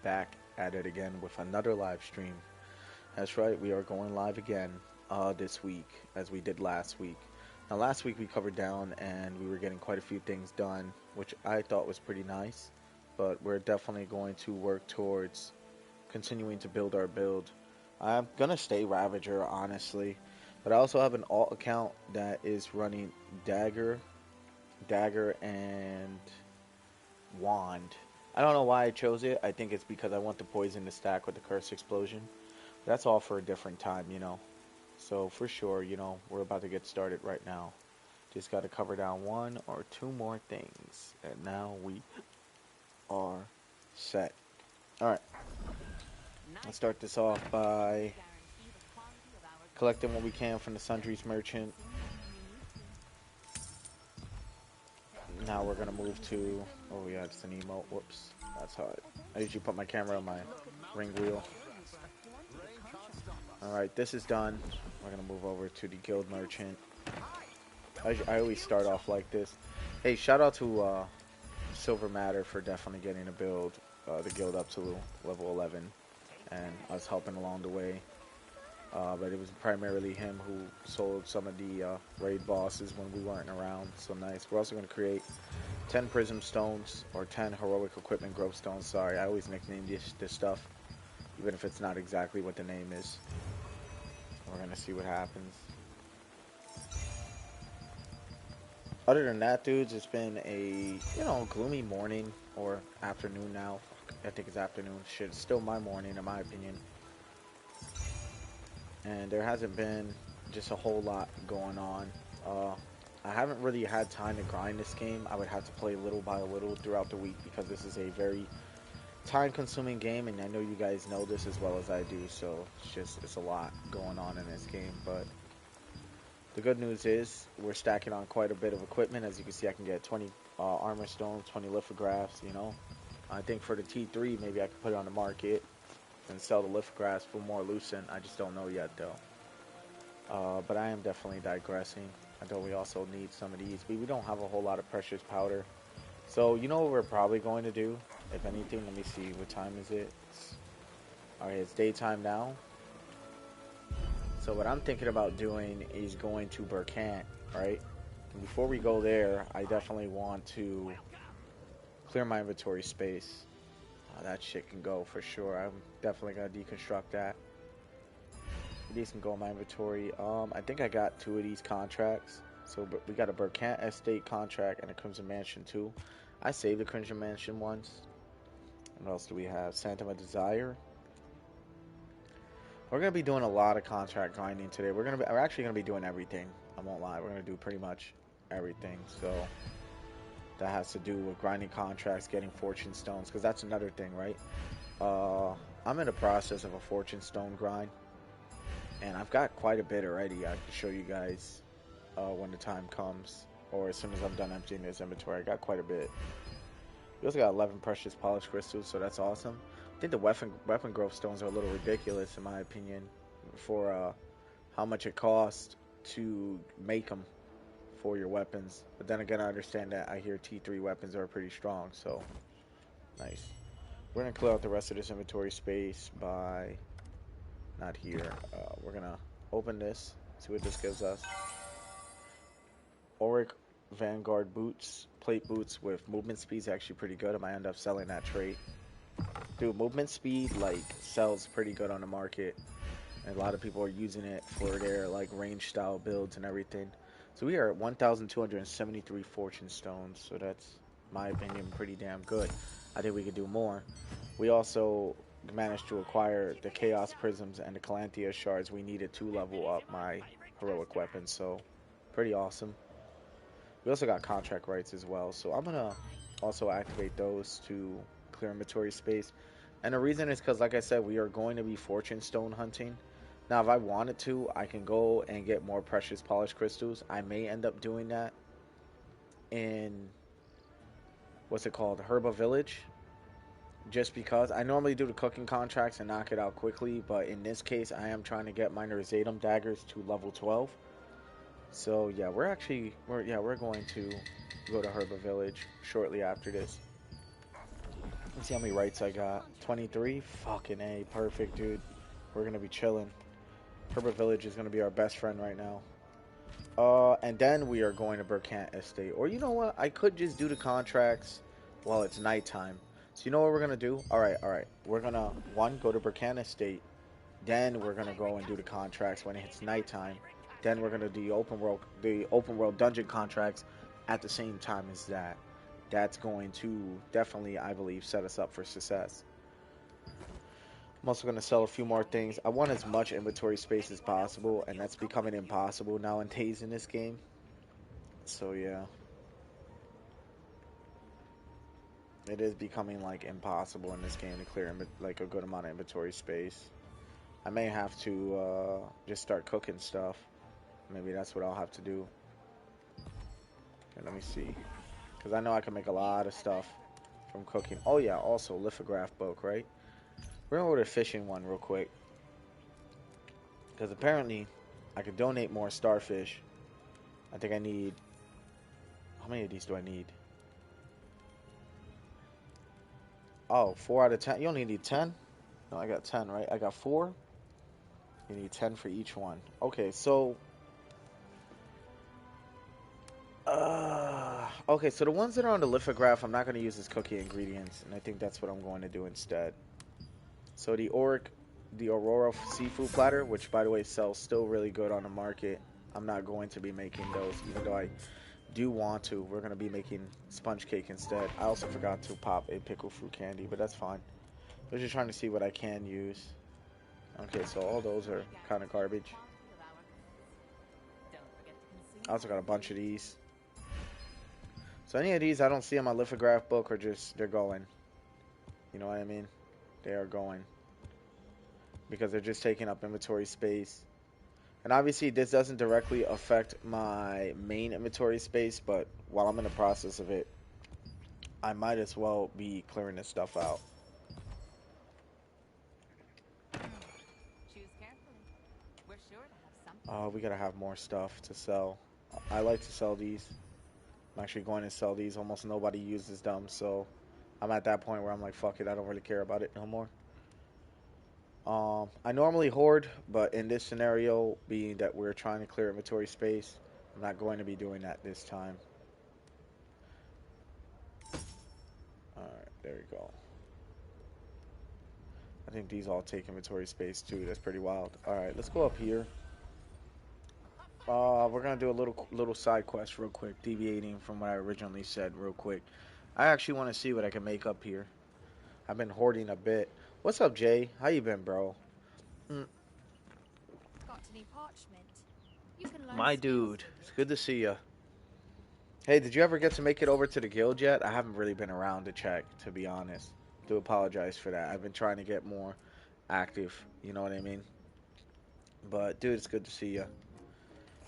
back at it again with another live stream. That's right, we are going live again this week as we did last week. Now, last week we covered down and we were getting quite a few things done, which I thought was pretty nice. But we're definitely going to work towards continuing to build our build. I'm gonna stay Ravager, honestly, but I also have an alt account that is running Dagger, and Wand. I don't know why I chose it. I think it's because I want the poison to stack with the curse explosion. That's all for a different time. So for sure, we're about to get started right now. Just got to cover down one or two more things, and now we are set. All right, let's start this off by collecting what we can from the Sundries Merchant. Now we're gonna move to. Oh yeah, it's an emote. Whoops, that's how I usually put my camera on my ring wheel. Alright, this is done. We're going to move over to the Guild Merchant. I always start off like this. Hey, shout out to Silver Matter for definitely getting the guild up to level 11. And us helping along the way. But it was primarily him who sold some of the raid bosses when we weren't around. So nice. We're also going to create 10 Prism Stones, or 10 Heroic Equipment Growth Stones. Sorry, I always nickname this stuff, even if it's not exactly what the name is. We're gonna see what happens. Other than that, dudes, it's been a gloomy morning or afternoon now. I think it's afternoon. Shit, it's still my morning in my opinion. And there hasn't been just a whole lot going on. I haven't really had time to grind this game. I would have to play little by little throughout the week because this is a very time-consuming game, and I know you guys know this as well as I do, so it's a lot going on in this game. But the good news is we're stacking on quite a bit of equipment. As you can see, I can get 20 armor stones, 20 lithographs. I think for the T3 maybe I could put it on the market and sell the lithographs for more lucent. I just don't know yet though. But I am definitely digressing. I know we also need some of these, but we don't have a whole lot of precious powder. So you know what we're probably going to do? If anything, let me see. What time is it? Alright, it's daytime now. So what I'm thinking about doing is going to Burkant, right? And before we go there, I definitely want to clear my inventory space. That shit can go for sure. I'm definitely going to deconstruct that. These can go in my inventory. I think I got 2 of these contracts. So we got a Burkant Estate contract and a Crimson Mansion too. I saved the Crimson Mansion once. What else do we have? Phantom of Desire. We're gonna be doing a lot of contract grinding today. We're actually gonna be doing everything. I won't lie. We're gonna do pretty much everything. So that has to do with grinding contracts, getting fortune stones, because that's another thing, right? I'm in the process of a fortune stone grind, and I've got quite a bit already. I can show you guys when the time comes, or as soon as I'm done emptying this inventory. I got quite a bit. We also got 11 precious polished crystals, so that's awesome. I think the weapon growth stones are a little ridiculous in my opinion for how much it costs to make them for your weapons. But then again, I understand that I hear T3 weapons are pretty strong, so nice. We're going to clear out the rest of this inventory space by, not here, we're going to open this, see what this gives us. Auric Vanguard boots, plate boots with movement speed is actually pretty good. I might end up selling that trait. Dude, movement speed sells pretty good on the market, and a lot of people are using it for their range style builds and everything. So we are at 1,273 fortune stones, so that's, in my opinion, pretty damn good. I think we could do more. We also managed to acquire the Chaos Prisms and the Calanthea Shards we needed to level up my heroic weapons, so pretty awesome. We also got contract rights as well, so I'm going to also activate those to clear inventory space. And the reason is because, like I said, we are going to be fortune stone hunting. Now, if I wanted to, I can go and get more precious polished crystals. I may end up doing that in, what's it called, Herba Village. Just because I normally do the cooking contracts and knock it out quickly, but in this case, I am trying to get minor Zatum daggers to level 12. So yeah, we're going to go to Herba Village shortly after this. See how many rights I got. 23? Fucking A. Perfect, dude. We're going to be chilling. Herbert Village is going to be our best friend right now. And then we are going to Burkant Estate. Or you know what? I could just do the contracts while it's nighttime. So you know what we're going to do? Alright, alright. We're going to, one, go to Burkant Estate. Then we're going to go and do the contracts when it's nighttime. Then we're going to do the open world dungeon contracts at the same time as that. That's going to definitely, I believe, set us up for success. I'm also going to sell a few more things. I want as much inventory space as possible, and that's becoming impossible nowadays in this game. So yeah, it is becoming like impossible in this game to clear like a good amount of inventory space. I may have to just start cooking stuff. Maybe that's what I'll have to do. Okay, let me see, because I know I can make a lot of stuff from cooking. Oh yeah, also lithograph book, right? We're gonna go to the fishing one real quick, because apparently I could donate more starfish. I think I need, how many of these do I need? Oh, 4 out of 10. You only need 10? No, I got 10, right? I got 4. You need 10 for each one. Okay, so okay, so the ones that are on the lithograph, I'm not going to use as cookie ingredients, and I think that's what I'm going to do instead. So the Aurora seafood platter, which by the way sells still really good on the market. I'm not going to be making those, even though I do want to. We're going to be making sponge cake instead. I also forgot to pop a pickle fruit candy, but that's fine. I was just trying to see what I can use. Okay, so all those are kind of garbage. I also got a bunch of these. So any of these I don't see on my lithograph book are just, they're going. You know what I mean? They are going. Because they're just taking up inventory space. And obviously this doesn't directly affect my main inventory space, but while I'm in the process of it, I might as well be clearing this stuff out. We gotta have more stuff to sell. I like to sell these. I'm actually going to sell these. Almost nobody uses them, so I'm at that point where I'm like, fuck it, I don't really care about it no more. I normally hoard, but in this scenario, being that we're trying to clear inventory space, I'm not going to be doing that this time. Alright, there you go. I think these all take inventory space too. That's pretty wild. Alright, let's go up here. We're gonna do a little side quest real quick, deviating from what I originally said real quick. I actually want to see what I can make up here. I've been hoarding a bit. What's up, Jay? How you been, bro? Mm. Got any parchment? You can learn My skills dude, with it's it. good to see you. Hey, did you ever get to make it over to the guild yet? I haven't really been around to check, to be honest. Do apologize for that. I've been trying to get more active, you know what I mean? But, dude, it's good to see you.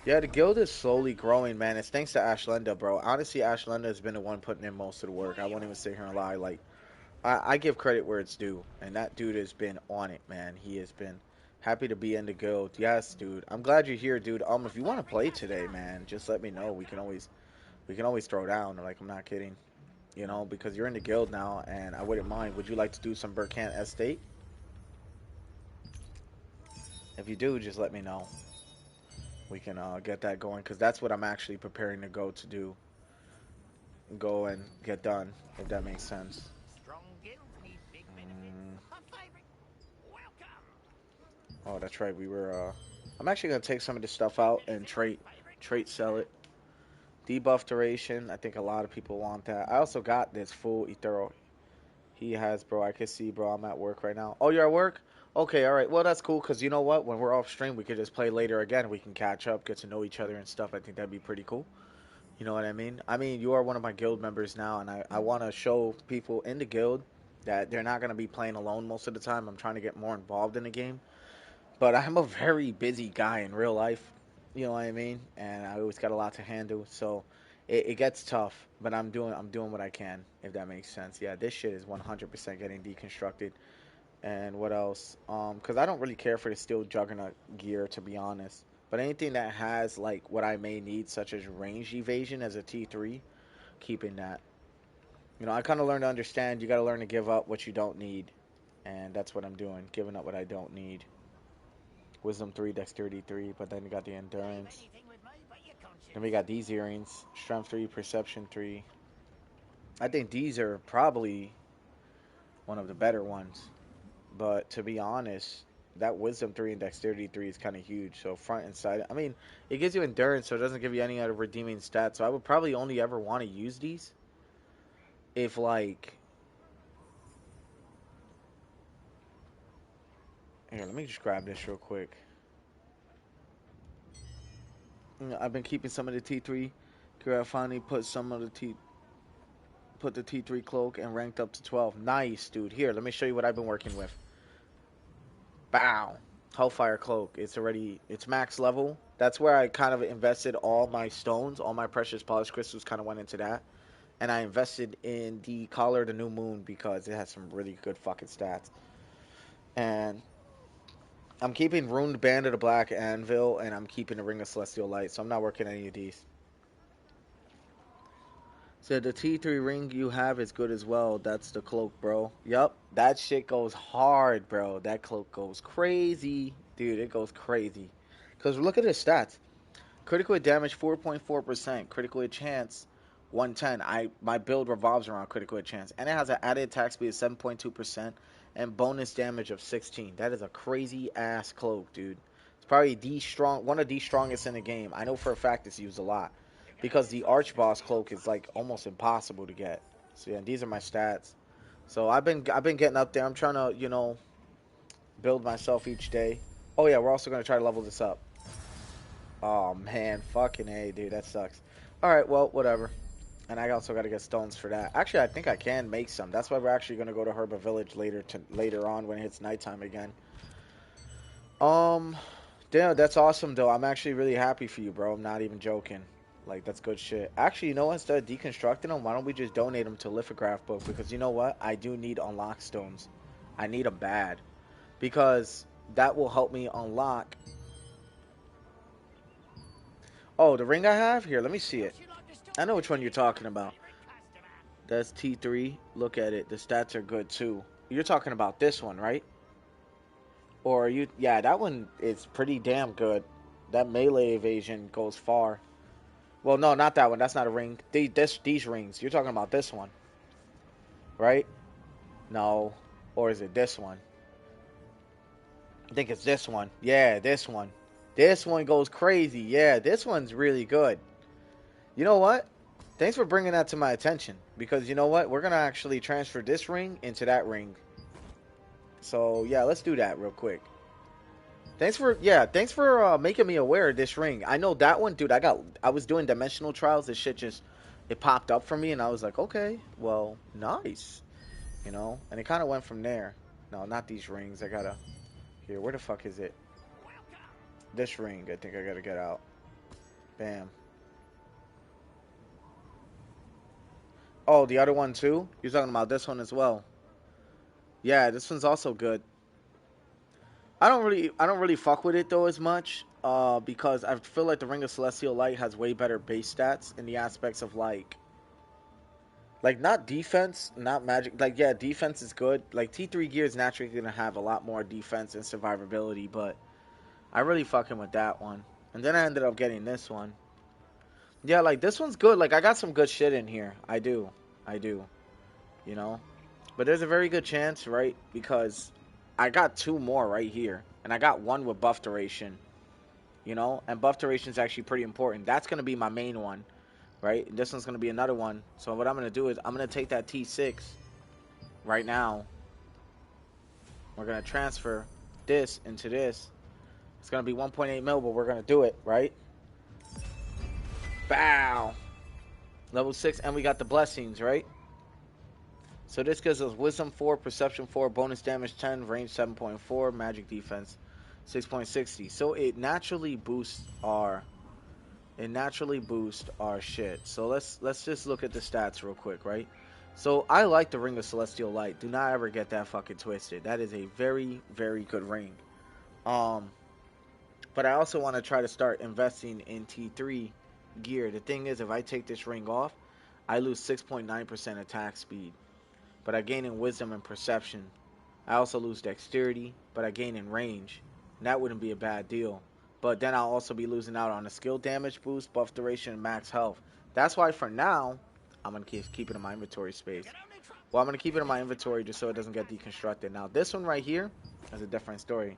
Yeah, the guild is slowly growing, man. It's thanks to Ashlenda, bro. Honestly, Ashlenda has been the one putting in most of the work. I won't even sit here and lie. Like, I give credit where it's due, and that dude has been on it, man. He has been happy to be in the guild. Yes, dude. I'm glad you're here, dude. If you want to play today, man, just let me know. We can always throw down. Like, I'm not kidding. You know, because you're in the guild now, and I wouldn't mind. Would you like to do some Burkant Estate? If you do, just let me know. We can get that going, because that's what I'm actually preparing to go to do. Go and get done, if that makes sense. Mm. Oh, that's right. We were. I'm actually gonna take some of this stuff out and trait sell it. Debuff duration. I think a lot of people want that. I also got this full ethereal. He has, bro. I can see, bro. I'm at work right now. Oh, you're at work? Okay, all right. Well, that's cool, because you know what? When we're off stream, we could just play later again. We can catch up, get to know each other and stuff. I think that'd be pretty cool. You know what I mean? I mean, you are one of my guild members now, and I want to show people in the guild that they're not going to be playing alone most of the time. I'm trying to get more involved in the game. But I'm a very busy guy in real life. You know what I mean? And I always got a lot to handle. So it gets tough. But I'm doing what I can, if that makes sense. Yeah, this shit is 100% getting deconstructed. And what else? Because I don't really care for the steel juggernaut gear, to be honest. But anything that has like what I may need, such as range evasion as a T3, keeping that. You know, I kind of learned to understand you got to learn to give up what you don't need. And that's what I'm doing, giving up what I don't need. Wisdom 3, Dexterity 3, but then we got the Endurance. Then we got these earrings. Strength 3, Perception 3. I think these are probably one of the better ones. But to be honest, that Wisdom 3 and Dexterity 3 is kind of huge. So front and side. I mean, it gives you Endurance, so it doesn't give you any other redeeming stats. So I would probably only ever want to use these if, like... Here, let me just grab this real quick. I've been keeping some of the T3. I finally put the T3 cloak and ranked up to 12. Nice, dude. Here, let me show you what I've been working with. Bow. Hellfire cloak. It's max level. That's where I kind of invested all my stones, all my precious polished crystals kind of went into that. And I invested in the Collar of the New Moon because it has some really good fucking stats. And I'm keeping Runed Band of the Black Anvil, and I'm keeping the Ring of Celestial Light, so I'm not working any of these. So the T3 ring you have is good as well. That's the cloak, bro. Yup, that shit goes hard, bro. That cloak goes crazy. Dude, it goes crazy. Because look at the stats. Critical hit damage 4.4%. Critical hit chance 110. My build revolves around critical hit chance. And it has an added attack speed of 7.2% and bonus damage of 16. That is a crazy ass cloak, dude. It's probably one of the strongest in the game. I know for a fact it's used a lot. Because the Arch Boss cloak is like almost impossible to get. So yeah, these are my stats. So I've been getting up there. I'm trying to, build myself each day. Oh yeah, we're also gonna try to level this up. Oh man, fucking A, dude, that sucks. Alright, well, whatever. And I also gotta get stones for that. Actually, I think I can make some. That's why we're actually gonna go to Herba Village later on when it hits nighttime again. Um Damn, that's awesome though. I'm actually really happy for you, bro. I'm not even joking. Like, that's good shit. Actually, you know what? Instead of deconstructing them, why don't we just donate them to Lithograph Book? Because you know what? I do need unlock stones. I need them bad. Because that will help me unlock... Oh, the ring I have? Here, let me see it. I know which one you're talking about. That's T3. Look at it. The stats are good too. You're talking about this one, right? Or you... Yeah, that one is pretty damn good. That melee evasion goes far. Well, no, not that one. That's not a ring. These rings. You're talking about this one, right? No. Or is it this one? I think it's this one. Yeah, this one. This one goes crazy. Yeah, this one's really good. You know what? Thanks for bringing that to my attention. Because you know what? We're going to actually transfer this ring into that ring. So, yeah, let's do that real quick. Thanks for making me aware of this ring. I know that one, dude. I was doing dimensional trials. This shit just it popped up for me, and I was like, okay, well, nice, And it kind of went from there. No, not these rings. I gotta here. Where the fuck is it? This ring. I think I gotta get out. Bam. Oh, the other one too. You're talking about this one as well. Yeah, this one's also good. I don't really fuck with it though as much, because I feel like the Ring of Celestial Light has way better base stats in the aspects of like not defense, not magic. Like yeah, defense is good. Like T3 gear is naturally gonna have a lot more defense and survivability, but I really fucking with that one. And then I ended up getting this one. Yeah, like this one's good. Like I got some good shit in here. I do. You know. But there's a very good chance, right? Because I got two more right here. And I got one with buff duration. And buff duration is actually pretty important. That's going to be my main one, right? This one's going to be another one. So what I'm going to do is I'm going to take that T6 right now. We're going to transfer this into this. It's going to be 1.8 mil, but we're going to do it, right? Bow! Level 6, and we got the blessings, right? So this gives us Wisdom 4, Perception 4, bonus damage 10, range 7.4, magic defense 6.60. So it naturally boosts our shit. So let's just look at the stats real quick, right? So I like the Ring of Celestial Light. Do not ever get that fucking twisted. That is a very, very good ring. But I also want to try to start investing in T3 gear. The thing is, if I take this ring off, I lose 6.9% attack speed, but I gain in wisdom and perception. I also lose dexterity, but I gain in range. And that wouldn't be a bad deal. But then I'll also be losing out on a skill damage boost, buff duration, and max health. That's why for now, I'm going to keep it in my inventory space. Well, I'm going to keep it in my inventory just so it doesn't get deconstructed. Now, this one right here is a different story.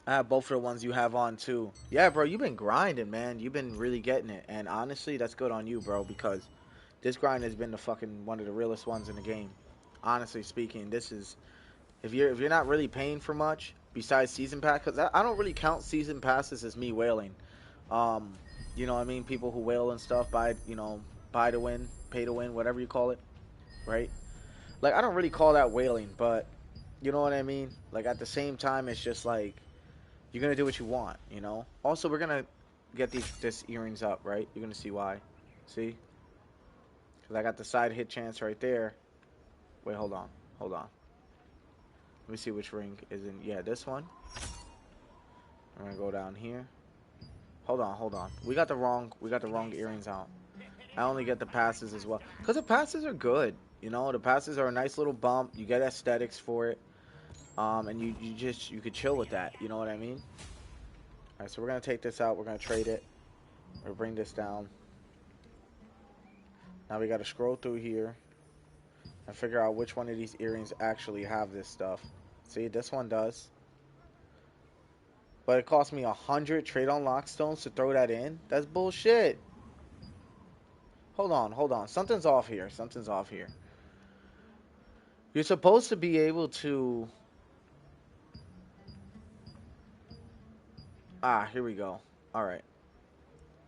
I have both of the ones you have on, too. Yeah, bro, you've been grinding, man. You've been really getting it. And honestly, that's good on you, bro, because this grind has been the fucking one of the realest ones in the game. Honestly speaking, this is... If you're not really paying for much besides season pass, because I don't really count season passes as me whaling. Um, you know what I mean? People who whale and stuff, buy to win, pay to win, whatever you call it, right? Like, I don't really call that whaling, but you know what I mean? Like, at the same time, it's just like you're gonna do what you want, you know. Also, we're gonna get this earrings up, right? You're gonna see why. See? Because I got the side hit chance right there. Wait, hold on. Let me see which ring is in. Yeah, this one. I'm gonna go down here. Hold on. We got the wrong earrings out. I only get the passes as well. Because the passes are good. You know, the passes are a nice little bump. You get aesthetics for it. And you could chill with that. You know what I mean? Alright, so we're gonna take this out, we're gonna trade it. Or bring this down. Now we gotta scroll through here and figure out which one of these earrings actually have this stuff. See, this one does. But it cost me 100 trade on lockstones to throw that in? That's bullshit. Hold on. Something's off here. You're supposed to be able to... Ah, here we go. Alright.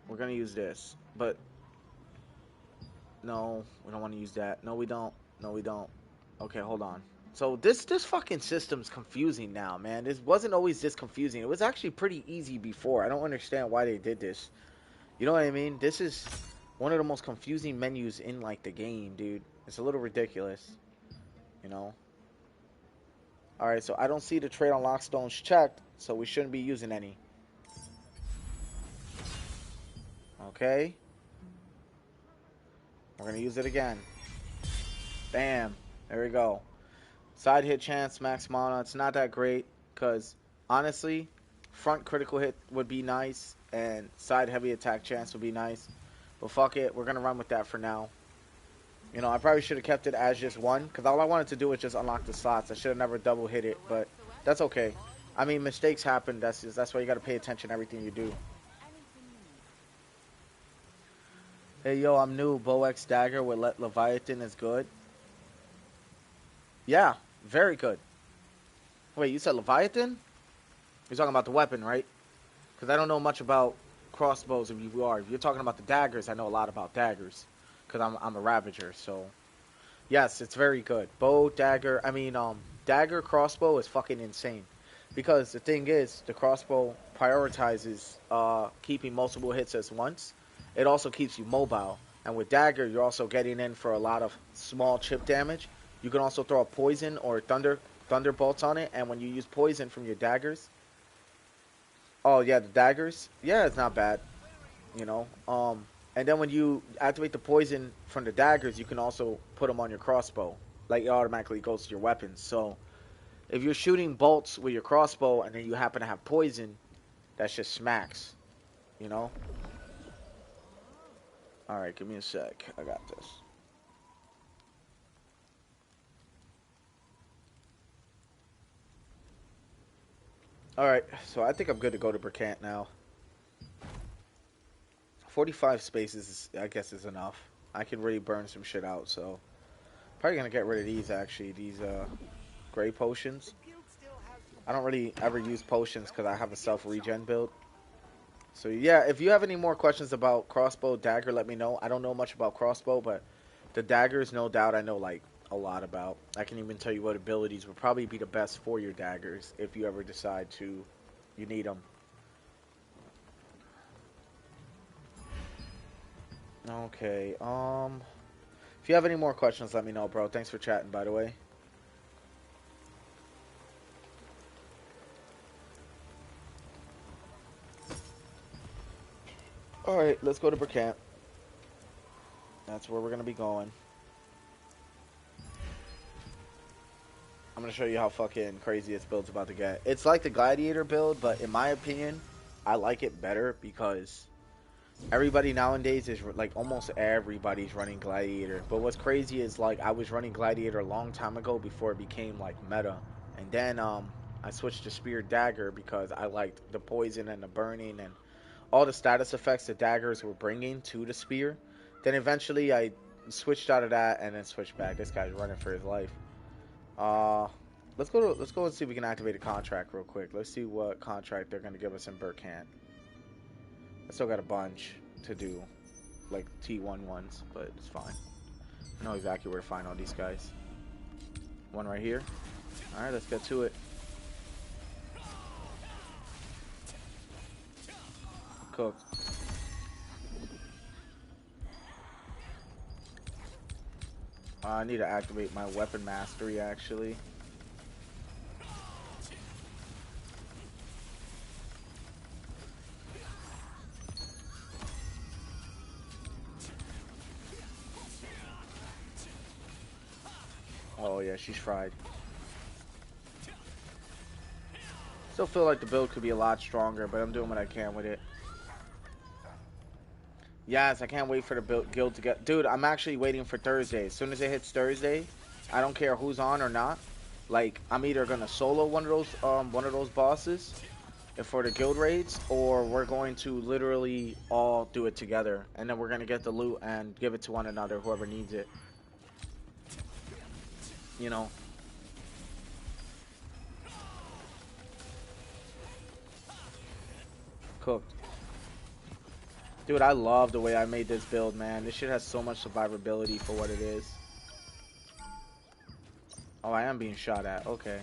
We're gonna use this. But... No, we don't want to use that. No, we don't. Okay, hold on. So this fucking system's confusing now, man. This wasn't always this confusing. It was actually pretty easy before. I don't understand why they did this. You know what I mean? This is one of the most confusing menus in, like, the game, dude. It's a little ridiculous. You know? Alright, so I don't see the trade on lockstones checked, so we shouldn't be using any. Okay? We're gonna use it again. Bam. There we go. Side hit chance, max mana. It's not that great, because, honestly, front critical hit would be nice, and side heavy attack chance would be nice. But fuck it, we're gonna run with that for now. You know, I probably should have kept it as just one, because all I wanted to do was just unlock the slots. I should have never double hit it, but that's okay. I mean, mistakes happen. That's why you got to pay attention to everything you do. Hey, yo, I'm new. Bow X Dagger with Leviathan is good. Yeah, very good. Wait, you said Leviathan? You're talking about the weapon, right? Because I don't know much about crossbows if you are. If you're talking about the daggers, I know a lot about daggers. Because I'm a Ravager, so... Yes, it's very good. Bow, dagger, dagger, crossbow is fucking insane. Because the thing is, the crossbow prioritizes keeping multiple hits at once. It also keeps you mobile. And with dagger, you're also getting in for a lot of small chip damage. You can also throw a poison or thunderbolts on it. And when you use poison from your daggers... Oh, yeah, the daggers? Yeah, it's not bad. You know? And then when you activate the poison from the daggers, you can also put them on your crossbow. Like, it automatically goes to your weapons. So, if you're shooting bolts with your crossbow and then you happen to have poison, that's just smacks. You know? Alright, give me a sec. I got this. Alright, so I think I'm good to go to Bricant now. 45 spaces, I guess, is enough. I can really burn some shit out, so... Probably gonna get rid of these, actually. These, gray potions. I don't really ever use potions because I have a self-regen build. So, yeah, if you have any more questions about crossbow, dagger, let me know. I don't know much about crossbow, but the daggers, no doubt, I know, like, a lot about. I can even tell you what abilities would probably be the best for your daggers if you ever decide to, you need them. Okay, if you have any more questions, let me know, bro. Thanks for chatting, by the way. Alright, let's go to Bricant. That's where we're gonna be going. I'm gonna show you how fucking crazy this build's about to get. It's like the Gladiator build, but in my opinion, I like it better because everybody nowadays is like almost everybody's running Gladiator. But what's crazy is like I was running Gladiator a long time ago before it became like meta, and then I switched to Spear Dagger because I liked the poison and the burning and all the status effects the daggers were bringing to the spear. Then eventually I switched out of that and then switched back. This guy's running for his life. Uh, let's go and see if we can activate a contract real quick. Let's see what contract they're gonna give us in Burkant. I still got a bunch to do, like T1 ones, but it's fine. I know exactly where to find all these guys. One right here. All right, let's get to it. Cooked. I need to activate my weapon mastery actually. Oh yeah, she's fried. Still feel like the build could be a lot stronger, but I'm doing what I can with it. Yes, I can't wait for the guild to get... Dude, I'm actually waiting for Thursday. As soon as it hits Thursday, I don't care who's on or not. Like, I'm either going to solo one of those bosses for the guild raids, or we're going to literally all do it together. And then we're going to get the loot and give it to one another, whoever needs it. You know? Cooked. Dude, I love the way I made this build, man. This shit has so much survivability for what it is. Oh, I am being shot at. Okay.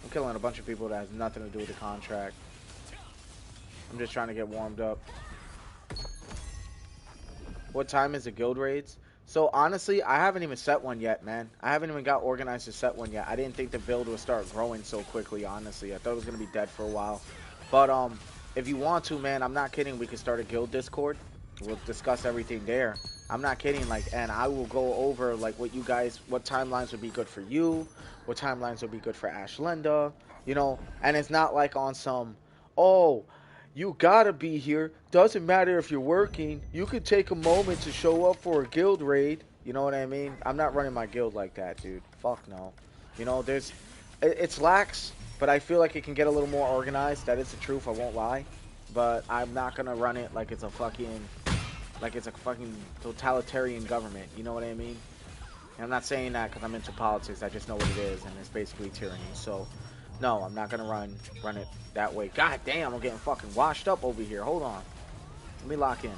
I'm killing a bunch of people that has nothing to do with the contract. I'm just trying to get warmed up. What time is the guild raids? So, honestly, I haven't even set one yet, man. I haven't even got organized to set one yet. I didn't think the build would start growing so quickly, honestly. I thought it was going to be dead for a while. But, if you want to, man, I'm not kidding. We could start a guild Discord. We'll discuss everything there. I'm not kidding. Like, and I will go over like what timelines would be good for you, what timelines would be good for Ashlenda, you know. And it's not like on some, oh, you gotta be here. Doesn't matter if you're working. You could take a moment to show up for a guild raid. You know what I mean? I'm not running my guild like that, dude. Fuck no. You know, it's lax, but I feel like it can get a little more organized. That is the truth. I won't lie. But I'm not gonna run it like it's a fucking totalitarian government. You know what I mean? And I'm not saying that because I'm into politics. I just know what it is, and it's basically tyranny. So, no, I'm not gonna run it that way. God damn, I'm getting fucking washed up over here. Hold on, let me lock in.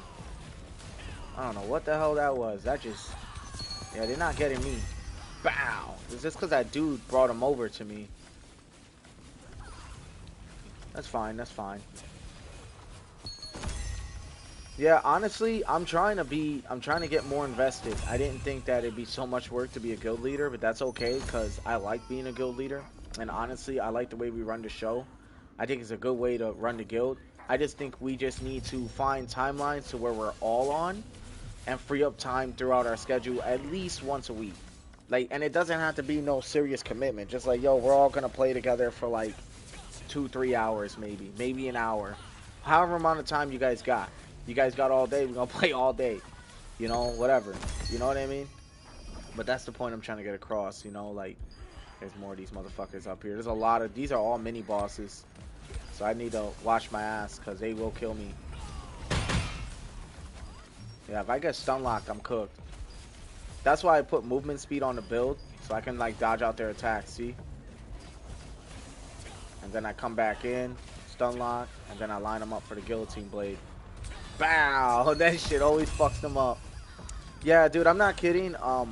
I don't know what the hell that was. That just, yeah, they're not getting me. Bow. It's just because that dude brought him over to me. That's fine. That's fine. Yeah, honestly, I'm trying to get more invested. I didn't think that it'd be so much work to be a guild leader, but that's okay because I like being a guild leader. And honestly, I like the way we run the show. I think it's a good way to run the guild. I just think we just need to find timelines to where we're all on and free up time throughout our schedule at least once a week. Like, and it doesn't have to be no serious commitment. Just like, yo, we're all gonna play together for like 2-3 hours, maybe an hour, however amount of time you guys got. You guys got all day, we're gonna play all day. You know, whatever. You know what I mean? But that's the point I'm trying to get across, you know, like, there's more of these motherfuckers up here. There's a lot of, these are all mini bosses. So I need to watch my ass, because they will kill me. Yeah, if I get stun locked, I'm cooked. That's why I put movement speed on the build, so I can, like, dodge out their attacks, see? And then I come back in, stun lock, and then I line them up for the guillotine blade. Bow! That shit always fucks them up. Yeah, dude, I'm not kidding. I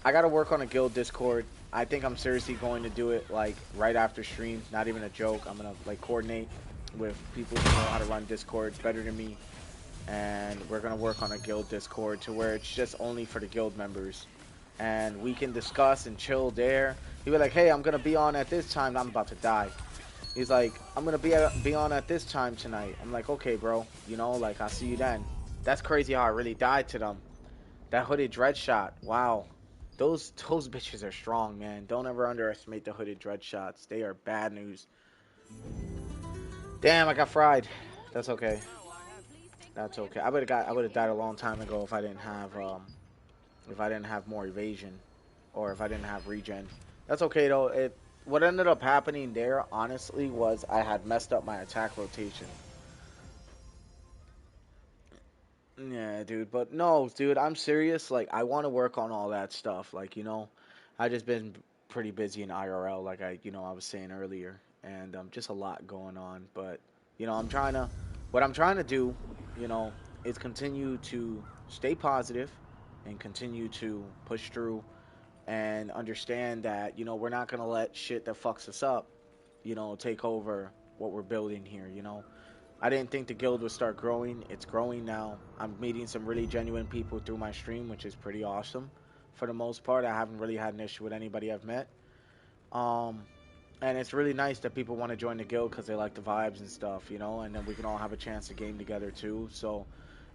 gotta work on a guild Discord. I think I'm seriously going to do it, like, right after stream. Not even a joke. I'm gonna, like, coordinate with people who know how to run Discord better than me. And we're gonna work on a guild Discord to where it's just only for the guild members. And we can discuss and chill there. He'll be like, hey, I'm gonna be on at this time. I'm about to die. He's like, I'm gonna be on at this time tonight. I'm like, okay, bro. You know, like, I'll see you then. That's crazy how I really died to them. That hooded dread shot. Wow. Those bitches are strong, man. Don't ever underestimate the hooded dread shots. They are bad news. Damn, I got fried. That's okay. That's okay. I would have died a long time ago if I didn't have more evasion or if I didn't have regen. That's okay though. What ended up happening there honestly was I had messed up my attack rotation. Yeah, dude, but no, dude, I'm serious. Like, I want to work on all that stuff. Like, I just been pretty busy in IRL, like I was saying earlier, and just a lot going on. But what I'm trying to do, you know, is continue to stay positive and continue to push through and understand that we're not gonna let shit that fucks us up, take over what we're building here. I didn't think the guild would start growing. It's growing now. I'm meeting some really genuine people through my stream, which is pretty awesome. For the most part, I haven't really had an issue with anybody I've met. Um, and it's really nice that people want to join the guild because they like the vibes and stuff, and then we can all have a chance to game together too. So,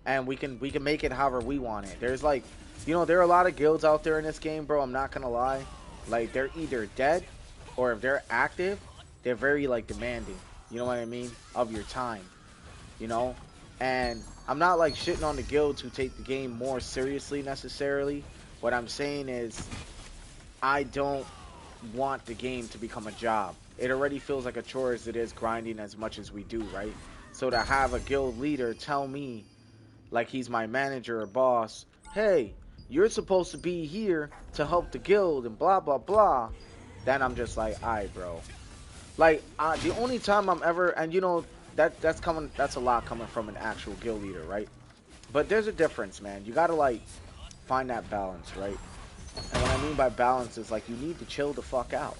and we can make it however we want it. There's like, there are a lot of guilds out there in this game, bro. I'm not gonna lie. Like they're either dead or if they're active, they're very like demanding. You know what I mean? Of your time you know? And I'm not like shitting on the guilds who take the game more seriously necessarily. What I'm saying is, I don't want the game to become a job. It already feels like a chore as it is grinding as much as we do, right? So to have a guild leader tell me, like he's my manager or boss, hey, you're supposed to be here to help the guild and blah, blah, blah, then I'm just like, alright, bro. Like the only time I'm ever, and that's a lot coming from an actual guild leader, right? But there's a difference, man. You gotta like find that balance, right? And what I mean by balance is like you need to chill the fuck out,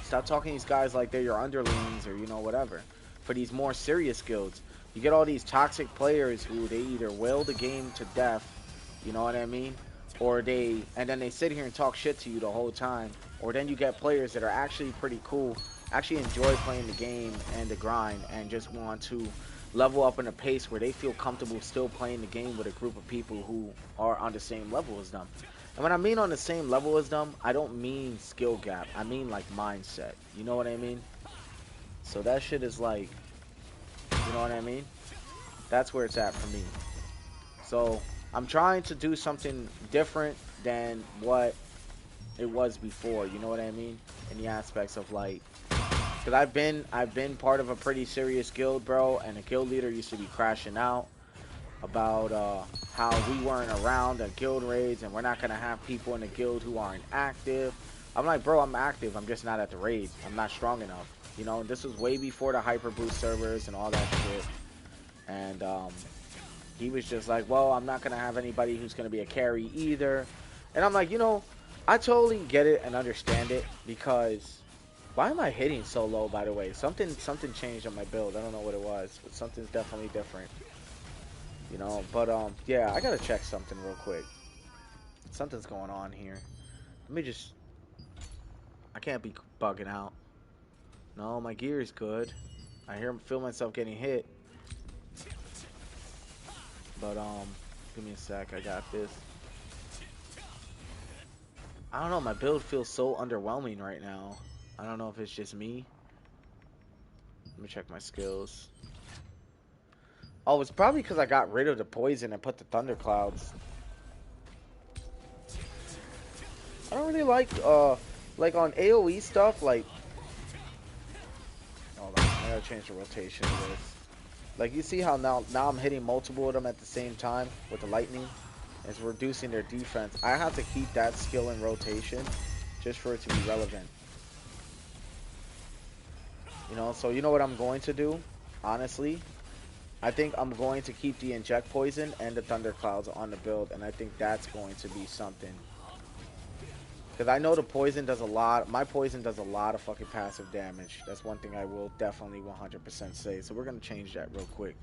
Stop talking to these guys like they're your underlings or whatever. For these more serious guilds, you get all these toxic players who they either will the game to death, you know what I mean? And then they sit here and talk shit to you the whole time. Or then you get players that are actually pretty cool, actually enjoy playing the game and the grind, and just want to level up in a pace where they feel comfortable still playing the game with a group of people who are on the same level as them. And when I mean on the same level as them, I don't mean skill gap. I mean like mindset. You know what I mean? So that shit is like, you know what I mean? That's where it's at for me. So I'm trying to do something different than what it was before. You know what I mean? In the aspects of like, because I've been part of a pretty serious guild, bro, and the guild leader used to be crashing out about how we weren't around at guild raids and we're not gonna have people in the guild who aren't active. I'm like, bro, I'm active. I'm just not at the raid. I'm not strong enough. This was way before the hyper boost servers and all that shit. And he was just like, well, I'm not gonna have anybody who's gonna be a carry either. And I'm like, I totally get it and understand it because why am I hitting so low, by the way? Something changed on my build. I don't know what it was, but something's definitely different. But yeah, I gotta check something real quick. Something's going on here. Let me just, I can't be bugging out. No, my gear is good. Feel myself getting hit. But give me a sec, I got this. I don't know, my build feels so underwhelming right now. I don't know if it's just me. Let me check my skills. Oh, it's probably because I got rid of the poison and put the thunderclouds. I don't really like on AoE stuff, like, hold on, I gotta change the rotation of this. Like, you see how now I'm hitting multiple of them at the same time with the lightning? It's reducing their defense. I have to keep that skill in rotation just for it to be relevant. So you know what I'm going to do? Honestly, I think I'm going to keep the inject poison and the thunderclouds on the build, and I think that's going to be something. Because I know the poison does a lot. My poison does a lot of fucking passive damage. That's one thing I will definitely 100% say. So we're going to change that real quick.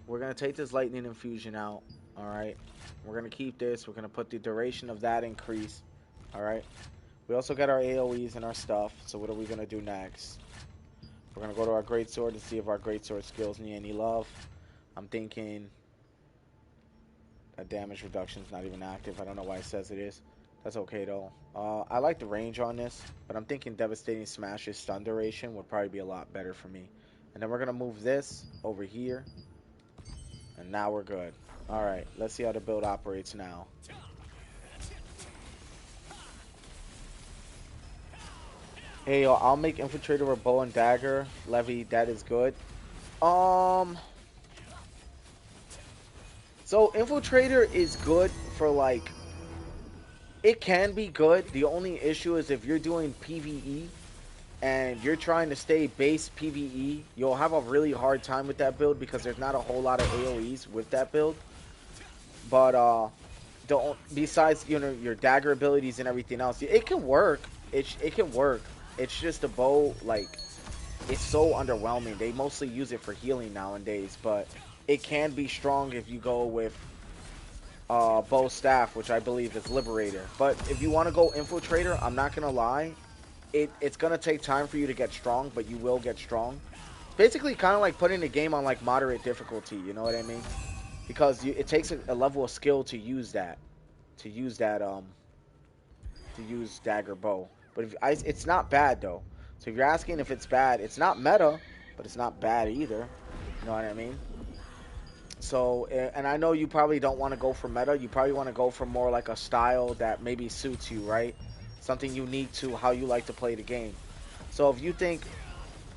We're going to take this lightning infusion out. Alright. We're going to keep this. We're going to put the duration of that increase. Alright. We also got our AoEs and our stuff. So what are we going to do next? We're going to go to our greatsword and see if our greatsword skills need any love. I'm thinking that damage reduction is not even active. I don't know why it says it is. That's okay though. I like the range on this, but I'm thinking Devastating Smash's stun duration would probably be a lot better for me. And then we're gonna move this over here, and now we're good. All right, let's see how the build operates now. Hey, yo, I'll make Infiltrator with bow and dagger. Levy, that is good. Um, so Infiltrator is good for like, it can be good. The only issue is if you're doing PvE and you're trying to stay base PvE, you'll have a really hard time with that build because there's not a whole lot of AoEs with that build. But besides, you know, your dagger abilities and everything else, it can work. It can work. It's just the bow, like, it's so underwhelming. They mostly use it for healing nowadays, but it can be strong if you go with bow staff, which I believe is Liberator. But if you want to go Infiltrator, I'm not gonna lie, it's gonna take time for you to get strong, but you will get strong. It's basically kind of like putting the game on like moderate difficulty. You know what I mean? Because it takes a level of skill to use that, to use that to use dagger bow. But it's not bad though. So if you're asking if it's bad, it's not meta, but it's not bad either. You know what I mean? So, and I know you probably don't want to go for meta. You probably want to go for more like a style that maybe suits you, right? Something unique to how you like to play the game. So if you think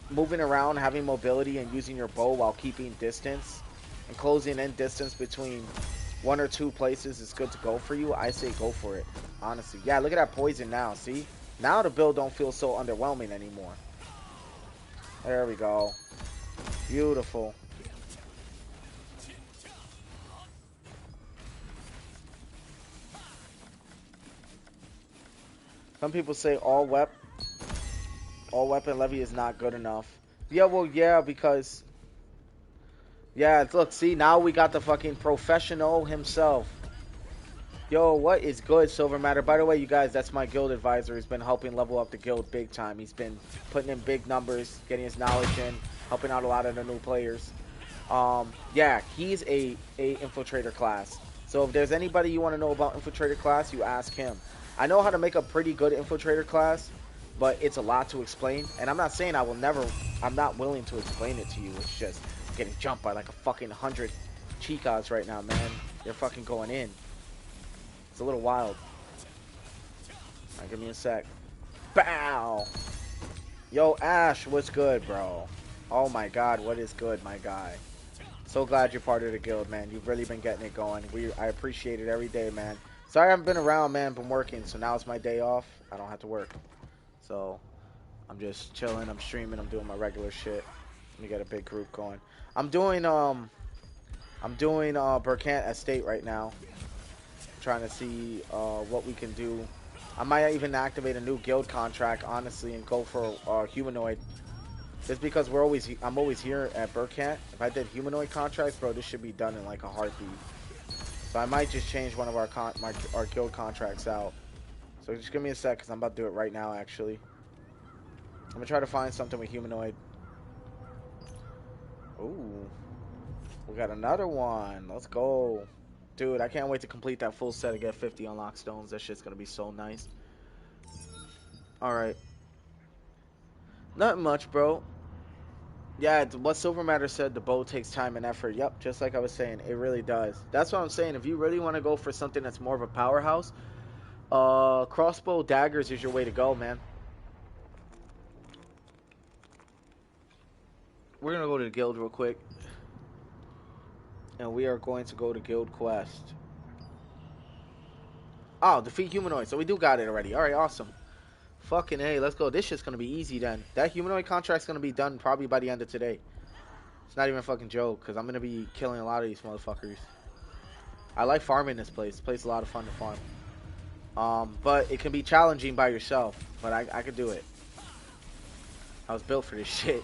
moving around, having mobility, and using your bow while keeping distance and closing in distance between one or two places is good to go for you, I say go for it. Honestly. Yeah, look at that poison now. See? Now the build don't feel so underwhelming anymore. There we go. Beautiful. Some people say all weapon levy is not good enough. Yeah, well, yeah, because look, see, now we got the fucking professional himself. Yo, what is good, Silver Matter? By the way, you guys, that's my guild advisor. He's been helping level up the guild big time. He's been putting in big numbers, getting his knowledge in, helping out a lot of the new players. Yeah, he's a infiltrator class. So if there's anybody you want to know about infiltrator class, you ask him. I know how to make a pretty good infiltrator class, but it's a lot to explain. And I'm not saying I'm not willing to explain it to you. It's just getting jumped by like a fucking 100 chicas right now, man. They're fucking going in. It's a little wild. Alright, give me a sec. Bow! Yo, Ash, what's good, bro? Oh my god, what is good, my guy? So glad you're part of the guild, man. You've really been getting it going. I appreciate it every day, man. Sorry I haven't been around, man. Been working, so now it's my day off. I don't have to work. So, I'm just chilling. I'm streaming. I'm doing my regular shit. Let me get a big group going. I'm doing Burkant Estate right now. I'm trying to see what we can do. I might even activate a new guild contract, honestly, and go for humanoid. Just because I'm always here at Burkant. If I did humanoid contracts, bro, this should be done in like a heartbeat. So I might just change one of our guild contracts out. So just give me a sec, because I'm about to do it right now, actually. I'm going to try to find something with humanoid. Ooh. We got another one. Let's go. Dude, I can't wait to complete that full set and get 50 unlock stones. That shit's going to be so nice. Alright. Not much, bro. Yeah, what Silver Matter said, the bow takes time and effort. Yep, just like I was saying, it really does. That's what I'm saying. If you really want to go for something that's more of a powerhouse, crossbow daggers is your way to go, man. We're going to go to the guild real quick. And we are going to go to guild quest. Oh, defeat humanoid. So we do got it already. Alright, awesome. Fucking hey, let's go. This shit's going to be easy then. That humanoid contract's going to be done probably by the end of today. It's not even a fucking joke, because I'm going to be killing a lot of these motherfuckers. I like farming this place. This place is a lot of fun to farm. But it can be challenging by yourself. But I could do it. I was built for this shit.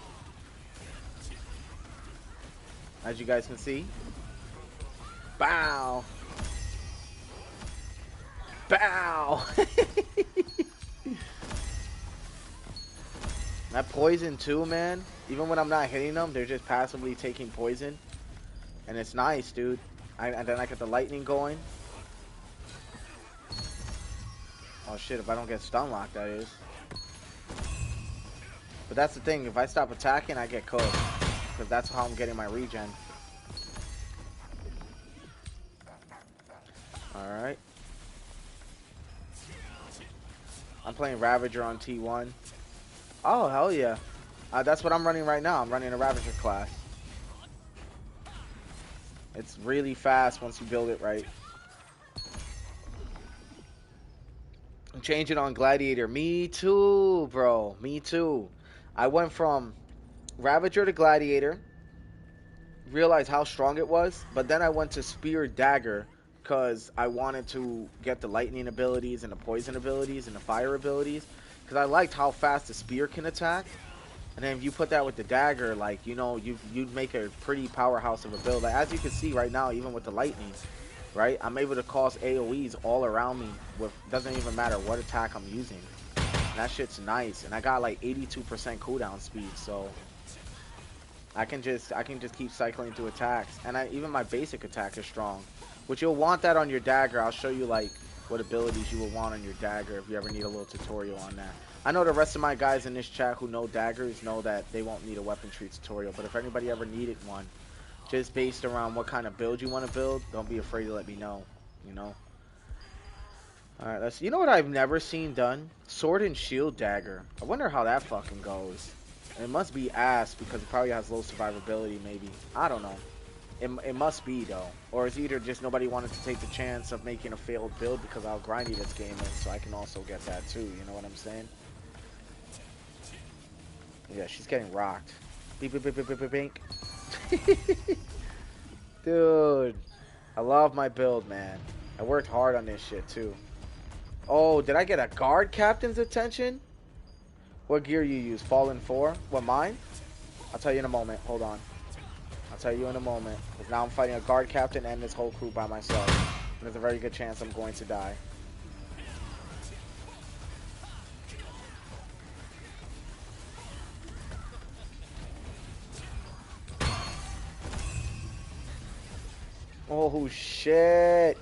As you guys can see. Bow! Bow! That poison too, man. Even when I'm not hitting them, they're just passively taking poison. And it's nice, dude. And then I get the lightning going. Oh shit, if I don't get stun locked, that is. But that's the thing, if I stop attacking, I get cooked. Because that's how I'm getting my regen. Alright. I'm playing Ravager on T1. Oh, hell yeah. That's what I'm running right now. I'm running a Ravager class. It's really fast once you build it right. Change it on Gladiator. Me too, bro. Me too. I went from Ravager to Gladiator. Realized how strong it was. But then I went to Spear Dagger. Because I wanted to get the lightning abilities and the poison abilities and the fire abilities. Because I liked how fast the spear can attack. And then if you put that with the dagger, like, you know, you'd make a pretty powerhouse of a build. Like, as you can see right now, even with the lightning, right? I'm able to cause AoEs all around me. Doesn't even matter what attack I'm using. And that shit's nice. And I got like 82% cooldown speed, so I can just keep cycling through attacks. And even my basic attack is strong. Which you'll want that on your dagger. I'll show you like what abilities you will want on your dagger if you ever need a little tutorial on that. I know the rest of my guys in this chat who know daggers know that they won't need a weapon tree tutorial. But if anybody ever needed one, just based around what kind of build you want to build, don't be afraid to let me know, you know? Alright, you know what I've never seen done? Sword and shield dagger. I wonder how that fucking goes. It must be ass because it probably has low survivability maybe. I don't know. It must be though. Or it's either just nobody wanted to take the chance of making a failed build because how grindy this game is, so I can also get that too, you know what I'm saying? Yeah, she's getting rocked. Beep, beep, beep, beep, beep, beep, beep. Dude, I love my build, man. I worked hard on this shit too. Oh, did I get a guard captain's attention? What gear you use? Fallen 4? What, mine? I'll tell you in a moment. Hold on. I'll tell you in a moment. Because now I'm fighting a guard captain and this whole crew by myself. And there's a very good chance I'm going to die. Oh, shit.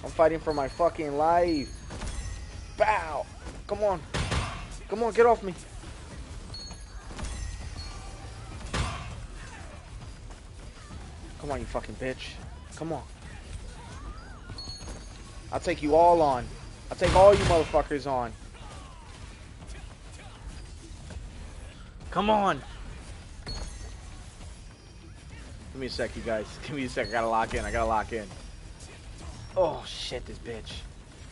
I'm fighting for my fucking life. Bow. Come on. Come on, get off me. Come on, you fucking bitch. Come on. I'll take you all on. I'll take all you motherfuckers on. Come on. Give me a sec, you guys. Give me a sec. I gotta lock in. I gotta lock in. Oh, shit, this bitch.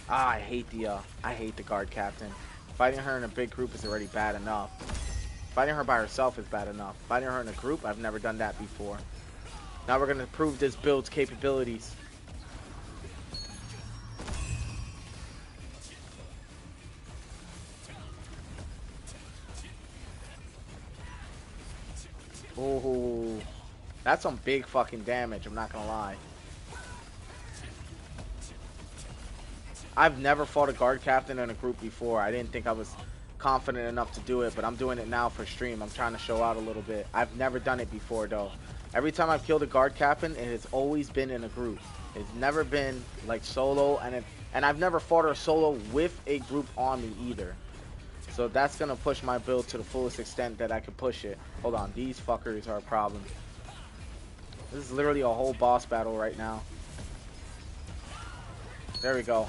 Ah, I hate the guard captain. Fighting her in a big group is already bad enough. Fighting her by herself is bad enough. Fighting her in a group, I've never done that before. Now we're gonna prove this build's capabilities. Oh, that's some big fucking damage, I'm not gonna lie. I've never fought a guard captain in a group before. I didn't think I was confident enough to do it, but I'm doing it now for stream. I'm trying to show out a little bit. I've never done it before though. Every time I've killed a guard captain, it has always been in a group. It's never been like solo, and I've never fought her solo with a group on me either. So that's gonna push my build to the fullest extent that I can push it. Hold on, these fuckers are a problem. This is literally a whole boss battle right now. There we go.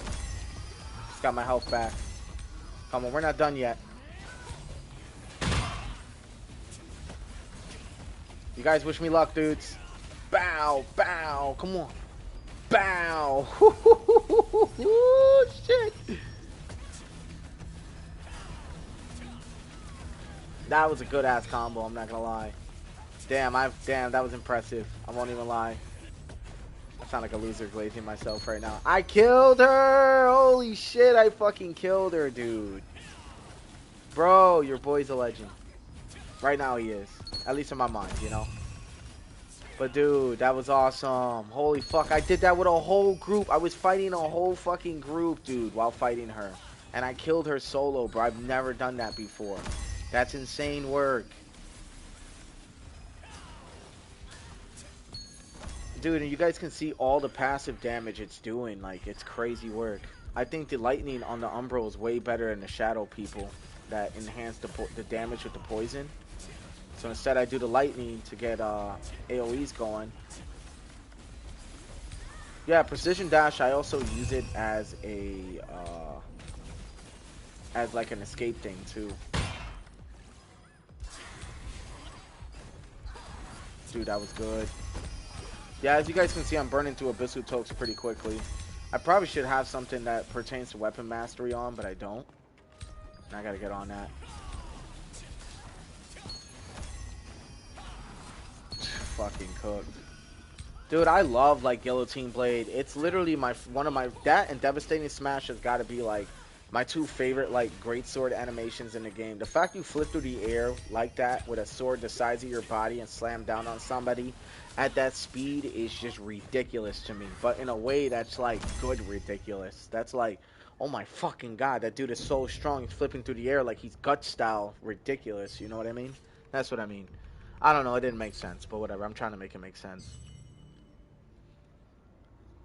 Just got my health back. Come on, we're not done yet. You guys wish me luck, dudes. Bow, bow, come on. Bow. Shit. That was a good ass combo, I'm not gonna lie. Damn, that was impressive. I won't even lie. I sound like a loser glazing myself right now. I killed her! Holy shit, I fucking killed her, dude. Bro, your boy's a legend. Right now he is. At least in my mind, you know? But dude, that was awesome. Holy fuck, I did that with a whole group. I was fighting a whole fucking group, dude, while fighting her. And I killed her solo, bro. I've never done that before. That's insane work. Dude, and you guys can see all the passive damage it's doing. Like, it's crazy work. I think the lightning on the Umbro is way better than the shadow people that enhance the damage with the poison. So instead I do the lightning to get AoEs going. Yeah, precision dash, I also use it as a as like an escape thing too. Dude, that was good. Yeah, as you guys can see, I'm burning through Abyssal Tokes pretty quickly. I probably should have something that pertains to weapon mastery on, but I don't. And I gotta get on that. Fucking cooked. Dude, I love like Guillotine Blade. It's literally one of my that and Devastating Smash has got to be like my two favorite like greatsword animations in the game. The fact you flip through the air like that with a sword the size of your body and slam down on somebody at that speed is just ridiculous to me. But in a way that's like good ridiculous. That's like, oh my fucking god, that dude is so strong. He's flipping through the air like he's gut style ridiculous. You know what I mean? That's what I mean. I don't know. It didn't make sense, but whatever. I'm trying to make it make sense.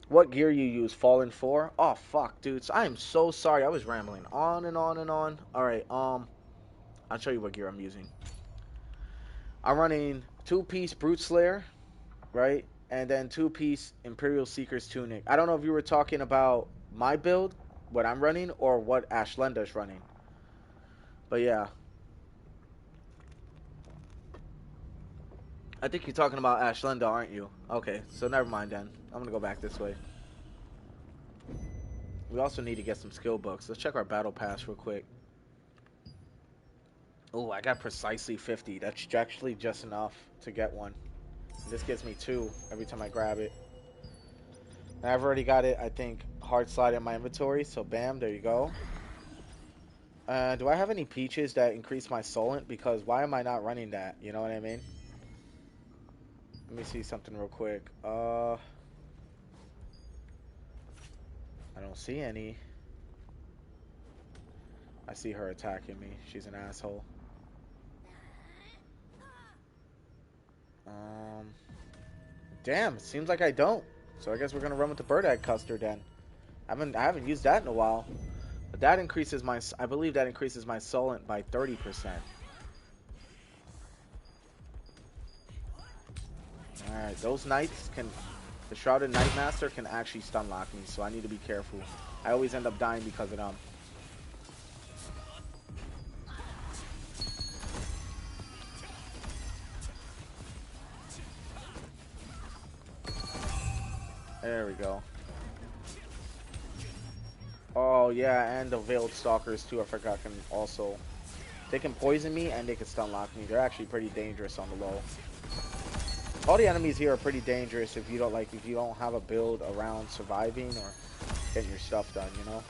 What gear you use? Fallen 4? Oh, fuck, dudes. I am so sorry. I was rambling on and on and on. Alright, I'll show you what gear I'm using. I'm running 2-piece Brute Slayer, right? And then 2-piece Imperial Seeker's Tunic. I don't know if you were talking about my build, what I'm running, or what Ashlenda's running. But yeah. I think you're talking about Ashlenda, aren't you? Okay, so never mind then. I'm gonna go back this way. We also need to get some skill books. Let's check our battle pass real quick. Oh, I got precisely 50. That's actually just enough to get one. This gives me 2 every time I grab it. And I've already got it, I think, hard slide in my inventory. So bam, there you go. Do I have any peaches that increase my Solent? Because why am I not running that? You know what I mean? Let me see something real quick. I don't see any. I see her attacking me. She's an asshole. Damn, it seems like I don't. So I guess we're gonna run with the Bird Egg Custard then. I haven't used that in a while. But that increases my, I believe that increases my Solent by 30%. Alright, those knights can, the Shrouded Knight Master can actually stun lock me, so I need to be careful. I always end up dying because of them. There we go. Oh yeah, and the Veiled Stalkers too, I forgot, can also, they can poison me and they can stun lock me. They're actually pretty dangerous on the low. All the enemies here are pretty dangerous if you don't have a build around surviving or getting your stuff done, you know?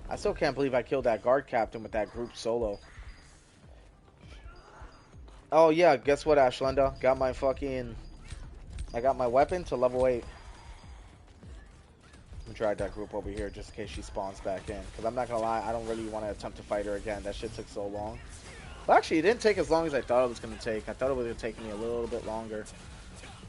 I still can't believe I killed that guard captain with that group solo. Oh yeah, guess what, Ashlenda? I got my weapon to level 8. I'm gonna drag that group over here just in case she spawns back in. Because I'm not gonna lie, I don't really want to attempt to fight her again. That shit took so long. Well, actually, it didn't take as long as I thought it was gonna take. I thought it was gonna take me a little bit longer.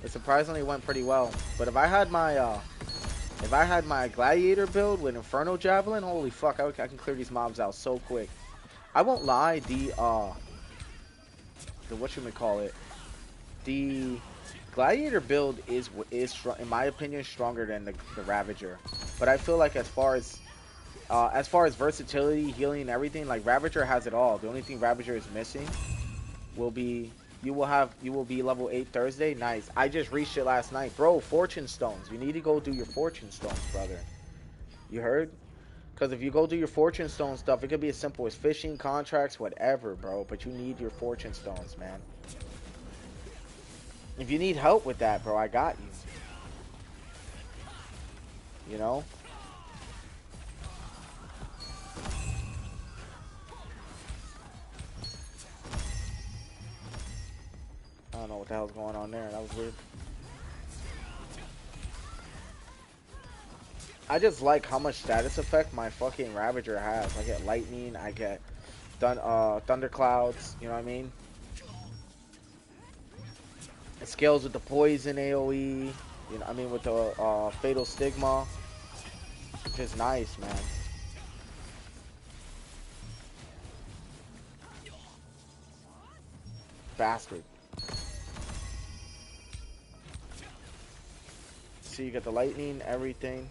It surprisingly went pretty well. But if I had my gladiator build with Inferno Javelin, holy fuck, I can clear these mobs out so quick. I won't lie, the whatchamacallit, the gladiator build is in my opinion stronger than the Ravager. But I feel like as far as versatility, healing, and everything, like Ravager has it all. The only thing Ravager is missing will be you will be level 8 Thursday. Nice. I just reached it last night, bro. Fortune stones. You need to go do your fortune stones, brother. You heard? Because if you go do your fortune stone stuff, it could be as simple as fishing, contracts, whatever, bro. But you need your fortune stones, man. If you need help with that, bro, I got you. You know? I don't know what the hell's going on there. That was weird. I just like how much status effect my fucking Ravager has. I get lightning, I get thunderclouds, you know what I mean? It scales with the poison AoE. You know, I mean with the fatal stigma. Just nice, man. Bastard. See, you get the lightning, everything.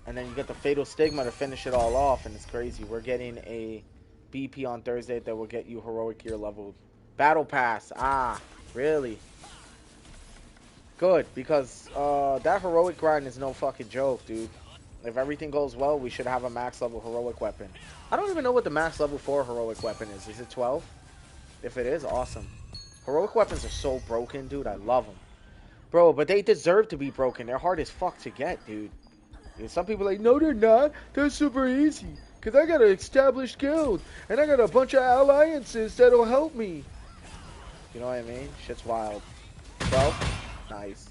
And then you get the fatal stigma to finish it all off, and it's crazy. We're getting a BP on Thursday that will get you heroic gear leveled. Battle pass. Ah, really? Good, because that heroic grind is no fucking joke, dude. If everything goes well, we should have a max level heroic weapon. I don't even know what the max level for heroic weapon is. Is it 12? If it is, awesome. Heroic weapons are so broken, dude. I love them. Bro, but they deserve to be broken. They're hard as fuck to get, dude. And some people are like, no, they're not. They're super easy. Because I got an established guild. And I got a bunch of alliances that'll help me. You know what I mean? Shit's wild. 12? Nice.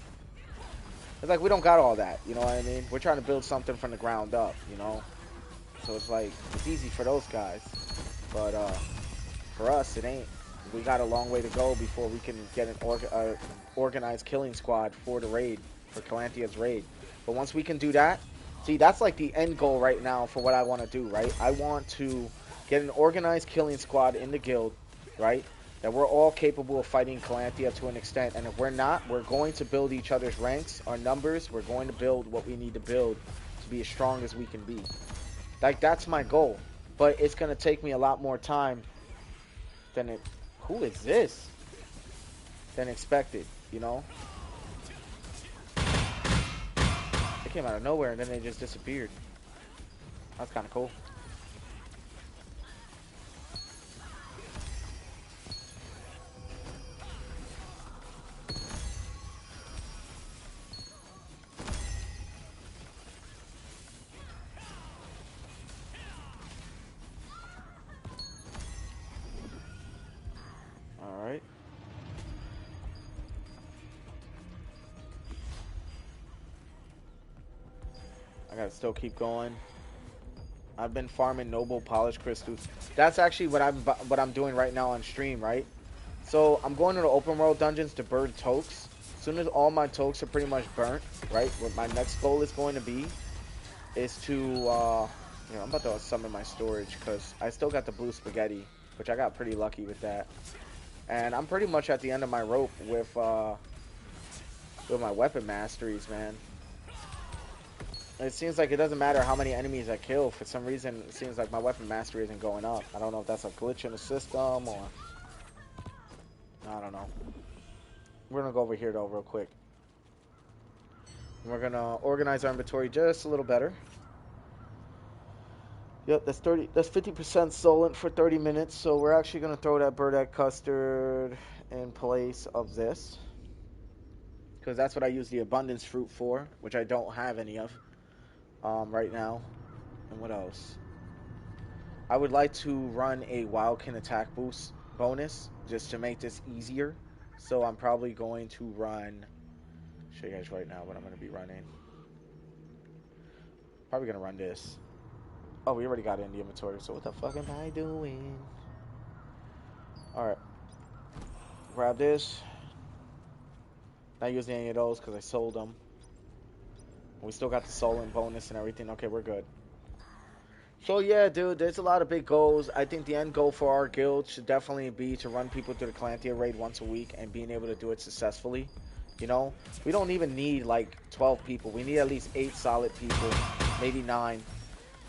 It's like we don't got all that. You know what I mean? We're trying to build something from the ground up, you know? So it's like, it's easy for those guys. But for us, it ain't. We got a long way to go before we can get an organized killing squad for the raid. For Calanthia's raid. But once we can do that, see, that's like the end goal right now for what I want to do, right? I want to get an organized killing squad in the guild, right? That we're all capable of fighting Calanthia to an extent. And if we're not, we're going to build each other's ranks, our numbers. We're going to build what we need to build to be as strong as we can be. Like, that's my goal. But it's going to take me a lot more time than it... Who is this? Than expected, you know? They came out of nowhere and then they just disappeared. That's kind of cool. Alright. I gotta still keep going. I've been farming noble polished crystals. That's actually what I'm doing right now on stream, right? So I'm going to the open world dungeons to burn tokes. As soon as all my tokes are pretty much burnt, right? What my next goal is going to be is to, you know, I'm about to summon my storage because I still got the blue spaghetti, which I got pretty lucky with that. And I'm pretty much at the end of my rope with my weapon masteries, man. It seems like it doesn't matter how many enemies I kill. For some reason, it seems like my weapon mastery isn't going up. I don't know if that's a glitch in the system or... I don't know. We're going to go over here, though, real quick. We're going to organize our inventory just a little better. Yep, that's 50% solent for 30 minutes. So we're actually going to throw that burdock custard in place of this. Because that's what I use the abundance fruit for, which I don't have any of. Right now. And what else? I would like to run a Wildkin attack boost bonus just to make this easier. So I'm probably going to run... I'll show you guys right now what I'm going to be running. Probably going to run this. Oh, we already got it in the inventory, so what the fuck am I doing? Alright. Grab this. Not using any of those because I sold them. We still got the Solent bonus and everything. Okay, we're good. So yeah, dude, there's a lot of big goals. I think the end goal for our guild should definitely be to run people through the Calanthia raid once a week and being able to do it successfully. You know, we don't even need like 12 people. We need at least 8 solid people, maybe 9.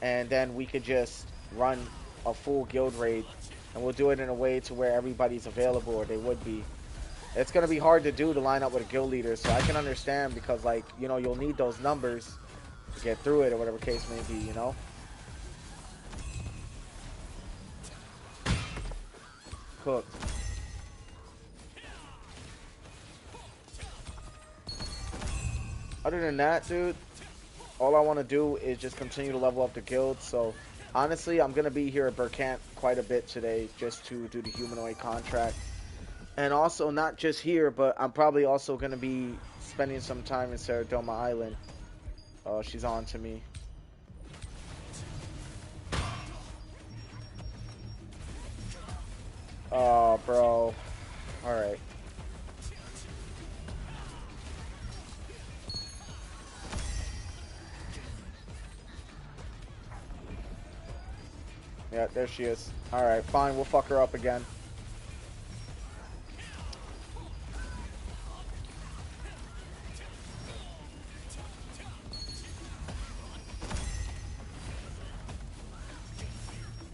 And then we could just run a full guild raid. And we'll do it in a way to where everybody's available, or they would be. It's going to be hard to do to line up with a guild leader, so I can understand because, like, you know, you'll need those numbers to get through it or whatever case may be, you know? Cooked. Other than that, dude, all I want to do is just continue to level up the guild, so honestly, I'm going to be here at Burkant quite a bit today just to do the humanoid contract. And also, not just here, but I'm probably also going to be spending some time in Saradoma Island. Oh, she's on to me. Oh, bro. Alright. Yeah, there she is. Alright, fine. We'll fuck her up again.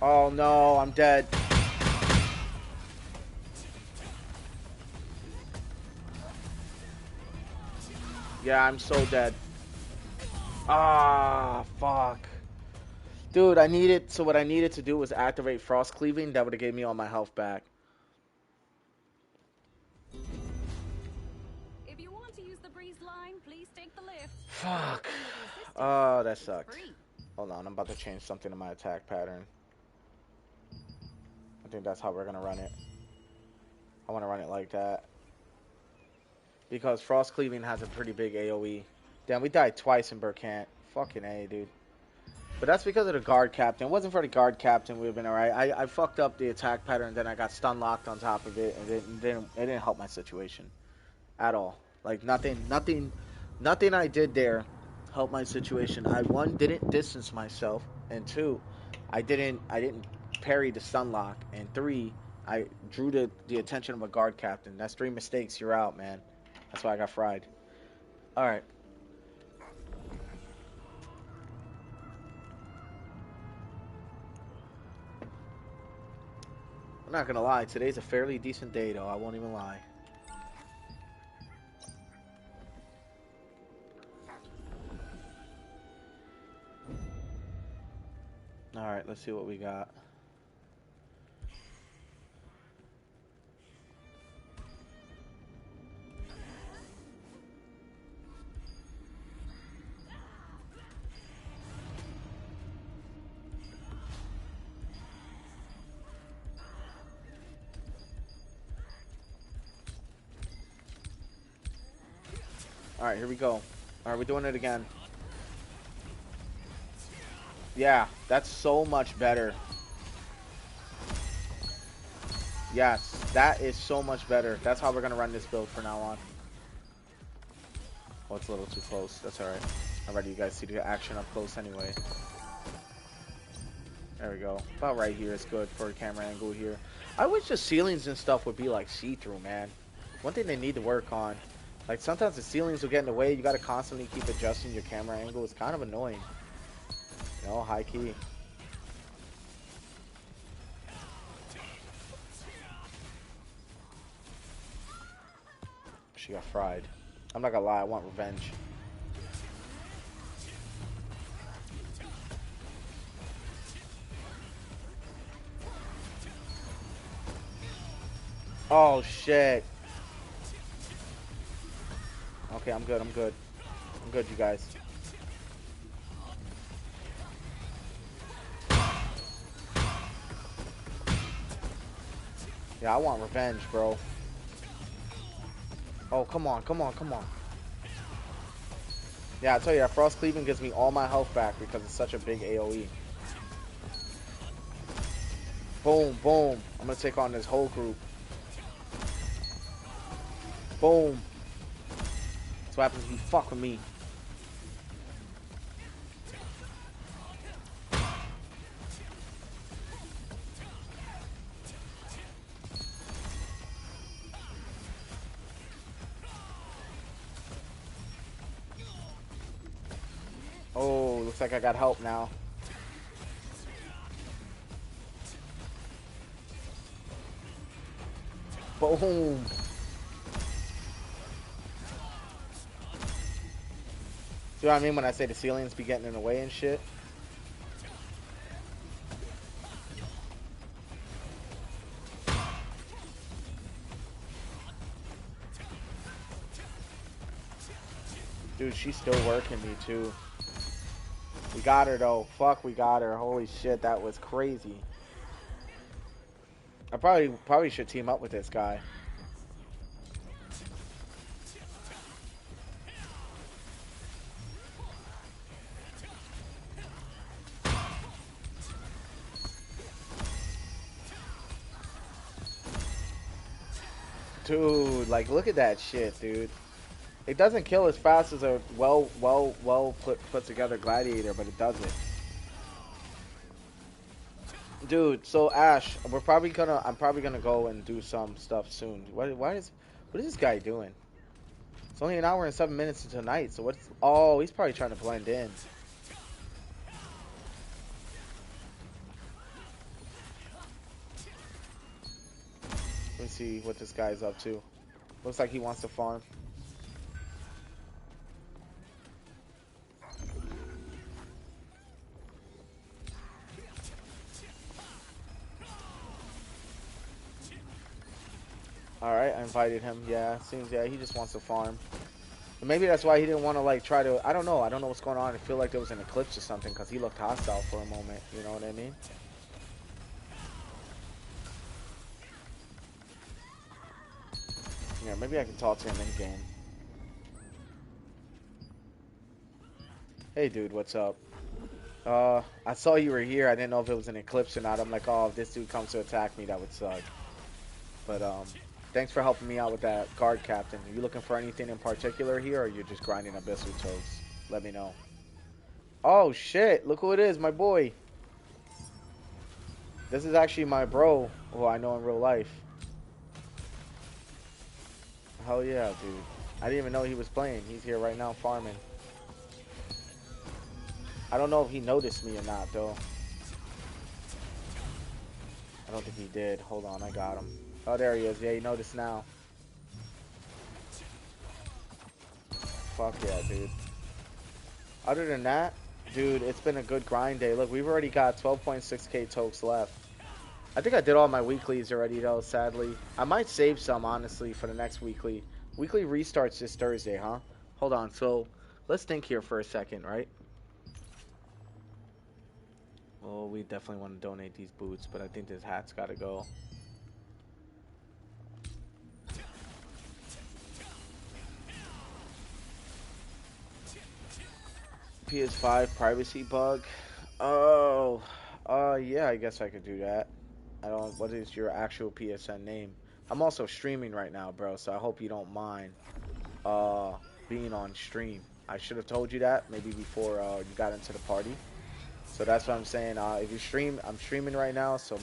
Oh no, I'm dead. Yeah, I'm so dead. Ah, fuck. Dude, so what I needed to do was activate Frost Cleaving. That would have gave me all my health back. If you want to use the breeze line, please take the lift. Fuck. Working with the assistant Oh, that is sucked. free. Hold on, I'm about to change something in my attack pattern. I think that's how we're gonna run it. I want to run it like that. Because Frost Cleaving has a pretty big AoE. Damn, we died twice in Burkant. Fucking A, dude. But that's because of the guard captain. If it wasn't for the guard captain, we would have been alright. I fucked up the attack pattern, and then I got stun locked on top of it, and it didn't help my situation at all. Like nothing I did there helped my situation. I one didn't distance myself, and two, I didn't parry the stun lock, and three, I drew the attention of a guard captain. That's 3 mistakes. You're out, man. That's why I got fried. All right. I'm not gonna lie. Today's a fairly decent day, though. I won't even lie. All right. Let's see what we got. All right. Here we go. All right. We're doing it again. Yeah, that's so much better. Yes, that is so much better. That's how we're going to run this build from now on. Oh, it's a little too close. That's alright. I'd rather you guys see the action up close anyway. There we go. About right here is good for a camera angle here. I wish the ceilings and stuff would be like see-through, man. One thing they need to work on. Like sometimes the ceilings will get in the way. You got to constantly keep adjusting your camera angle. It's kind of annoying. You know, high key. She got fried. I'm not gonna lie, I want revenge. Oh shit. Okay, I'm good, I'm good. I'm good, you guys. Yeah, I want revenge, bro. Oh, come on, come on, come on. Yeah, I tell you, that Frost Cleaving gives me all my health back because it's such a big AoE. Boom, boom. I'm going to take on this whole group. Boom. That's what happens when you fuck with me. Oh, looks like I got help now. Boom. See what I mean when I say the ceilings be getting in the way and shit? Dude, she's still working me too. We got her though. Fuck, we got her. Holy shit, that was crazy. I probably should team up with this guy. Dude, like, look at that shit, dude. It doesn't kill as fast as a well put together gladiator, but it does it. Dude, so Ash, I'm probably gonna go and do some stuff soon. What is this guy doing? It's only an hour and 7 minutes until night, so oh, he's probably trying to blend in. Let me see what this guy's up to. Looks like he wants to farm. Alright, I invited him. Yeah, seems, yeah, he just wants to farm. But maybe that's why he didn't want to, like, try to, I don't know. I don't know what's going on. I feel like there was an eclipse or something because he looked hostile for a moment. You know what I mean? Yeah, maybe I can talk to him in-game. Hey, dude, what's up? I saw you were here. I didn't know if it was an eclipse or not. I'm like, oh, if this dude comes to attack me, that would suck. But, thanks for helping me out with that guard captain. Are you looking for anything in particular here, or you're just grinding abyssal toads? Let me know. Oh, shit. Look who it is, my boy. This is actually my bro, who I know in real life. Hell yeah, dude. I didn't even know he was playing. He's here right now farming. I don't know if he noticed me or not, though. I don't think he did. Hold on, I got him. Oh, there he is. Yeah, he noticed now. Fuck yeah, dude. Other than that, dude, it's been a good grind day. Look, we've already got 12.6k tokes left. I think I did all my weeklies already, though, sadly. I might save some, honestly, for the next weekly. Weekly restarts this Thursday, huh? Hold on, so let's think here for a second, right? Well, we definitely want to donate these boots, but I think this hat's got to go. PS5 privacy bug. Oh, yeah, I guess I could do that. I don't. What is your actual PSN name? I'm also streaming right now, bro. So I hope you don't mind being on stream. I should have told you that maybe before you got into the party. So that's what I'm saying. If you stream, I'm streaming right now. So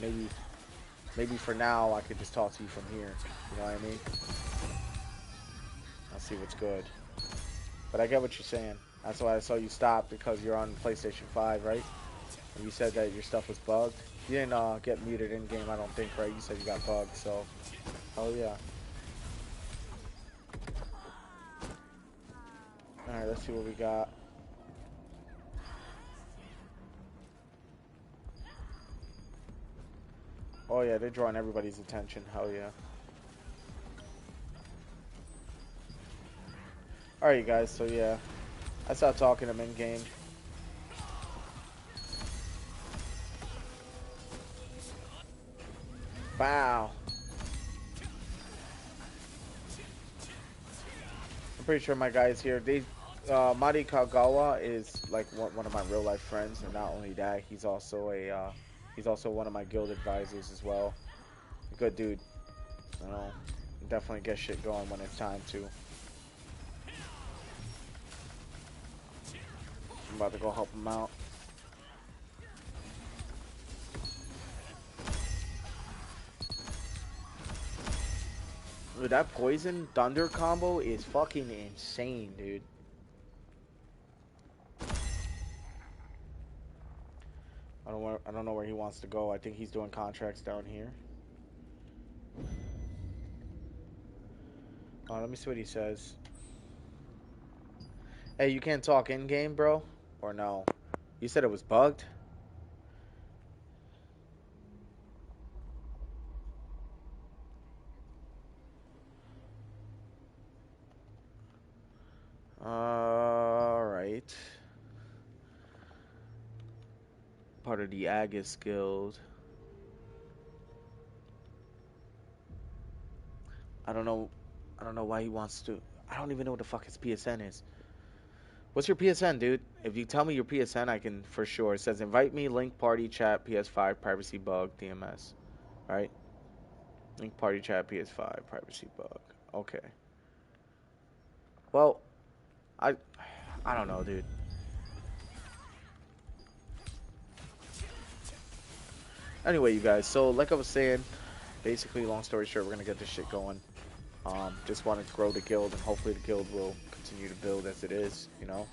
maybe for now I could just talk to you from here. You know what I mean? I'll see what's good. But I get what you're saying. That's why I saw you stop because you're on PlayStation 5, right? And you said that your stuff was bugged. You didn't get muted in game, I don't think, right? You said you got bugged, so. Oh yeah. All right, let's see what we got. Oh yeah, they're drawing everybody's attention. Hell yeah. All right, you guys. So yeah, I stopped talking to them in game. Wow. I'm pretty sure my guys here. Mari Kagawa is like one of my real life friends, and not only that, he's also one of my guild advisors as well. Good dude. You know, definitely get shit going when it's time to. I'm about to go help him out. Dude, that poison thunder combo is fucking insane, dude. I don't know where he wants to go. I think he's doing contracts down here. Let me see what he says. Hey, you can't talk in game, bro? Or no? You said it was bugged? Alright. Part of the Agus Guild. I don't know. I don't know why he wants to. I don't even know what the fuck his PSN is. What's your PSN, dude? If you tell me your PSN, I can for sure. It says invite me, link, party, chat, PS5, privacy bug, DMS. Alright? Link party chat PS5 privacy bug. Okay. Well, I I don't know, dude. Anyway, you guys. So like I was saying, basically, long story short, we're gonna get this shit going. Just wanted to grow the guild, and hopefully the guild will continue to build as it is. You know.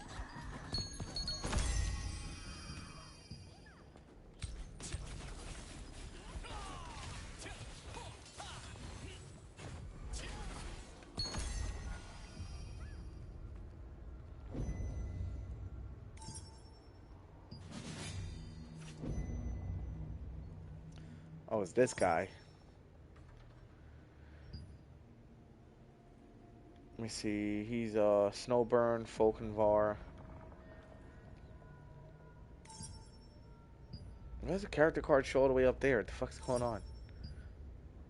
Oh, it's this guy. Let me see. He's Snowburn, Falkenvar. Why does the character card show all the way up there? What the fuck's going on?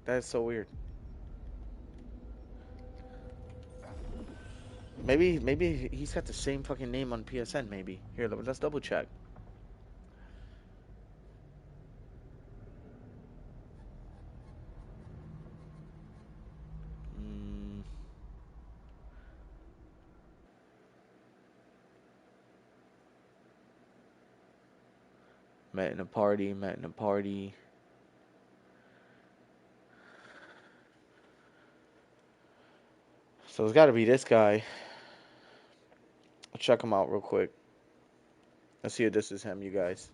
That is so weird. Maybe he's got the same fucking name on PSN. Maybe here, let's double check. Mm, met in a party. Met in a party. So it's got to be this guy. I'll check him out real quick. Let's see if this is him, you guys.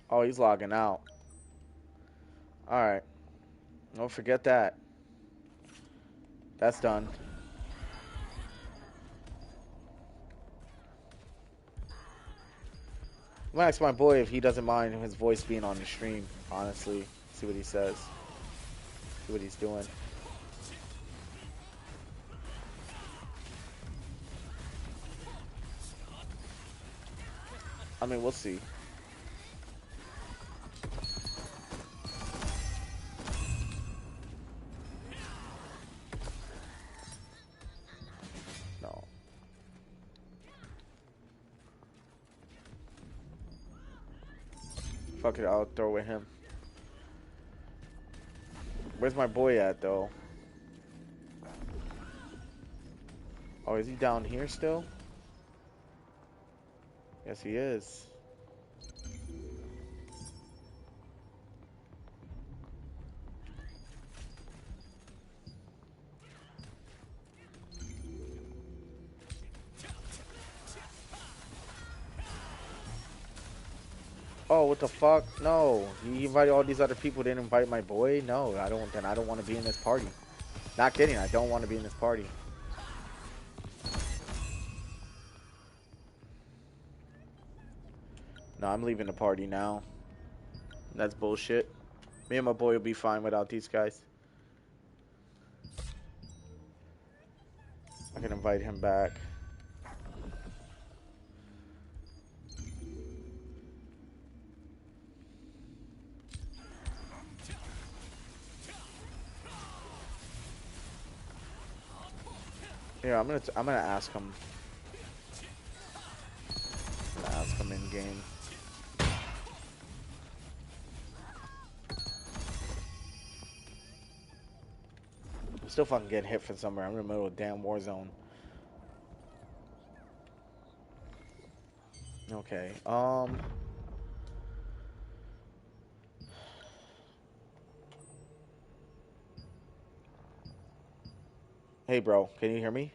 Oh, he's logging out. Alright. Don't forget that. That's done. I'm gonna ask my boy if he doesn't mind his voice being on the stream, honestly. See what he says. See what he's doing. I mean, we'll see. No. Fuck it, I'll throw with him. Where's my boy at, though? Oh, is he down here still? Yes, he is. Oh, what the fuck? No. He invited all these other people, didn't invite my boy? No, I don't. Then I don't want to be in this party. Not kidding, I don't want to be in this party. No, I'm leaving the party now. That's bullshit. Me and my boy will be fine without these guys. I can invite him back. Yeah, I'm gonna ask him. I'm gonna ask him in game. I'm still fucking getting hit from somewhere. I'm in the middle of a damn war zone. Okay. Hey, bro, can you hear me?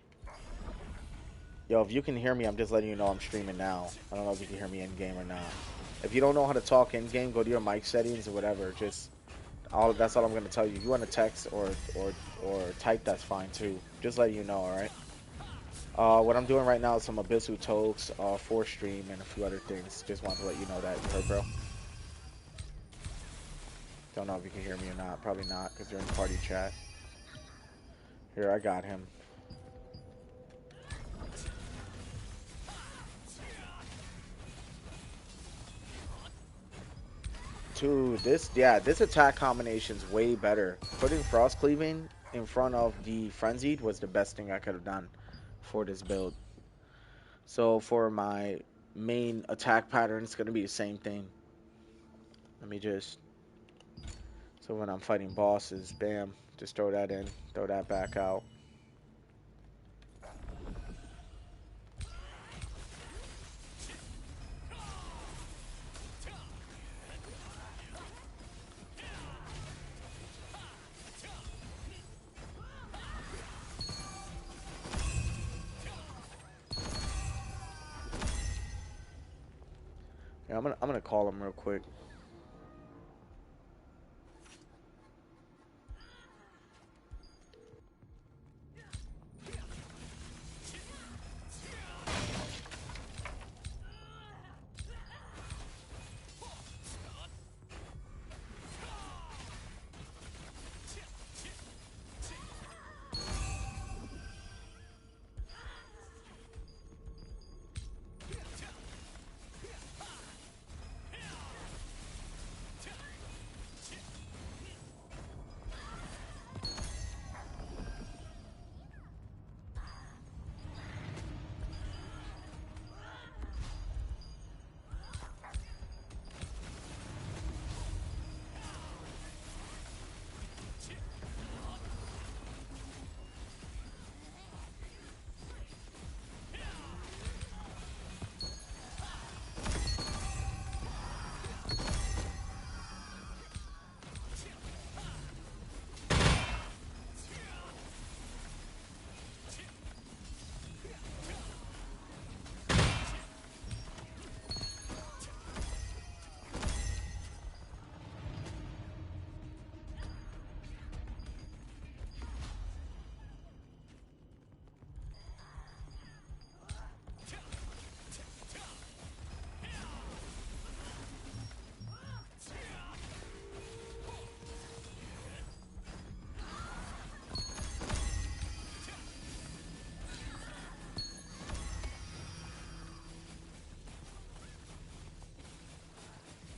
Yo, if you can hear me, I'm just letting you know I'm streaming now. I don't know if you can hear me in game or not. If you don't know how to talk in game, go to your mic settings or whatever. Just that's all I'm gonna tell you. If you want to text or type, that's fine too. Just let you know, all right? What I'm doing right now is some Abyssu Toads, 4 stream, and a few other things. Just wanted to let you know that. You heard, bro? Don't know if you can hear me or not. Probably not, because you're in party chat. Here, I got him. Dude, this attack combination's way better. Putting frost cleaving in front of the Frenzied was the best thing I could have done for this build. So for my main attack pattern, it's going to be the same thing. Let me just... So when I'm fighting bosses, bam, just throw that in, throw that back out. Yeah, I'm gonna call him real quick.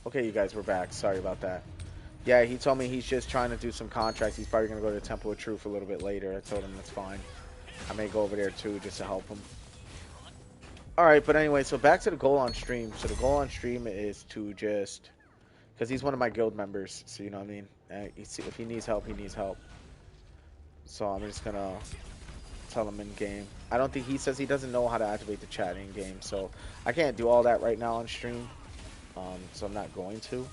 Okay, you guys, we're back. Sorry about that. Yeah, he told me he's just trying to do some contracts. He's probably going to go to the Temple of Truth a little bit later. I told him that's fine. I may go over there too just to help him. Alright, but anyway, so back to the goal on stream. So the goal on stream is to just... Because he's one of my guild members, so you know what I mean? If he needs help, he needs help. So I'm just going to tell him in-game. I don't think he says he doesn't know how to activate the chat in-game, so I can't do all that right now on stream. So I'm not going to.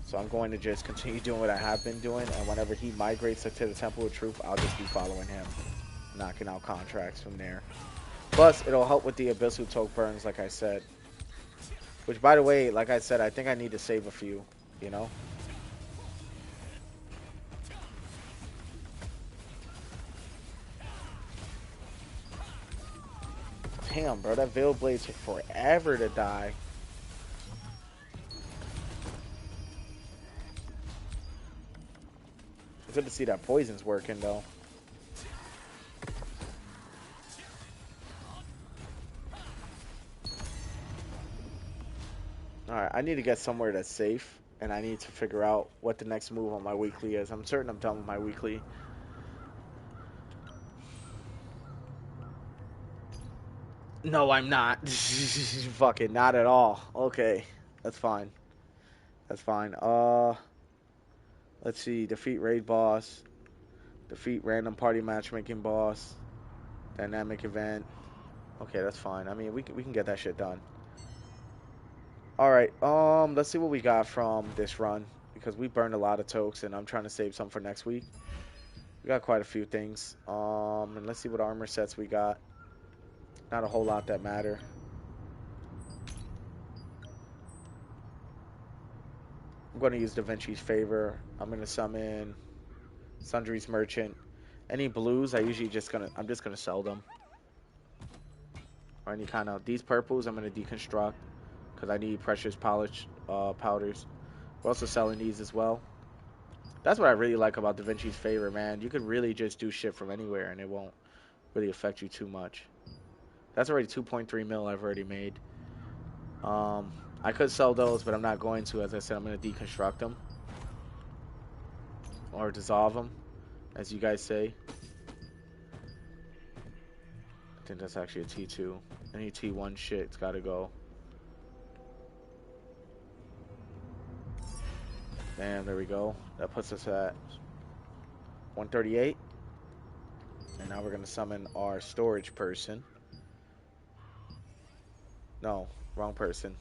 So I'm going to just continue doing what I have been doing, and whenever he migrates to the Temple of Truth, I'll just be following him, knocking out contracts from there. Plus, it'll help with the Abyssal Toke burns, like I said. Which, by the way, like I said, I think I need to save a few, you know? Damn, bro, that Veil Blade took forever to die. It's good to see that poison's working, though. Alright, I need to get somewhere that's safe, and I need to figure out what the next move on my weekly is. I'm certain I'm done with my weekly. No, I'm not. Fucking not at all. Okay, that's fine. That's fine. Let's see. Defeat raid boss. Defeat random party matchmaking boss. Dynamic event. Okay, that's fine. I mean, we can get that shit done. All right. Let's see what we got from this run because we burned a lot of tokes, and I'm trying to save some for next week. We got quite a few things. And let's see what armor sets we got. Not a whole lot that matter. I'm going to use Da Vinci's Favor. I'm going to summon Sundry's Merchant. Any blues, I'm just gonna sell them. Or any kind of these purples, I'm gonna deconstruct because I need precious polish powders. We're also selling these as well. That's what I really like about Da Vinci's Favor, man. You could really just do shit from anywhere and it won't really affect you too much. That's already 2.3 mil I've already made. I could sell those, but I'm not going to. As I said, I'm gonna deconstruct them or dissolve them. as you guys say. I think that's actually a T2. Any T1 shit, it's gotta go. Damn, there we go. That puts us at 138. And now we're gonna summon our storage person. No, wrong person.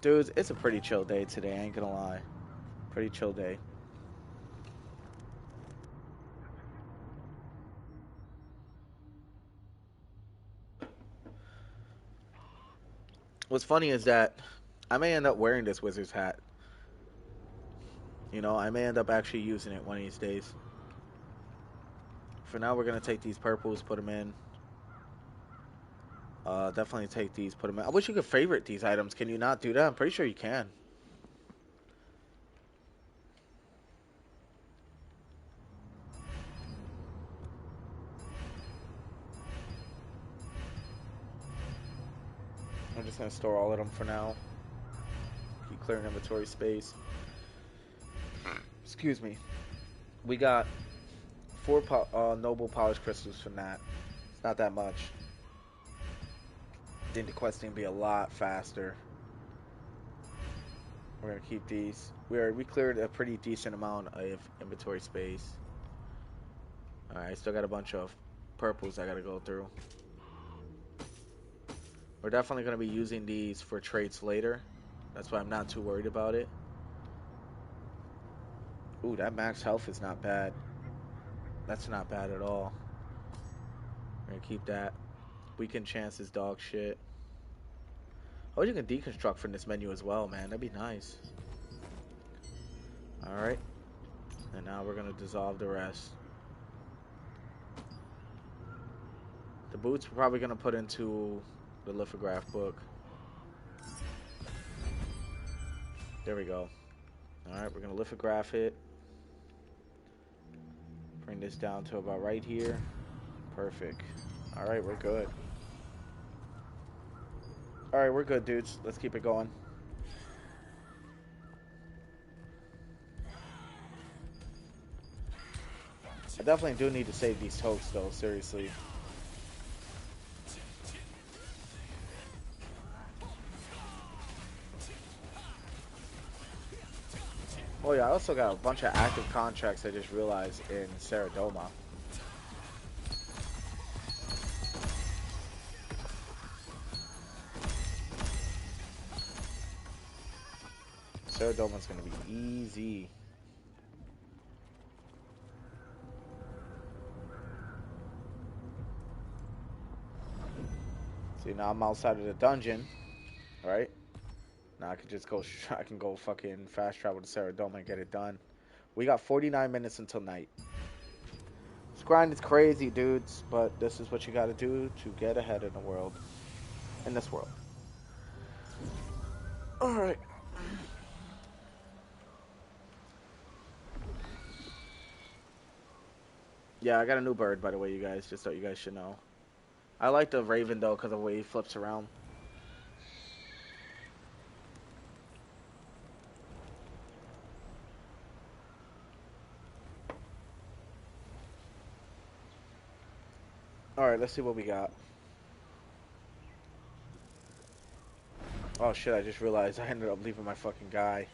Dudes, it's a pretty chill day today, I ain't gonna lie. Pretty chill day. What's funny is that I may end up wearing this wizard's hat. You know, I may end up actually using it one of these days. For now, we're gonna take these purples, put them in. Definitely take these, put them in. I wish you could favorite these items. Can you not do that? I'm pretty sure you can. I'm just gonna store all of them for now. Keep clearing inventory space. Excuse me. We got 4 noble polished crystals from that. It's not that much. Think the questing be a lot faster. We're gonna keep these. We cleared a pretty decent amount of inventory space. Alright, still got a bunch of purples I gotta go through. We're definitely gonna be using these for traits later. That's why I'm not too worried about it. Ooh, that max health is not bad. That's not bad at all. We're gonna keep that. Weaken chance is dog shit. Oh, you can deconstruct from this menu as well, man. That'd be nice. Alright. And now we're gonna dissolve the rest. The boots we're probably gonna put into the lithograph book. There we go. Alright, we're gonna lithograph it. Bring this down to about right here. Perfect. Alright, we're good. Alright, we're good, dudes. Let's keep it going. I definitely do need to save these totes, though, seriously. Oh yeah, I also got a bunch of active contracts I just realized in Saradoma. Saradoma's gonna be easy. See, now I'm outside of the dungeon, right? Now I can just go, I can go fucking fast travel to Saradoma and get it done. We got 49 minutes until night. This grind is crazy, dudes, but this is what you gotta do to get ahead in the world. In this world. Alright. Yeah, I got a new bird, by the way, you guys, just so you guys should know. I like the Raven, though, because of the way he flips around. Alright, let's see what we got. Oh shit, I just realized I ended up leaving my fucking guy.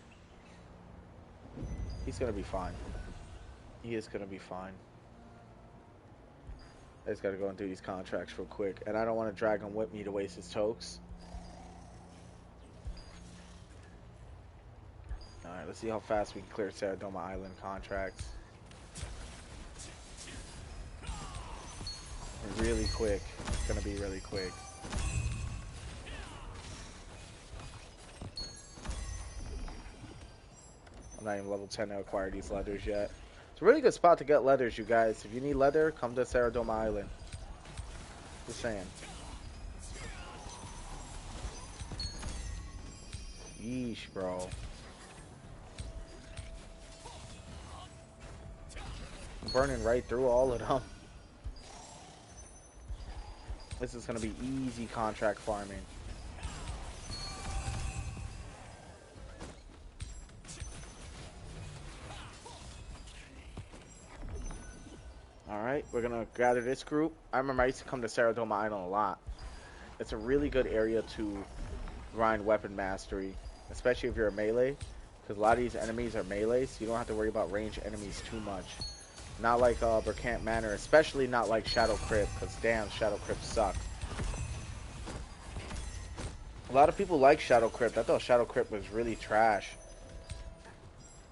He's gonna be fine. He is gonna be fine. I just gotta go and do these contracts real quick. And I don't want to drag him with me to waste his tokes. Alright, let's see how fast we can clear Saradoma Island contracts. Really quick. It's gonna be really quick. I'm not even level 10 to acquire these leathers yet. It's a really good spot to get leathers, you guys. If you need leather, come to Saradoma Island. Just saying. Yeesh, bro. I'm burning right through all of them. This is going to be easy contract farming. We're gonna gather this group. I remember I used to come to Saradoma Island a lot. It's a really good area to grind weapon mastery, especially if you're a melee, because a lot of these enemies are melees, so you don't have to worry about range enemies too much. Not like Burkant Manor, especially not like Shadow Crypt, because damn, Shadow Crypt suck. A lot of people like Shadow Crypt. I thought Shadow Crypt was really trash.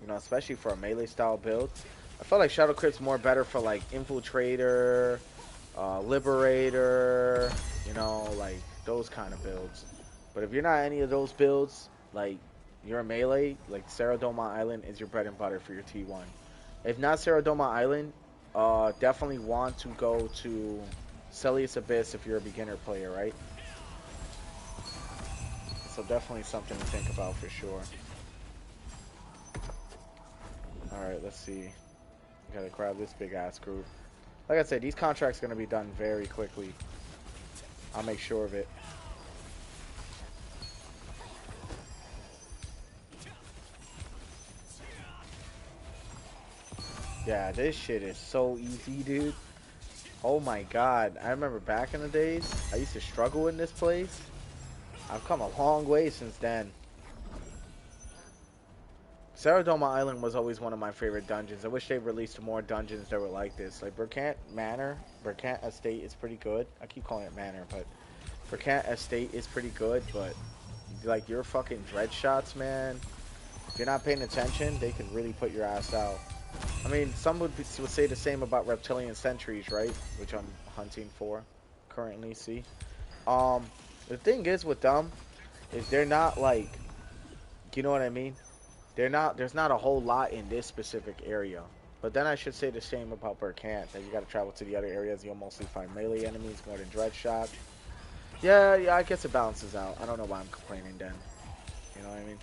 You know, especially for a melee style build. I felt like Shadow Crypt's more better for like Infiltrator, Liberator, you know, like those kind of builds. But if you're not any of those builds, like you're a melee, like Saradoma Island is your bread and butter for your T1. If not Saradoma Island, definitely want to go to Celius Abyss if you're a beginner player, right? So definitely something to think about for sure. Alright, let's see. Gotta grab this big ass group. Like I said, these contracts are gonna be done very quickly. I'll make sure of it. Yeah, this shit is so easy, dude. Oh my god. I remember back in the days, I used to struggle in this place. I've come a long way since then. Saradoma Island was always one of my favorite dungeons. I wish they released more dungeons that were like this. Like Burkant Manor, Burkant Estate is pretty good. I keep calling it Manor, but Burkant Estate is pretty good, but like your fucking dread shots, man. If you're not paying attention, they can really put your ass out. I mean, some would say the same about Reptilian Sentries, right? Which I'm hunting for currently, see? The thing is with them, is they're not like, you know what I mean? There's not a whole lot in this specific area. But then I should say the same about Burkant, that you gotta travel to the other areas, you'll mostly find melee enemies more than dread shot. Yeah, I guess it balances out. I don't know why I'm complaining then. You know what I mean?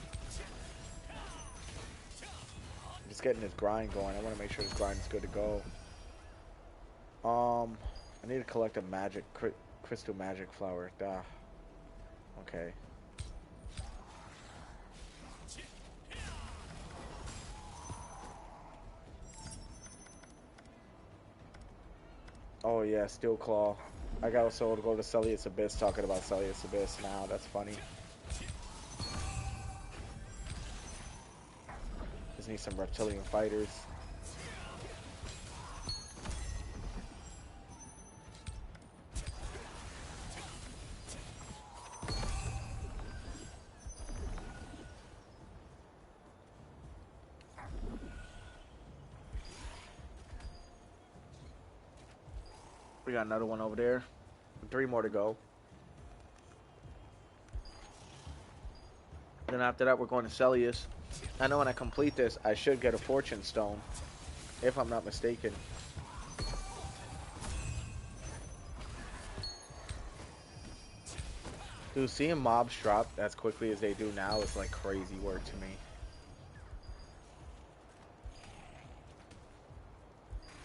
Just getting this grind going. I want to make sure this grind is good to go. I need to collect a crystal magic flower. Duh. Okay. Oh yeah, Steel Claw. I got also to go to Celius Abyss talking about Celius Abyss now. That's funny. Just need some reptilian fighters. We got another one over there. 3 more to go. Then after that, we're going to Celius. I know when I complete this, I should get a Fortune Stone, if I'm not mistaken. Dude, seeing mobs drop as quickly as they do now is like crazy work to me.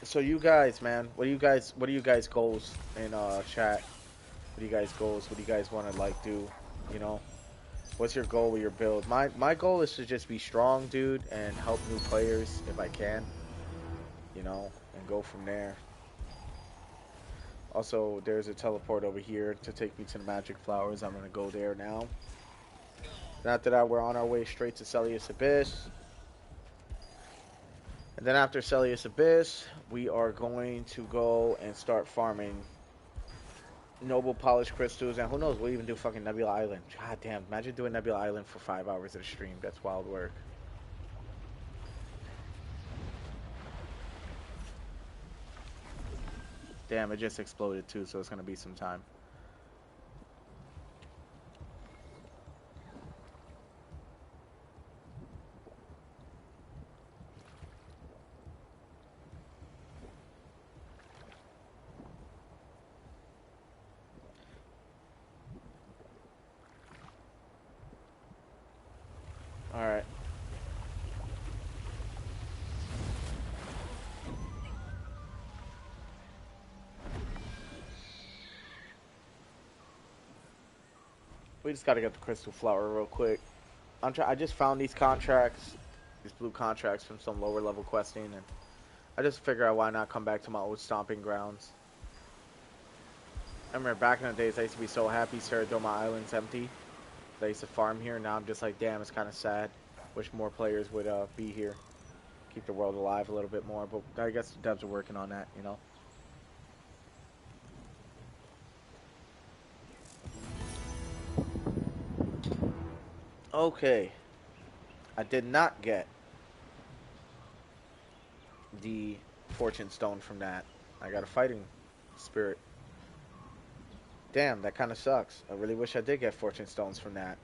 So you guys, man, what do you guys goals in chat? What do you guys goals? What do you guys want to like do? You know, what's your goal with your build? My goal is to just be strong, dude, and help new players if I can. You know, and go from there. Also, there's a teleport over here to take me to the magic flowers. I'm gonna go there now. And after that, we're on our way straight to Celius Abyss. And then after Celius Abyss, we are going to go and start farming noble polished crystals. And who knows, we'll even do fucking Nebula Island. God damn, imagine doing Nebula Island for 5 hours at a stream. That's wild work. Damn, it just exploded too, so it's going to be some time. Alright. We just got to get the crystal flower real quick. I just found these contracts, these blue contracts from some lower level questing, and I just figure out why not come back to my old stomping grounds. I remember back in the days, I used to be so happy Ceradoma Island's empty. I used to farm here. Now I'm just like, damn, it's kind of sad. Wish more players would be here. Keep the world alive a little bit more. But I guess the devs are working on that, you know. Okay. I did not get the Fortune Stone from that. I got a fighting spirit. Damn, that kind of sucks. I really wish I did get Fortune Stones from that.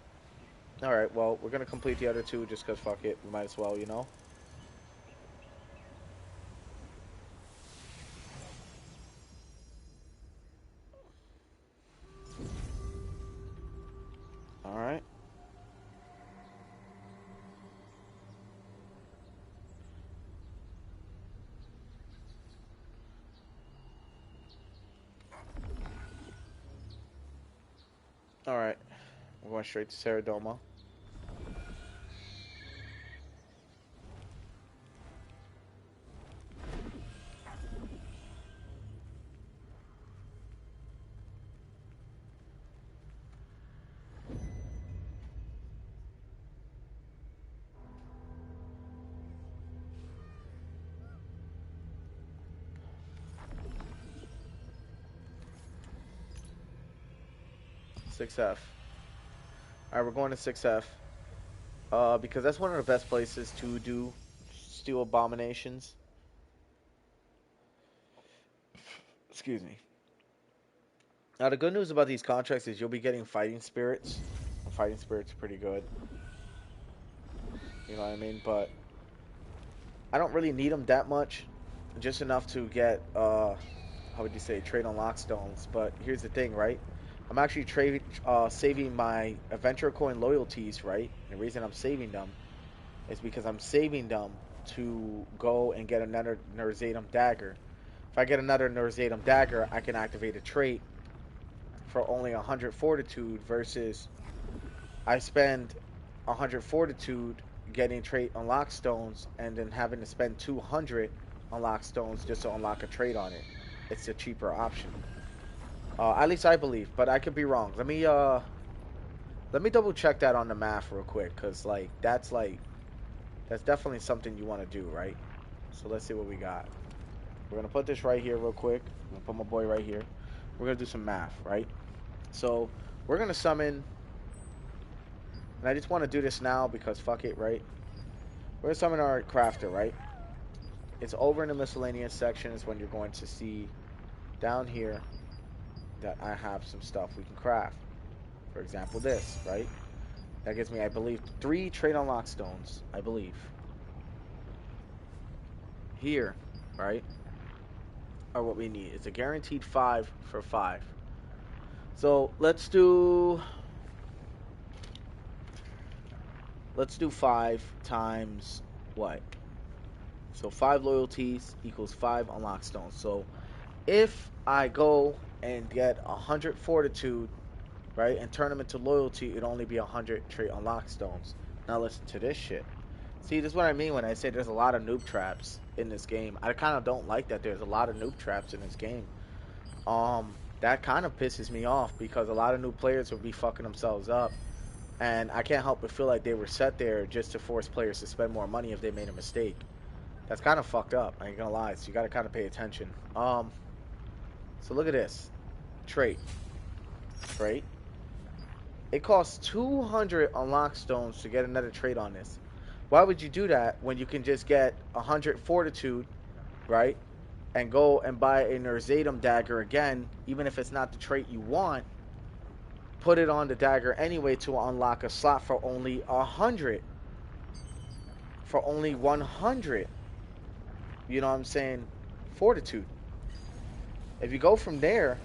Alright, well, we're going to complete the other two just because fuck it. We might as well, you know. Alright. Alright. We're going straight to Ceradoma. Six F. Alright, we're going to 6F. Because that's one of the best places to do steel abominations. Excuse me. Now, the good news about these contracts is you'll be getting fighting spirits. Fighting spirits are pretty good. You know what I mean? But I don't really need them that much. Just enough to get, how would you say, trade on lockstones. But here's the thing, right? I'm actually saving my adventure coin loyalties, right? The reason I'm saving them is because I'm saving them to go and get another Nerzatum dagger. If I get another Nerzatum dagger, I can activate a trait for only 100 fortitude versus I spend 100 fortitude getting trait unlock stones and then having to spend 200 unlock stones just to unlock a trait on it. It's a cheaper option. At least I believe, but I could be wrong. Let me double check that on the math real quick, cause that's definitely something you want to do, right? So let's see what we got. We're gonna put this right here real quick. I'm gonna put my boy right here. We're gonna do some math, right? So we're gonna summon, and I just want to do this now because fuck it, right? We're gonna summon our crafter, right? It's over in the miscellaneous section is when you're going to see down here that I have some stuff we can craft. For example, this, right? That gives me, I believe, 3 trade unlock stones, I believe. Here, right, are what we need. It's a guaranteed 5 for 5. So let's do 5 times what? So 5 loyalties equals 5 unlock stones. So if I go and get 100 fortitude, right, and turn them into loyalty, it'd only be 100 trait unlock stones. Now listen to this shit. See, this is what I mean when I say there's a lot of noob traps in this game. I kind of don't like that there's a lot of noob traps in this game. That kind of pisses me off because a lot of new players will be fucking themselves up. And I can't help but feel like they were set there just to force players to spend more money if they made a mistake. That's kind of fucked up, I ain't gonna lie. So you gotta kind of pay attention. So look at this. Trait. It costs 200 unlock stones to get another trait on this. Why would you do that when you can just get 100 fortitude, right? And go and buy a Nerzatum dagger again, even if it's not the trait you want. Put it on the dagger anyway to unlock a slot for only 100. For only 100. You know what I'm saying? Fortitude. If you go from there,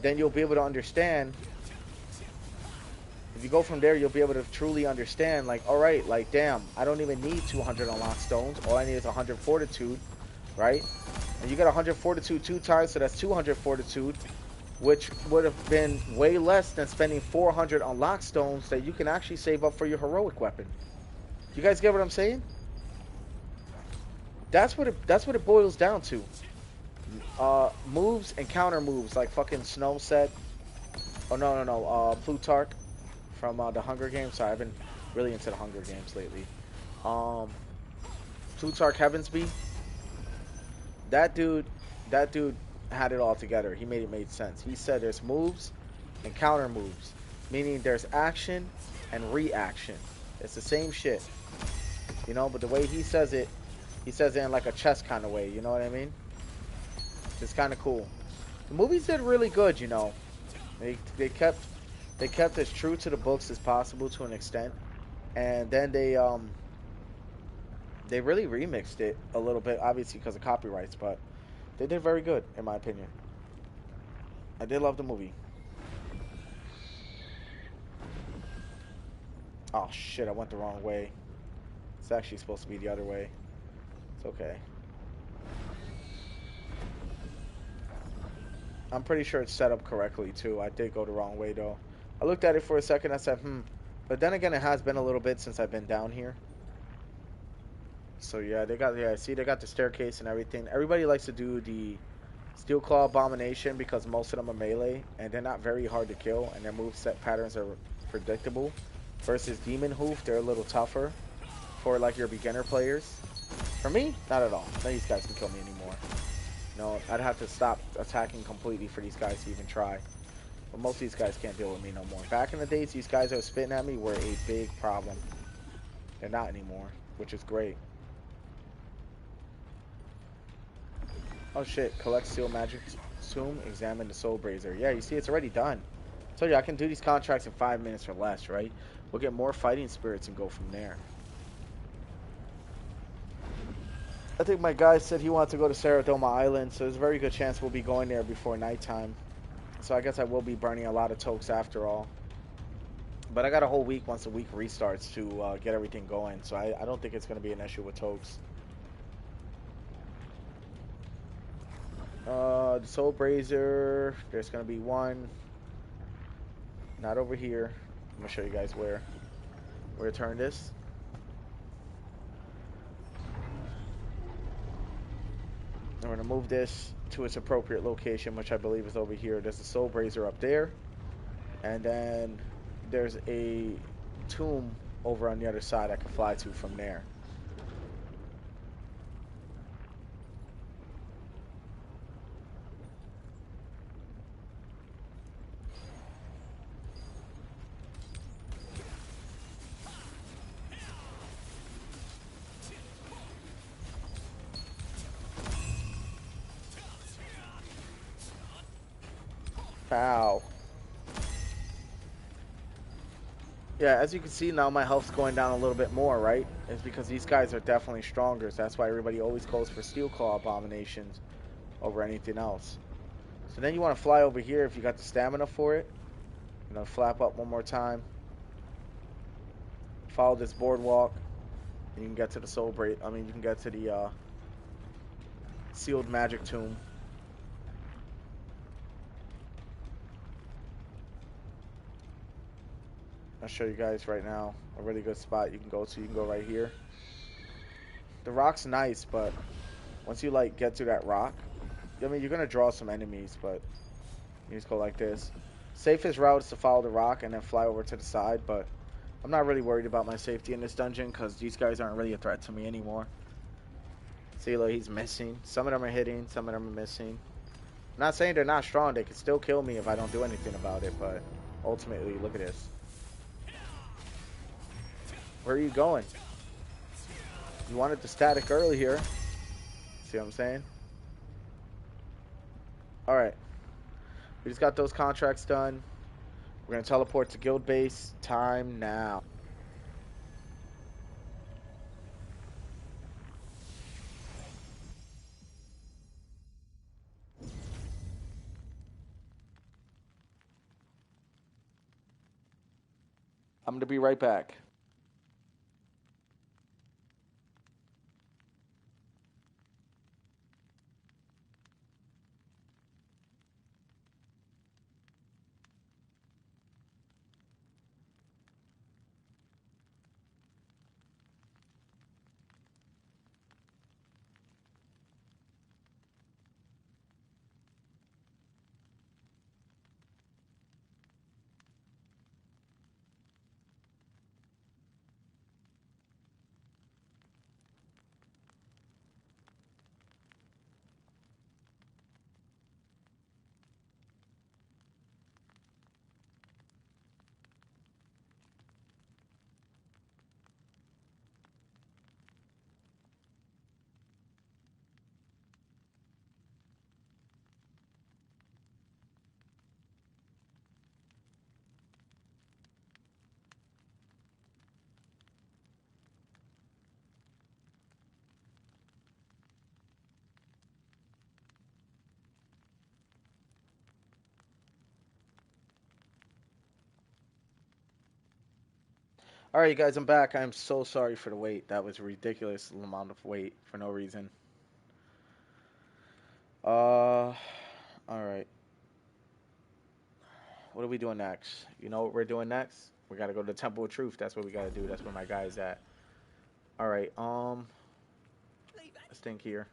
then you'll be able to understand. If you go from there, you'll be able to truly understand, like, alright, like, damn, I don't even need 200 unlock stones. All I need is 100 fortitude, right? And you get 100 fortitude 2 times, so that's 200 fortitude, which would have been way less than spending 400 unlock stones that you can actually save up for your heroic weapon. You guys get what I'm saying? That's what it boils down to. Moves and counter moves like fucking Snow said. Oh no no no. Plutarch from the Hunger Games. Sorry, I've been really into the Hunger Games lately. Um, Plutarch Heavensby. That dude, that dude had it all together. He made sense. He said there's moves and counter moves, meaning there's action and reaction. It's the same shit, but the way he says it in like a chess kind of way. You know what I mean? It's kind of cool. The movies did really good. They kept as true to the books as possible to an extent, and then they really remixed it a little bit, obviously because of copyrights, but they did very good in my opinion. I did love the movie. Oh shit, I went the wrong way. It's actually supposed to be the other way. It's okay. I'm pretty sure it's set up correctly too. I did go the wrong way though. I looked at it for a second. I said, But then again, it has been a little bit since I've been down here. So yeah, see, they got the staircase and everything. Everybody likes to do the Steel Claw Abomination because most of them are melee and they're not very hard to kill and their move set patterns are predictable. Versus Demon Hoof, they're a little tougher for like your beginner players. For me, not at all. None of these guys can kill me anymore. No, I'd have to stop attacking completely for these guys to even try. But most of these guys can't deal with me no more. Back in the days, these guys that were spitting at me were a big problem. They're not anymore, which is great. Oh shit, collect Steel Magic Tomb, examine the Soul Brazier. Yeah, you see, it's already done. I told you, I can do these contracts in 5 minutes or less, right? We'll get more fighting spirits and go from there. I think my guy said he wanted to go to Saradoma Island, so there's a very good chance we'll be going there before nighttime. So I guess I will be burning a lot of tokes after all. But I got a whole week once the week restarts to get everything going, so I don't think it's going to be an issue with tokes. The Soul Brazier, there's going to be one. Not over here. I'm going to show you guys where to turn this. I'm going to move this to its appropriate location, which I believe is over here. There's a Soul Brazier up there. And then there's a tomb over on the other side I can fly to from there. Pow. Yeah, as you can see now, my health's going down a little bit more, right? It's because these guys are definitely stronger. So that's why everybody always goes for Steel Claw Abominations over anything else. So then you want to fly over here if you got the stamina for it. Flap up one more time. Follow this boardwalk. And you can get to the you can get to the Sealed Magic Tomb. I'll show you guys right now a really good spot you can go to. You can go right here. The rock's nice, but once you like get to that rock, you're gonna draw some enemies, but you just go like this. Safest route is to follow the rock and then fly over to the side, but I'm not really worried about my safety in this dungeon because these guys aren't really a threat to me anymore. See, look, he's missing. Some of them are hitting, some of them are missing. I'm not saying they're not strong. They can still kill me if I don't do anything about it, but ultimately, look at this. Where are you going? You wanted the static earlier. See what I'm saying? Alright. We just got those contracts done. We're going to teleport to guild base. Time now. I'm going to be right back. All right, you guys, I'm back. I'm so sorry for the wait. That was a ridiculous amount of wait for no reason. All right. What are we doing next? You know what we're doing next? We gotta go to the Temple of Truth. That's what we gotta do. That's where my guy's at. All right. Let's think here.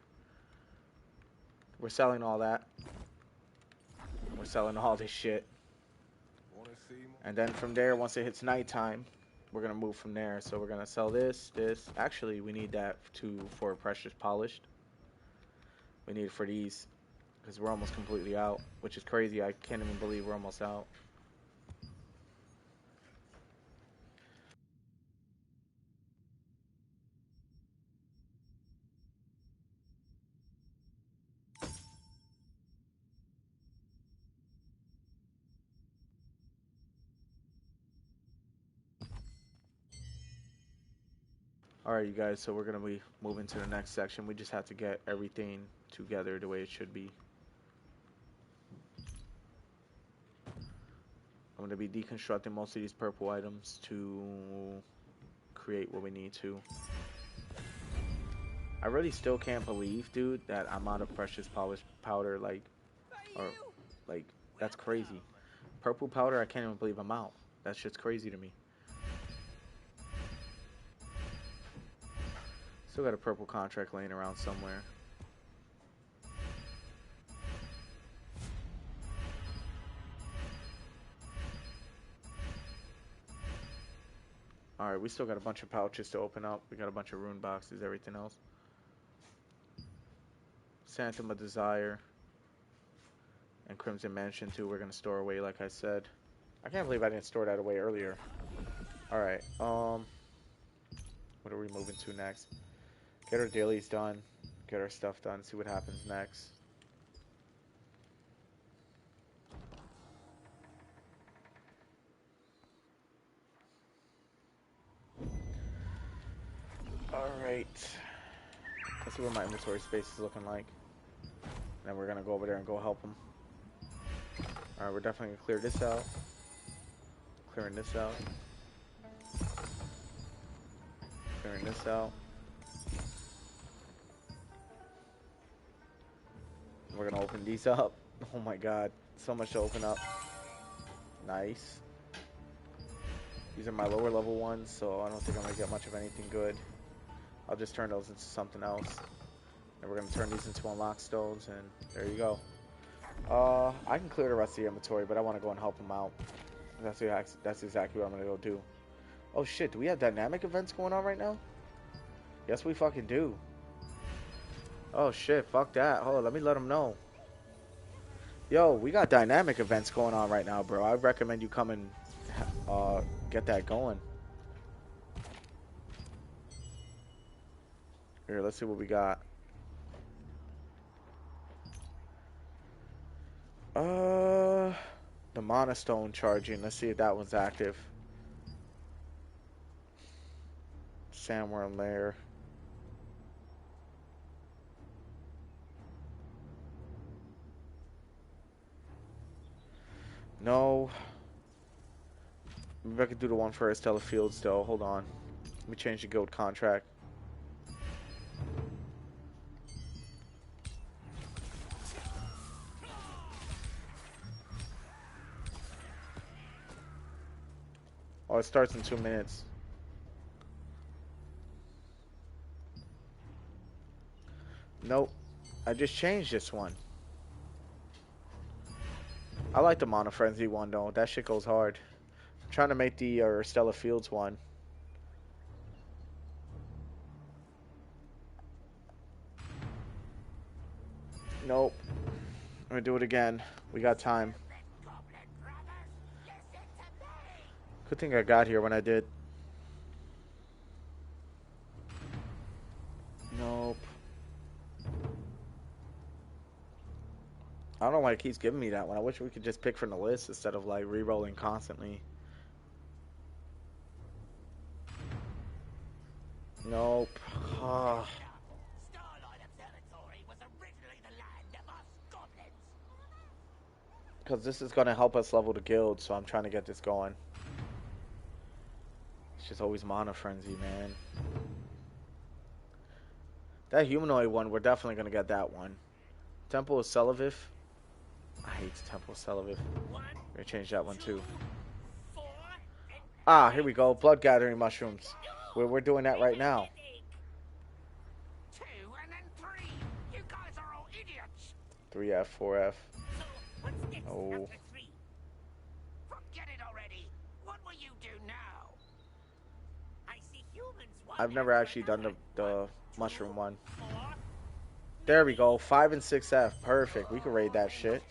We're selling all that. We're selling all this shit. And then from there, once it hits nighttime, we're gonna move from there. So we're gonna sell this, this. Actually, we need that for precious polished. We need it for these because we're almost completely out, which is crazy. I can't even believe we're almost out. All right, you guys. So we're gonna be moving to the next section. We just have to get everything together the way it should be. I'm gonna be deconstructing most of these purple items to create what we need to. I really still can't believe, dude, that I'm out of precious polished powder. Or, like, that's crazy. Purple powder, I can't even believe I'm out. That shit's crazy to me. Still got a purple contract laying around somewhere. Alright, we still got a bunch of pouches to open up. We got a bunch of rune boxes, everything else. Phantom of Desire. And Crimson Mansion, too, we're going to store away, like I said. I can't believe I didn't store that away earlier. Alright, what are we moving to next? Get our dailies done. Get our stuff done. See what happens next. Alright. Let's see what my inventory space is looking like. And then we're going to go over there and go help them. Alright, we're definitely going to clear this out. Clearing this out. Clearing this out. We're going to open these up. Oh my god. So much to open up. Nice. These are my lower level ones, so I don't think I'm going to get much of anything good. I'll just turn those into something else. And we're going to turn these into unlock stones, and there you go. I can clear the rest of the inventory, but I want to go and help them out. That's exactly what I'm going to go do. Oh shit, do we have dynamic events going on right now? Yes, we fucking do. Oh shit, fuck that. Hold on, let me let them know. Yo, we got dynamic events going on right now, bro. I recommend you come and get that going. Here, let's see what we got. The Monostone charging. Let's see if that one's active. Sandworm lair. No. Maybe I could do the one for Estella Fields, though. Hold on. Let me change the guild contract. Oh, it starts in 2 minutes. Nope. I just changed this one. I like the Mono Frenzy one, though. That shit goes hard. I'm trying to make the Stella Fields one. Nope. I'm gonna do it again. We got time. Good thing I got here when I did. Nope. I don't know why it keeps giving me that one. I wish we could just pick from the list instead of like re-rolling constantly. Nope. Because this is going to help us level the guild, so I'm trying to get this going. Just always mana frenzy, man. That humanoid one, we're definitely gonna get that one. Temple of Selavith. I hate Temple of Selavith. I'm gonna change that one too. Ah, here we go. Blood gathering mushrooms. We're doing that right now. 2 and then 3. You guys are all idiots. 3F, 4F. So, what's next Oh. after 3? Forget it already. What will you do now? I see humans. I've never actually done the mushroom one. There we go. 5 and 6F. Perfect. We can raid that shit.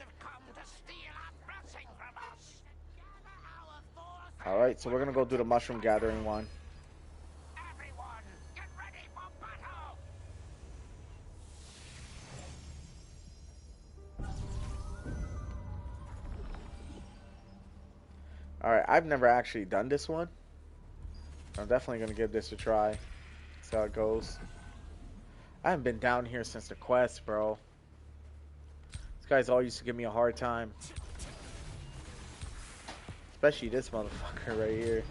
Alright, so we're gonna go do the mushroom gathering one. Everyone, get ready for battle. Alright, I've never actually done this one. I'm definitely gonna give this a try. See how it goes. I haven't been down here since the quest, bro. These guys all used to give me a hard time. Especially this motherfucker right here.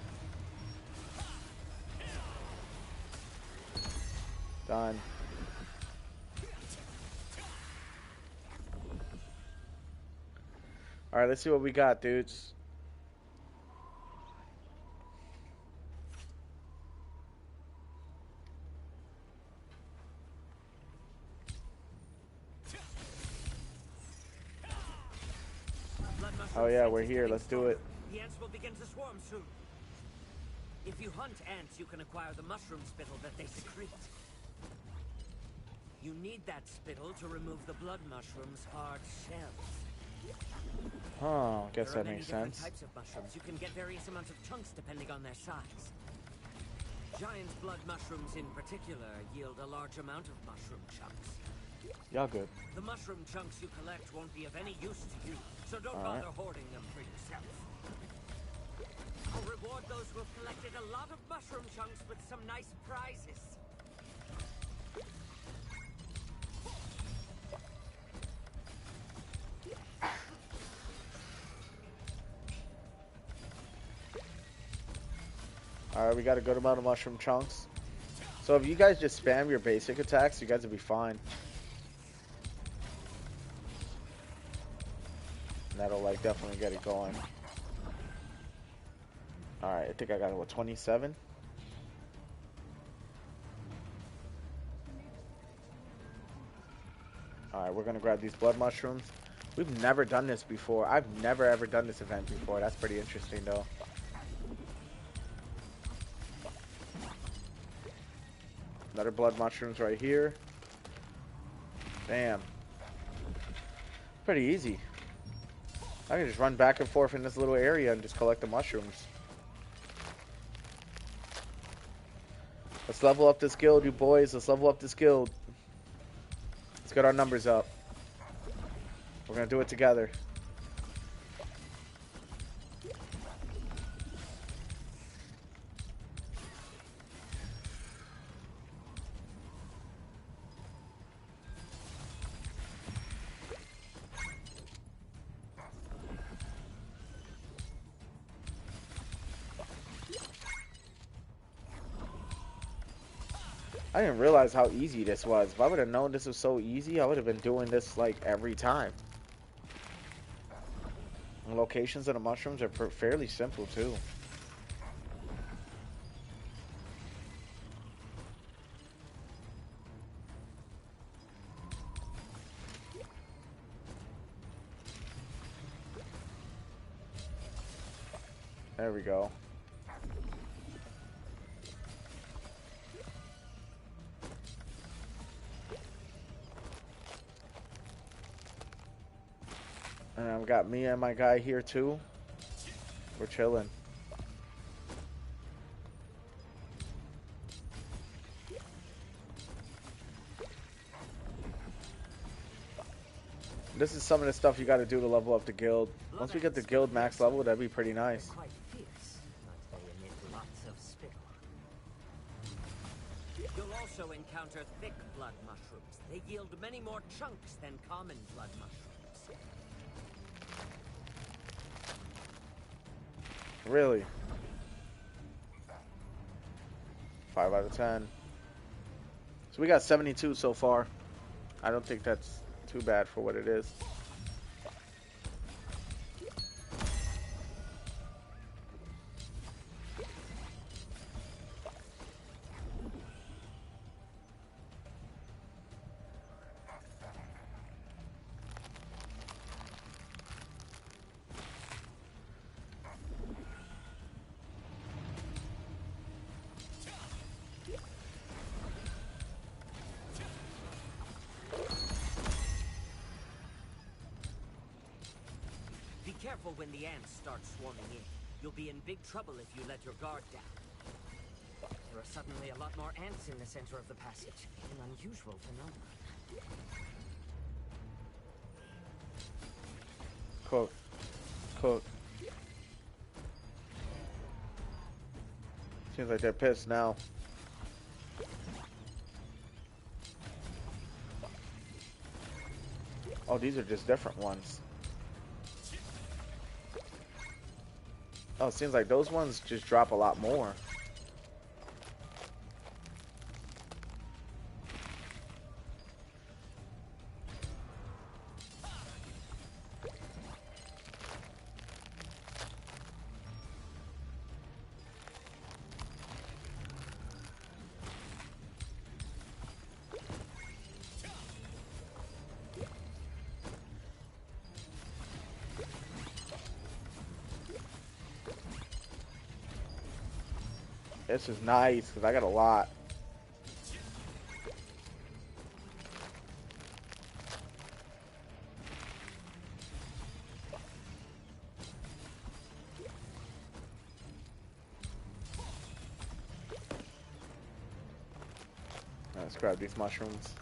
Done. Alright, let's see what we got, dudes. Oh yeah, we're here. Let's do it. The ants will begin to swarm soon. If you hunt ants, you can acquire the mushroom spittle that they secrete. You need that spittle to remove the blood mushroom's hard shells. Oh, guess There are that many makes different sense. types of mushrooms. You can get various amounts of chunks depending on their size. Giant blood mushrooms in particular yield a large amount of mushroom chunks. Y'all good. The mushroom chunks you collect won't be of any use to you, so don't All right. bother hoarding them for yourself. I'll reward those who have collected a lot of mushroom chunks with some nice prizes. Alright, we got a good amount of mushroom chunks. So if you guys just spam your basic attacks, you guys will be fine. And that'll like definitely get it going. Alright, I think I got what, 27? Alright, we're gonna grab these blood mushrooms. We've never done this before. I've never ever done this event before. That's pretty interesting though. Another blood mushrooms right here. Damn. Pretty easy. I can just run back and forth in this little area and just collect the mushrooms. Let's level up this guild, you boys. Let's level up this guild. Let's get our numbers up. We're gonna do it together. I didn't realize how easy this was. If I would have known this was so easy, I would have been doing this like every time. And locations of the mushrooms are fairly simple too. There we go. And I've got me and my guy here too. We're chilling. This is some of the stuff you got to do to level up the guild. Once we get the guild max level, that'd be pretty nice. Quite fierce, but they emit lots of spittle. You'll also encounter thick blood mushrooms. They yield many more chunks than common blood mushrooms. Really? 5 out of 10. So we got 72 so far. I don't think that's too bad for what it is. Be careful when the ants start swarming in. You'll be in big trouble if you let your guard down. There are suddenly a lot more ants in the center of the passage. An unusual phenomenon. Quote. Quote. Seems like they're pissed now. Oh, these are just different ones. Oh, it seems like those ones just drop a lot more. This is nice, because I got a lot. Let's grab these mushrooms.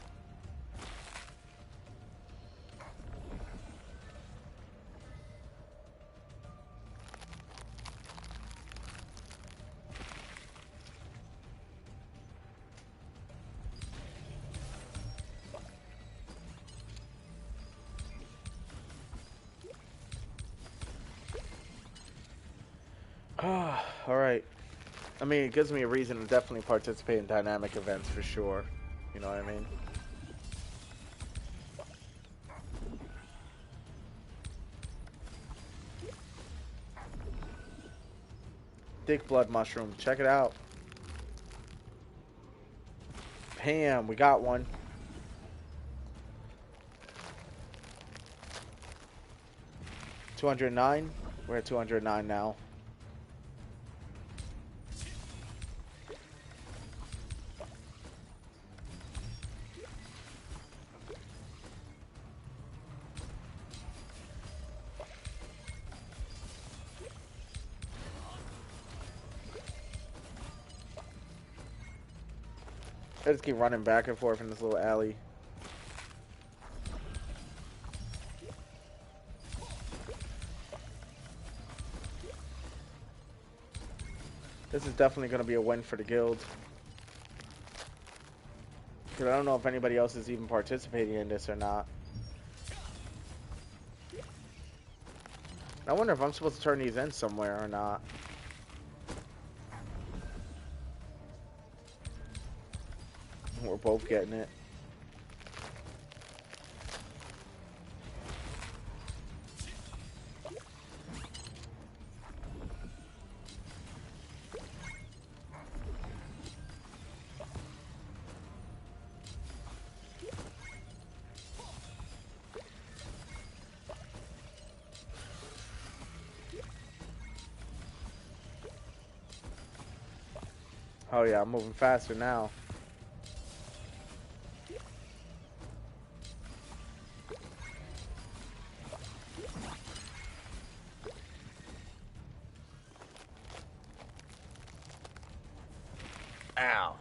All right. I mean, it gives me a reason to definitely participate in dynamic events for sure. You know what I mean? Thick blood mushroom. Check it out. Bam, we got one. $209. We're at 209 now. I just keep running back and forth in this little alley. This is definitely going to be a win for the guild. Because I don't know if anybody else is even participating in this or not. I wonder if I'm supposed to turn these in somewhere or not. We're both getting it. Oh yeah, I'm moving faster now. Ow.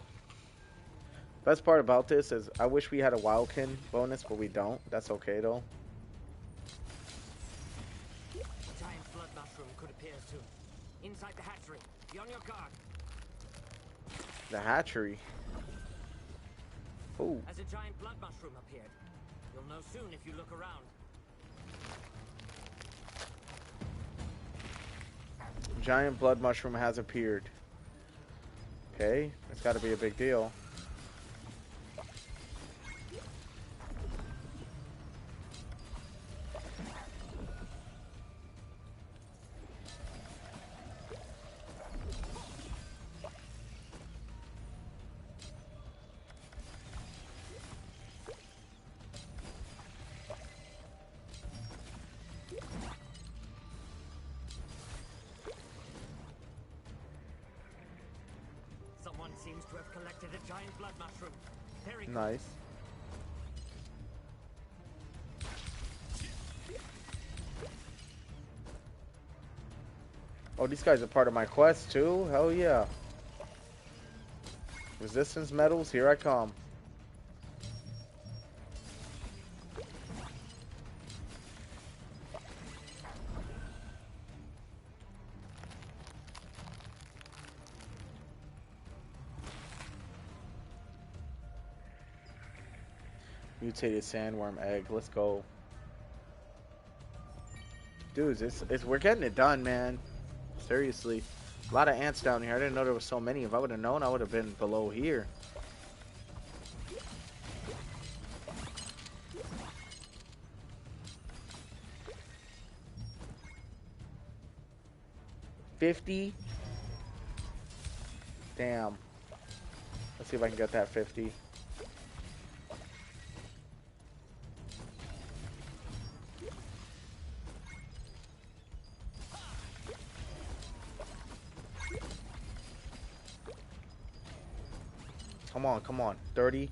Best part about this is I wish we had a wildkin bonus, but we don't. That's okay though. Giant blood mushroom could appear soon. Inside the hatchery. Be on your guard. The hatchery. Ooh. As a giant blood mushroom appeared. You'll know soon if you look around. Giant blood mushroom has appeared. Okay, that's got to be a big deal. Someone seems to have collected a giant blood mushroom. Very good. Nice. Oh, these guys are part of my quest too? Hell yeah. Resistance medals, here I come. Mutated sandworm egg, let's go. Dudes, we're getting it done, man. Seriously. A lot of ants down here. I didn't know there was so many. If I would have known, I would have been below here. $50. Damn. Let's see if I can get that 50. Come on, come on. 30.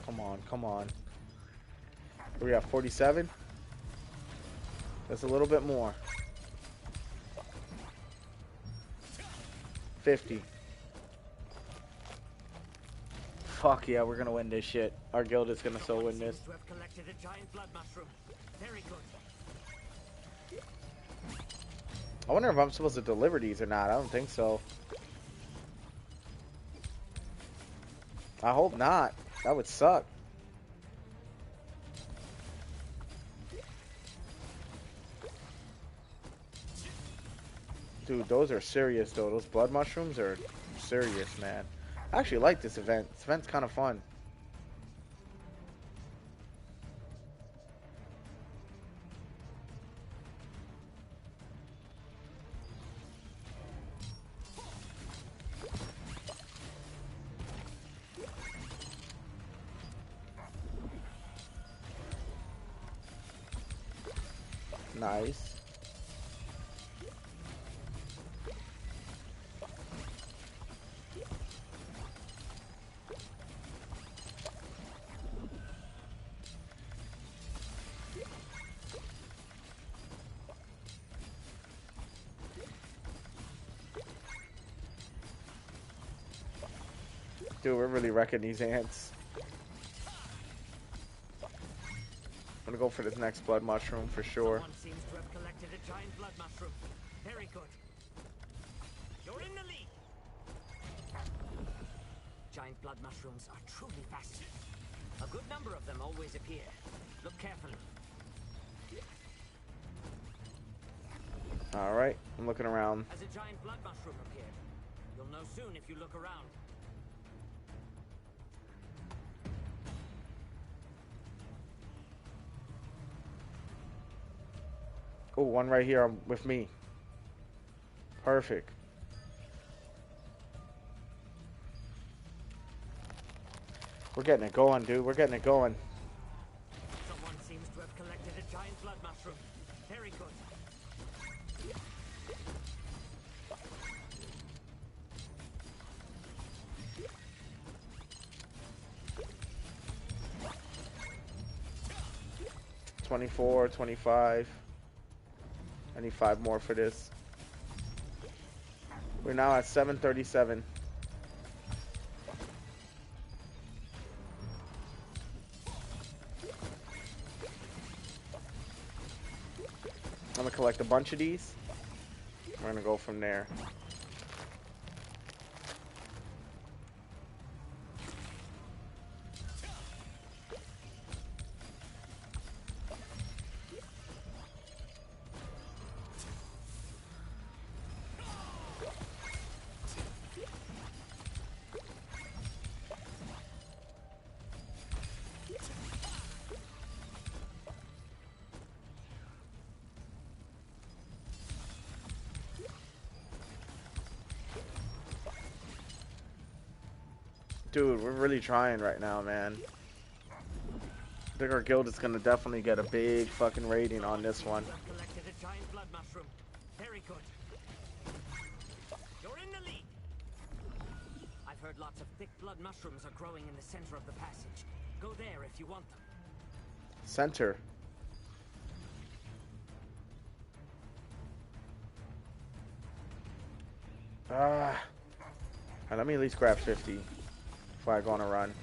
Come on, come on. We got 47. That's a little bit more. 50. Fuck yeah, we're gonna win this shit. Our guild is gonna so win this. To have collected a giant blood mushroom. Very good. I wonder if I'm supposed to deliver these or not. I don't think so. I hope not. That would suck. Dude, those are serious though. Those blood mushrooms are serious, man. I actually like this event. This event's kind of fun. Nice. Dude, we're really wrecking these ants. I'm gonna go for this next blood mushroom for sure. Someone seems to have collected a giant blood mushroom. Very good. You're in the lead. Giant blood mushrooms are truly fascinating. A good number of them always appear. Look carefully. Alright, I'm looking around. As a giant blood mushroom appeared. You'll know soon if you look around. Oh, one right here with me. Perfect. We're getting it going, dude. We're getting it going. Someone seems to have collected a giant blood mushroom. Very good. $24, $25. I need 5 more for this. We're now at 737. I'm gonna collect a bunch of these. We're gonna go from there. Dude, we're really trying right now, man. I think our guild is gonna definitely get a big fucking rating on this one. You have collected a giant blood mushroom. Very good. You're in the lead. I've heard lots of thick blood mushrooms are growing in the center of the passage. Go there if you want them. Center. Alright, let me at least grab 50 before I go on a run.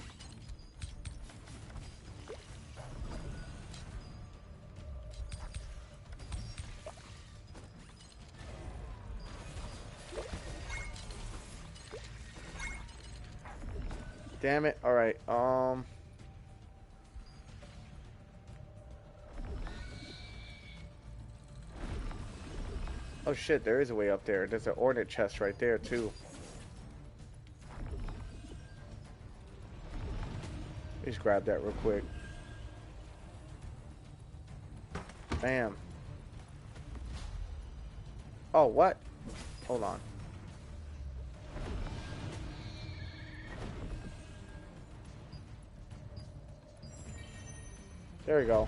Damn it. Alright, oh shit, there is a way up there. There's an ordnance chest right there too. Just grab that real quick. Bam. Oh, what? Hold on. There we go.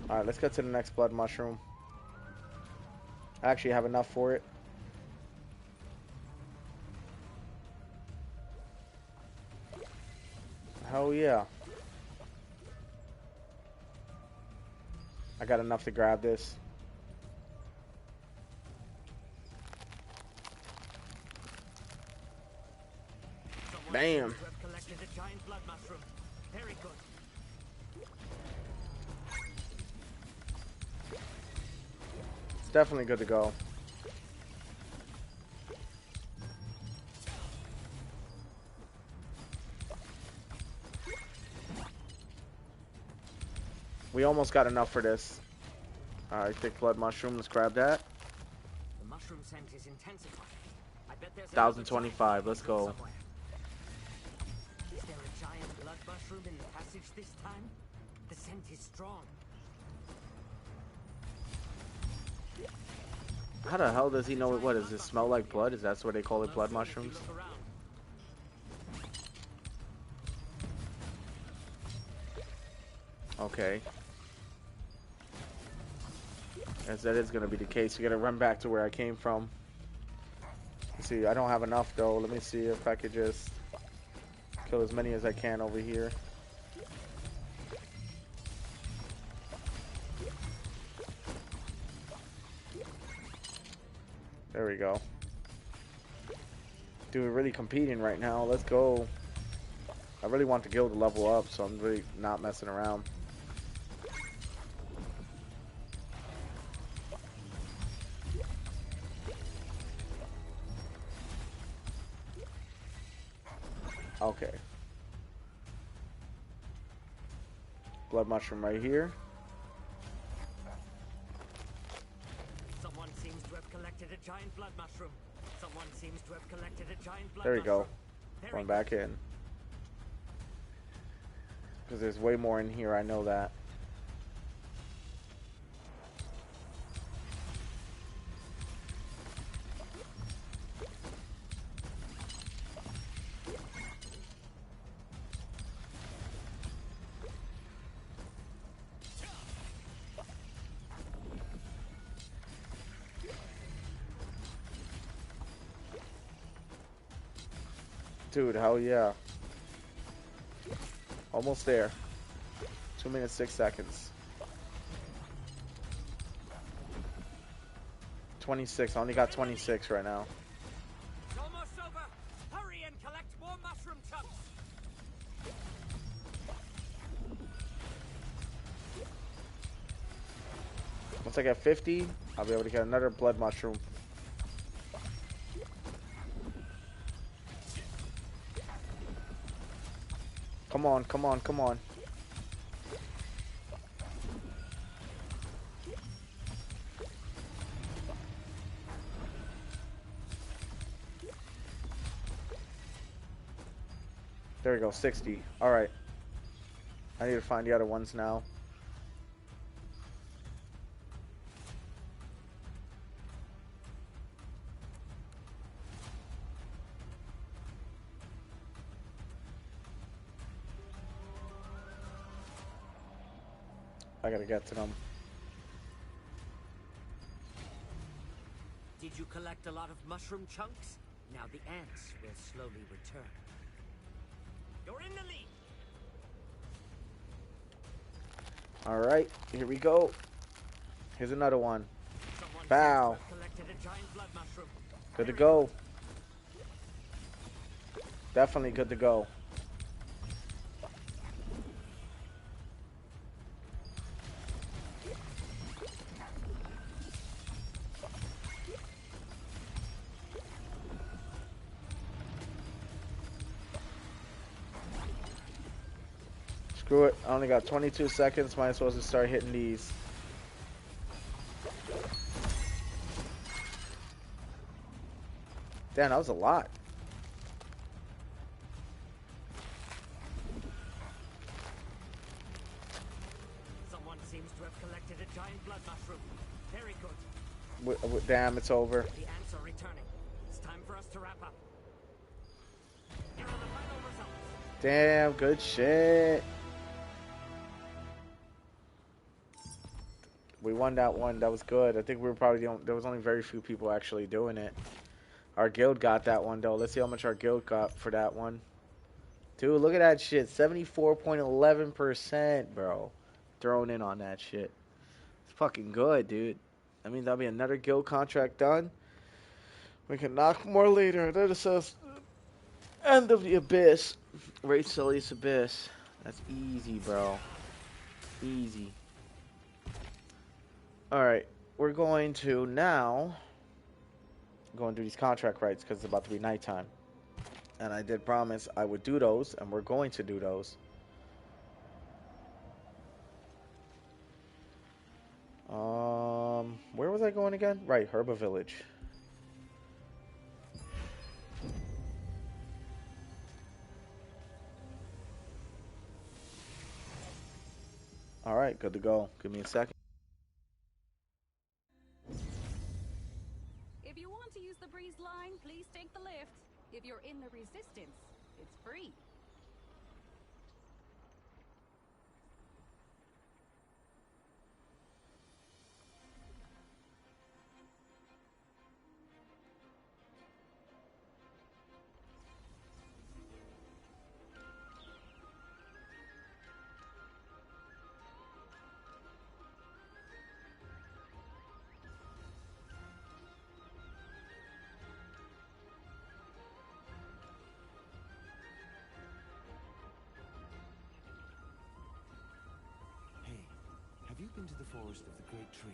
Alright, let's get to the next blood mushroom. I actually have enough for it. Hell yeah. I got enough to grab this. Bam. Collected a giant blood mushroom. Very good. It's definitely good to go. We almost got enough for this. Alright, thick blood mushroom. Let's grab that. The mushroom scent is intensifying. I bet there's 1025. Let's go. somewhere. Is there a giant blood mushroom in the passage this time? The scent is strong. How the hell does he know what? Does it smell like blood? Is that what they call it, blood mushrooms? Look around. Okay. As that is going to be the case. We got to run back to where I came from. Let's see, I don't have enough though. Let me see if I could just kill as many as I can over here. There we go. Dude, we're really competing right now. Let's go. I really want the guild to level up, so I'm really not messing around. Okay. Blood mushroom right here. Someone seems to have collected a giant blood mushroom. Someone seems to have collected a giant blood There you go. mushroom. Very Going back in. Because there's way more in here, I know that. Dude, hell yeah. Almost there. 2 minutes, 6 seconds. 26. I only got 26 right now. It's almost over. Hurry and collect more mushroom chunks. Once I get 50, I'll be able to get another blood mushroom. Come on, come on, come on. There we go, 60. Alright. I need to find the other ones now. I gotta get to them. Did you collect a lot of mushroom chunks? Now the ants will slowly return. You're in the lead. Alright, here we go. Here's another one. Someone Bow. seems to have collected a giant blood mushroom. Good to go. Definitely good to go. Screw it. I only got 22 seconds. Might as well just start hitting these. Damn, that was a lot. Someone seems to have collected a giant blood mushroom. Very good. Damn, it's over. The ants are returning. It's time for us to wrap up. Here are the final results. Damn, good shit. We won that one. That was good. I think we were probably the only, there was only very few people actually doing it. Our guild got that one though. Let's see how much our guild got for that one. Dude, look at that shit. 74.11%, bro. Thrown in on that shit. It's fucking good, dude. That means that'll be another guild contract done. We can knock more later. That says end of the abyss. Raid Sully's abyss. That's easy, bro. Easy. Alright. We're going to now go and do these contract rights because it's about to be nighttime. And I did promise I would do those, and we're going to do those. Where was I going again? Right, Herba Village. Alright, good to go. Give me a second. If you want to use the breeze line, please take the lift. If you're in the resistance, it's free. Have you been to the forest of the Great Tree?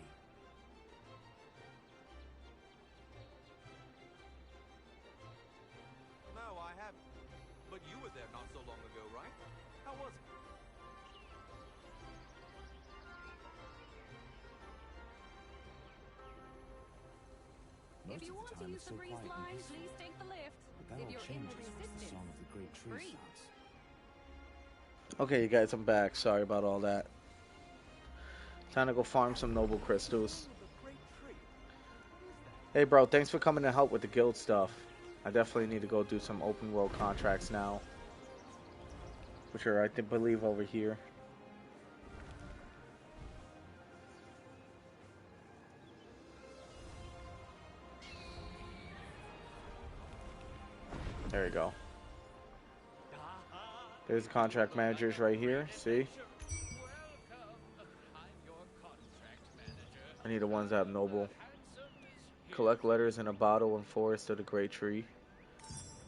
No, I haven't. But you were there not so long ago, right? How was it? If you want to use the breeze line, please take the lift. But that If all you're in the changes once the resistance, song of the Great it's Tree free. starts. Okay, you guys, I'm back. Sorry about all that. Time to go farm some noble crystals. Hey, bro, thanks for coming to help with the guild stuff. I definitely need to go do some open world contracts now. Which are, I believe, over here. There you go. There's the contract managers right here. See? I need the ones that have noble. Collect letters in a bottle in Forest of the Great Tree.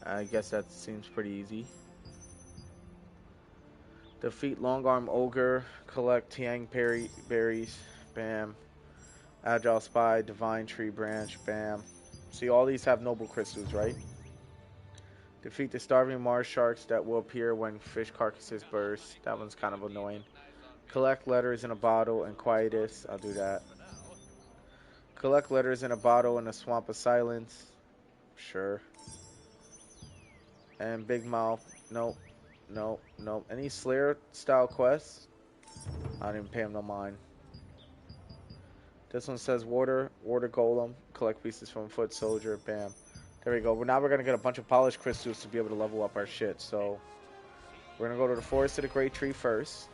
I guess that seems pretty easy. Defeat Longarm Ogre. Collect Tiang berries. Bam. Agile Spy. Divine Tree Branch. Bam. See, all these have noble crystals, right? Defeat the starving Mars sharks that will appear when fish carcasses burst. That one's kind of annoying. Collect letters in a bottle and Quietus. I'll do that. Collect letters in a bottle in a swamp of silence. Sure. And Big Mouth. Nope. Nope. Nope. Any Slayer style quests? I don't even pay him no mind. This one says water golem. Collect pieces from foot soldier. Bam. There we go. Now we're going to get a bunch of polished crystals to be able to level up our shit. So we're going to go to the Forest of the Great Tree first.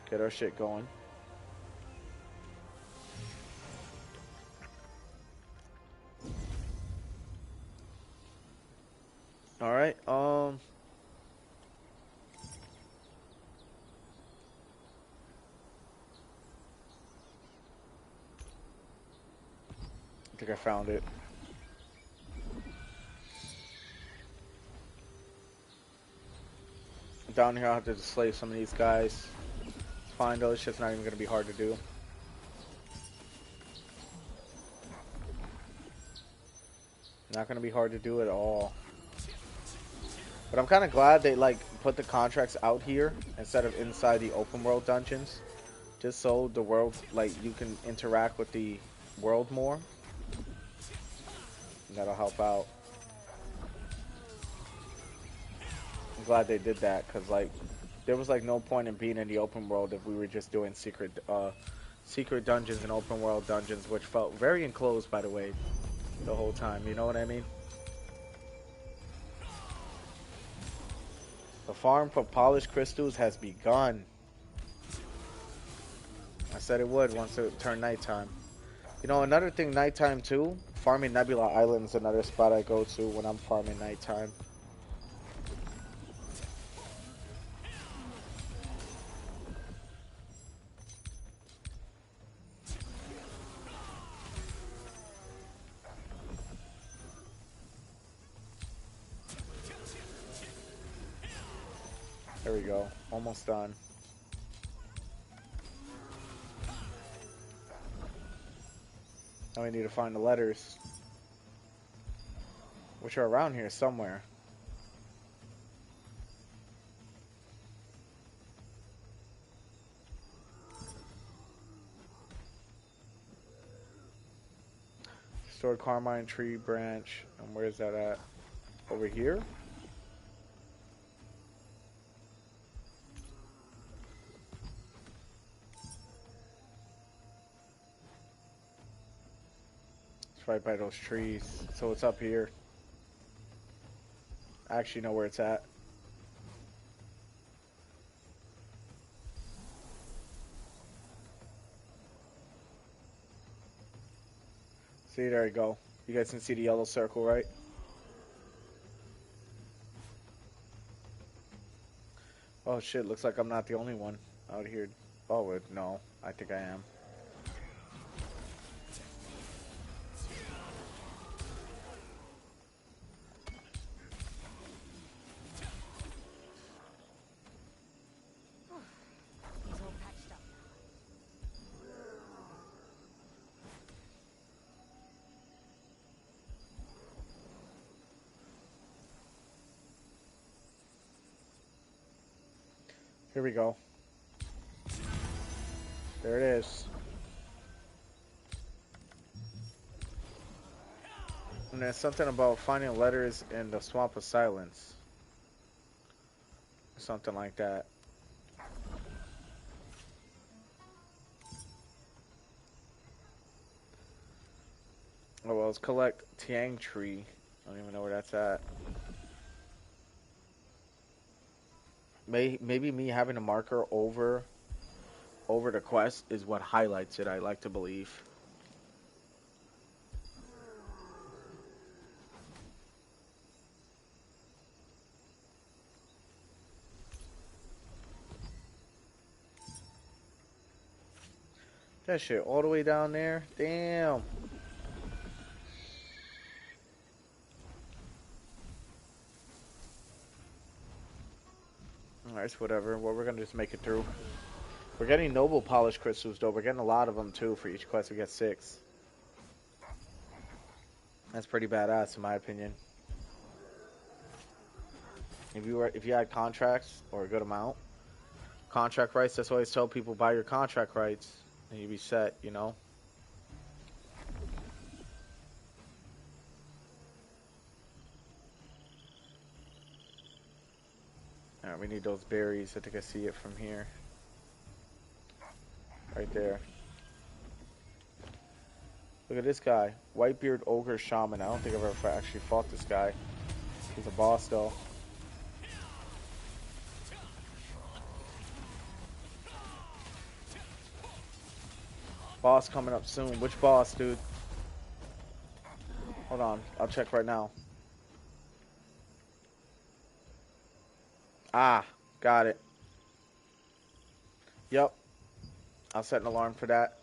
Get our shit going. All right. I think I found it. Down here, I'll have to slay some of these guys. It's fine though. It's just not even gonna be hard to do. Not gonna be hard to do at all. But I'm kind of glad they like put the contracts out here instead of inside the open world dungeons, just so the world, like, you can interact with the world more. And that'll help out. I'm glad they did that because like there was like no point in being in the open world if we were just doing secret dungeons and open world dungeons, which felt very enclosed, by the way, the whole time. You know what I mean? The farm for polished crystals has begun. I said it would once it turned nighttime. You know, another thing, nighttime too. Farming Nebula Island is another spot I go to when I'm farming nighttime. There we go. Almost done. Now we need to find the letters, which are around here somewhere. Stored Carmine Tree branch. And where is that at? Over here? Right by those trees. So it's up here. I actually know where it's at. See, there you go. You guys can see the yellow circle, right? Oh shit, looks like I'm not the only one out here. Oh, no. I think I am. He's all patched up now. Here we go. There it is. And there's something about finding letters in the Swamp of Silence. Something like that. Oh well, let's collect Tiang Tree. I don't even know where that's at. Maybe me having a marker over the quest is what highlights it, I like to believe. That shit all the way down there? Damn. Alright, whatever. Well, we're gonna just make it through. We're getting noble polished crystals, though. We're getting a lot of them, too. For each quest, we get 6. That's pretty badass, in my opinion. If you had contracts, or a good amount, contract rights, that's why I always tell people, buy your contract rights, and you'll be set, you know? Alright, we need those berries. I think I see it from here. Right there. Look at this guy. Whitebeard Ogre Shaman. I don't think I've ever actually fought this guy. He's a boss, though. Boss coming up soon. Which boss, dude? Hold on. I'll check right now. Ah, got it. Yep, I'll set an alarm for that.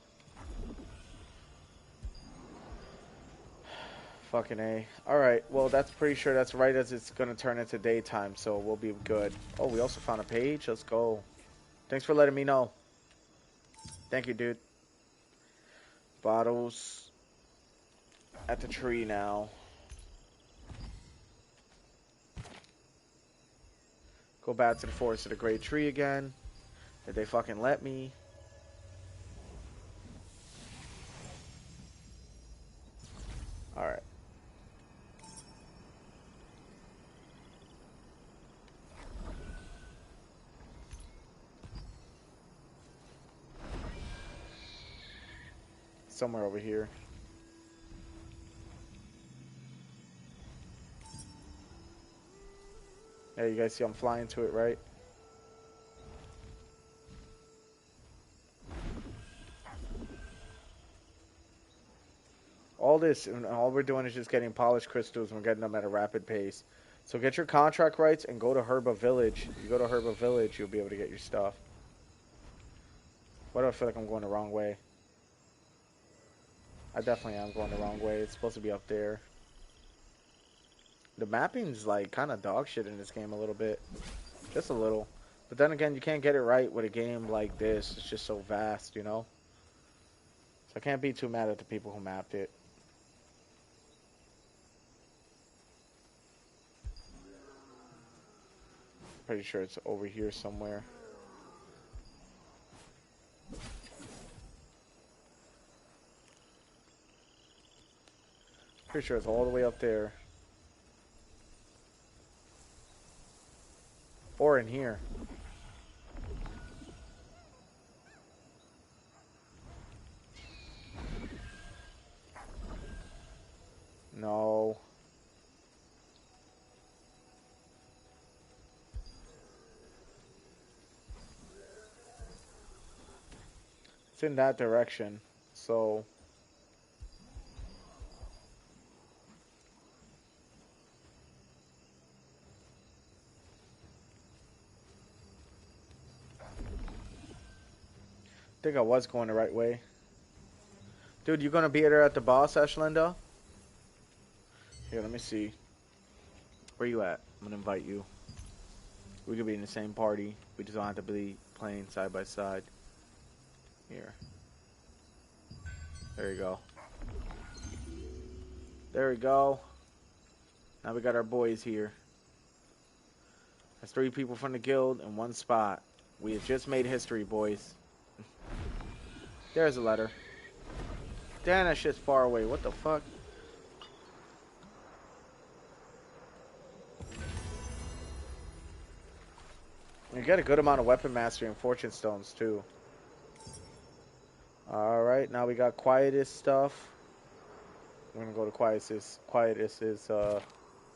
Fucking A. Alright, well, that's pretty sure that's right as it's gonna turn into daytime, so we'll be good. Oh, we also found a page. Let's go. Thanks for letting me know. Thank you, dude. Bottles at the tree now. Go back to the forest of the great tree again. Did they fucking let me? Alright. Somewhere over here. Yeah, you guys see I'm flying to it, right? All this, and all we're doing is just getting polished crystals, and we're getting them at a rapid pace. So get your contract rights and go to Herba Village. If you go to Herba Village, you'll be able to get your stuff. Why do I feel like I'm going the wrong way? I definitely am going the wrong way. It's supposed to be up there. The mapping's like kind of dog shit in this game a little bit. Just a little. But then again, you can't get it right with a game like this. It's just so vast, you know? So I can't be too mad at the people who mapped it. Pretty sure it's over here somewhere. Pretty sure it's all the way up there. Or in here. No. It's in that direction. So... I think I was going the right way. Dude, you gonna be there at the boss, Ashlinda? Here, let me see. Where you at? I'm gonna invite you. We could be in the same party. We just don't have to be playing side by side. Here. There you go. There we go. Now we got our boys here. That's 3 people from the guild in 1 spot. We have just made history, boys. There's a letter. Damn, that shit's far away. What the fuck? You get a good amount of weapon mastery and fortune stones, too. Alright, now we got Quietus stuff. We're gonna go to Quietus's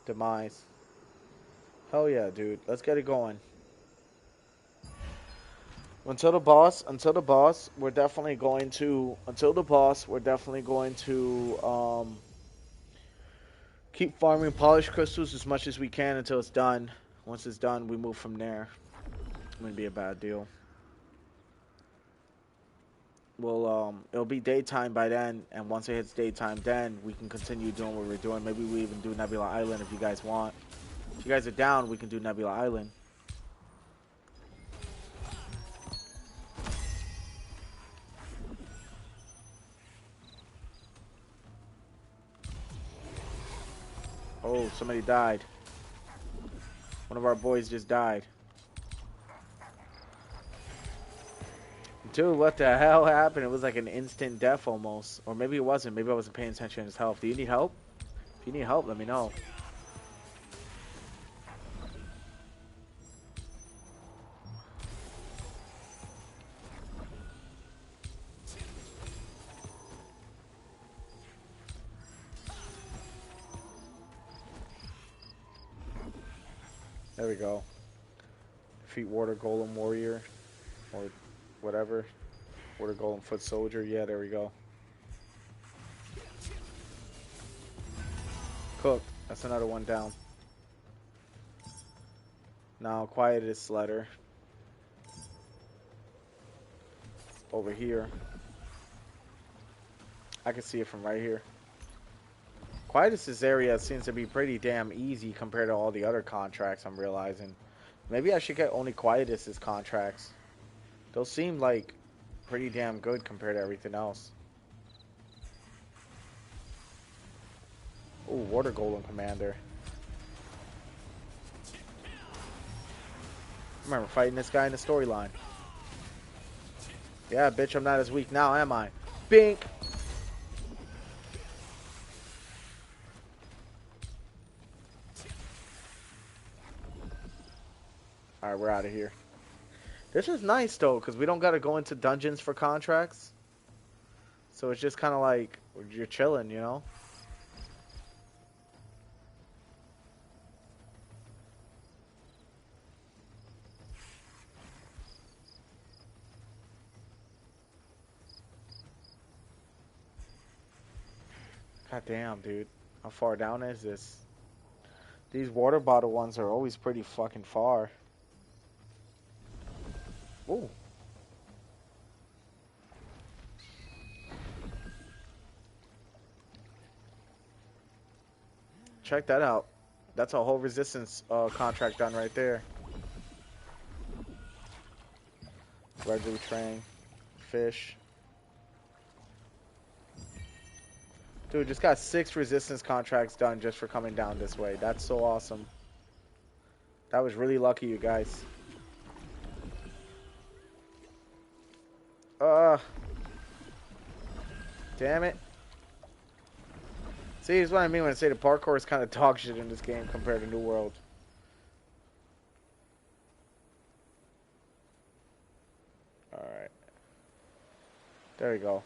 demise. Hell yeah, dude. Let's get it going. Until the boss, we're definitely going to keep farming polished crystals as much as we can until it's done. Once it's done, we move from there. It's gonna be a bad deal. It'll be daytime by then, and once it hits daytime, then we can continue doing what we're doing. Maybe we even do Nebula Island if you guys want. If you guys are down, we can do Nebula Island. Oh, somebody died. One of our boys just died. Dude, what the hell happened? It was like an instant death almost. Or maybe it wasn't. Maybe I wasn't paying attention to his health. Do you need help? If you need help, let me know. There we go. Defeat Water Golem Warrior. Or whatever. Water Golem Foot Soldier. Yeah, there we go. Cooked. That's another one down. Now Quietus letter over here. I can see it from right here. Quietus's area seems to be pretty damn easy compared to all the other contracts I'm realizing. Maybe I should get only Quietus's contracts. Those seem like pretty damn good compared to everything else. Ooh, Water Golem Commander. I remember fighting this guy in the storyline. Yeah, bitch, I'm not as weak now, am I? Bink! Alright, we're out of here. This is nice, though, because we don't got to go into dungeons for contracts. So it's just kind of like, you're chilling, you know? God damn, dude. How far down is this? These water bottle ones are always pretty fucking far. Ooh. Check that out. That's a whole resistance contract done right there. Regular train. Fish. Dude, just got 6 resistance contracts done just for coming down this way. That's so awesome. That was really lucky, you guys. Damn it. See, that's what I mean when I say the parkour is kind of dog shit in this game compared to New World. Alright. There we go.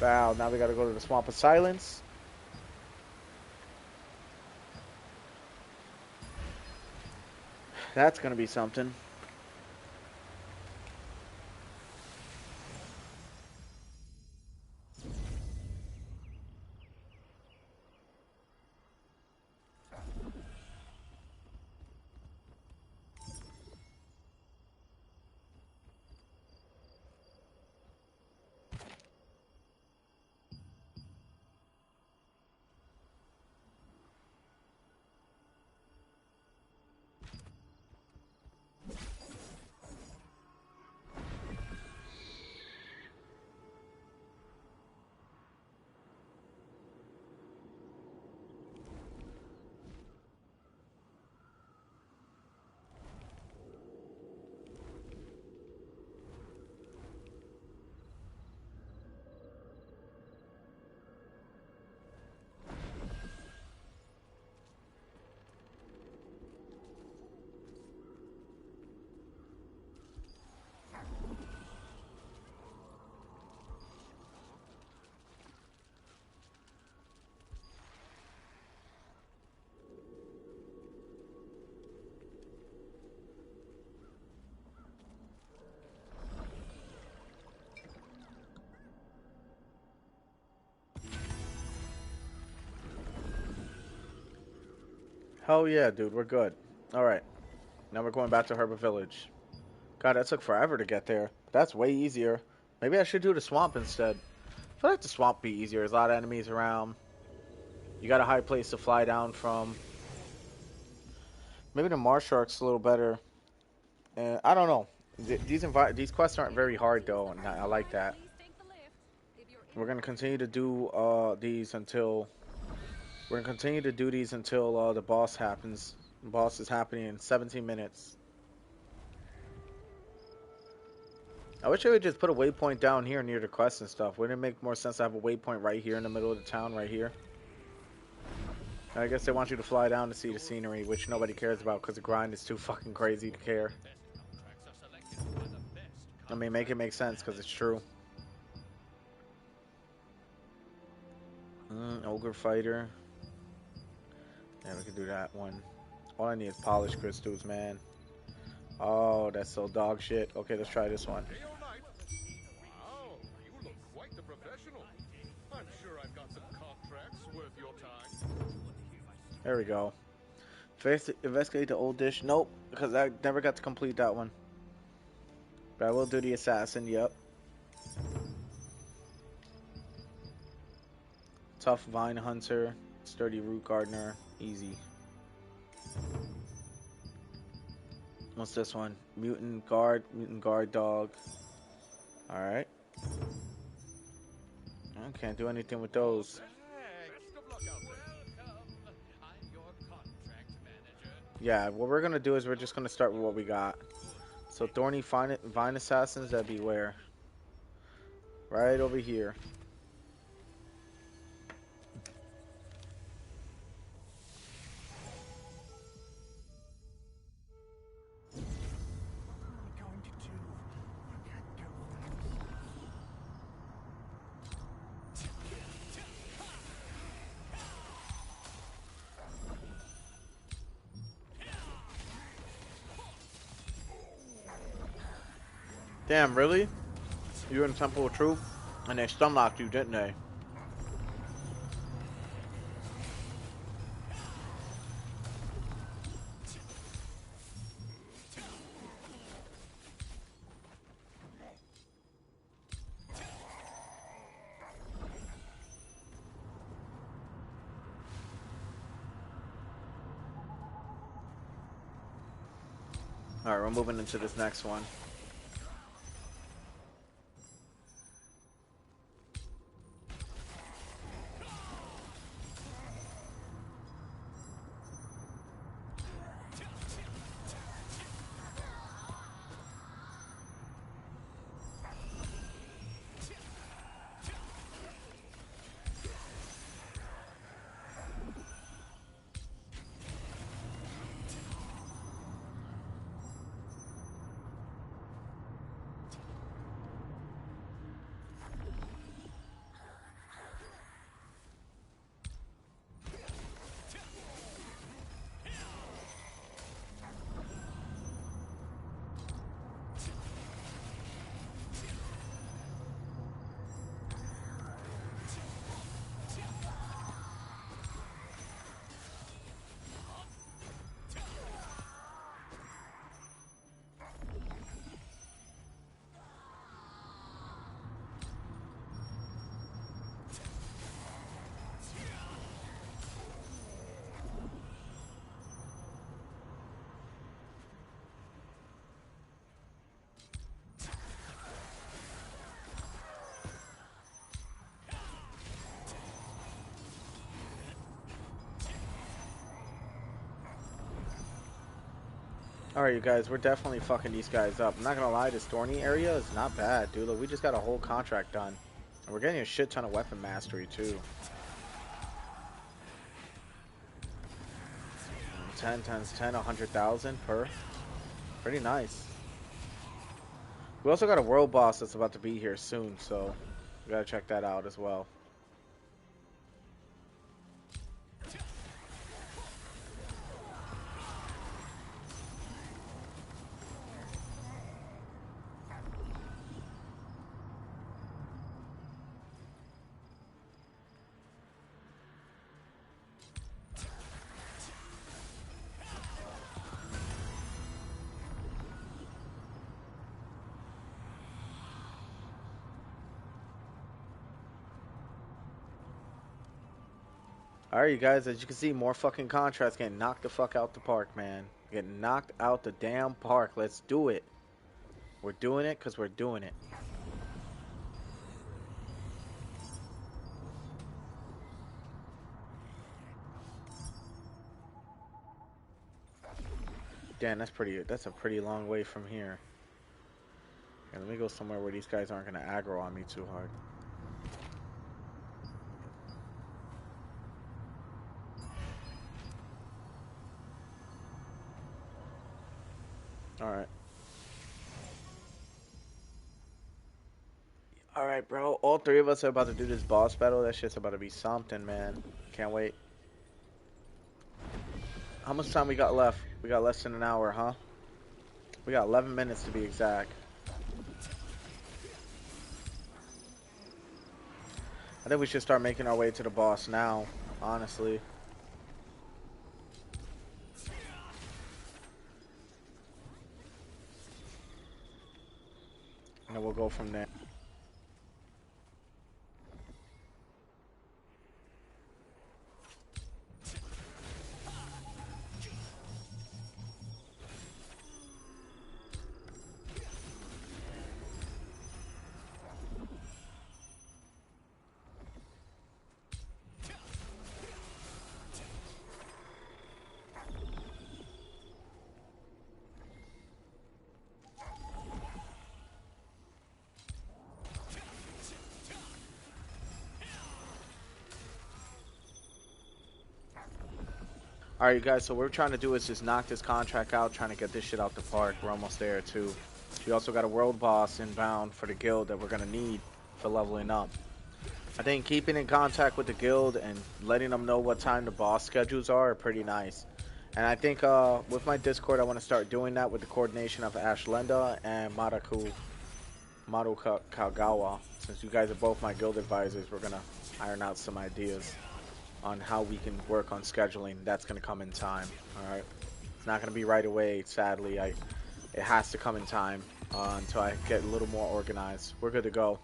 Wow, now we gotta go to the Swamp of Silence. That's gonna be something. Hell yeah, dude, we're good. Alright. Now we're going back to Herbert Village. God, that took forever to get there. That's way easier. Maybe I should do the swamp instead. I feel like the swamp be easier. There's a lot of enemies around. You got a high place to fly down from. Maybe the Marsh Shark's a little better. I don't know. These quests aren't very hard though, and I like that. We're gonna continue to do these until the boss happens. The boss is happening in 17 minutes. I wish I would just put a waypoint down here near the quest and stuff. Wouldn't it make more sense to have a waypoint right here in the middle of the town, right here? I guess they want you to fly down to see the scenery, which nobody cares about because the grind is too fucking crazy to care. I mean, make it make sense because it's true. Ogre Fighter. Yeah, we can do that one. All I need is polished crystals, man. Oh, that's so dog shit. Okay, let's try this one. Wow, you look quite the professional. I'm sure I've got some contracts worth your time. There we go. Investigate the old dish. Nope, because I never got to complete that one. But I will do the assassin. Yep. Tough vine hunter. Sturdy root gardener. Easy. What's this one? Mutant guard dog. Alright. I can't do anything with those. Yeah, what we're gonna do is we're just gonna start with what we got. So thorny vine assassins that beware. Right over here. Damn, really? You were in Temple of Truth? And they stun locked you, didn't they? Alright, we're moving into this next one. Alright, you guys, we're definitely fucking these guys up. I'm not gonna lie, this thorny area is not bad, dude. Look, we just got a whole contract done. And we're getting a shit ton of weapon mastery, too. 10 times 10, 100,000 per. Pretty nice. We also got a world boss that's about to be here soon, so we gotta check that out as well. Alright, you guys, as you can see, more fucking contracts getting knocked the fuck out the park, man. Getting knocked out the damn park. Let's do it. We're doing it because we're doing it. Damn, that's a pretty long way from here. Okay, let me go somewhere where these guys aren't gonna aggro on me too hard. Alright. Alright, bro. All three of us are about to do this boss battle. That shit's about to be something, man. Can't wait. How much time we got left? We got less than an hour, huh? We got 11 minutes to be exact. I think we should start making our way to the boss now, honestly. we'll go from there. Alright, you guys, so what we're trying to do is just knock this contract out, trying to get this shit out the park. We're almost there, too. We also got a world boss inbound for the guild that we're going to need for leveling up. I think keeping in contact with the guild and letting them know what time the boss schedules are pretty nice. And I think with my Discord, I want to start doing that with the coordination of Ashlenda and Maru Kagawa. Since you guys are both my guild advisors, we're going to iron out some ideas on how we can work on scheduling. That's going to come in time. Alright, it's not going to be right away, sadly. It has to come in time until I get a little more organized. We're good to go.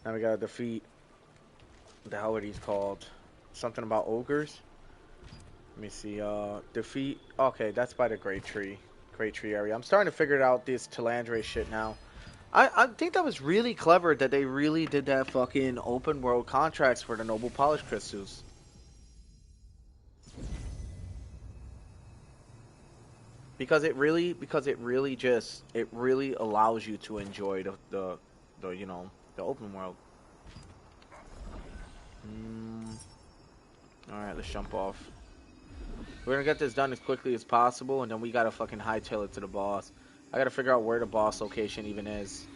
Now we got to defeat, what the hell are these called? Something about ogres? Let me see. Defeat, okay, that's by the Great Tree area. I'm starting to figure out this Telandre shit now. I think that was really clever that they really did that fucking open world contracts for the Noble Polish Crystals. Because it really allows you to enjoy the you know, the open world. Alright, let's jump off. We're gonna get this done as quickly as possible, and then we gotta fucking hightail it to the boss. I gotta figure out where the boss location even is.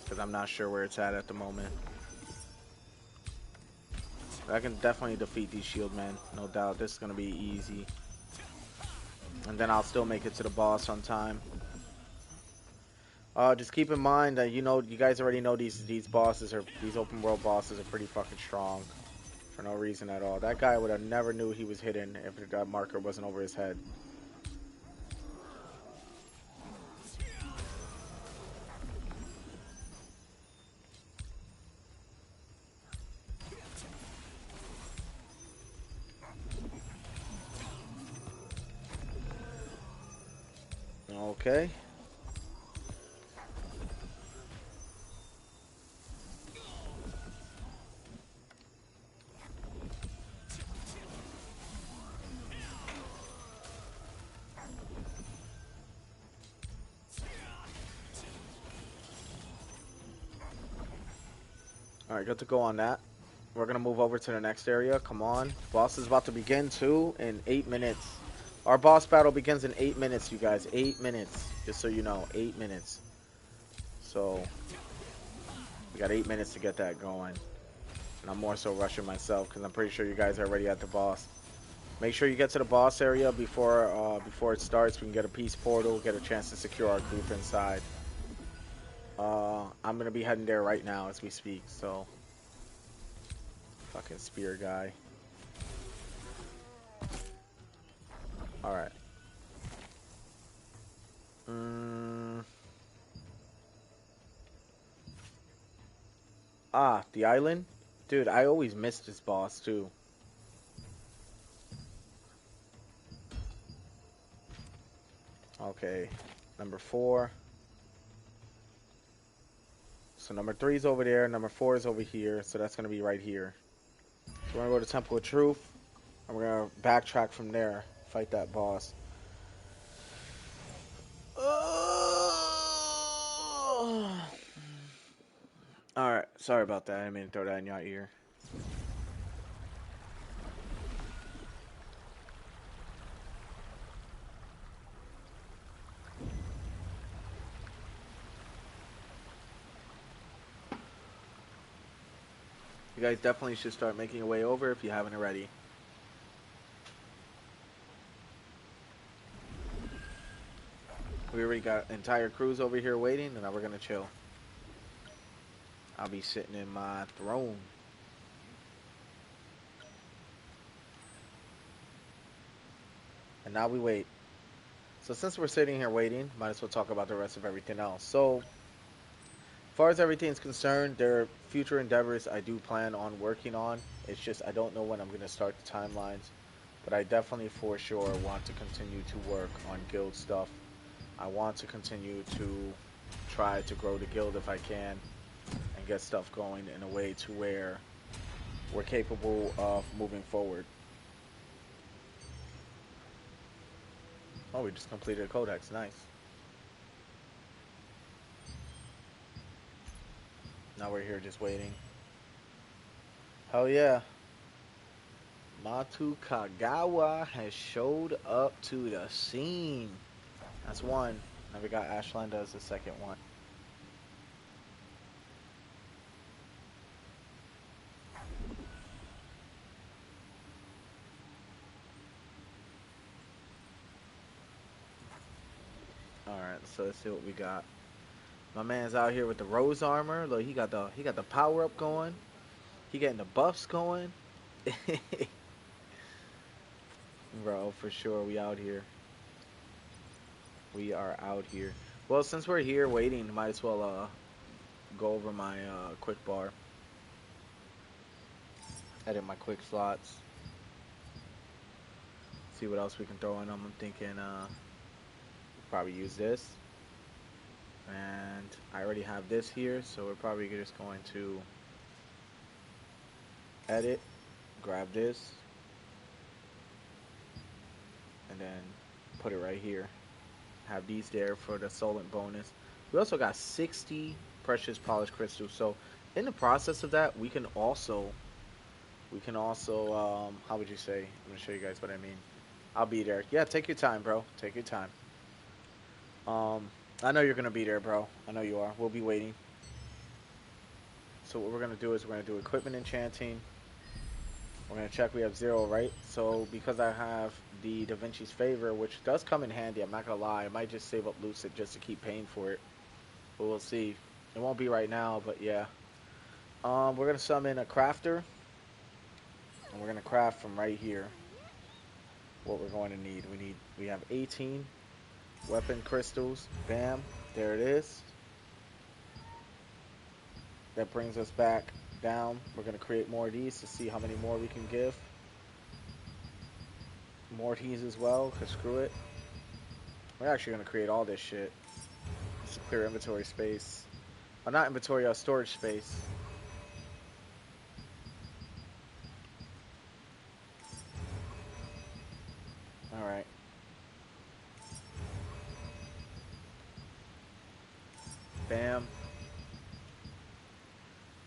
Because I'm not sure where it's at the moment. But I can definitely defeat these shield men, no doubt. This is gonna be easy. And then I'll still make it to the boss on time. Just keep in mind that, you know, you guys already know these open world bosses are pretty fucking strong. For no reason at all. That guy would have never knew he was hidden if that marker wasn't over his head. Okay. Alright, good to go on that. We're going to move over to the next area. Come on. Boss is about to begin, too, in 8 minutes. Our boss battle begins in 8 minutes, you guys. 8 minutes. Just so you know. 8 minutes. So, we got 8 minutes to get that going. And I'm more so rushing myself because I'm pretty sure you guys are already at the boss. Make sure you get to the boss area before it starts. We can get a peace portal, get a chance to secure our group inside. I'm gonna be heading there right now as we speak, so. Fucking spear guy. Alright. Ah, the island? Dude, I always miss this boss too. Okay, number 4. So number 3 is over there, number 4 is over here, so that's gonna be right here. So we're gonna go to Temple of Truth, and we're gonna backtrack from there, fight that boss. Alright, sorry about that, I didn't mean to throw that in your ear. You guys definitely should start making your way over if you haven't already. We already got entire crews over here waiting, and now we're gonna chill. I'll be sitting in my throne. And now we wait. So since we're sitting here waiting, might as well talk about the rest of everything else. So, as far as everything's concerned, there are future endeavors I do plan on working on. It's just I don't know when I'm going to start the timelines, but I definitely for sure want to continue to work on guild stuff. I want to continue to try to grow the guild if I can and get stuff going in a way to where we're capable of moving forward. Oh, we just completed a codex. Nice. Now we're here just waiting. Hell yeah. Matu Kagawa has showed up to the scene. That's one. Now we got Ashland as the second one. Alright, so let's see what we got. My man's out here with the rose armor. Look, he got the power up going. He getting the buffs going. Bro, for sure, we out here. We are out here. Well, since we're here waiting, might as well go over my quick bar. Edit my quick slots. See what else we can throw in them. I'm thinking probably use this. And I already have this here, so we're probably just going to edit, grab this, and then put it right here. Have these there for the Solent bonus. We also got 60 precious polished crystals. So in the process of that, we can also how would you say? I'm gonna show you guys what I mean. I'll be there. Yeah, take your time, bro. Take your time. I know you're gonna be there, bro. I know you are. We'll be waiting. So what we're gonna do is we're gonna do equipment enchanting. We're gonna check we have 0, right? So because I have the Da Vinci's Favor, which does come in handy, I'm not gonna lie. I might just save up Lucid just to keep paying for it. But we'll see. It won't be right now, but yeah. We're gonna summon a crafter. And we're gonna craft from right here what we're going to need. We have 18 weapon crystals. Bam. There it is. That brings us back down. We're going to create more of these to see how many more we can give. More of these as well, because screw it. We're actually going to create all this shit. Just to clear inventory space. Oh, not inventory, storage space. Alright. Bam.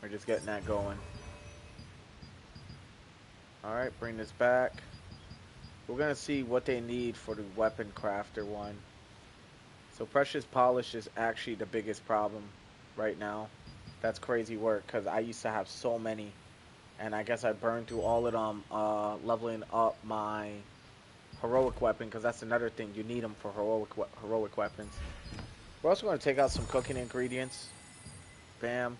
We're just getting that going. Alright, bring this back. We're going to see what they need for the weapon crafter one. So precious polish is actually the biggest problem right now. That's crazy work because I used to have so many. And I guess I burned through all of them leveling up my heroic weapon, because that's another thing. You need them for heroic weapons. We're also going to take out some cooking ingredients. Bam.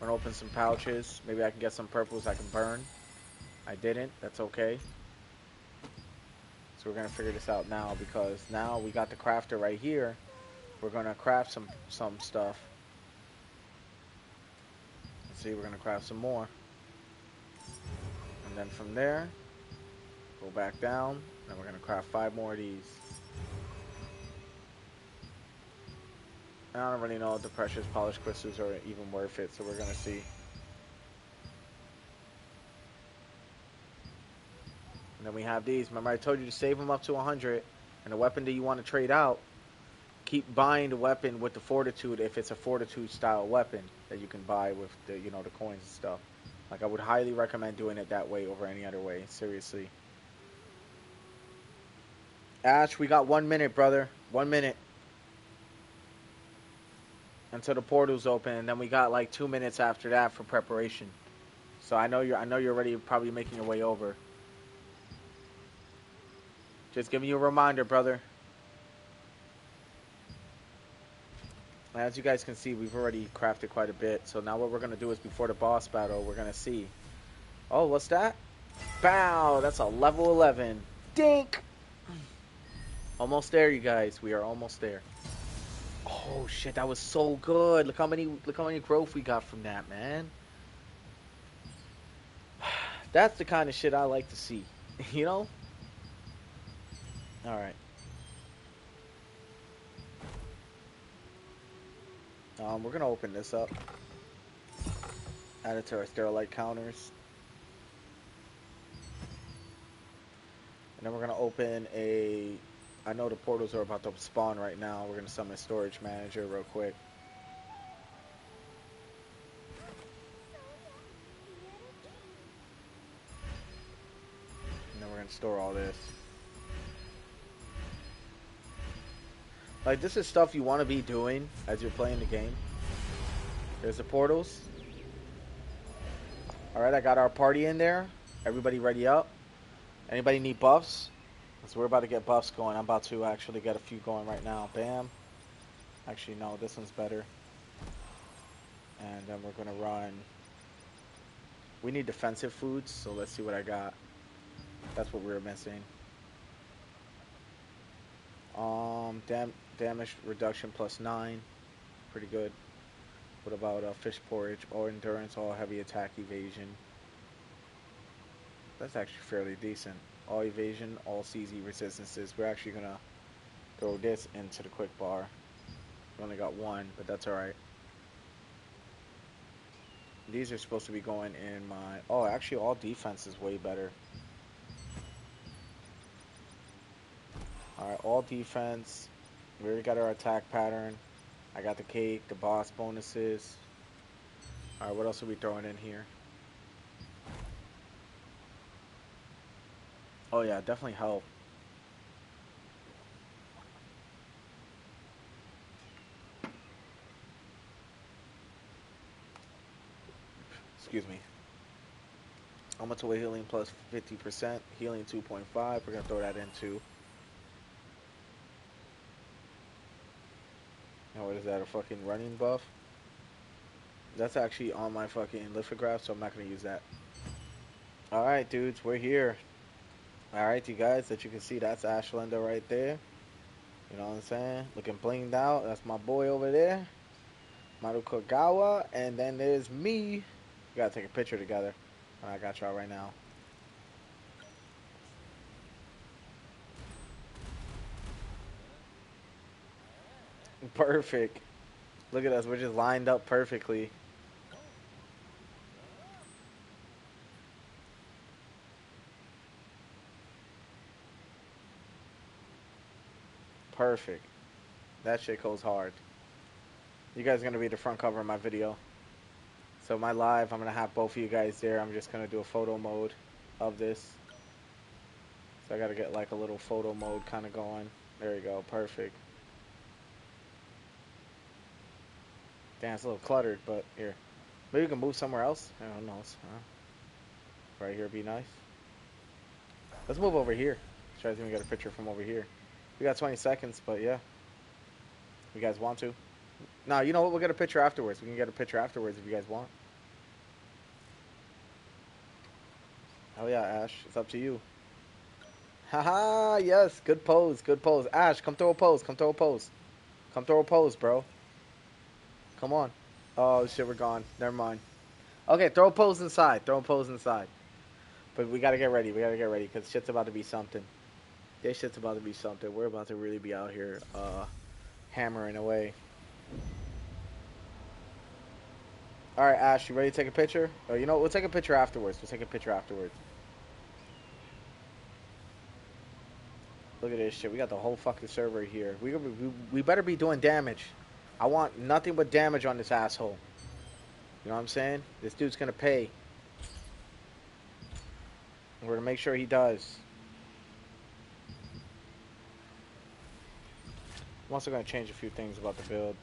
We're going to open some pouches. Maybe I can get some purples I can burn. I didn't. That's okay. So we're going to figure this out now, because now we got the crafter right here. We're going to craft some stuff. Let's see, we're going to craft some more. And then from there, go back down. And we're going to craft 5 more of these. I don't really know if the precious polished crystals are even worth it, so we're going to see. And then we have these. Remember I told you to save them up to 100. And the weapon that you want to trade out, keep buying the weapon with the fortitude if it's a fortitude style weapon that you can buy with the, you know, the coins and stuff. Like, I would highly recommend doing it that way over any other way. Seriously. Ash, we got 1 minute, brother. 1 minute. Until the portal's open, and then we got like 2 minutes after that for preparation. So I know you're already probably making your way over. Just giving you a reminder, brother. As you guys can see, we've already crafted quite a bit. So now what we're going to do is before the boss battle, we're going to see. Oh, what's that? Bow! That's a level 11. Dink! Almost there, you guys. We are almost there. Oh shit, that was so good. Look how many growth we got from that, man. That's the kind of shit I like to see. You know? All right. We're gonna open this up. Add it to our sterilite counters. And then we're gonna open a. I know the portals are about to spawn right now. We're gonna summon storage manager real quick. And then we're gonna store all this. Like, this is stuff you want to be doing as you're playing the game. There's the portals. Alright, I got our party in there. Everybody ready up? Anybody need buffs? Because we're about to get buffs going. I'm about to actually get a few going right now. Bam. Actually, no, this one's better. And then we're going to run. We need defensive foods, so let's see what I got. That's what we were missing. Damage reduction +9. Pretty good. What about fish porridge? All endurance, all heavy attack, evasion. That's actually fairly decent. All evasion, all CZ resistances. We're actually gonna throw this into the quick bar. We only got one, but that's alright. These are supposed to be going in my... Oh, actually all defense is way better. Alright, all defense. We already got our attack pattern. I got the cake, the boss bonuses. Alright, what else are we throwing in here? Oh yeah, definitely help. Excuse me. I'm gonna throw healing plus 50%, healing 2.5. We're gonna throw that in too. Now what is that, a fucking running buff? That's actually on my fucking lithograph, so I'm not gonna use that. Alright dudes, we're here. Alright you guys, that you can see, that's Ashlenda right there. You know what I'm saying? Looking blinged out. That's my boy over there, Maru Kogawa. And then there's me. We gotta take a picture together. I got y'all right now. Perfect. Look at us. We're just lined up perfectly. Perfect. That shit goes hard. You guys are going to be the front cover of my video. So my live, I'm going to have both of you guys there. I'm just going to do a photo mode of this. So I got to get like a little photo mode kind of going. There you go. Perfect. Damn, it's a little cluttered, but here. Maybe we can move somewhere else. I don't know. Right here would be nice. Let's move over here. Let's try to even get a picture from over here. We got 20 seconds, but yeah. You guys want to? No, you know what? We'll get a picture afterwards. We can get a picture afterwards if you guys want. Oh yeah, Ash. It's up to you. Haha, yes. Good pose. Good pose. Ash, come throw a pose. Come throw a pose. Come throw a pose, bro. Come on. Oh, shit, we're gone. Never mind. Okay, throw a pose inside. Throw a pose inside. But we gotta get ready. We gotta get ready, because shit's about to be something. This shit's about to be something. We're about to really be out here hammering away. Alright, Ash, you ready to take a picture? Oh, you know what? We'll take a picture afterwards. We'll take a picture afterwards. Look at this shit. We got the whole fucking server here. We better be doing damage. I want nothing but damage on this asshole. You know what I'm saying? This dude's gonna pay. We're gonna make sure he does. I'm also going to change a few things about the build.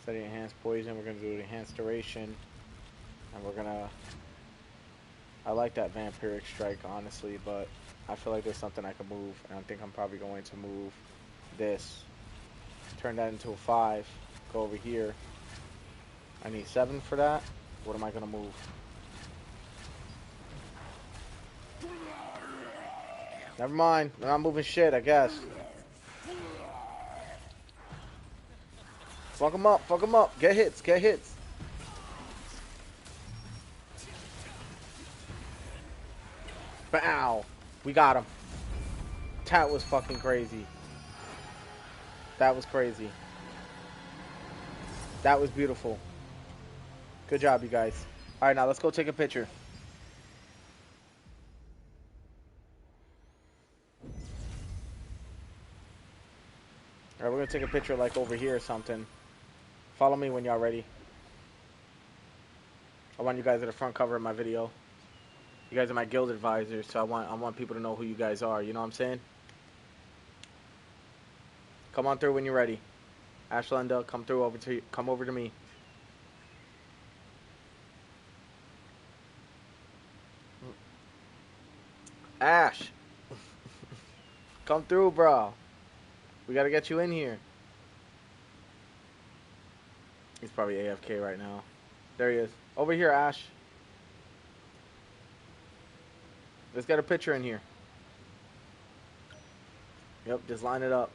Instead of enhanced poison, we're going to do the enhanced duration. And we're going to... I like that vampiric strike, honestly, but I feel like there's something I can move. And I think I'm probably going to move this. Turn that into a 5. Go over here. I need 7 for that. What am I going to move? Never mind. I'm not moving shit, I guess. Fuck him up. Fuck him up. Get hits. Get hits. Bow. We got him. That was fucking crazy. That was crazy. That was beautiful. Good job, you guys. All right, now let's go take a picture. All right, we're gonna take a picture like over here or something. Follow me when y'all ready. I want you guys at the front cover of my video. You guys are my guild advisors, so I want people to know who you guys are. You know what I'm saying? Come on through when you're ready. Ashlenda, come over to me. Ash, come through, bro. We gotta get you in here. He's probably AFK right now. There he is. Over here, Ash. Let's get a picture in here. Yep, just line it up.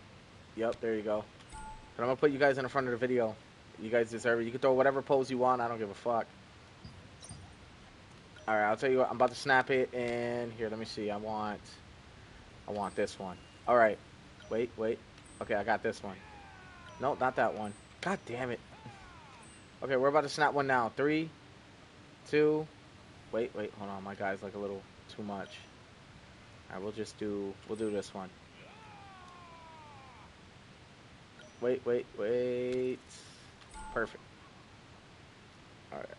Yep, there you go. And I'm gonna put you guys in the front of the video. You guys deserve it. You can throw whatever pose you want. I don't give a fuck. All right, I'll tell you what. I'm about to snap it, and here, let me see. I want this one. All right. Wait. Okay, I got this one. No, not that one. God damn it. Okay, we're about to snap one now. 3, 2. Wait. Hold on. My guy's like a little too much. All right, we'll do this one. Wait. Perfect. All right,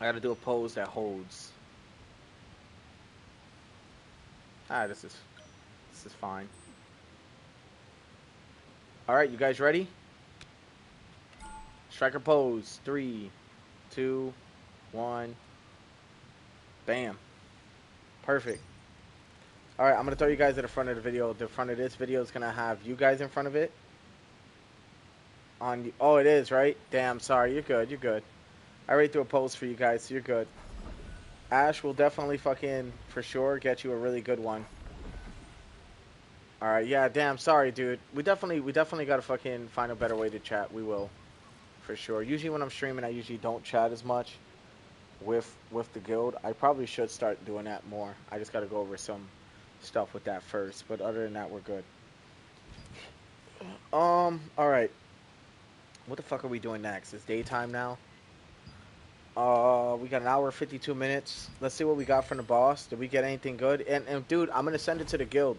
I gotta do a pose that holds. Ah, this is fine. All right, you guys ready? Striker pose. 3, 2, 1. Bam. Perfect. All right, I'm gonna throw you guys at the front of the video. The front of this video is gonna have you guys in front of it. Oh, it is, right? Damn, sorry. You're good. I already threw a pose for you guys, so you're good. Ash will definitely fucking, for sure, get you a really good one. Alright, yeah, damn, sorry, dude. We definitely gotta fucking find a better way to chat. We will. For sure. Usually when I'm streaming, I usually don't chat as much with the guild. I probably should start doing that more. I just gotta go over some stuff with that first. But other than that, we're good. Alright. What the fuck are we doing next? It's daytime now. We got an hour 52 minutes. Let's see what we got from the boss. Did we get anything good? And dude, I'm gonna send it to the guild.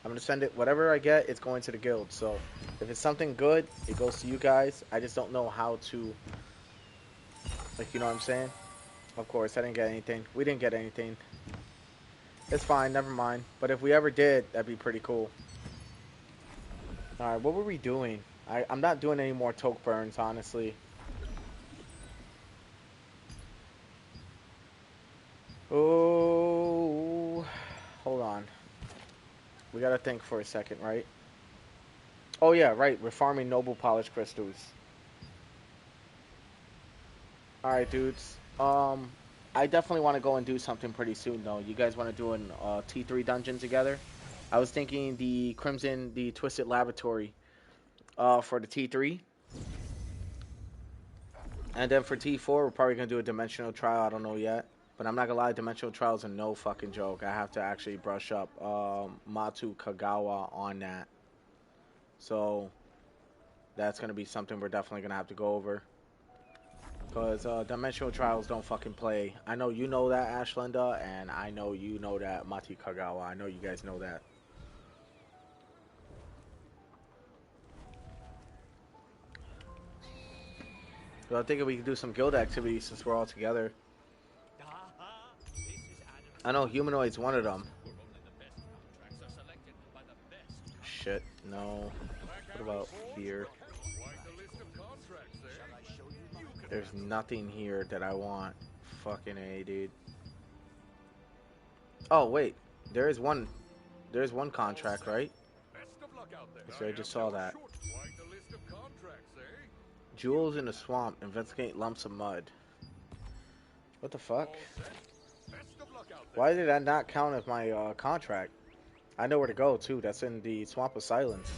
I'm gonna send it, whatever I get, it's going to the guild. So if it's something good, it goes to you guys. I just don't know how to, like, you know what I'm saying? Of course, I didn't get anything. We didn't get anything. It's fine, never mind. But if we ever did, that'd be pretty cool. Alright, what were we doing? I'm not doing any more toke burns, honestly. Oh, hold on. We gotta think for a second, right? Oh yeah, right. We're farming noble polished crystals. Alright, dudes. I definitely want to go and do something pretty soon, though. You guys want to do an T3 dungeon together? I was thinking the Twisted Laboratory for the T3. And then for T4, we're probably going to do a Dimensional Trial. I don't know yet. But I'm not going to lie, Dimensional Trials are no fucking joke. I have to actually brush up Matu Kagawa on that. So that's going to be something we're definitely going to have to go over. Because Dimensional Trials don't fucking play. I know you know that, Ashlenda, and I know you know that, Mati Kagawa. I know you guys know that. So I think we can do some guild activities since we're all together. I know Humanoid's one of them. Shit, no. What about here? There's nothing here that I want. Fucking A, dude. Oh, wait. There's one contract, right? So I just saw that. Jewels in the swamp. Investigate lumps of mud. What the fuck? Why did that not count as my contract? I know where to go, too. That's in the Swamp of Silence.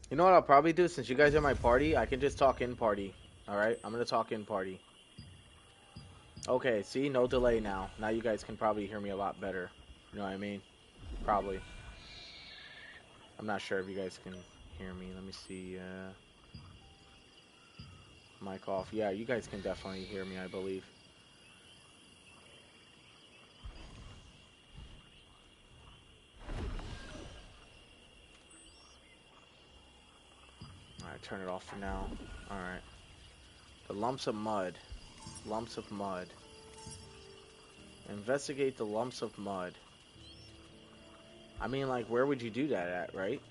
You know what I'll probably do? Since you guys are my party, I can just talk in party. Alright? I'm gonna talk in party. Okay, see? No delay now. Now you guys can probably hear me a lot better. You know what I mean? Probably. I'm not sure if you guys can hear me. Let me see. Mic off. Yeah, you guys can definitely hear me, I believe. Alright, turn it off for now. Alright. The lumps of mud. Lumps of mud. Investigate the lumps of mud. I mean, like, where would you do that at, right?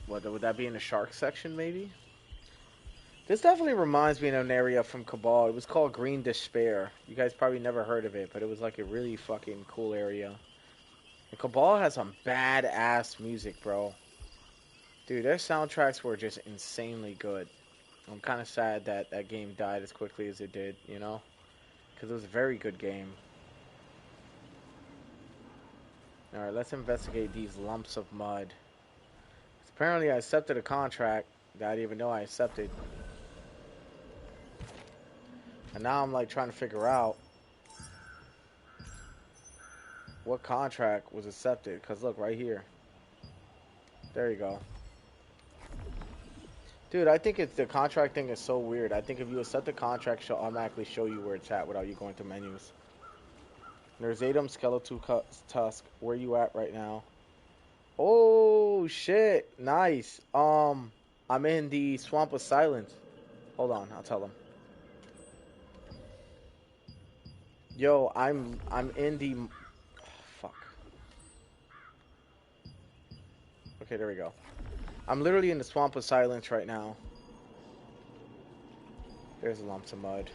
What, would that be in the shark section, maybe? This definitely reminds me of an area from Cabal. It was called Green Despair. You guys probably never heard of it, but it was like a really fucking cool area. And Cabal has some badass music, bro. Dude, their soundtracks were just insanely good. I'm kind of sad that that game died as quickly as it did, you know? Because it was a very good game. Alright, let's investigate these lumps of mud. Apparently I accepted a contract that I didn't even know I accepted. And now I'm like trying to figure out what contract was accepted. Because look, right here. There you go. Dude, I think it's the contract thing is so weird. I think if you accept the contract, she'll automatically show you where it's at without you going to menus. There's Adam Skeletal Tusk. Where you at right now? Oh shit! Nice. I'm in the Swamp of Silence. Hold on, I'll tell him. Yo, I'm in the. Oh, fuck. Okay, there we go. I'm literally in the Swamp of Silence right now. There's lumps of mud.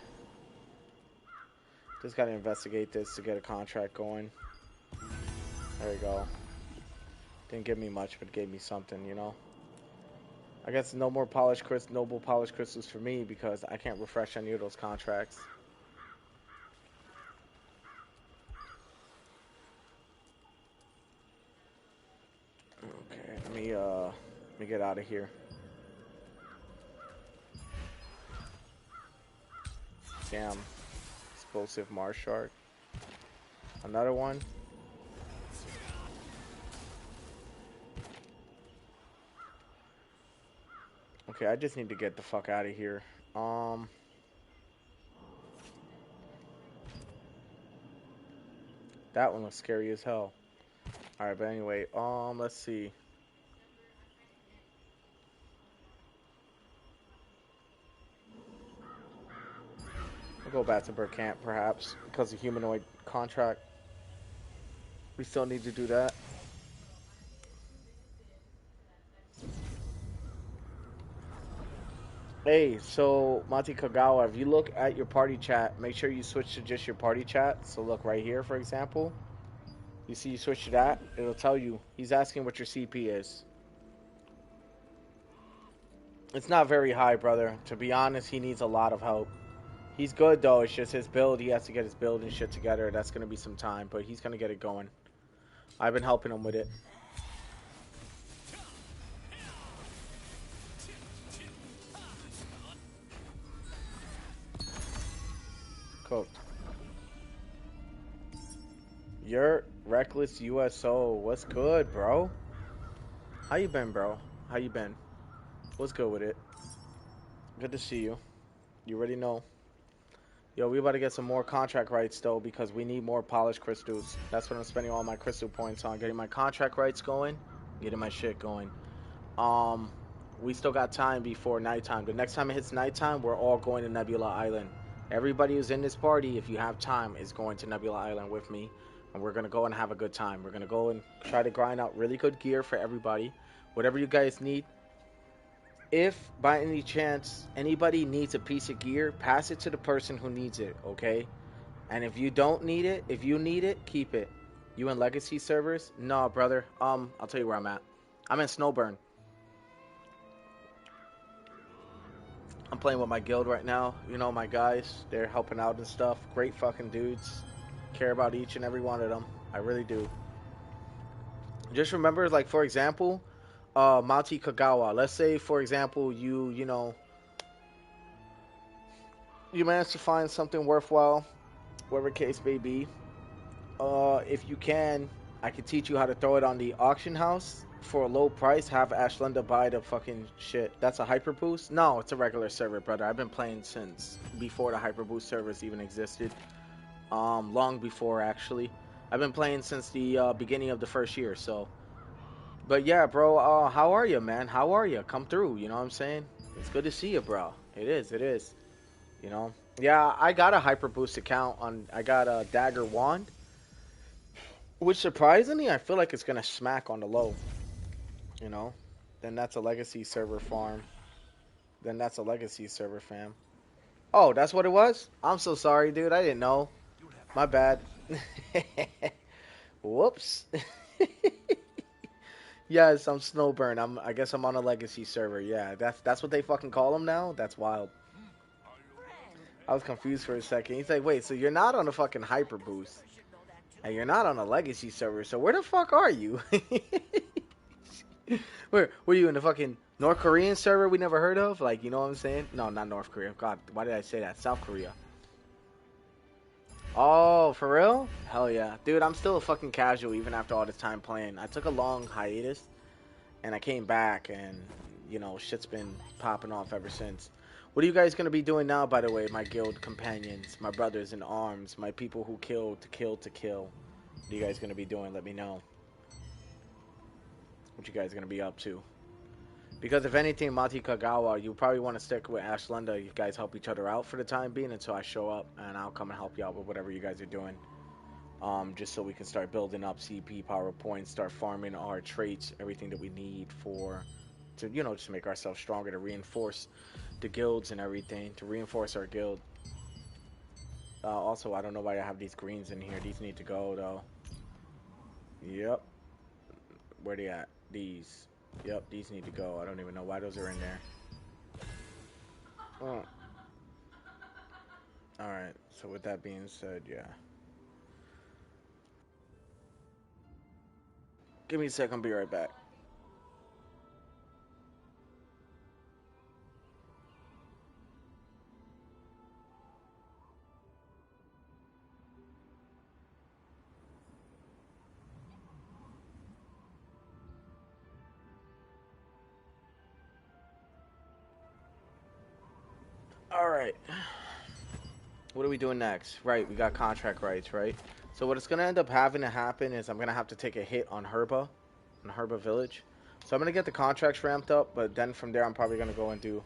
Just gotta investigate this to get a contract going. There you go. Didn't give me much, but gave me something, you know? I guess no more noble polished crystals for me because I can't refresh any of those contracts. Okay, let me get out of here. Damn. Explosive Mars Shark. Another one. Okay, I just need to get the fuck out of here. That one looks scary as hell. Alright, but anyway, let's see. We'll go back to Burkamp, perhaps, because of humanoid contract. We still need to do that. Hey, so Monty Kagawa, if you look at your party chat, make sure you switch to just your party chat. So look right here, for example. You see you switch to that, it'll tell you. He's asking what your CP is. It's not very high, brother. To be honest, he needs a lot of help. He's good, though. It's just his build. He has to get his build and shit together. That's going to be some time, but he's going to get it going. I've been helping him with it. Cooked. You're Reckless USO. What's good, bro? How you been, bro? How you been? What's good with it? Good to see you. You already know. Yo, we about to get some more contract rights, though, because we need more polished crystals. That's what I'm spending all my crystal points on. Getting my contract rights going, getting my shit going. We still got time before nighttime. The next time it hits nighttime, we're all going to Nebula Island. Everybody who's in this party, if you have time, is going to Nebula Island with me. And we're going to go and have a good time. We're going to go and try to grind out really good gear for everybody. Whatever you guys need. If, by any chance, anybody needs a piece of gear, pass it to the person who needs it, okay? And if you don't need it, if you need it, keep it. You in Legacy servers? No, brother. I'll tell you where I'm at. I'm in Snowburn. I'm playing with my guild right now. You know, my guys. They're helping out and stuff. Great fucking dudes. Care about each and every one of them. I really do. Just remember, like, for example, Monty Kagawa. Let's say, for example, you know, you manage to find something worthwhile, whatever case may be. If you can, I can teach you how to throw it on the auction house for a low price. Have Ashlenda buy the fucking shit. That's a hyper boost? No, it's a regular server, brother. I've been playing since before the hyper boost servers even existed. Long before actually. I've been playing since the beginning of the first year. So, but yeah, bro. How are you, man? How are you? Come through. You know what I'm saying? It's good to see you, bro. It is. It is. You know. Yeah, I got a hyper boost account on. I got a dagger wand. Which surprisingly, I feel like it's gonna smack on the low. You know, then that's a legacy server farm. Then that's a legacy server fam. Oh, that's what it was. I'm so sorry, dude. I didn't know. My bad. Whoops. Yes, I'm Snowburn. I guess I'm on a legacy server. Yeah, that's what they fucking call them now. That's wild. I was confused for a second. He's like, wait, so you're not on a fucking hyper boost, and you're not on a legacy server. So where the fuck are you? Where were you in the fucking North Korean server we never heard of? Like, you know what I'm saying? No, not North Korea. God, why did I say that? South Korea. Oh, for real? Hell yeah. Dude, I'm still a fucking casual even after all this time playing. I took a long hiatus, and I came back, and, you know, shit's been popping off ever since. What are you guys going to be doing now, by the way, my guild companions, my brothers in arms, my people who kill to kill to kill? What are you guys going to be doing? Let me know. What you guys going to be up to? Because if anything, Mati Kagawa, you probably want to stick with Ashlenda. You guys help each other out for the time being until I show up, and I'll come and help you out with whatever you guys are doing. Just so we can start building up CP power points, start farming our traits, everything that we need to, you know, just make ourselves stronger, to reinforce the guilds and everything, to reinforce our guild. Also, I don't know why I have these greens in here. These need to go, though. Yep. Where they at? These. Yep, these need to go. I don't even know why those are in there. Oh. Alright, so with that being said, yeah. Give me a second, I'll be right back. Alright. What are we doing next? Right, we got contract rights, right? So what it's going to end up having to happen is I'm going to have to take a hit on Herba Village. So I'm going to get the contracts ramped up, but then from there I'm probably going to go and do...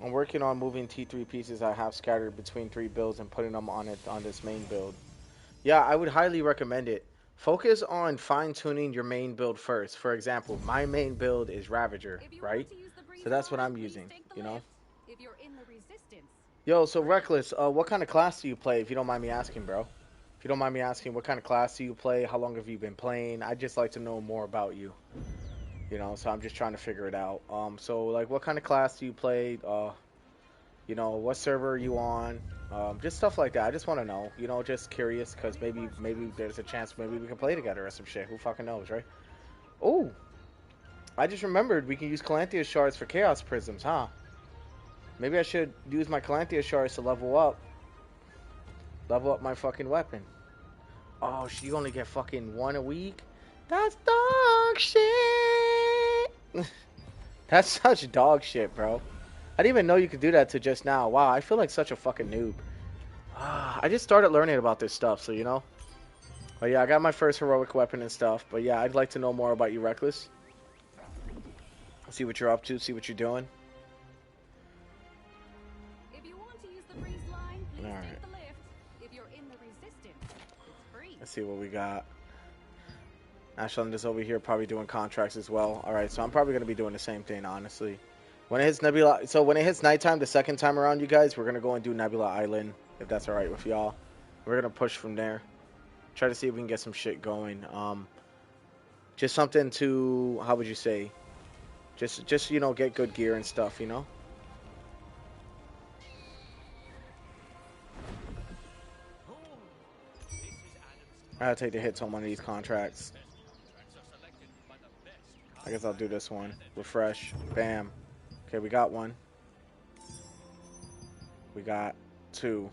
I'm working on moving T3 pieces I have scattered between 3 builds and putting them on this main build. Yeah, I would highly recommend it. Focus on fine-tuning your main build first. For example, my main build is Ravager, right? So that's what I'm using, you know? If you're in the resistance. Yo, so Reckless, what kind of class do you play, if you don't mind me asking, bro? If you don't mind me asking, what kind of class do you play? How long have you been playing? I'd just like to know more about you. You know, so I'm just trying to figure it out. So, like, what kind of class do you play? You know, what server are you on? Just stuff like that. I just want to know. You know, just curious, because maybe there's a chance maybe we can play together or some shit. Who fucking knows, right? Oh, I just remembered we can use Calanthea shards for Chaos Prisms, huh? Maybe I should use my Calanthea shards to level up my fucking weapon. Oh, she only get fucking 1 a week? That's dog shit! That's such dog shit, bro. I didn't even know you could do that to just now. Wow, I feel like such a fucking noob. I just started learning about this stuff, so you know. But yeah, I got my first heroic weapon and stuff. But yeah, I'd like to know more about you, Reckless. See what you're up to, see what you're doing. If you want to use the breeze line, please take the lift. If you're in the resistance, it's free. Let's see what we got. Ashland is over here probably doing contracts as well. Alright, so I'm probably going to be doing the same thing, honestly. When it hits Nebula... So when it hits nighttime the second time around, you guys, we're going to go and do Nebula Island, if that's alright with y'all. We're going to push from there. Try to see if we can get some shit going. Just something to... How would you say? Just you know, get good gear and stuff, you know? I gotta take the hits on one of these contracts. I guess I'll do this one. Refresh. Bam. Okay, we got one. We got two.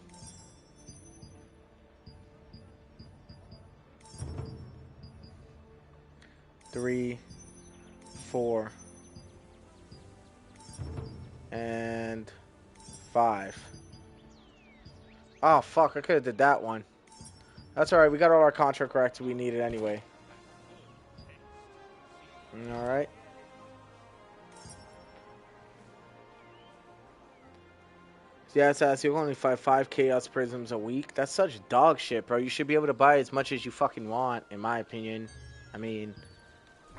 Three. 4. And 5. Oh, fuck. I could have did that one. That's alright. We got all our contract correct we needed anyway. Alright. Yeah, it says you only fight 5 Chaos Prisms a week. That's such dog shit, bro. You should be able to buy as much as you fucking want, in my opinion. I mean,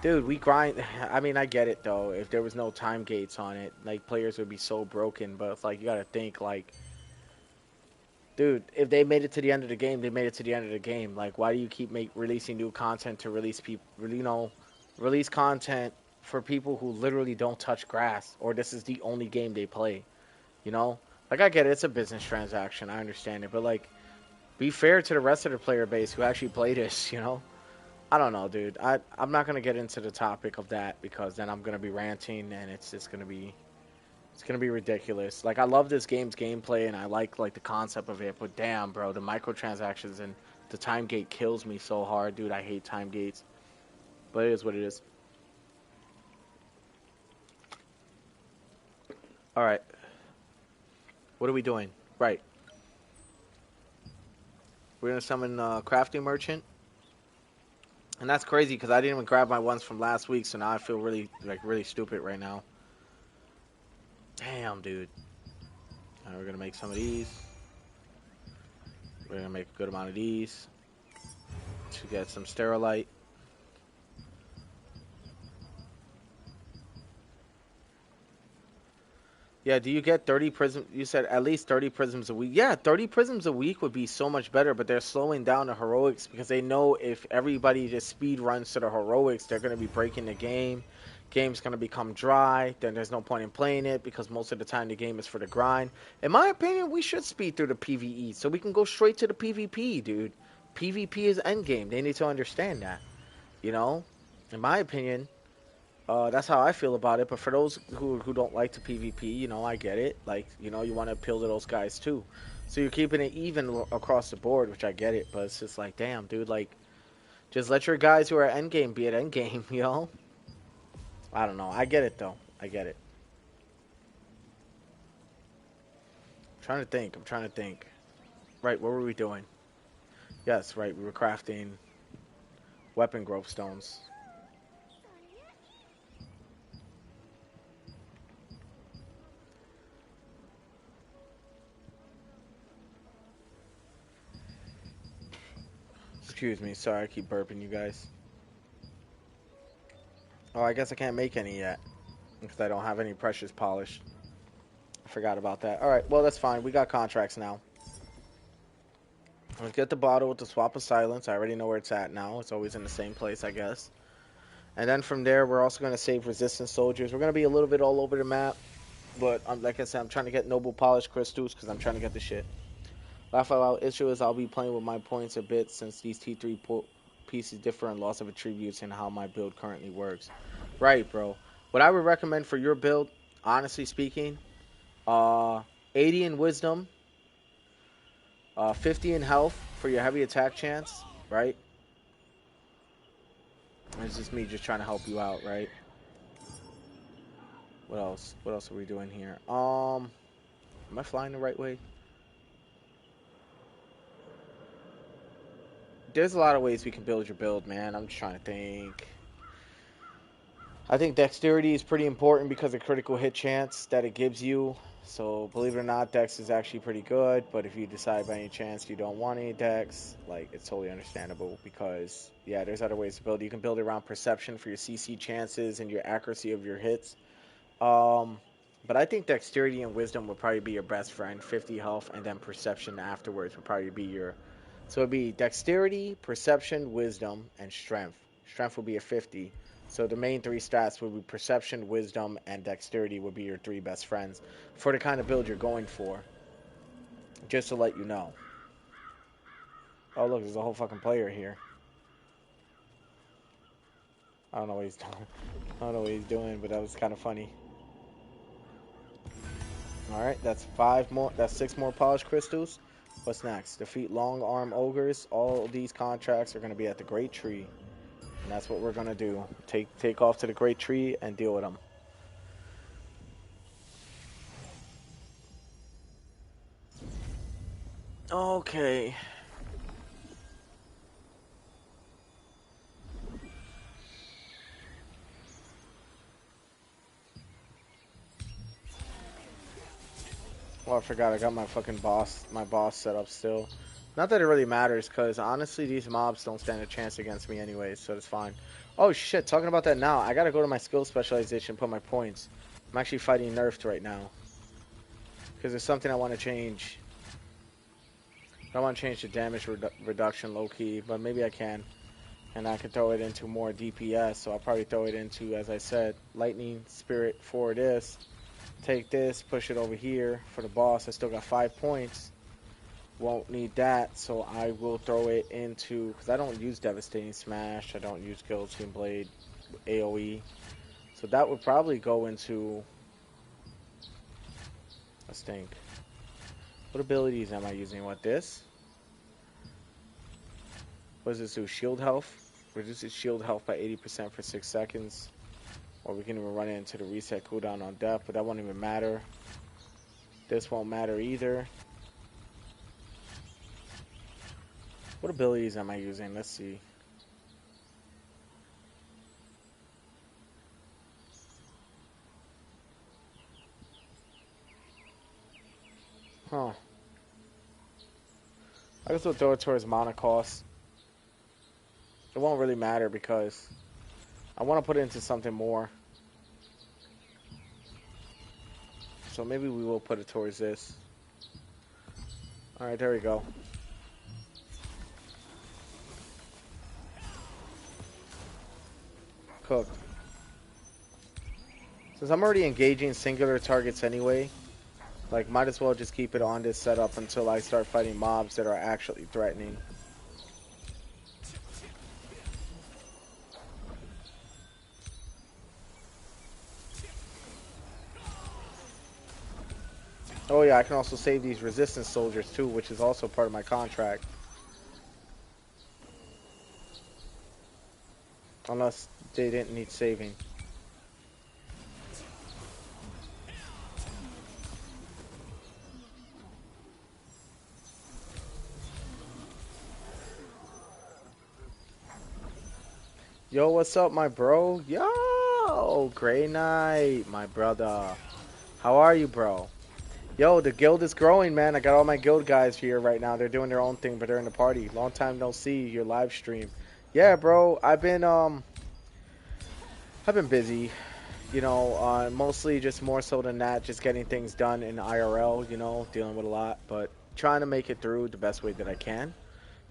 dude, we grind. I mean, I get it, though. If there was no time gates on it, like, players would be so broken. But, it's like, you gotta think, like, dude, if they made it to the end of the game, they made it to the end of the game. Like, why do you keep releasing new content to release people, release content for people who literally don't touch grass, or this is the only game they play, you know? Like, I get it, it's a business transaction, I understand it, but, like, be fair to the rest of the player base who actually play this, you know? I don't know, dude. I'm not going to get into the topic of that because then I'm going to be ranting and it's just going to be... It's gonna be ridiculous. Like, I love this game's gameplay and I like the concept of it, but damn, bro, the microtransactions and the time gate kills me so hard, dude. I hate time gates, but it is what it is. All right, what are we doing? Right, we're gonna summon Crafting Merchant, and that's crazy because I didn't even grab my ones from last week, so now I feel really stupid right now. Damn, dude. All right, we're gonna make some of these. We're gonna make a good amount of these to get some Sterilite. Yeah, do you get 30 prisms? You said at least 30 prisms a week. Yeah, 30 prisms a week would be so much better, but they're slowing down the heroics because they know if everybody just speed runs to the heroics, they're going to be breaking the game. Game's going to become dry. Then there's no point in playing it because most of the time the game is for the grind. In my opinion, we should speed through the PvE so we can go straight to the PvP, dude. PvP is endgame. They need to understand that, you know? In my opinion... that's how I feel about it. But for those who don't like the PvP, you know, I get it. Like, you know, you want to appeal to those guys too. So you're keeping it even across the board, which I get it. But it's just like, damn, dude, like, just let your guys who are at endgame be at endgame, you know? I don't know. I get it, though. I get it. I'm trying to think. I'm trying to think. Right, what were we doing? Yes, right, we were crafting weapon growth stones. Excuse me, sorry, I keep burping you guys. Oh, I guess I can't make any yet because I don't have any precious polish. I forgot about that. Alright, well, that's fine. We got contracts now. Let's get the bottle with the swap of silence. I already know where it's at now. It's always in the same place, I guess. And then from there, we're also going to save resistance soldiers. We're going to be a little bit all over the map. But like I said, I'm trying to get noble polished crystals because I'm trying to get the shit. Laugh out loud issue is I'll be playing with my points a bit since these T3 pieces differ in loss of attributes and how my build currently works. Right, bro. What I would recommend for your build, honestly speaking, 80 in wisdom, 50 in health for your heavy attack chance, right? It's just me just trying to help you out, right? What else? What else are we doing here? Am I flying the right way? There's a lot of ways we can build your build, man. I'm just trying to think. I think dexterity is pretty important because of critical hit chance that it gives you. So, believe it or not, dex is actually pretty good. But if you decide by any chance you don't want any dex, like, it's totally understandable. Because, yeah, there's other ways to build. You can build around perception for your CC chances and your accuracy of your hits. But I think dexterity and wisdom would probably be your best friend. 50 health and then perception afterwards would probably be your... So it'd be dexterity, perception, wisdom, and strength. Strength would be a 50. So the main 3 stats would be perception, wisdom, and dexterity would be your 3 best friends for the kind of build you're going for. Just to let you know. Oh, look, there's a whole fucking player here. I don't know what he's doing. I don't know what he's doing, but that was kind of funny. All right, that's 5 more. That's 6 more polished crystals. What's next? Defeat long arm ogres. All these contracts are going to be at the Great Tree, and that's what we're going to do. Take off to the Great Tree and deal with them. Okay. Oh, I forgot. I got my fucking boss set up still. Not that it really matters, because honestly, these mobs don't stand a chance against me anyways, so it's fine. Oh, shit. Talking about that now, I gotta go to my skill specialization and put my points. I'm actually fighting nerfed right now, because there's something I want to change. I want to change the damage reduction low-key, but maybe I can. And I can throw it into more DPS, so I'll probably throw it into, as I said, Lightning Spirit for this. Take this, push it over here for the boss. I still got 5 points. Won't need that, so I will throw it into, because I don't use Devastating Smash. I don't use Guillotine Blade, AoE. So that would probably go into, let's think. What abilities am I using? What, this? What does this do? Shield health. Reduces shield health by 80% for 6 seconds. Or we can even run it into the reset cooldown on death, but that won't even matter. This won't matter either. What abilities am I using? Let's see. Huh. I guess we'll throw it towards mana cost. It won't really matter because I want to put it into something more. So maybe we will put it towards this. Alright, there we go. Cooked. Since I'm already engaging singular targets anyway, like, might as well just keep it on this setup until I start fighting mobs that are actually threatening. Oh yeah, I can also save these resistance soldiers too, which is also part of my contract. Unless they didn't need saving. Yo, what's up, my bro? Yo, Grey Knight, my brother. How are you, bro? Yo, the guild is growing, man. I got all my guild guys here right now. They're doing their own thing, but they're in the party. Long time no see. Your live stream. Yeah, bro. I've been busy. You know, mostly just more so than that, just getting things done in IRL. You know, dealing with a lot, but trying to make it through the best way that I can.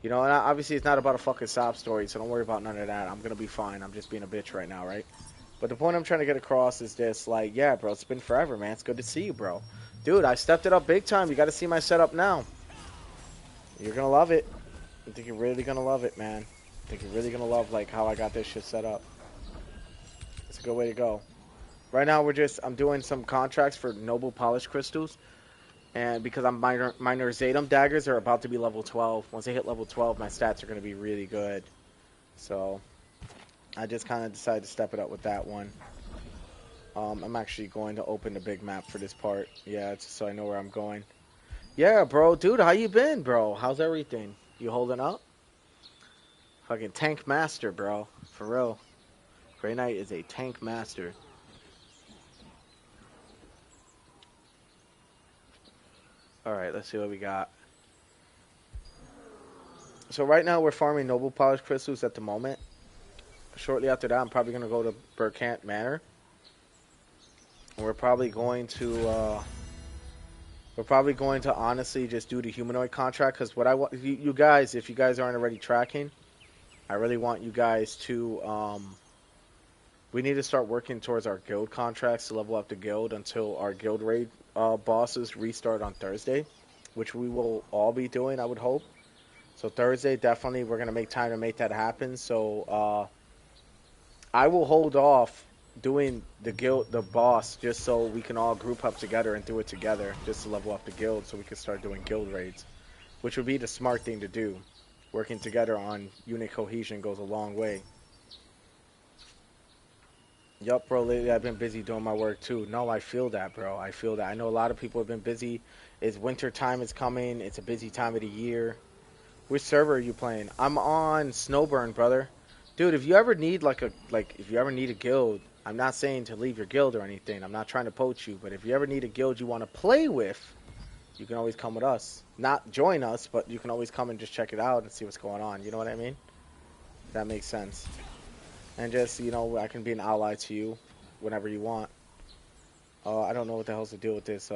You know, and obviously it's not about a fucking sob story, so don't worry about none of that. I'm gonna be fine. I'm just being a bitch right now, right? But the point I'm trying to get across is this, like, yeah, bro, it's been forever, man. It's good to see you, bro. Dude, I stepped it up big time. You got to see my setup now. You're gonna love it. I think you're really gonna love it, man. I think you're really gonna love, like, how I got this shit set up. It's a good way to go. Right now, I'm doing some contracts for noble polished crystals. And because I'm minor Zatum daggers are about to be level 12. Once they hit level 12, my stats are going to be really good. So I just kind of decided to step it up with that one. I'm actually going to open the big map for this part. Yeah, just so I know where I'm going. Yeah, bro. Dude, how you been, bro? How's everything? You holding up? Fucking tank master, bro. For real. Grey Knight is a tank master. Alright, let's see what we got. So right now we're farming noble polished crystals at the moment. Shortly after that, I'm probably going to go to Burkant Manor. And we're probably going to honestly just do the humanoid contract, because what I want you guys, if you guys aren't already tracking, I really want you guys to we need to start working towards our guild contracts to level up the guild until our guild raid bosses restart on Thursday, which we will all be doing, I would hope. So Thursday, definitely, we're going to make time to make that happen. So I will hold off doing the boss, just so we can all group up together and do it together, just to level up the guild, so we can start doing guild raids, which would be the smart thing to do. Working together on unit cohesion goes a long way. Yup, bro, lately I've been busy doing my work too. No, I feel that, bro. I feel that. I know a lot of people have been busy. It's winter time is coming. It's a busy time of the year. Which server are you playing? I'm on Snowburn, brother. Dude, if you ever need if you ever need a guild, I'm not saying to leave your guild or anything. I'm not trying to poach you, but if you ever need a guild you want to play with, you can always come with us. Not join us, but you can always come and just check it out and see what's going on. You know what I mean? That makes sense. And just, I can be an ally to you whenever you want. I don't know what the hell's the deal with this.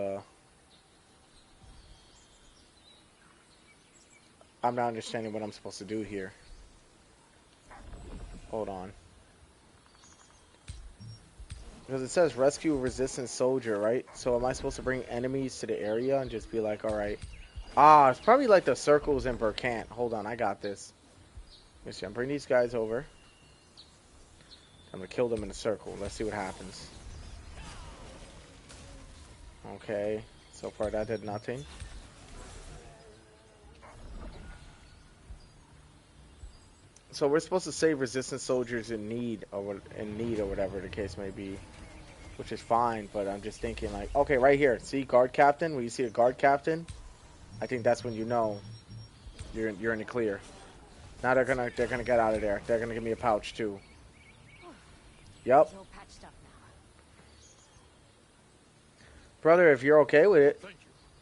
I'm not understanding what I'm supposed to do here. Hold on. Because it says rescue a resistant soldier, right? So am I supposed to bring enemies to the area and just be like, alright. Ah, it's probably like the circles in Burkant. Hold on, I got this. Let me see, I'm bringing these guys over. I'm going to kill them in a circle. Let's see what happens. Okay, so far that did nothing. So we're supposed to save resistant soldiers in need or whatever the case may be, which is fine. But I'm just thinking like, okay, right here, see guard captain. When you see a guard captain, I think that's when you know you're in the clear. Now they're gonna get out of there. They're gonna give me a pouch too. Yep. Brother, if you're okay with it,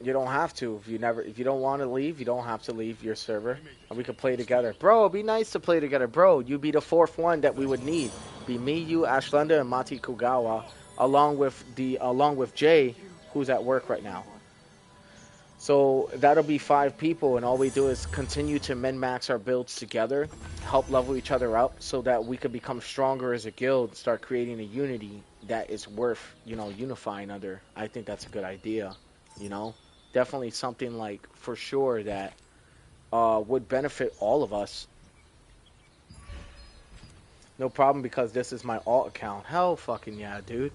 you don't have to. If you don't want to leave, you don't have to leave your server, and we can play together. Bro, it'd be nice to play together, bro. You'd be the fourth one that we would need. Be me, you, Ashlenda, and Mati Kugawa, along with Jay, who's at work right now. So that'll be 5 people, and all we do is continue to min-max our builds together, help level each other up, so that we could become stronger as a guild, start creating a unity that is worth, unifying under. I think that's a good idea, Definitely something like, for sure, that would benefit all of us. No problem, because this is my alt account. Hell fucking yeah, dude.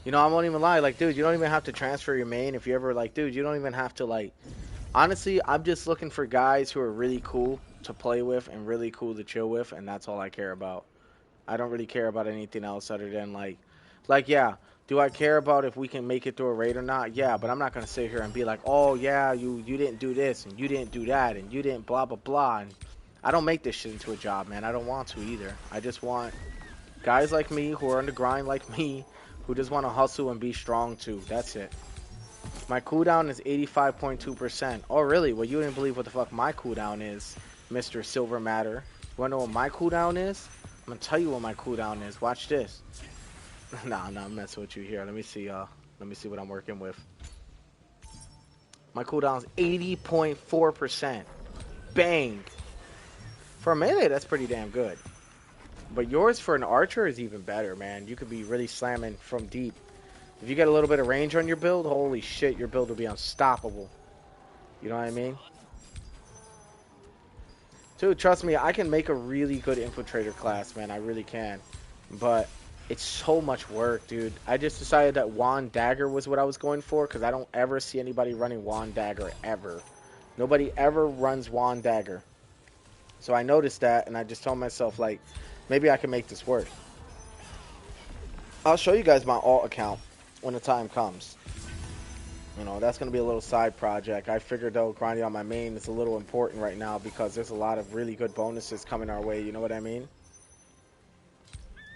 I won't even lie. Like, dude, you don't even have to transfer your main. If you ever, dude, you don't even have to, honestly, I'm just looking for guys who are really cool to play with and really cool to chill with, and that's all I care about. I don't really care about anything else other than, yeah, do I care about if we can make it through a raid or not? Yeah, but I'm not going to sit here and be like, oh, yeah, you didn't do this, and you didn't do that, and you didn't blah, blah, blah. And I don't make this shit into a job, man. I don't want to either. I just want guys like me who are on the grind like me, who just want to hustle and be strong too. That's it. My cooldown is 85.2%. Oh, really? Well, you didn't believe what the fuck my cooldown is, Mr. Silver Matter. You want to know what my cooldown is? I'm going to tell you what my cooldown is. Watch this. Nah, I'm messing with you here. Let me see what I'm working with. My cooldown is 80.4%. Bang. For a melee, that's pretty damn good. But yours for an archer is even better, man. You could be really slamming from deep. If you get a little bit of range on your build, holy shit, your build will be unstoppable. You know what I mean? Dude, trust me, I can make a really good infiltrator class, man. I really can. But it's so much work, dude. I just decided that Wand Dagger was what I was going for, because I don't ever see anybody running Wand Dagger, ever. Nobody ever runs Wand Dagger. So I noticed that, and I just told myself, maybe I can make this work. I'll show you guys my alt account when the time comes. That's going to be a little side project. I figured, though, grinding on my main is a little important right now, because there's a lot of really good bonuses coming our way, you know what I mean?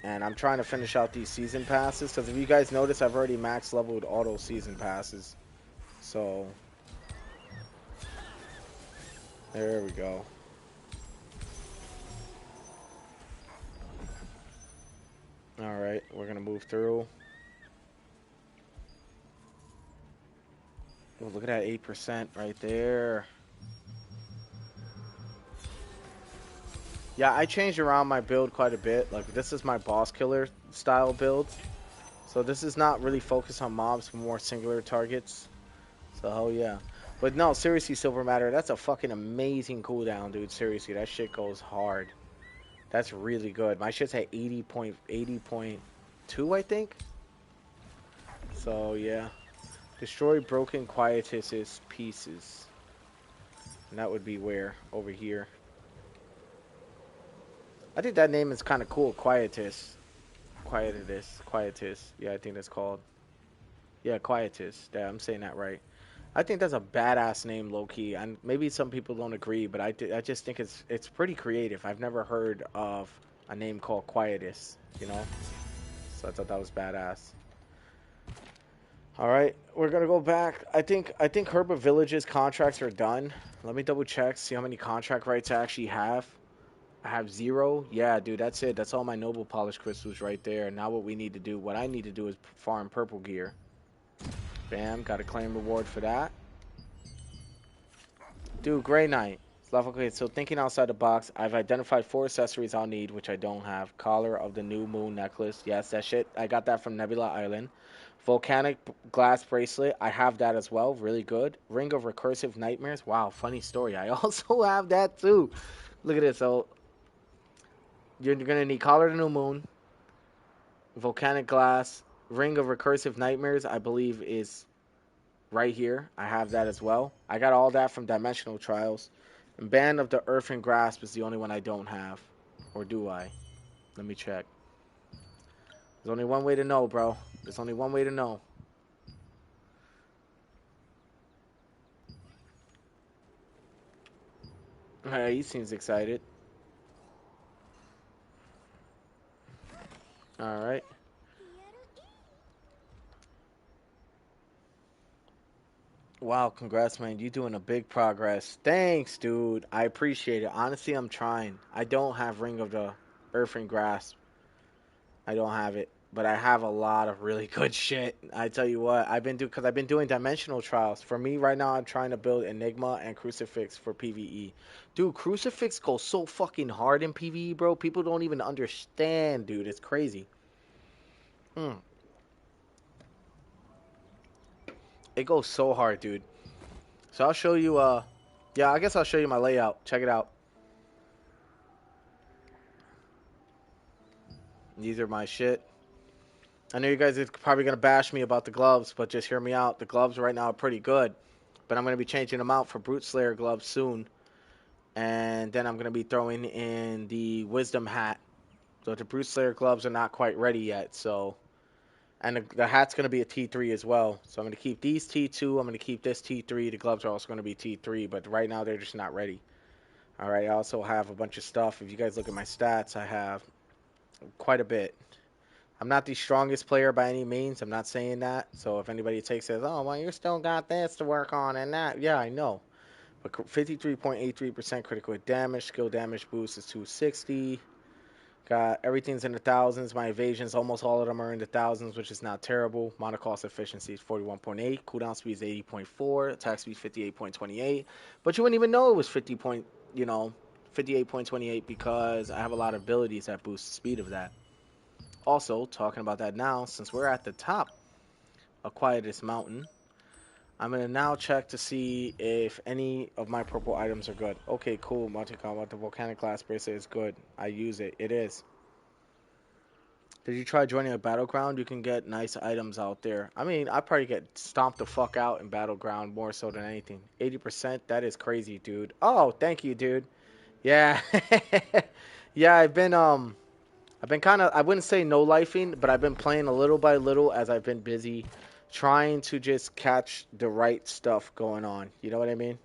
And I'm trying to finish out these season passes, because if you guys notice, I've already max leveled all those season passes. So, there we go. Alright, we're going to move through. Oh, look at that 8% right there. Yeah, I changed around my build quite a bit. This is my boss killer style build. So this is not really focused on mobs, but more singular targets. So, hell yeah. But no, seriously, Silver Matter, that's a fucking amazing cooldown, dude. Seriously, that shit goes hard. That's really good. My shit's at 80.2, I think. So yeah, destroy broken quietus's pieces, and that would be where over here. I think that name is kind of cool. Quietus. Yeah, I think that's called. Yeah, Quietus. Yeah, I'm saying that right. I think that's a badass name, low key. And maybe some people don't agree, but I just think it's pretty creative. I've never heard of a name called Quietus, you know? So I thought that was badass. All right, we're gonna go back. I think Herbert Village's contracts are done. Let me double check, see how many contract rights I actually have. I have 0. Yeah, dude, that's it. That's all my noble polish crystals right there. Now what we need to do, what I need to do is farm purple gear. Bam, got a claim reward for that. Dude, Grey Knight. Okay, so thinking outside the box, I've identified 4 accessories I'll need, which I don't have. Collar of the New Moon necklace. Yes, that shit. I got that from Nebula Island. Volcanic glass bracelet. I have that as well. Really good. Ring of recursive nightmares. Wow, funny story. I also have that too. Look at this. So you're gonna need collar of the New Moon, volcanic glass, ring of recursive nightmares. I believe is right here. I have that as well. I got all that from Dimensional Trials. And Band of the Earthen Grasp is the only one I don't have. Or do I? Let me check. There's only one way to know, bro. There's only one way to know. He seems excited. Alright. Wow, congrats, man. You doing a big progress. Thanks, dude. I appreciate it. Honestly, I'm trying. I don't have Ring of the Earthen Grasp. I don't have it. But I have a lot of really good shit. I tell you what, I've been doing Dimensional Trials. For me right now, I'm trying to build Enigma and Crucifix for PvE. Dude, Crucifix goes so fucking hard in PvE, bro. People don't even understand, dude. It's crazy. It goes so hard, dude. So I'll show you, yeah, I guess I'll show you my layout. Check it out. These are my shit. I know you guys are probably going to bash me about the gloves, but just hear me out. The gloves right now are pretty good, but I'm going to be changing them out for Brute Slayer gloves soon. And then I'm going to be throwing in the Wisdom hat. So the Brute Slayer gloves are not quite ready yet, so... And the hat's going to be a T3 as well. So I'm going to keep these T2. I'm going to keep this T3. The gloves are also going to be T3, but right now they're just not ready. All right, I also have a bunch of stuff. If you guys look at my stats, I have quite a bit. I'm not the strongest player by any means. I'm not saying that. So if anybody says, oh, well, you still got this to work on and that. Yeah, I know. But 53.83% critical hit damage. Skill damage boost is 260. Got everything's in the thousands. My evasions, almost all of them are in the thousands, which is not terrible. Monocost efficiency is 41.8. Cooldown speed is 80.4. Attack speed is 58.28. But you wouldn't even know it was 58.28 because I have a lot of abilities that boost the speed of that. Also, talking about that now, since we're at the top of Quietus Mountain, I'm going to now check to see if any of my purple items are good. Okay, cool. Monte Carlo, the volcanic glass bracelet is good. I use it. It is. Did you try joining a battleground? You can get nice items out there. I mean, I probably get stomped the fuck out in battleground more so than anything. 80%? That is crazy, dude. Oh, thank you, dude. Yeah. Yeah, I've been kind of, I wouldn't say no-lifing, but I've been playing a little by little as I've been busy trying to just catch the right stuff going on. You know what I mean?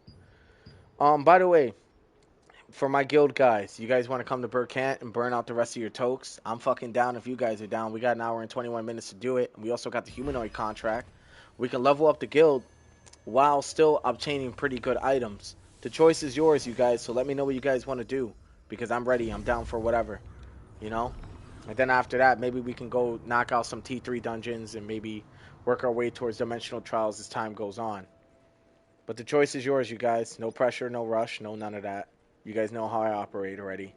By the way, for my guild guys, you guys want to come to Burkant and burn out the rest of your tokes? I'm fucking down if you guys are down. We got an hour and 21 minutes to do it. We also got the humanoid contract. We can level up the guild while still obtaining pretty good items. The choice is yours, you guys, so let me know what you guys want to do because I'm ready. I'm down for whatever, you know? And then after that, maybe we can go knock out some T3 dungeons and maybe work our way towards Dimensional Trials as time goes on. But the choice is yours, you guys. No pressure, no rush, no none of that. You guys know how I operate already.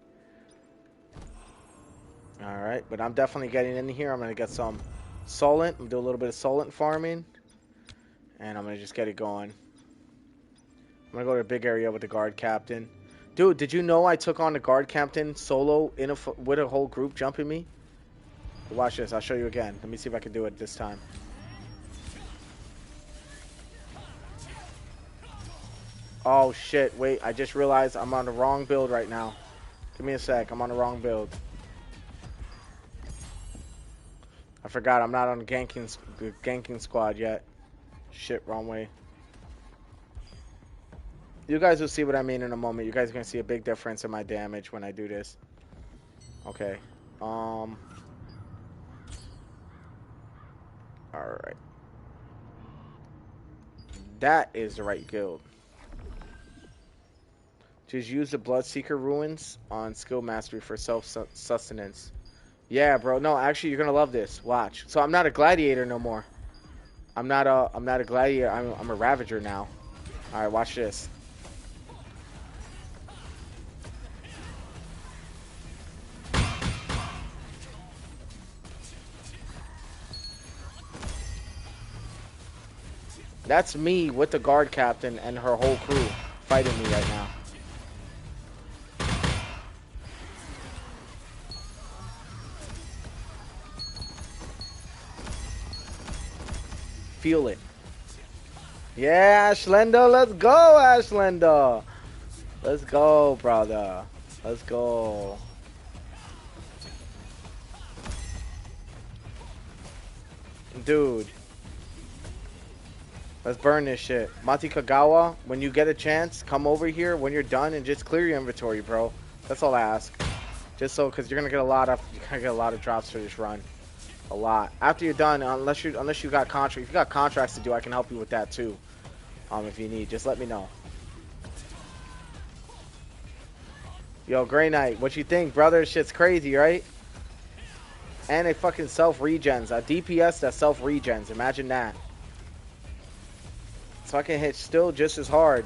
Alright, but I'm definitely getting in here. I'm going to get some Solent. I'm going to do a little bit of Solent farming. And I'm going to just get it going. I'm going to go to a big area with the guard captain. Dude, did you know I took on the guard captain solo with a whole group jumping me? Watch this. I'll show you again. Let me see if I can do it this time. Oh, shit. Wait, I just realized I'm on the wrong build right now. Give me a sec. I'm on the wrong build. I forgot. I'm not on the ganking squad yet. Shit, wrong way. You guys will see what I mean in a moment. You guys are going to see a big difference in my damage when I do this. Okay. Alright. That is the right guild. Just use the Bloodseeker ruins on skill mastery for self-sustenance. Yeah, bro. No, actually, you're gonna love this. Watch. So I'm not a gladiator no more. I'm not a gladiator. I'm a Ravager now. All right, watch this. That's me with the guard captain and her whole crew fighting me right now. Feel it. Yeah, Ashlenda, let's go, Ashlenda. Let's go, brother. Let's go. Dude. Let's burn this shit. Mati Kagawa, when you get a chance, come over here when you're done and just clear your inventory, bro. That's all I ask. Just so, because you're gonna get a lot of drops for this run. A lot. After you're done, unless you got contracts, if you got contracts to do, I can help you with that too. If you need, just let me know. Yo, Grey Knight, what you think, brother? Shit's crazy, right? And it fucking self-regens. A DPS that self-regens. Imagine that. So I can hit still just as hard.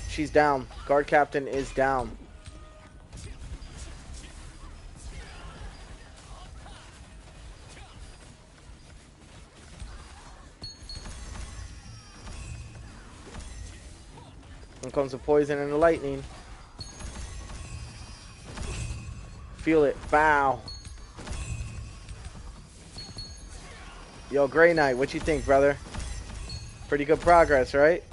She's down. Guard captain is down. Here comes the poison and the lightning. Feel it. Bow. Yo, Grey Knight, what you think, brother? Pretty good progress, right?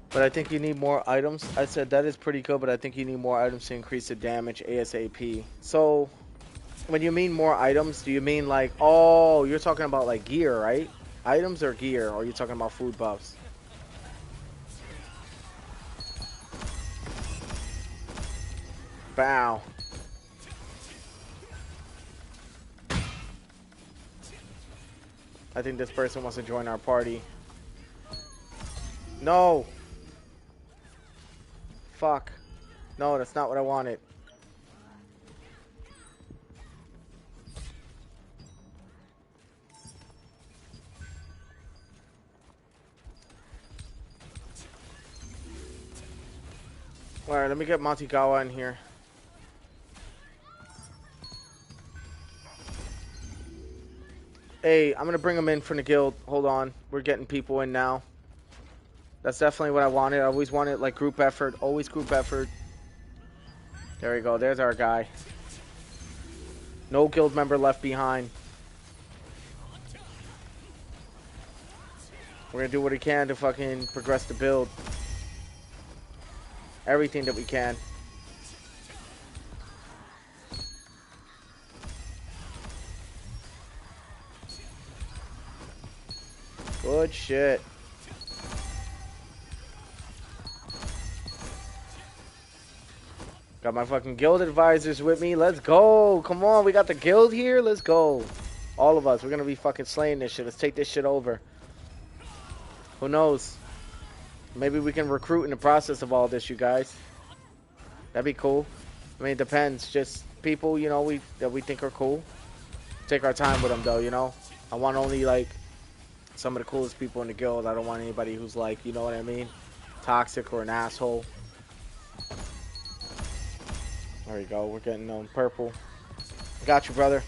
But I think you need more items. I said that is pretty good, but I think you need more items to increase the damage ASAP. So, when you mean more items, do you mean like, oh, you're talking about like gear, right? Items or gear, or are you talking about food buffs? Bow. I think this person wants to join our party. No. Fuck. No, that's not what I wanted. Alright, let me get Montigawa in here. Hey, I'm gonna bring him in from the guild. Hold on. We're getting people in now. That's definitely what I wanted. I always wanted like group effort. Always group effort. There we go. There's our guy. No guild member left behind. We're gonna do what we can to fucking progress the build. Everything that we can. Good shit. Got my fucking guild advisors with me. Let's go. Come on, we got the guild here. Let's go. All of us. We're gonna be fucking slaying this shit. Let's take this shit over. Who knows? Maybe we can recruit in the process of all this, you guys. That'd be cool. I mean, it depends. Just people, you know, that we think are cool. Take our time with them, though, you know? I want only, like, some of the coolest people in the guild. I don't want anybody who's, like, you know what I mean? Toxic or an asshole. There we go. We're getting on purple. Got you, brother.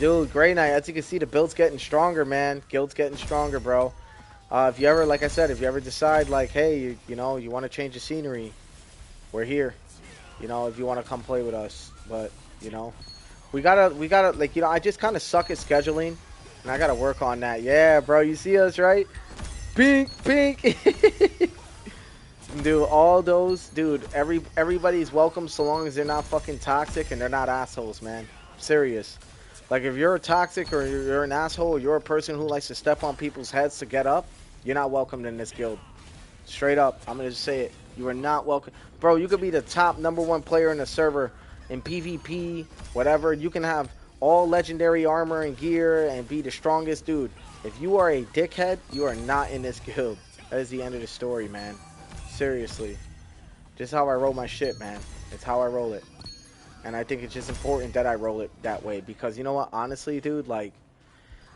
Dude, great night. As you can see, the build's getting stronger, man. Guild's getting stronger, bro. If you ever, like I said, if you ever decide, like, hey, you know, you want to change the scenery, we're here. You know, if you want to come play with us. But, you know, we gotta, like, you know, I just kind of suck at scheduling, and I gotta work on that. Yeah, bro, you see us, right? Pink, pink. Dude, all those, dude, everybody's welcome so long as they're not fucking toxic and they're not assholes, man. Serious. Like, if you're toxic or you're an asshole or you're a person who likes to step on people's heads to get up, you're not welcomed in this guild. Straight up, I'm gonna just say it. You are not welcome. Bro, you could be the top #1 player in the server in PvP, whatever. You can have all legendary armor and gear and be the strongest dude. If you are a dickhead, you are not in this guild. That is the end of the story, man. Seriously. Just how I roll my shit, man. It's how I roll it. And I think it's just important that I roll it that way. Because you know what? Honestly, dude, like,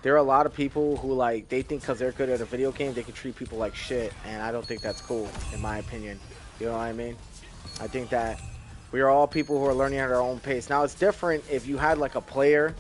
there are a lot of people who, like, they think because they're good at a video game, they can treat people like shit. And I don't think that's cool, in my opinion. You know what I mean? I think that we are all people who are learning at our own pace. Now, it's different if you had, like, a player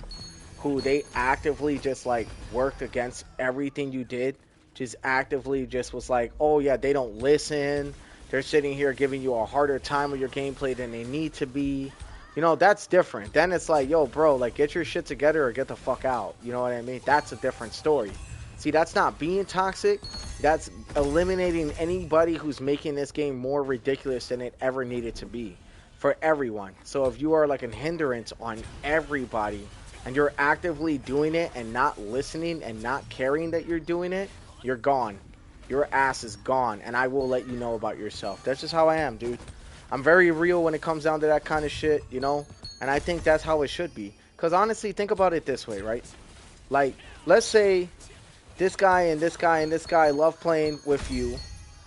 who they actively just, like, worked against everything you did. Just actively just was like, oh, yeah, they don't listen. They're sitting here giving you a harder time with your gameplay than they need to be. You know, that's different. Then it's like, yo, bro, like, get your shit together or get the fuck out. You know what I mean? That's a different story. See, that's not being toxic. That's eliminating anybody who's making this game more ridiculous than it ever needed to be for everyone. So if you are like a hindrance on everybody and you're actively doing it and not listening and not caring that you're doing it, you're gone. Your ass is gone, and I will let you know about yourself. That's just how I am, dude. I'm very real when it comes down to that kind of shit, you know? And I think that's how it should be. Because honestly, think about it this way, right? Like, let's say this guy and this guy and this guy love playing with you,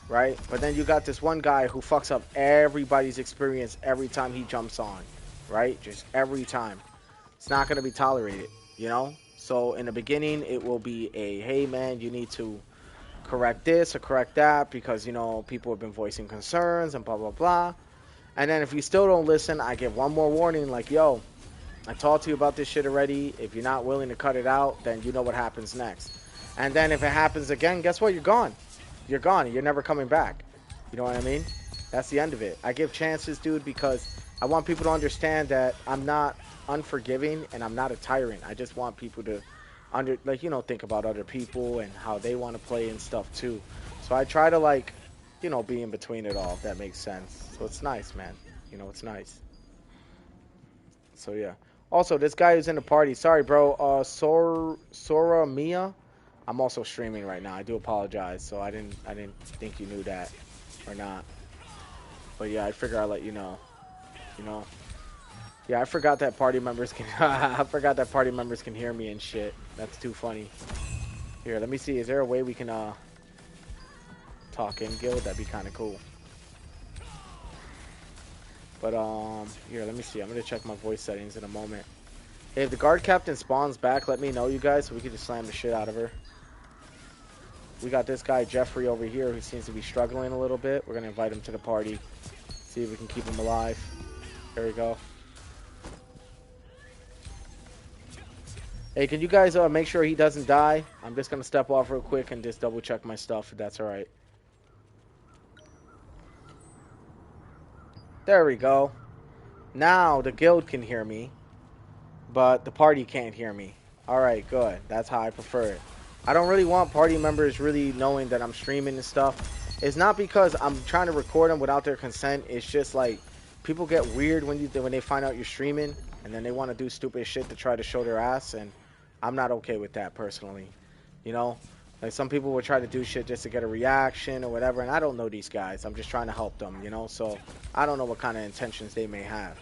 right? But then you got this one guy who fucks up everybody's experience every time he jumps on, right? Just every time. It's not going to be tolerated, you know? So in the beginning, it will be a, hey, man, you need to correct this or correct that because, you know, people have been voicing concerns and blah, blah, blah. And then if you still don't listen, I give one more warning like, yo, I talked to you about this shit already. If you're not willing to cut it out, then you know what happens next. And then if it happens again, guess what? You're gone. You're gone. You're never coming back. You know what I mean? That's the end of it. I give chances, dude, because I want people to understand that I'm not unforgiving and I'm not a tyrant. I just want people to think about other people and how they want to play and stuff too. So I try to, like, you know, be in between it all, if that makes sense. So it's nice, man. You know, it's nice. So yeah. Also, this guy who's in the party, sorry, bro. Sora Mia. I'm also streaming right now. I do apologize. So I didn't think you knew that or not. But yeah, I figure I'll let you know. You know. Yeah, I forgot that party members can. I forgot that party members can hear me and shit. That's too funny. Here, let me see. Is there a way we can talk in guild? That'd be kind of cool. But here, let me see. I'm gonna check my voice settings in a moment. Hey, if the guard captain spawns back, let me know, you guys, so we can just slam the shit out of her. We got this guy Jeffrey over here who seems to be struggling a little bit. We're gonna invite him to the party. See if we can keep him alive. There we go. Hey, can you guys make sure he doesn't die? I'm just gonna step off real quick and just double check my stuff if that's alright. There we go. Now the guild can hear me, but the party can't hear me. Alright, good. That's how I prefer it. I don't really want party members really knowing that I'm streaming and stuff. It's not because I'm trying to record them without their consent. It's just like people get weird when they find out you're streaming, and then they want to do stupid shit to try to show their ass, and I'm not okay with that personally. You know? Like, some people will try to do shit just to get a reaction or whatever, and I don't know these guys. I'm just trying to help them, you know? So I don't know what kind of intentions they may have.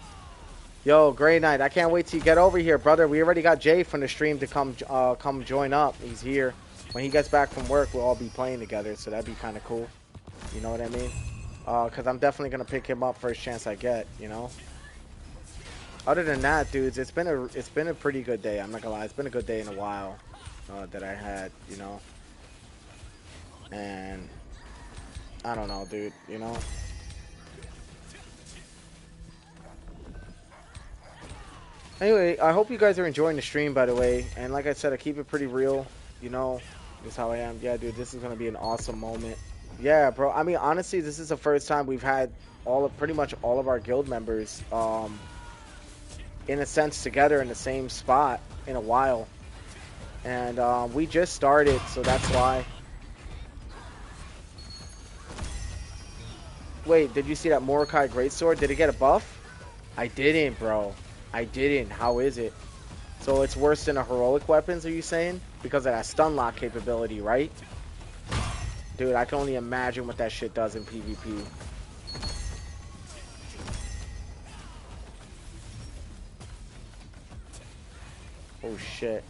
Yo, great night. I can't wait till you get over here, brother. We already got Jay from the stream to come join up. He's here. When he gets back from work, we'll all be playing together, so that'd be kind of cool. You know what I mean? Because I'm definitely going to pick him up first chance I get, you know? Other than that, dudes, it's been a pretty good day. I'm not going to lie. It's been a good day in a while that I had, you know? And I don't know, dude, you know? Anyway, I hope you guys are enjoying the stream, by the way. And like I said, I keep it pretty real. You know, this is how I am. Yeah, dude, this is gonna be an awesome moment. Yeah, bro. I mean, honestly, this is the first time we've had pretty much all of our guild members, in a sense, together in the same spot in a while. And we just started, so that's why. Wait, did you see that Mordecai Greatsword? Did it get a buff? I didn't, bro. I didn't. How is it? So it's worse than a heroic weapons, are you saying? Because of that stun lock capability, right? Dude, I can only imagine what that shit does in PvP. Oh, shit.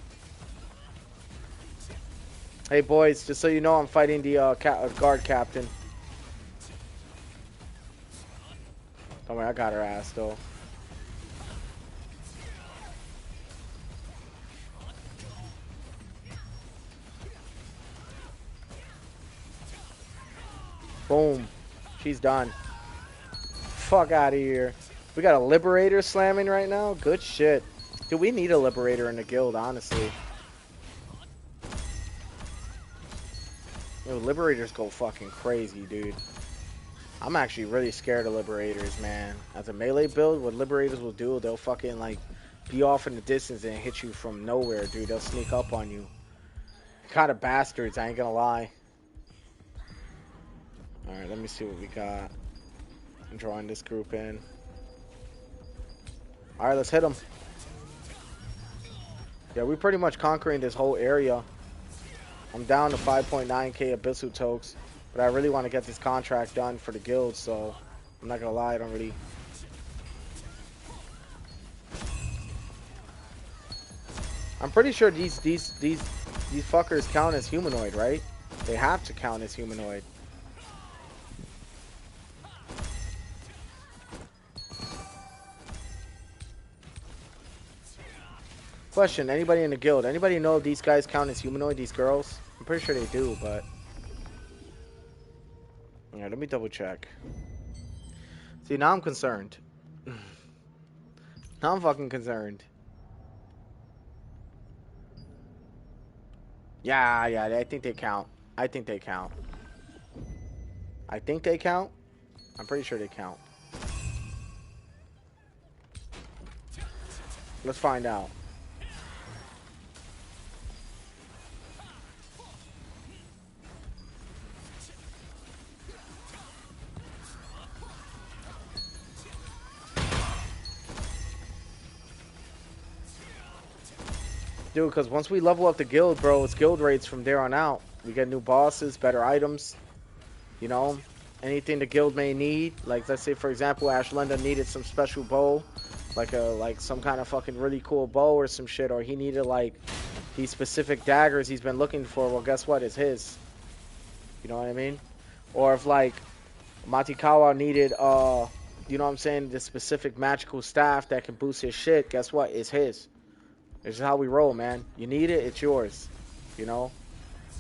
Hey, boys, just so you know, I'm fighting the guard captain. Don't worry, I got her ass, though. Boom. She's done. Fuck out of here. We got a Liberator slamming right now? Good shit. Dude, we need a Liberator in the guild, honestly. Yo, Liberators go fucking crazy, dude. I'm actually really scared of Liberators, man. As a melee build, what Liberators will do, they'll fucking, like, be off in the distance and hit you from nowhere, dude. They'll sneak up on you. Kind of bastards, I ain't gonna lie. Alright, let me see what we got. I'm drawing this group in. Alright, let's hit them. Yeah, we're pretty much conquering this whole area. I'm down to 5.9k Abyssal Tokes, but I really want to get this contract done for the guild, so I'm not gonna lie, I don't really. I'm pretty sure these fuckers count as humanoid, right? They have to count as humanoid. Question, anybody in the guild, anybody know if these guys count as humanoid, these girls? I'm pretty sure they do, but... Yeah, let me double check. See, now I'm concerned. Now I'm fucking concerned. Yeah, I think they count. I think they count. I think they count. I'm pretty sure they count. Let's find out. Dude, because once we level up the guild, bro, it's guild raids from there on out. We get new bosses, better items. You know, anything the guild may need. Like, let's say, for example, Ashlenda needed some special bow. Like some kind of fucking really cool bow or some shit. Or he needed, like, these specific daggers he's been looking for. Well, guess what? It's his. You know what I mean? Or if, like, Matikawa needed, you know what I'm saying, the specific magical staff that can boost his shit. Guess what? It's his. This is how we roll, man. You need it, it's yours. You know?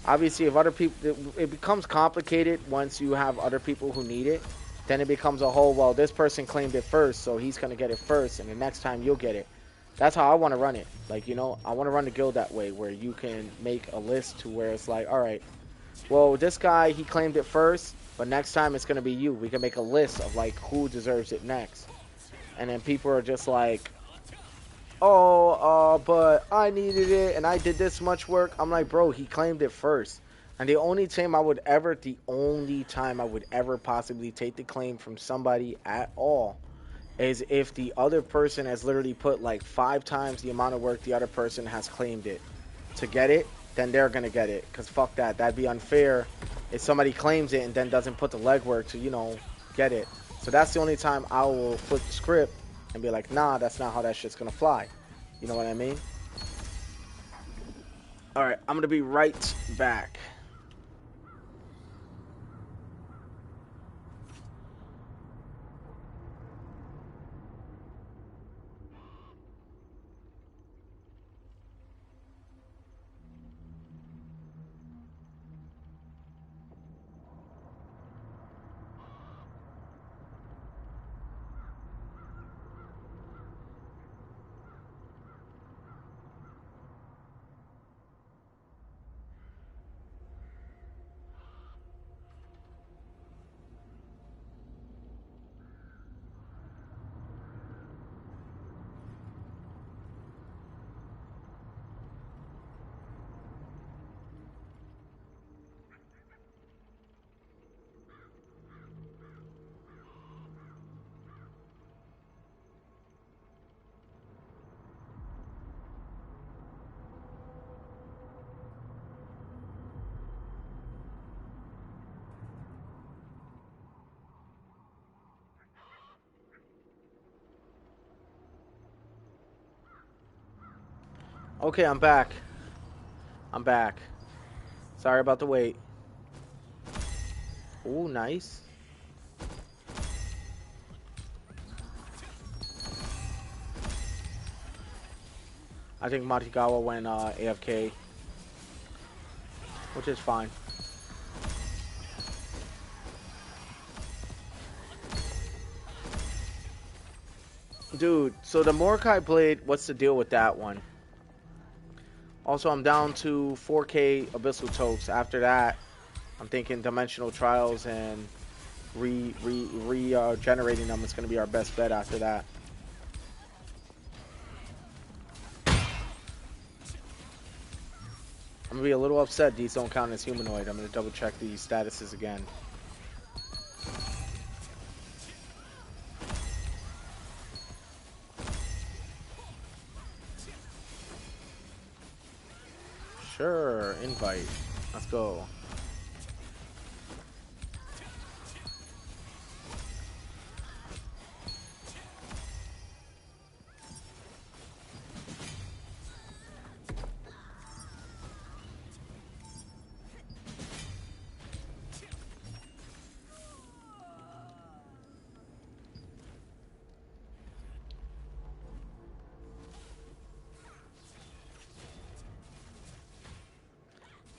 Obviously, if other people... It becomes complicated once you have other people who need it. Then it becomes a whole, well, this person claimed it first, so he's going to get it first, and the next time you'll get it. That's how I want to run it. Like, you know, I want to run the guild that way, where you can make a list to where it's like, all right, well, this guy, he claimed it first, but next time it's going to be you. We can make a list of, like, who deserves it next. And then people are just like... Oh, but I needed it and I did this much work. I'm like, bro, he claimed it first. And the only time I would ever possibly take the claim from somebody at all is if the other person has literally put like 5 times the amount of work the other person has claimed it to get it, then they're going to get it. Because fuck that. That'd be unfair if somebody claims it and then doesn't put the legwork to, you know, get it. So that's the only time I will flip the script and be like, nah, that's not how that shit's gonna fly. You know what I mean? Alright, I'm gonna be right back. Okay, I'm back. I'm back. Sorry about the wait. Ooh, nice. I think Matigawa went AFK, which is fine. Dude, so the Mordecai Blade, what's the deal with that one? Also, I'm down to 4K Abyssal Tokes. After that, I'm thinking Dimensional Trials and generating them is going to be our best bet after that. I'm going to be a little upset these don't count as humanoid. I'm going to double check these statuses again. Sure, invite. Let's go.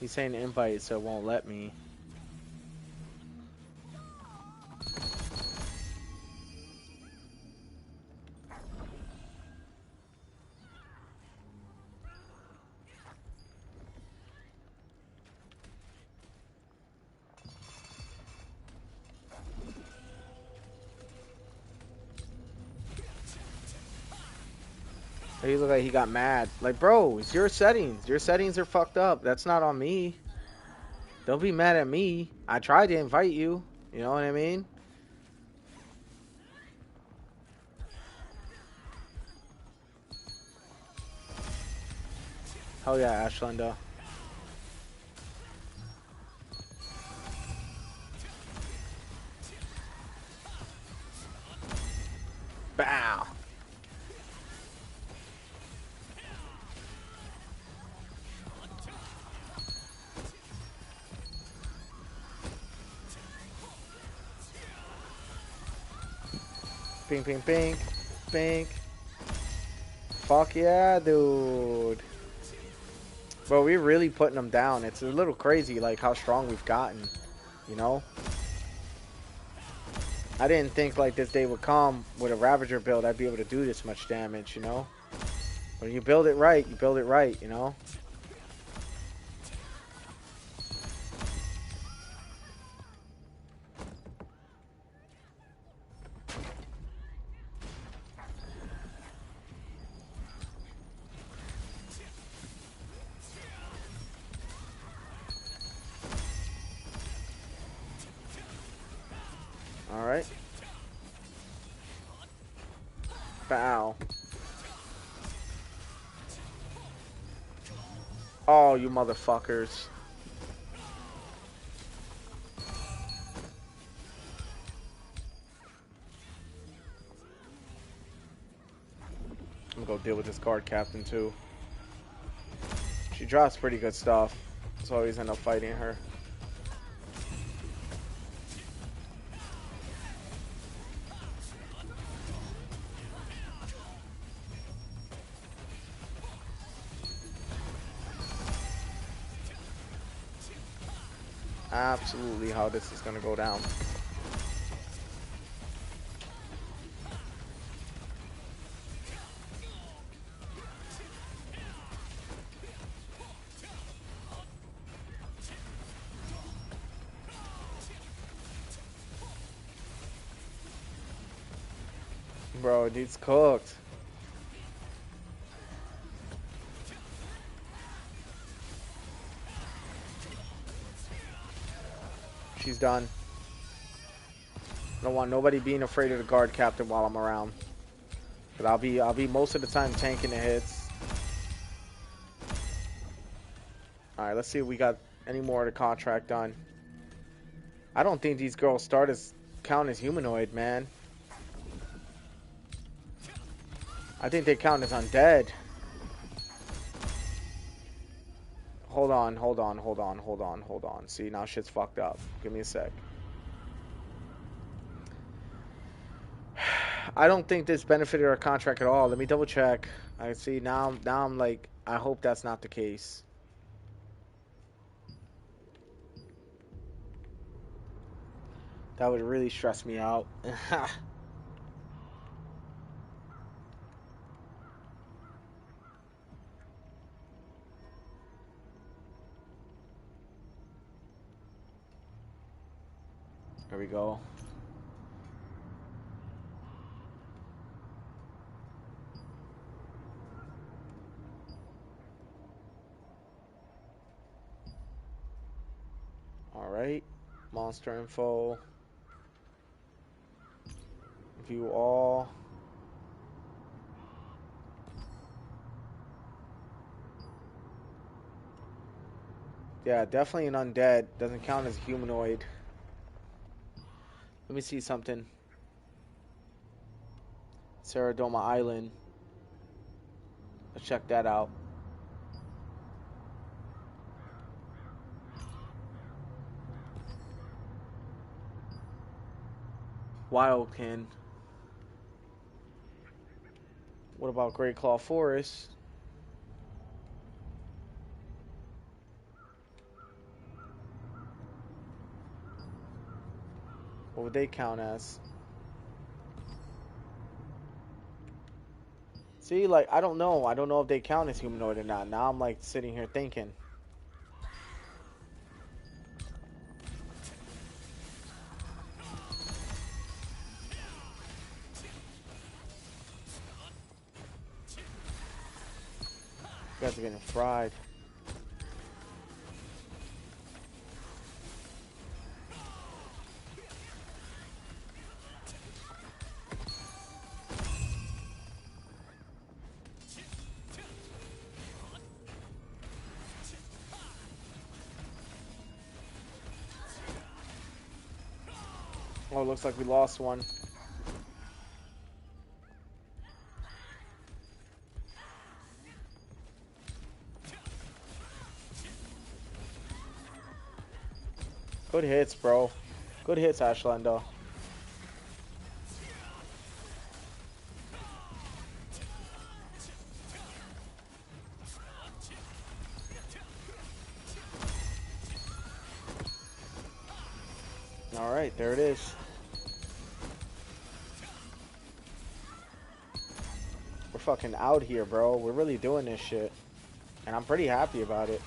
He's saying invite, so it won't let me. He looked like he got mad. Like, bro, it's your settings. Your settings are fucked up. That's not on me. Don't be mad at me. I tried to invite you. You know what I mean? Hell yeah, Ashlinda. Bow. Ping, ping, ping. Ping. Fuck yeah, dude. Bro, we're really putting them down. It's a little crazy, like, how strong we've gotten. You know? I didn't think, like, this day would come with a Ravager build. I'd be able to do this much damage, you know? When you build it right, you build it right, you know? Alright. Bow. Oh, you motherfuckers. I'm gonna go deal with this guard captain too. She drops pretty good stuff, so I always end up fighting her. Absolutely how this is gonna go down. Bro, it needs cooked. She's done. I don't want nobody being afraid of the guard captain while I'm around. But I'll be most of the time tanking the hits. Alright, let's see if we got any more of the contract done. I don't think these girls count as humanoid, man. I think they count as undead. Hold on, hold on, hold on, hold on, hold on. See, now shit's fucked up. Give me a sec. I don't think this benefited our contract at all. Let me double check. I see now. Now I'm like, I hope that's not the case. That would really stress me out. There we go. All right. Monster info. View all. Yeah, definitely an undead. Doesn't count as a humanoid. Let me see something. Saradoma Island. Let's check that out. Wildkin. What about Great Claw Forest? What would they count as? See, like, I don't know. I don't know if they count as humanoid or not. Now I'm, like, sitting here thinking. You guys are getting fried. Oh, looks like we lost one. Good hits, bro. Good hits, Ashlander. Alright, there it is. We're fucking out here, bro. We're really doing this shit. And I'm pretty happy about it.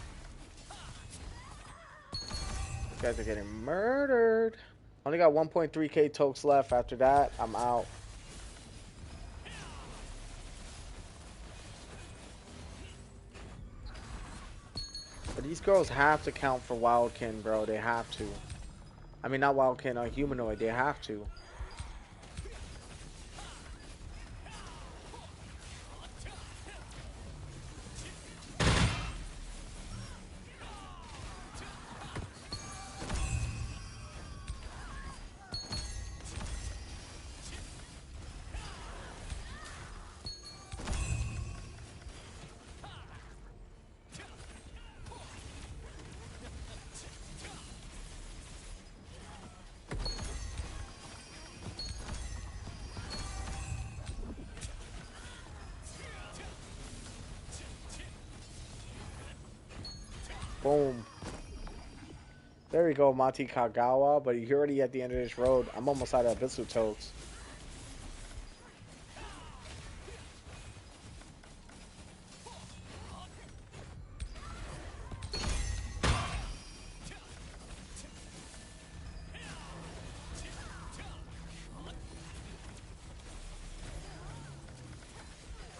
These guys are getting murdered. Only got 1.3k tokes left. After that, I'm out. But these girls have to count for Wildkin, bro. They have to. I mean, not Wildkin, a humanoid. They have to. Boom. There we go, Mati Kagawa. But you're already at the end of this road. I'm almost out of Abyssal Toads.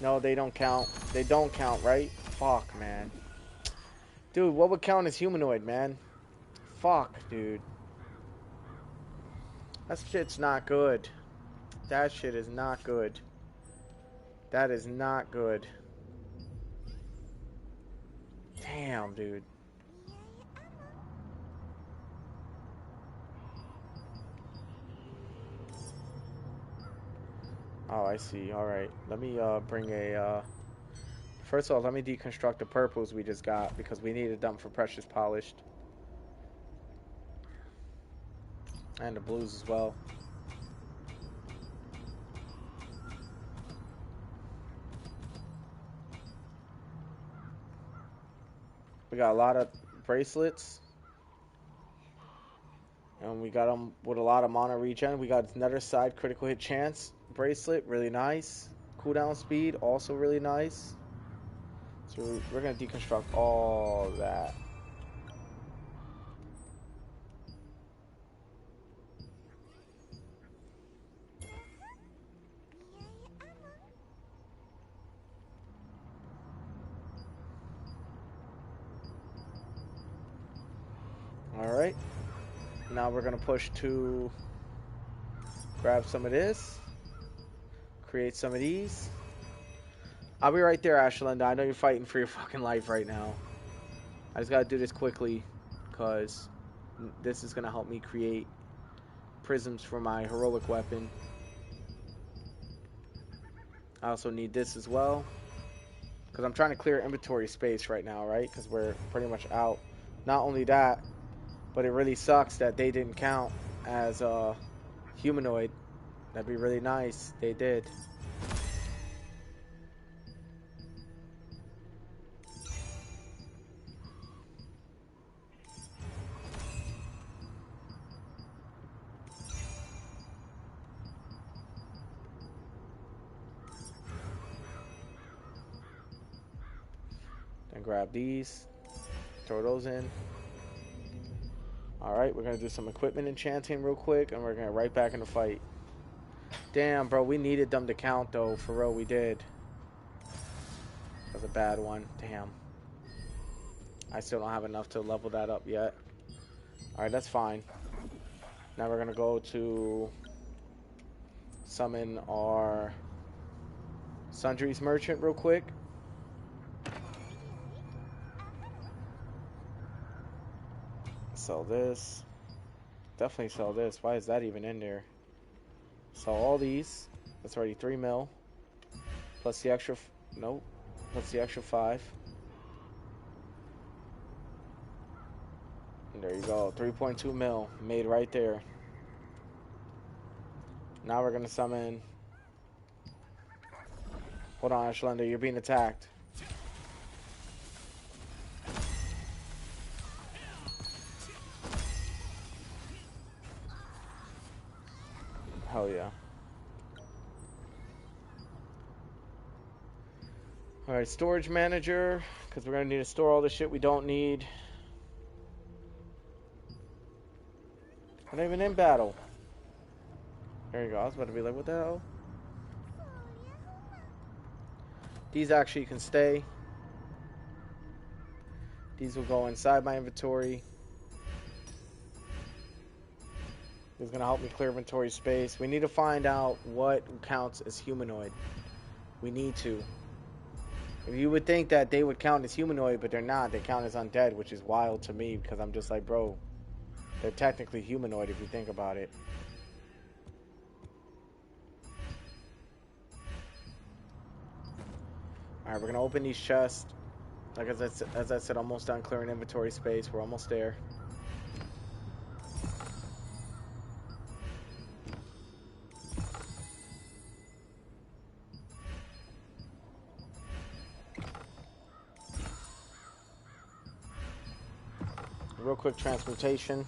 No, they don't count. They don't count, right? Fuck, man. Dude, what would count as humanoid, man? Fuck, dude. That shit's not good. That shit is not good. That is not good. Damn, dude. Oh, I see. All right. Let me bring a First of all, let me deconstruct the purples we just got because we needed them for precious polished. And the blues as well. We got a lot of bracelets. And we got them with a lot of mana regen. We got another side critical hit chance bracelet. Really nice. Cooldown speed. Also really nice. So we're going to deconstruct all that. Alright. Now we're going to push to grab some of this. Create some of these. I'll be right there, Ashlinda. I know you're fighting for your fucking life right now. I just gotta do this quickly because this is gonna help me create prisms for my heroic weapon. I also need this as well because I'm trying to clear inventory space right now, right? Because we're pretty much out. Not only that, but it really sucks that they didn't count as a humanoid. That'd be really nice. They did. Then grab these, throw those in. Alright, we're going to do some equipment enchanting real quick, and we're going to right back in the fight. Damn, bro, we needed them to count, though. For real, we did. That was a bad one. Damn. I still don't have enough to level that up yet. Alright, that's fine. Now we're going to go to summon our Sundries Merchant real quick. Sell this. Definitely sell this. Why is that even in there? Sell all these. That's already 3 mil. Plus the extra... Nope. Plus the extra 5. And there you go. 3.2 mil. Made right there. Now we're going to summon... Hold on, Ashlinda. You're being attacked. Hell yeah. Alright, storage manager, because we're going to need to store all the shit we don't need. We're not even in battle. There you go. I was about to be like, what the hell? These actually can stay. These will go inside my inventory. It's going to help me clear inventory space. We need to find out what counts as humanoid. We need to. You would think that they would count as humanoid, but they're not. They count as undead, which is wild to me because I'm just like, bro, they're technically humanoid if you think about it. Alright, we're going to open these chests. Like as I said, almost done clearing inventory space. We're almost there. Real quick transmutation.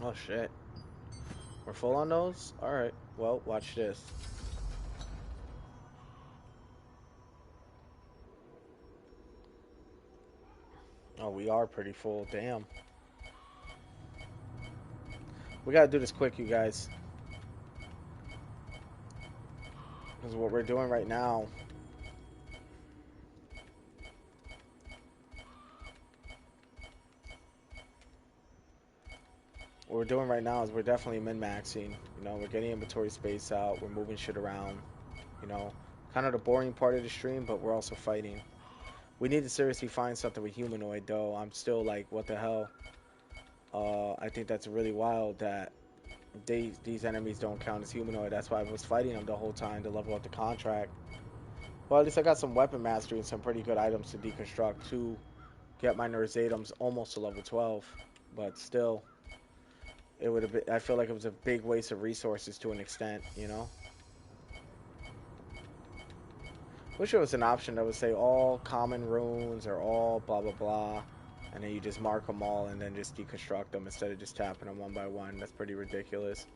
Oh shit. We're full on those? Alright. Well, watch this. Oh, we are pretty full. Damn. We gotta do this quick, you guys. Because what we're doing right now... What we're doing right now is we're definitely min-maxing. You know, we're getting inventory space out. We're moving shit around. You know, kind of the boring part of the stream, but we're also fighting. We need to seriously find something with humanoid, though. I'm still like, what the hell? I think that's really wild that these enemies don't count as humanoid. That's why I was fighting them the whole time to level up the contract. Well, at least I got some weapon mastery and some pretty good items to deconstruct to get my Nerzatum's almost to level 12. But still, it would have been, I feel like it was a big waste of resources to an extent, you know? Wish there was an option that would say all common runes or all blah blah blah, and then you just mark them all and then just deconstruct them instead of just tapping them one by one. That's pretty ridiculous.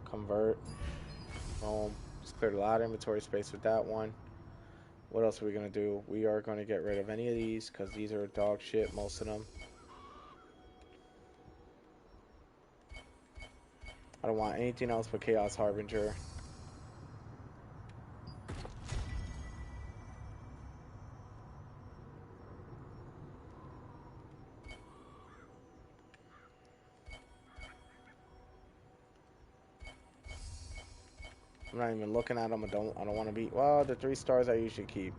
Convert. Boom. Just cleared a lot of inventory space with that one. What else are we going to do? We are going to get rid of any of these because these are dog shit, most of them. I don't want anything else but Chaos Harbinger. I'm not even looking at them. I don't want to be. Well, the 3 stars I usually keep.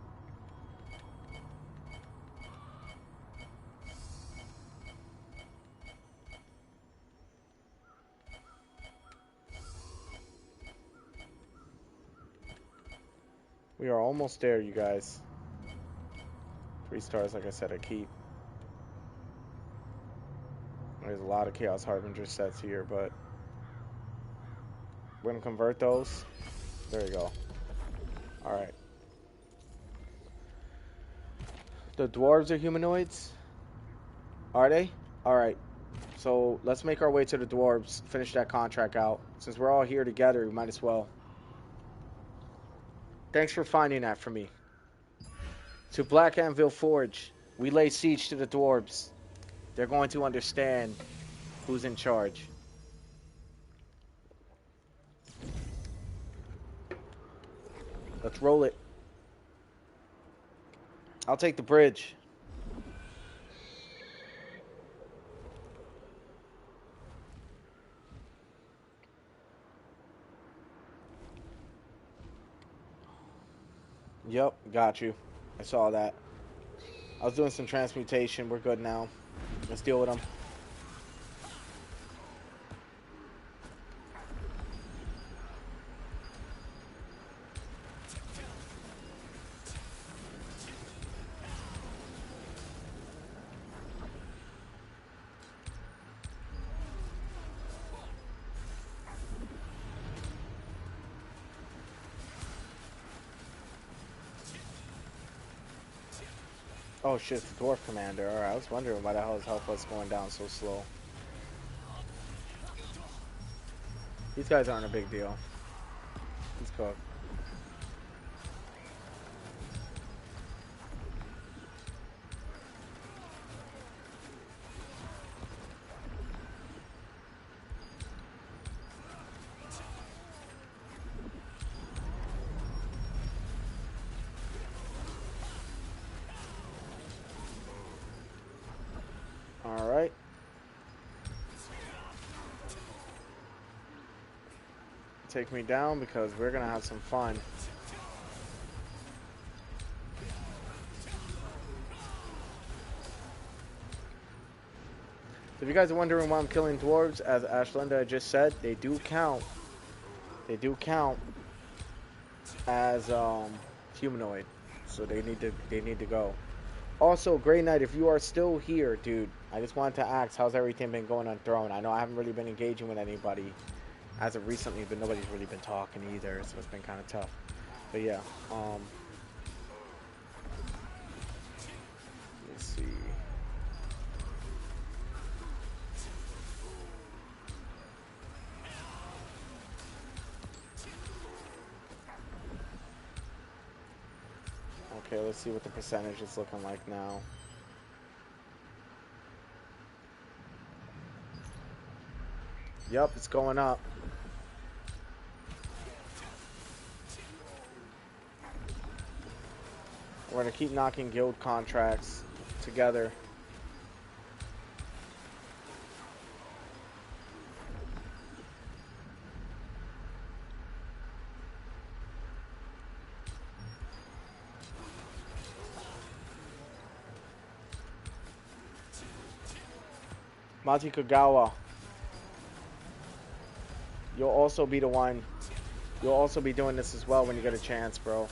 We are almost there, you guys. 3 stars, like I said, I keep. There's a lot of Chaos Harbinger sets here, but we're gonna convert those. There you go. All right. The dwarves are humanoids. Are they? All right. So let's make our way to the dwarves. Finish that contract out. Since we're all here together, we might as well. Thanks for finding that for me. To Black Anvil Forge, we lay siege to the dwarves. They're going to understand who's in charge. Let's roll it. I'll take the bridge. Yep, got you. I saw that. I was doing some transmutation. We're good now. Let's deal with them. Oh shit, it's the dwarf commander. Alright, I was wondering why the hell his health was going down so slow. These guys aren't a big deal. He's cooked. Alright. Take me down because we're gonna have some fun. So if you guys are wondering why I'm killing dwarves, as Ashlinda just said, they do count. They do count as humanoid. So they need to go. Also, Grey Knight, if you are still here, dude, I just wanted to ask, how's everything been going on Throne? I know I haven't really been engaging with anybody as of recently, but nobody's really been talking either, so it's been kind of tough. But yeah, let's see. Okay, let's see what the percentage is looking like now. Yep, it's going up. We're going to keep knocking guild contracts together. Mati Kagawa. You'll also be the one. You'll also be doing this as well when you get a chance, bro.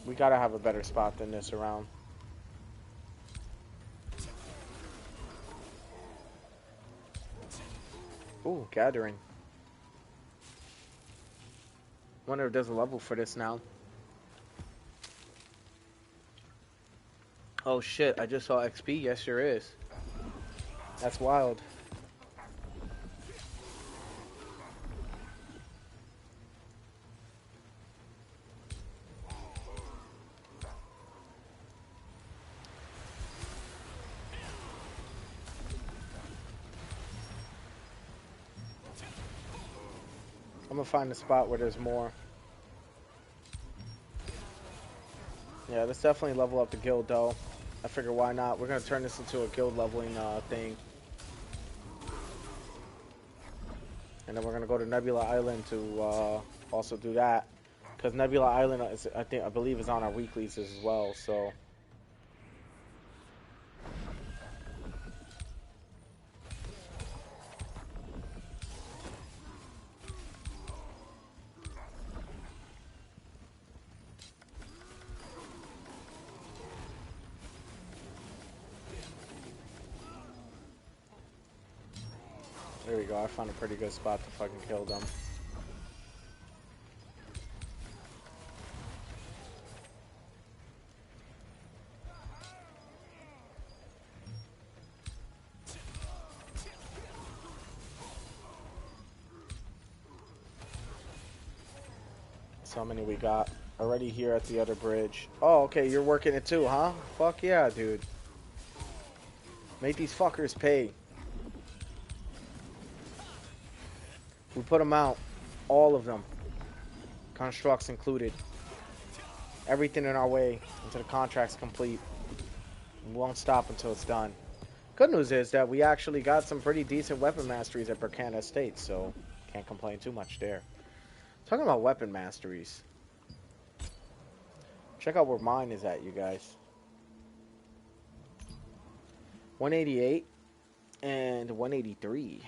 We gotta have a better spot than this around. Ooh, gathering. Wonder if there's a level for this now. Oh shit, I just saw XP. Yes, there is. That's wild. I'm gonna find a spot where there's more. Yeah, let's definitely level up the guild though. I figure why not? We're gonna turn this into a guild leveling thing. And then we're gonna go to Nebula Island to also do that. Because Nebula Island is, I believe is on our weeklies as well, so there we go. I found a pretty good spot to fucking kill them. So how many we got? Already here at the other bridge. Oh, okay, you're working it too, huh? Fuck yeah, dude. Make these fuckers pay. We put them out. All of them. Constructs included. Everything in our way until the contract's complete. We won't stop until it's done. Good news is that we actually got some pretty decent weapon masteries at Burkina Estate, so can't complain too much there. Talking about weapon masteries. Check out where mine is at, you guys. 188 and 183.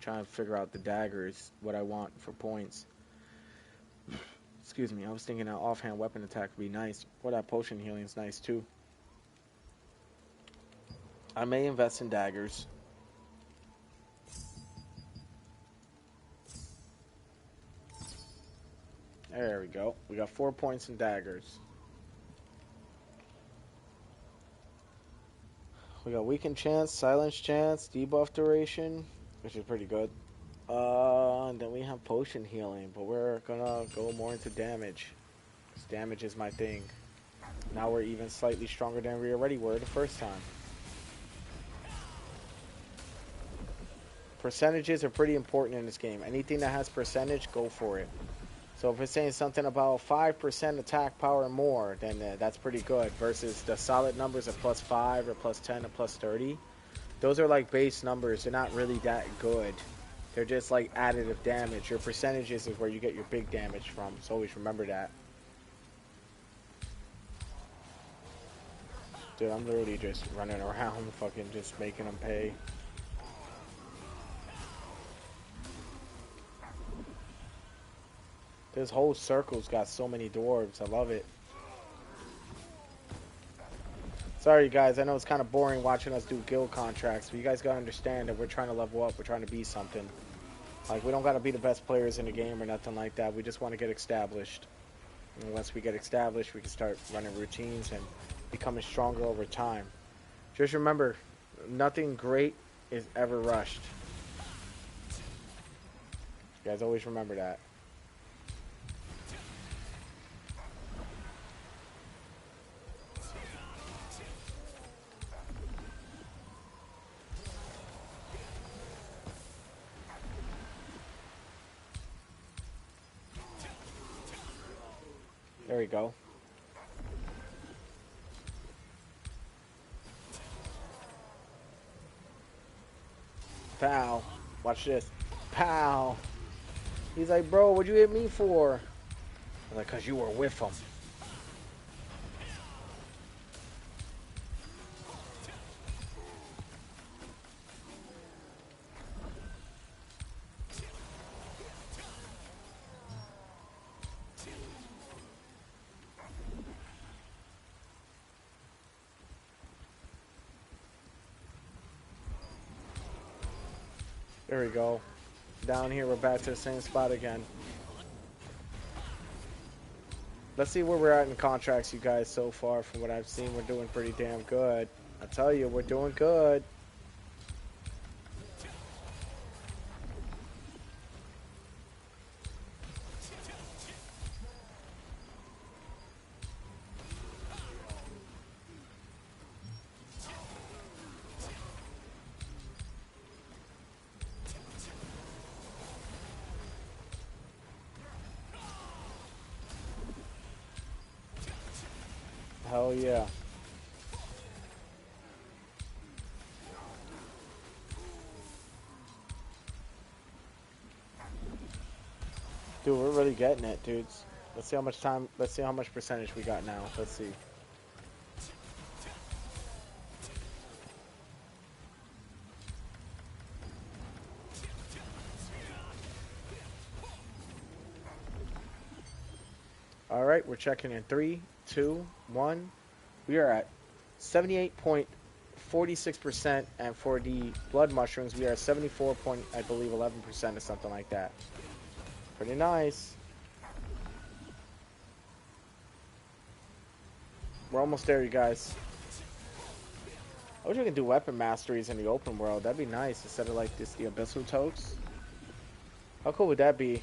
Trying to figure out the daggers, what I want for points. Excuse me, I was thinking that offhand weapon attack would be nice. Or that potion healing is nice too. I may invest in daggers. There we go. We got 4 points in daggers. We got weaken chance, silence chance, debuff duration, which is pretty good. And then we have potion healing, but we're gonna go more into damage. Because damage is my thing. Now we're even slightly stronger than we already were the first time. Percentages are pretty important in this game. Anything that has percentage, go for it. So if it's saying something about 5% attack power and more, then that's pretty good. Versus the solid numbers of +5 or +10 or +30. Those are like base numbers. They're not really that good. They're just like additive damage. Your percentages is where you get your big damage from. So always remember that. Dude, I'm literally just running around fucking just making them pay. This whole circle's got so many dwarves. I love it. Sorry, guys. I know it's kind of boring watching us do guild contracts, but you guys gotta understand that we're trying to level up. We're trying to be something. Like, we don't gotta be the best players in the game or nothing like that. We just want to get established. And once we get established, we can start running routines and becoming stronger over time. Just remember, nothing great is ever rushed. You guys always remember that. There we go. Pow. Watch this. Pow. He's like, bro, what'd you hit me for? I'm like, cause you were with him. There we go. Down here, we're back to the same spot again. Let's see where we're at in contracts, you guys, so far. From what I've seen, we're doing pretty damn good. I tell you, we're doing good. Hell yeah. Dude, we're really getting it, dudes. Let's see how much time, let's see how much percentage we got now. Let's see. All right, we're checking in 3, 2, 1. We are at 78.46%, and for the blood mushrooms, we are at 74. I believe 11% or something like that. Pretty nice. We're almost there, you guys. I wish we could do weapon masteries in the open world. That'd be nice instead of like this, the abyssal totes. How cool would that be?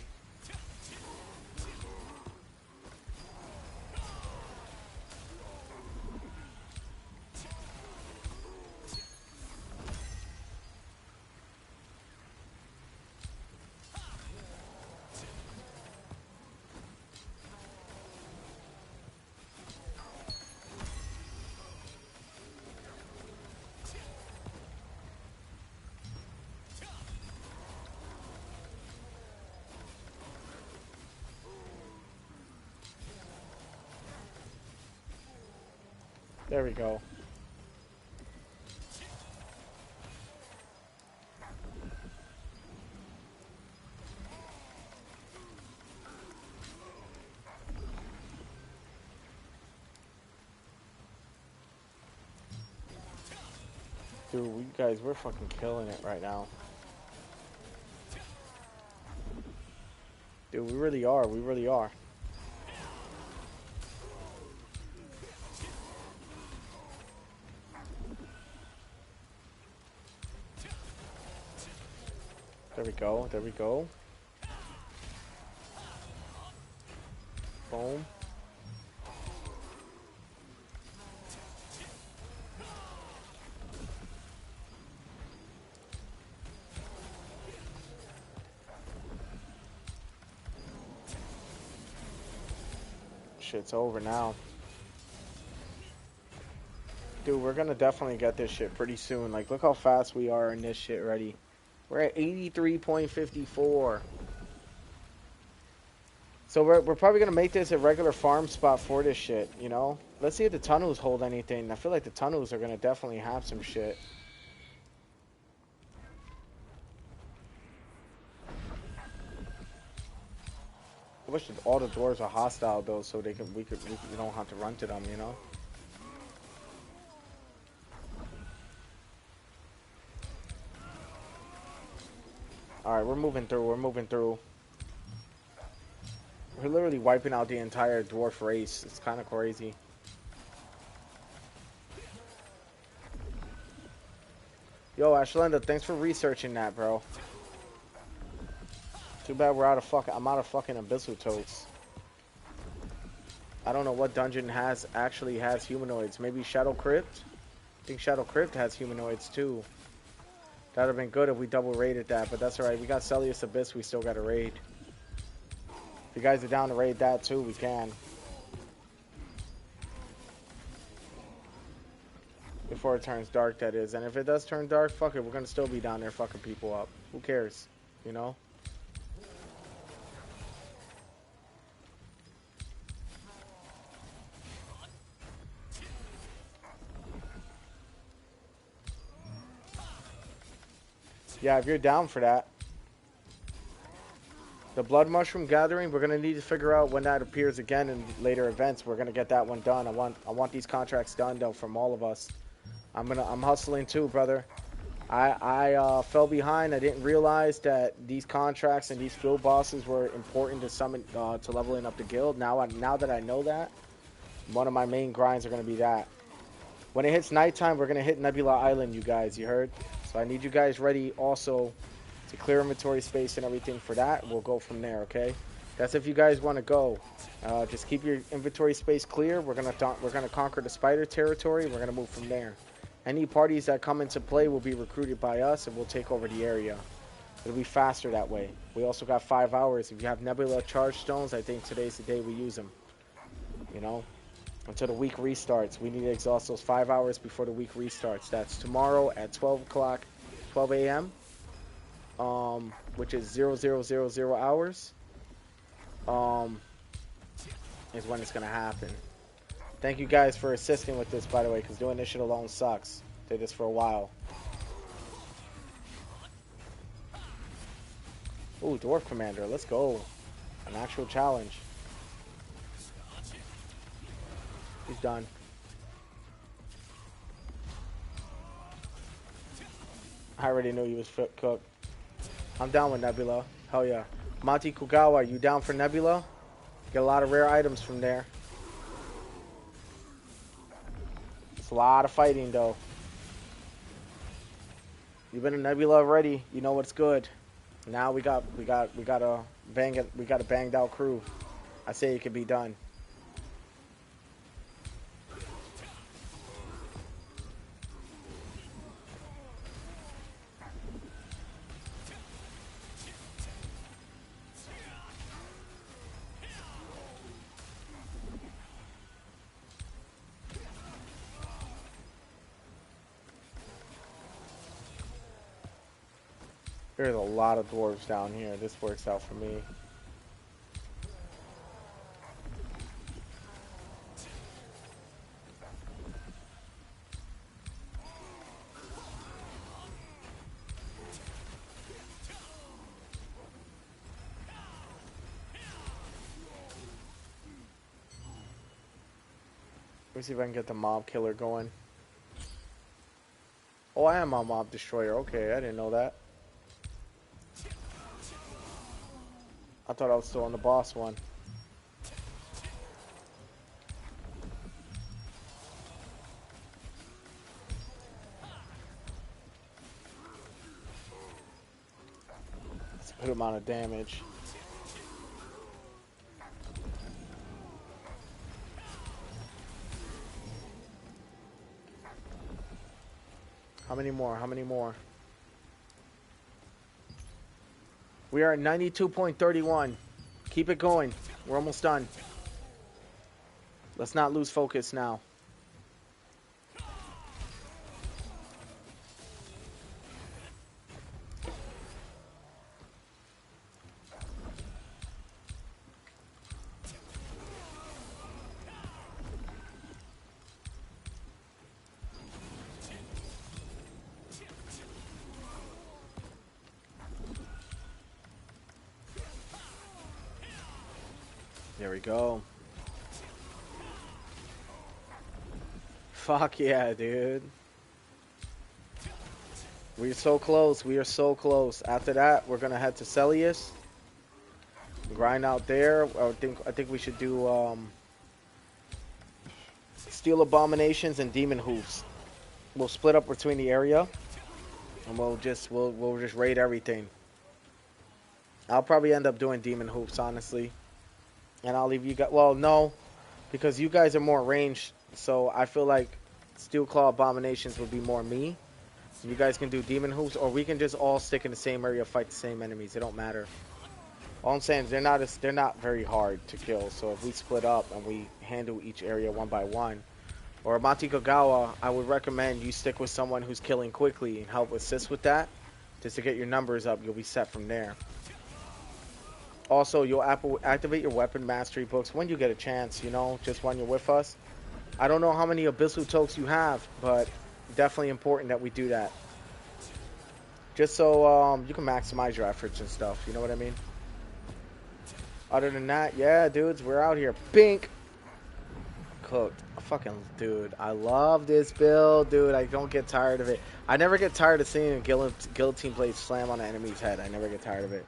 There we go. Dude, we guys, we're fucking killing it right now. Dude, we really are. We really are. There we go. There we go. Boom. Shit's over now. Dude, we're gonna definitely get this shit pretty soon. Like, look how fast we are in this shit already. We're at 83.54. So we're probably gonna make this a regular farm spot for this shit, you know? Let's see if the tunnels hold anything. I feel like the tunnels are gonna definitely have some shit. I wish that all the doors were hostile though, so we don't have to run to them, you know? Alright, we're moving through, we're moving through. We're literally wiping out the entire dwarf race. It's kind of crazy. Yo, Ashlenda, thanks for researching that, bro. Too bad we're out of fucking, I'm out of fucking abyssal totes. I don't know what dungeon actually has humanoids. Maybe Shadow Crypt? I think Shadow Crypt has humanoids too. That'd have been good if we double raided that, but that's alright. We got Celius Abyss, we still got to raid. If you guys are down to raid that too, we can. Before it turns dark, that is. And if it does turn dark, fuck it. We're going to still be down there fucking people up. Who cares? You know? Yeah, if you're down for that. The blood mushroom gathering, we're gonna need to figure out when that appears again in later events. We're gonna get that one done. I want these contracts done though from all of us. I'm hustling too, brother. I fell behind. I didn't realize that these contracts and these field bosses were important to summon to leveling up the guild. Now that I know that, one of my main grinds are gonna be that. When it hits nighttime, we're gonna hit Nebula Island, you guys. You heard? So I need you guys ready also to clear inventory space and everything for that. We'll go from there, okay? That's if you guys want to go. Just keep your inventory space clear. We're gonna conquer the spider territory. We're gonna move from there. Any parties that come into play will be recruited by us, and we'll take over the area. It'll be faster that way. We also got 5 hours. If you have Nebula charge stones, I think today's the day we use them. You know, until the week restarts. We need to exhaust those 5 hours before the week restarts. That's tomorrow at 12 o'clock, 12 a.m. Which is 0000 hours. Is when it's gonna happen. Thank you guys for assisting with this, by the way, because doing this shit alone sucks. Did this for a while. Ooh, Dwarf Commander, let's go. An actual challenge. He's done. I already knew he was cooked. I'm down with Nebula. Hell yeah. Monty Kugawa, you down for Nebula? Get a lot of rare items from there. It's a lot of fighting though. You've been in Nebula already. You know what's good. Now we got a banged out crew. I say it could be done. There's a lot of dwarves down here. This works out for me. Let me see if I can get the mob killer going. Oh, I am on mob destroyer. Okay, I didn't know that. I thought I was still on the boss one. That's a good amount of damage. How many more? How many more? We are at 92.31. Keep it going. We're almost done. Let's not lose focus now. There we go. Fuck yeah, dude. We're so close. We are so close. After that, we're gonna head to Celius. Grind out there. I think we should do Steel Abominations and Demon Hooves. We'll split up between the area, and we'll just raid everything. I'll probably end up doing Demon Hooves, honestly. And I'll leave you guys. Well, no, because you guys are more ranged. So I feel like Steel Claw Abominations would be more me. You guys can do Demon Hooves, or we can just all stick in the same area, fight the same enemies. It don't matter. All I'm saying is they're not very hard to kill. So if we split up and we handle each area one by one, or a Mati Kagawa, I would recommend you stick with someone who's killing quickly and help assist with that. Just to get your numbers up, you'll be set from there. Also, you'll activate your weapon mastery books when you get a chance, you know, just when you're with us. I don't know how many Abyssal Tokes you have, but definitely important that we do that. Just so you can maximize your efforts and stuff, you know what I mean? Other than that, yeah, dudes, we're out here. Bink! Cooked. Fucking dude, I love this build, dude. I don't get tired of it. I never get tired of seeing a guillotine blade slam on an enemy's head. I never get tired of it.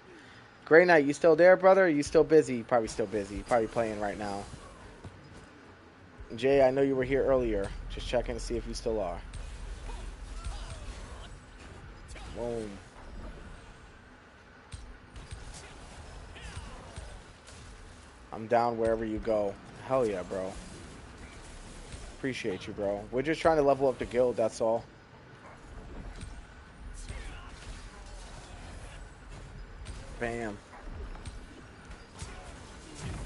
Grey Knight, you still there, brother? Are you still busy? Probably still busy. Probably playing right now. Jay, I know you were here earlier. Just checking to see if you still are. Boom. I'm down wherever you go. Hell yeah, bro. Appreciate you, bro. We're just trying to level up the guild, that's all. Bam.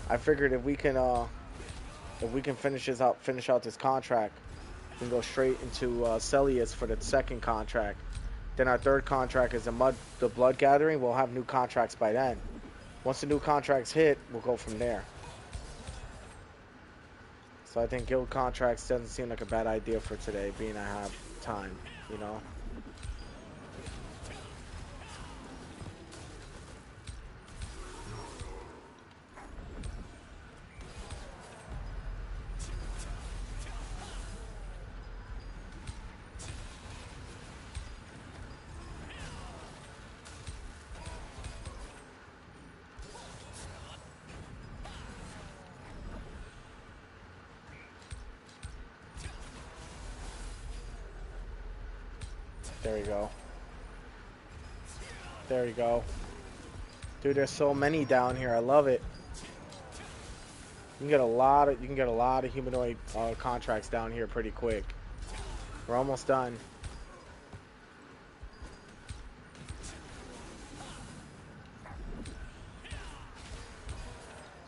I figured if we can finish out this contract, we can go straight into Celius for the second contract. Then our third contract is the Blood Gathering. We'll have new contracts by then. Once the new contracts hit, we'll go from there. So I think guild contracts doesn't seem like a bad idea for today, being I have time, you know. There we go. There we go. Dude, there's so many down here. I love it. You can get a lot of humanoid contracts down here pretty quick. We're almost done.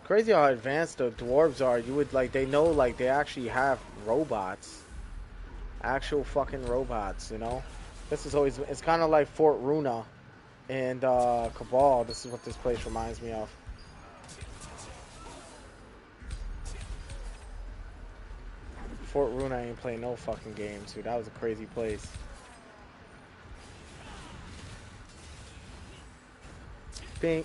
Crazy how advanced the dwarves are. You would like, they know, like, they actually have robots. Actual fucking robots, you know? This is always, it's kind of like Fort Runa and Cabal. This is what this place reminds me of. Fort Runa ain't playing no fucking games, dude. That was a crazy place. Pink.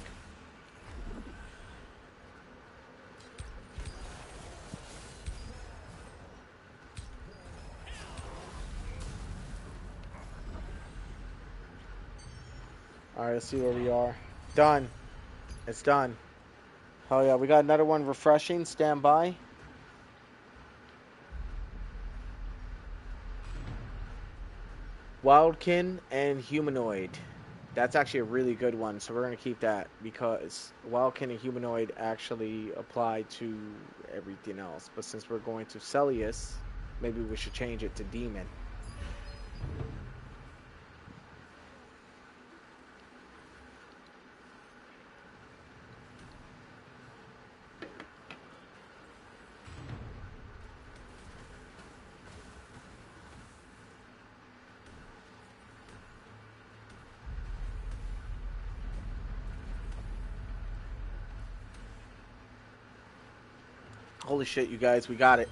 Alright, let's see where we are. Done. It's done. Oh yeah, we got another one refreshing. Stand by. Wildkin and Humanoid. That's actually a really good one, so we're going to keep that because Wildkin and Humanoid actually apply to everything else. But since we're going to Celius, maybe we should change it to Demon. Holy shit, you guys, we got it.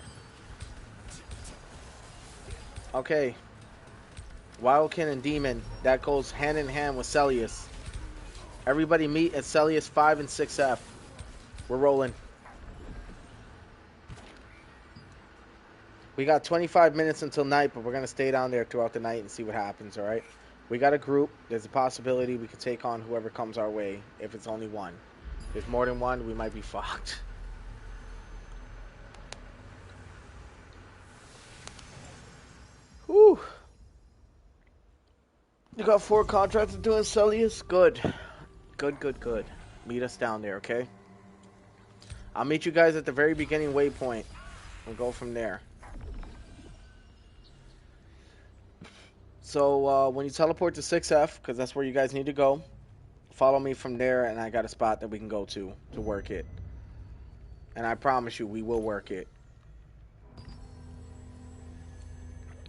Okay. Wildkin and Demon, that goes hand in hand with Celius. Everybody meet at Celius 5 and 6F. We're rolling. We got 25 minutes until night, but we're going to stay down there throughout the night and see what happens, alright? We got a group. There's a possibility we could take on whoever comes our way if it's only one. If there's more than one, we might be fucked. Whew. You got 4 contracts to do in Celius? Good. Good. Meet us down there, okay? I'll meet you guys at the very beginning waypoint. We'll go from there. So, when you teleport to 6F, because that's where you guys need to go, follow me from there, and I got a spot that we can go to work it. And I promise you, we will work it.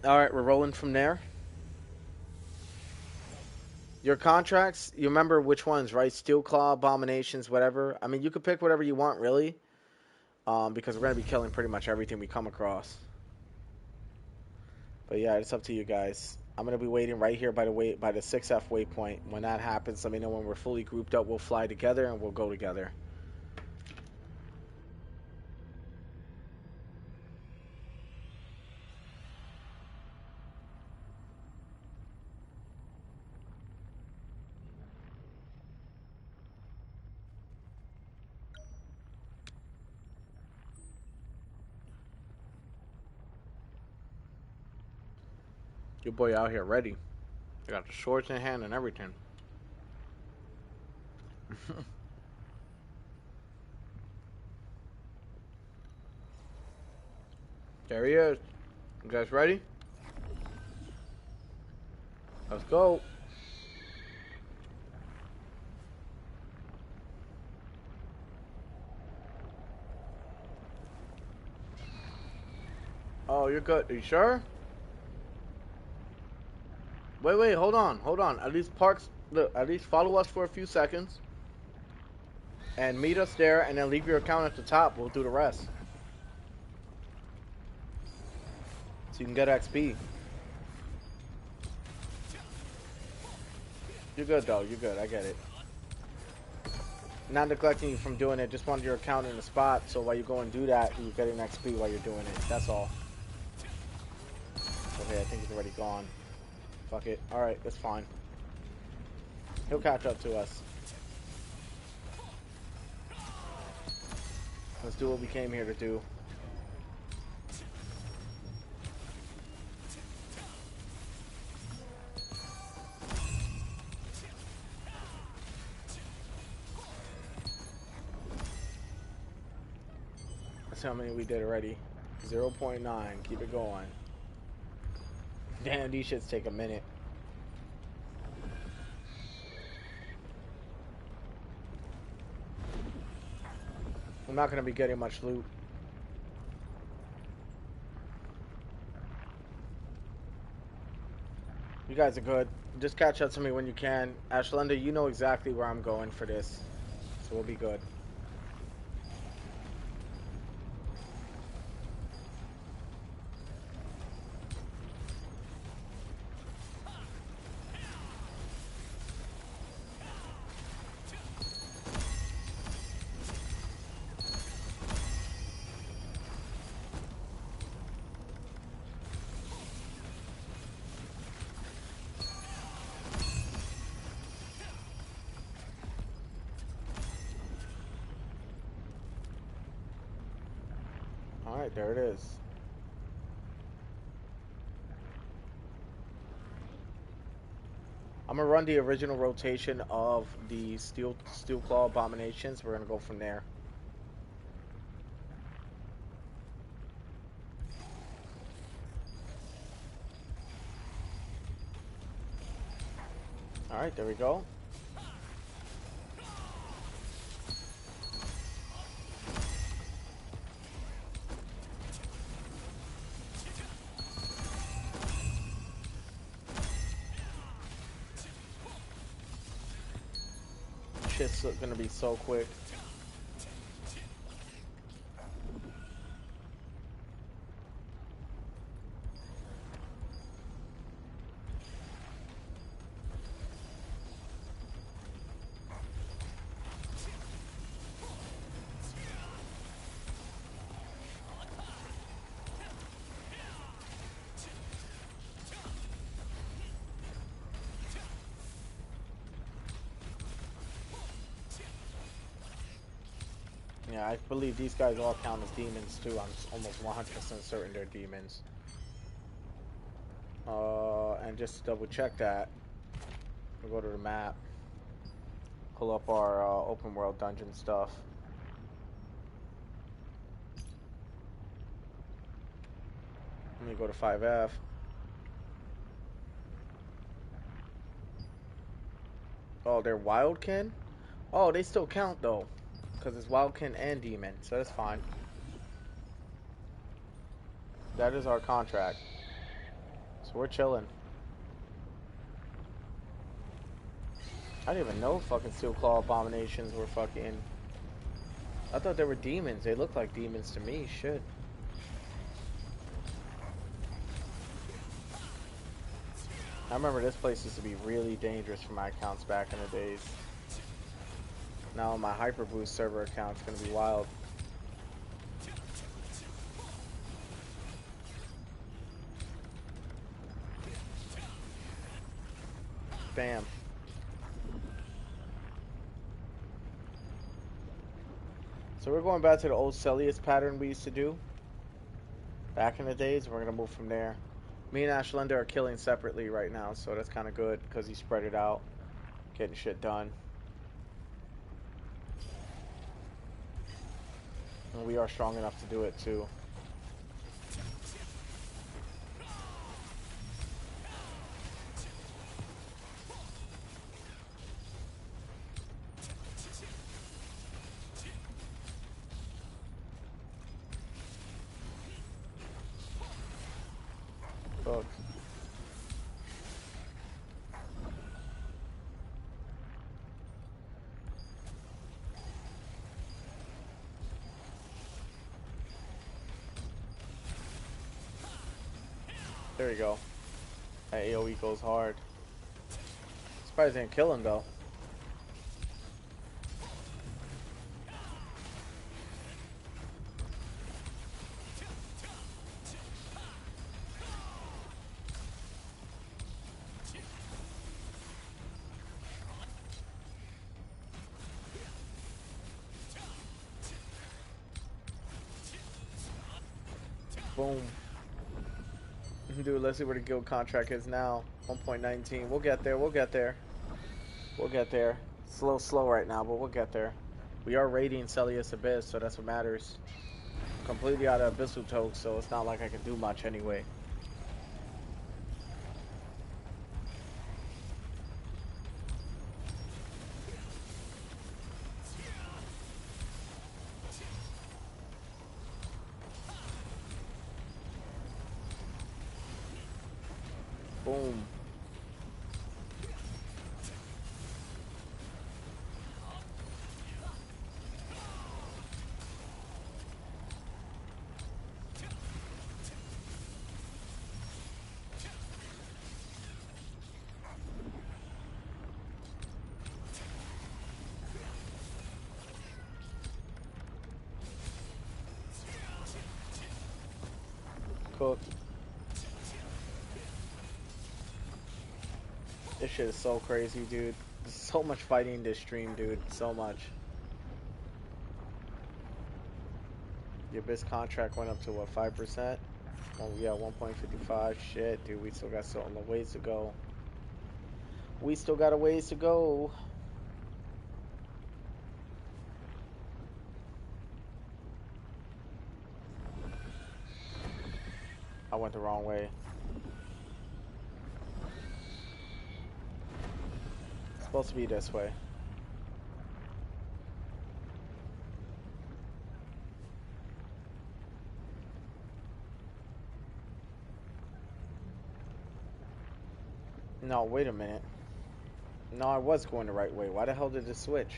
All right, we're rolling from there. Your contracts, you remember which ones, right? Steel Claw, Abominations, whatever. I mean, you could pick whatever you want, really, because we're going to be killing pretty much everything we come across. But yeah, it's up to you guys. I'm going to be waiting right here by the 6F waypoint. When that happens, let me know when we're fully grouped up. We'll fly together and we'll go together. Your boy out here ready. I got the swords in hand and everything. There he is. You guys ready? Let's go. Oh, you're good. Are you sure? Wait, hold on. At least at least follow us for a few seconds. And meet us there, and then leave your account at the top. We'll do the rest. So you can get XP. You're good, though. You're good. I get it. Not neglecting you from doing it. Just wanted your account in the spot, so while you go and do that, you're getting XP while you're doing it. That's all. Okay, I think he's already gone. Fuck it. Alright, that's fine. He'll catch up to us. Let's do what we came here to do. That's how many we did already. 0.9. Keep it going. Damn, these shits take a minute. I'm not going to be getting much loot. You guys are good. Just catch up to me when you can. Ashlenda, you know exactly where I'm going for this. So we'll be good. Alright, there it is. I'm gonna run the original rotation of the Steel Claw Abominations. We're gonna go from there. Alright, there we go. Shit's gonna be so quick. Yeah, I believe these guys all count as demons too. I'm almost 100% certain they're demons. And just to double check that, we'll go to the map, pull up our open world dungeon stuff. Let me go to 5F. Oh, they're wildkin? Oh, they still count though, because it's wildkin and demon, so that's fine. That is our contract. So we're chilling. I didn't even know fucking Steel Claw Abominations were fucking... I thought they were demons. They look like demons to me. Shit. I remember this place used to be really dangerous for my accounts back in the days. Now my Hyper Boost server account's gonna be wild. Bam. So we're going back to the old Celius pattern we used to do back in the days. We're gonna move from there. Me and Ashlender are killing separately right now, so that's kind of good because he spread it out, getting shit done. And we are strong enough to do it too. Fuck. There you go. That AoE goes hard. Surprised they didn't kill him though. Boom. Dude, let's see where the guild contract is now. 1.19. We'll get there. We'll get there. We'll get there. It's a little slow right now, but we'll get there. We are raiding Celius Abyss, so that's what matters. Completely out of Abyssal Toke, so it's not like I can do much anyway. Boom. Cooked. This shit is so crazy, dude. There's so much fighting in this stream, dude. So much. The Abyss contract went up to what, 5%? Oh yeah, 1.55. Shit, dude, we still got so long ways to go. We still got a ways to go. I went the wrong way. It's supposed to be this way. No, wait a minute. No, I was going the right way. Why the hell did it switch?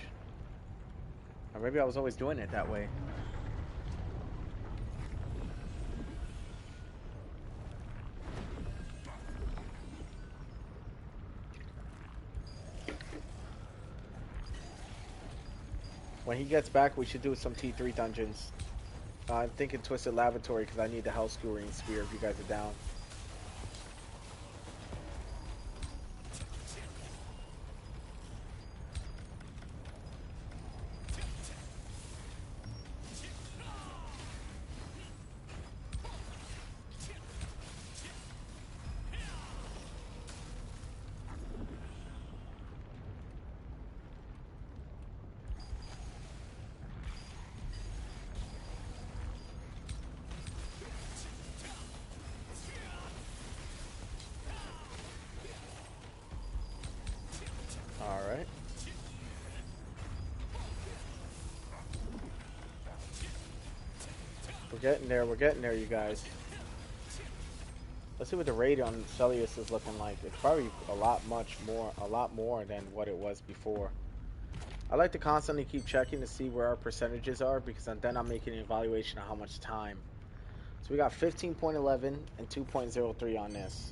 Or maybe I was always doing it that way. When he gets back, we should do some T3 dungeons. I'm thinking Twisted Lavatory because I need the Hell Skewering Spear if you guys are down. Alright. We're getting there, you guys. Let's see what the raid on Celius is looking like. It's probably a lot more than what it was before. I like to constantly keep checking to see where our percentages are because then I'm making an evaluation of how much time. So we got 15.11 and 2.03 on this,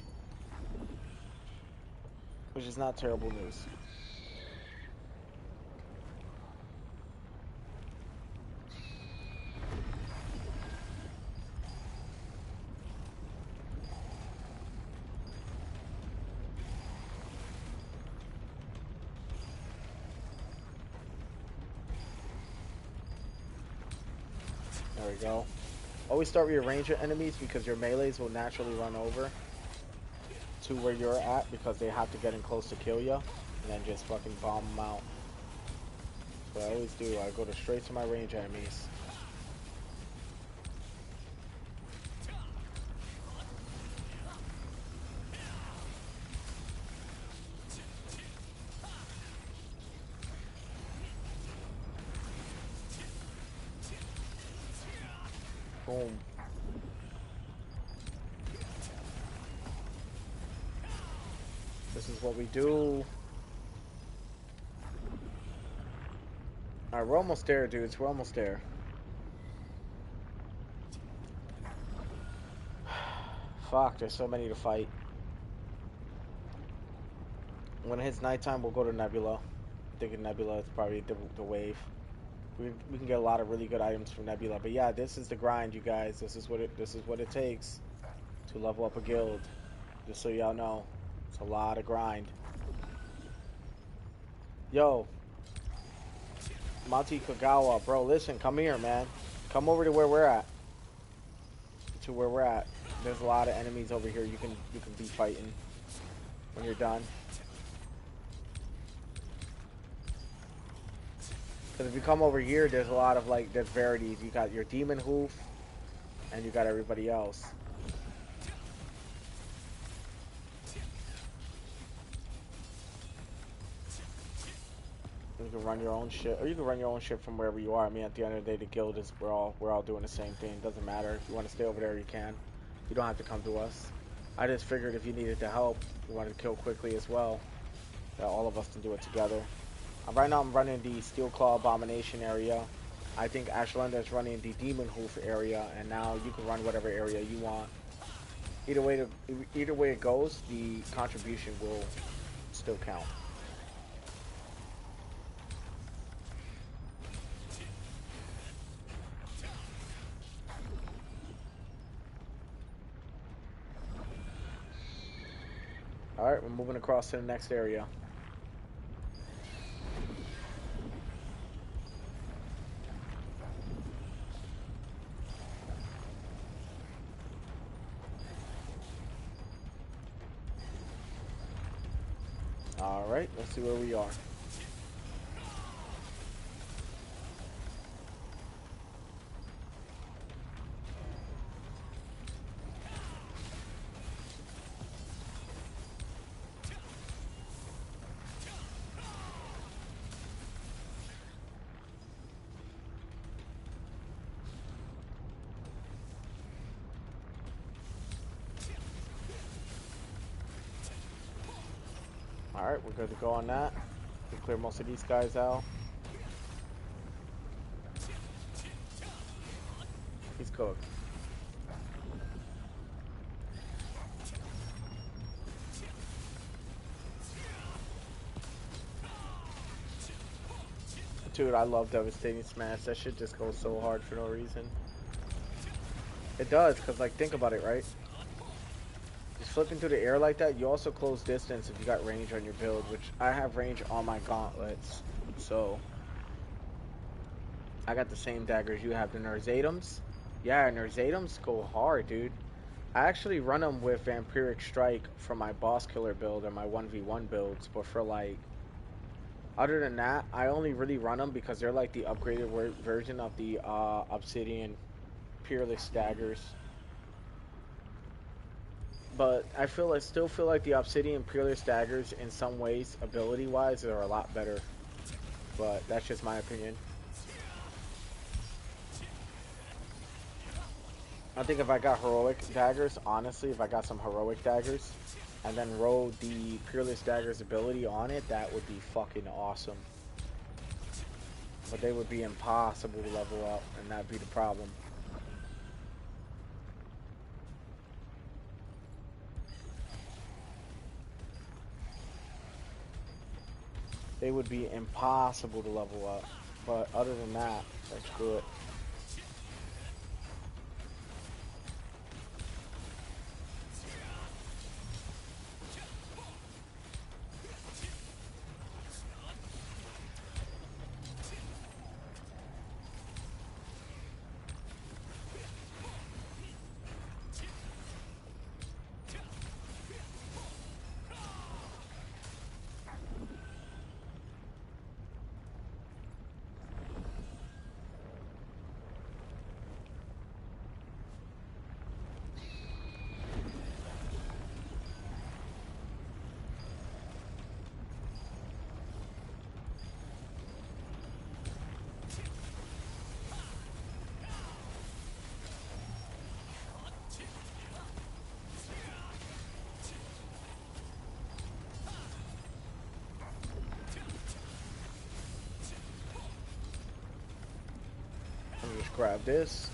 which is not terrible news. There we go. Always start with your ranger enemies because your melees will naturally run over to where you're at because they have to get in close to kill you, and then just fucking bomb them out. That's what I always do. I go straight to my range enemies. Boom. This is what we do. Alright, we're almost there, dudes. We're almost there. Fuck, there's so many to fight. When it hits nighttime, we'll go to Nebula. I think in Nebula, it's probably the wave. We can get a lot of really good items from Nebula. But yeah, this is the grind, you guys. This is what it takes to level up a guild. Just so y'all know, it's a lot of grind. Yo, Monty Kagawa, bro, listen, come here, man. Come over to where we're at. There's a lot of enemies over here you can be fighting when you're done. Because if you come over here, there's a lot of, like, there's verities. You got your Demon Hoof, and you got everybody else. You can run your own shit, or you can run your own shit from wherever you are. I mean, at the end of the day, the guild is, we're all doing the same thing. It doesn't matter. If you want to stay over there, you can. You don't have to come to us. I just figured if you needed to help, you wanted to kill quickly as well, that all of us can do it together. Right now I'm running the Steel Claw Abomination area. I think Ashlenda is running the Demon Hoof area, and now you can run whatever area you want. Either way it goes, the contribution will still count. Alright, we're moving across to the next area. Alright, let's see where we are. Alright, we're good to go on that. We clear most of these guys out. He's cooked. Dude, I love Devastating Smash. That shit just goes so hard for no reason. It does, because, like, think about it, right? Just flipping through the air like that, you also close distance if you got range on your build, which I have range on my gauntlets. So, I got the same daggers you have. The Nerzadums. Yeah, Nerzadums go hard, dude. I actually run them with Vampiric Strike for my boss killer build and my 1v1 builds, but for, like, other than that, I only really run them because they're like the upgraded version of the Obsidian Peerless daggers. But I still feel like the Obsidian Peerless daggers, in some ways, ability-wise, are a lot better. But that's just my opinion. I think if I got heroic daggers, honestly, if I got some heroic daggers, and then rode the Peerless Dagger's ability on it, that would be fucking awesome. But they would be impossible to level up, and that'd be the problem. They would be impossible to level up. But other than that, that's good. Let me just grab this.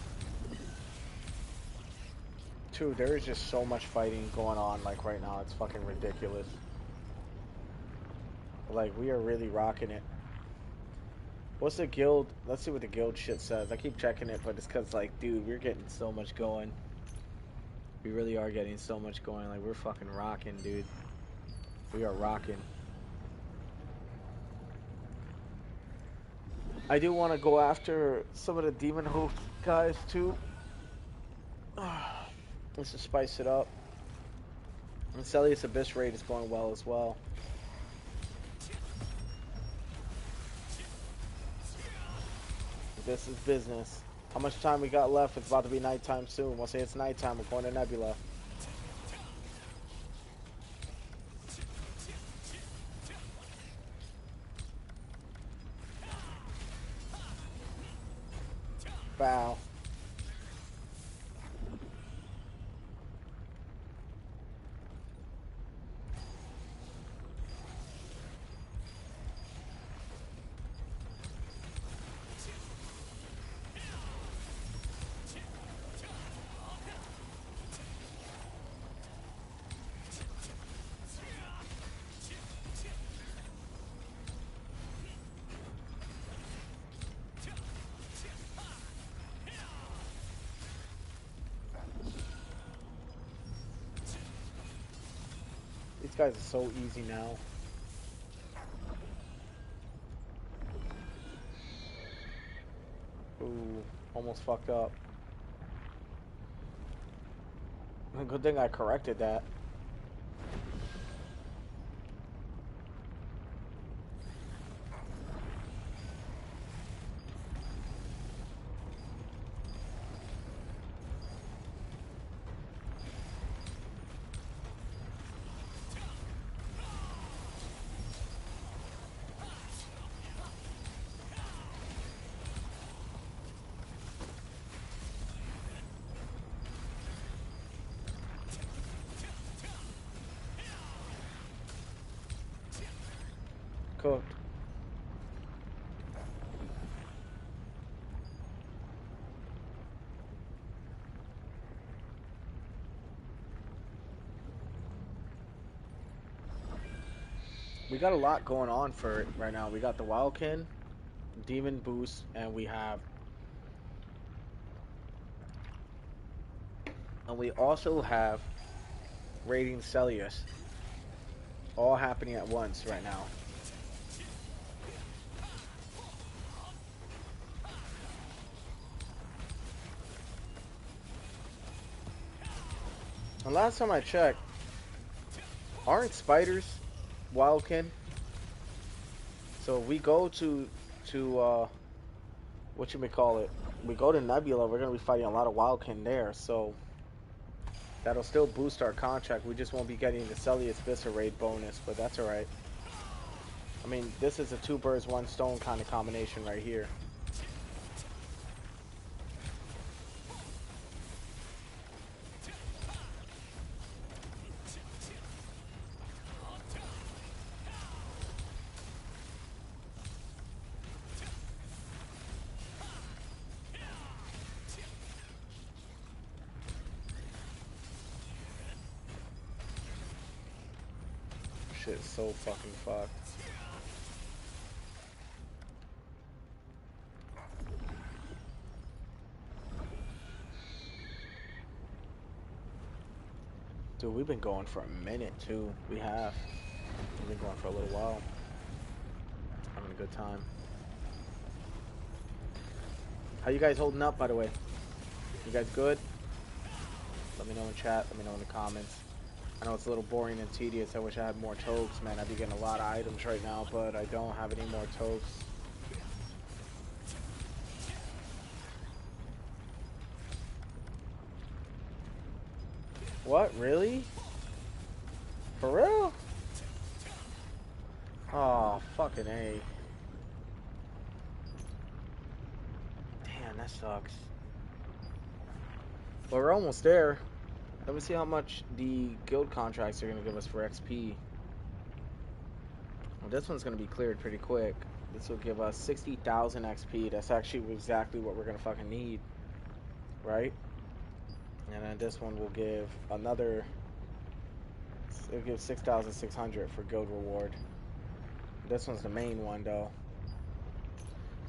Dude, there is just so much fighting going on, like, right now. It's fucking ridiculous. Like, we are really rocking it. What's the guild? Let's see what the guild shit says. I keep checking it, but it's because, like, dude, we're getting so much going. We really are getting so much going. Like, we're fucking rocking, dude. We are rocking. I do want to go after some of the Demon Host guys, too. Let's just spice it up. And Celius Abyss raid is going well as well. This is business. How much time we got left? It's about to be nighttime soon. We'll say it's nighttime. We're going to Nebula. Bow. These guys are so easy now. Ooh, almost fucked up. Good thing I corrected that. Cooked. We got a lot going on for it right now. We got the Wildkin, Demon Boost, and we also have raiding Celius. All happening at once right now. And last time I checked, aren't spiders Wildkin? So if we go to whatchamacallit, we go to Nebula, we're gonna be fighting a lot of Wildkin there, so that'll still boost our contract. We just won't be getting the Celius Vista raid bonus, but that's alright. I mean, this is a two birds, one stone kind of combination right here. Shit is so fucking fucked. Dude, we've been going for a minute too. We've been going for a little while. Having a good time. How you guys holding up, by the way? You guys good? Let me know in chat. Let me know in the comments. I know it's a little boring and tedious. I wish I had more toques, man. I'd be getting a lot of items right now, but I don't have any more toques. What? Really? For real? Oh, fucking A. Damn, that sucks. Well, we're almost there. Let me see how much the guild contracts are going to give us for XP. Well, this one's going to be cleared pretty quick. This will give us 60,000 XP. That's actually exactly what we're going to fucking need. Right? And then this one will give another... It'll give 6,600 for guild reward. This one's the main one, though.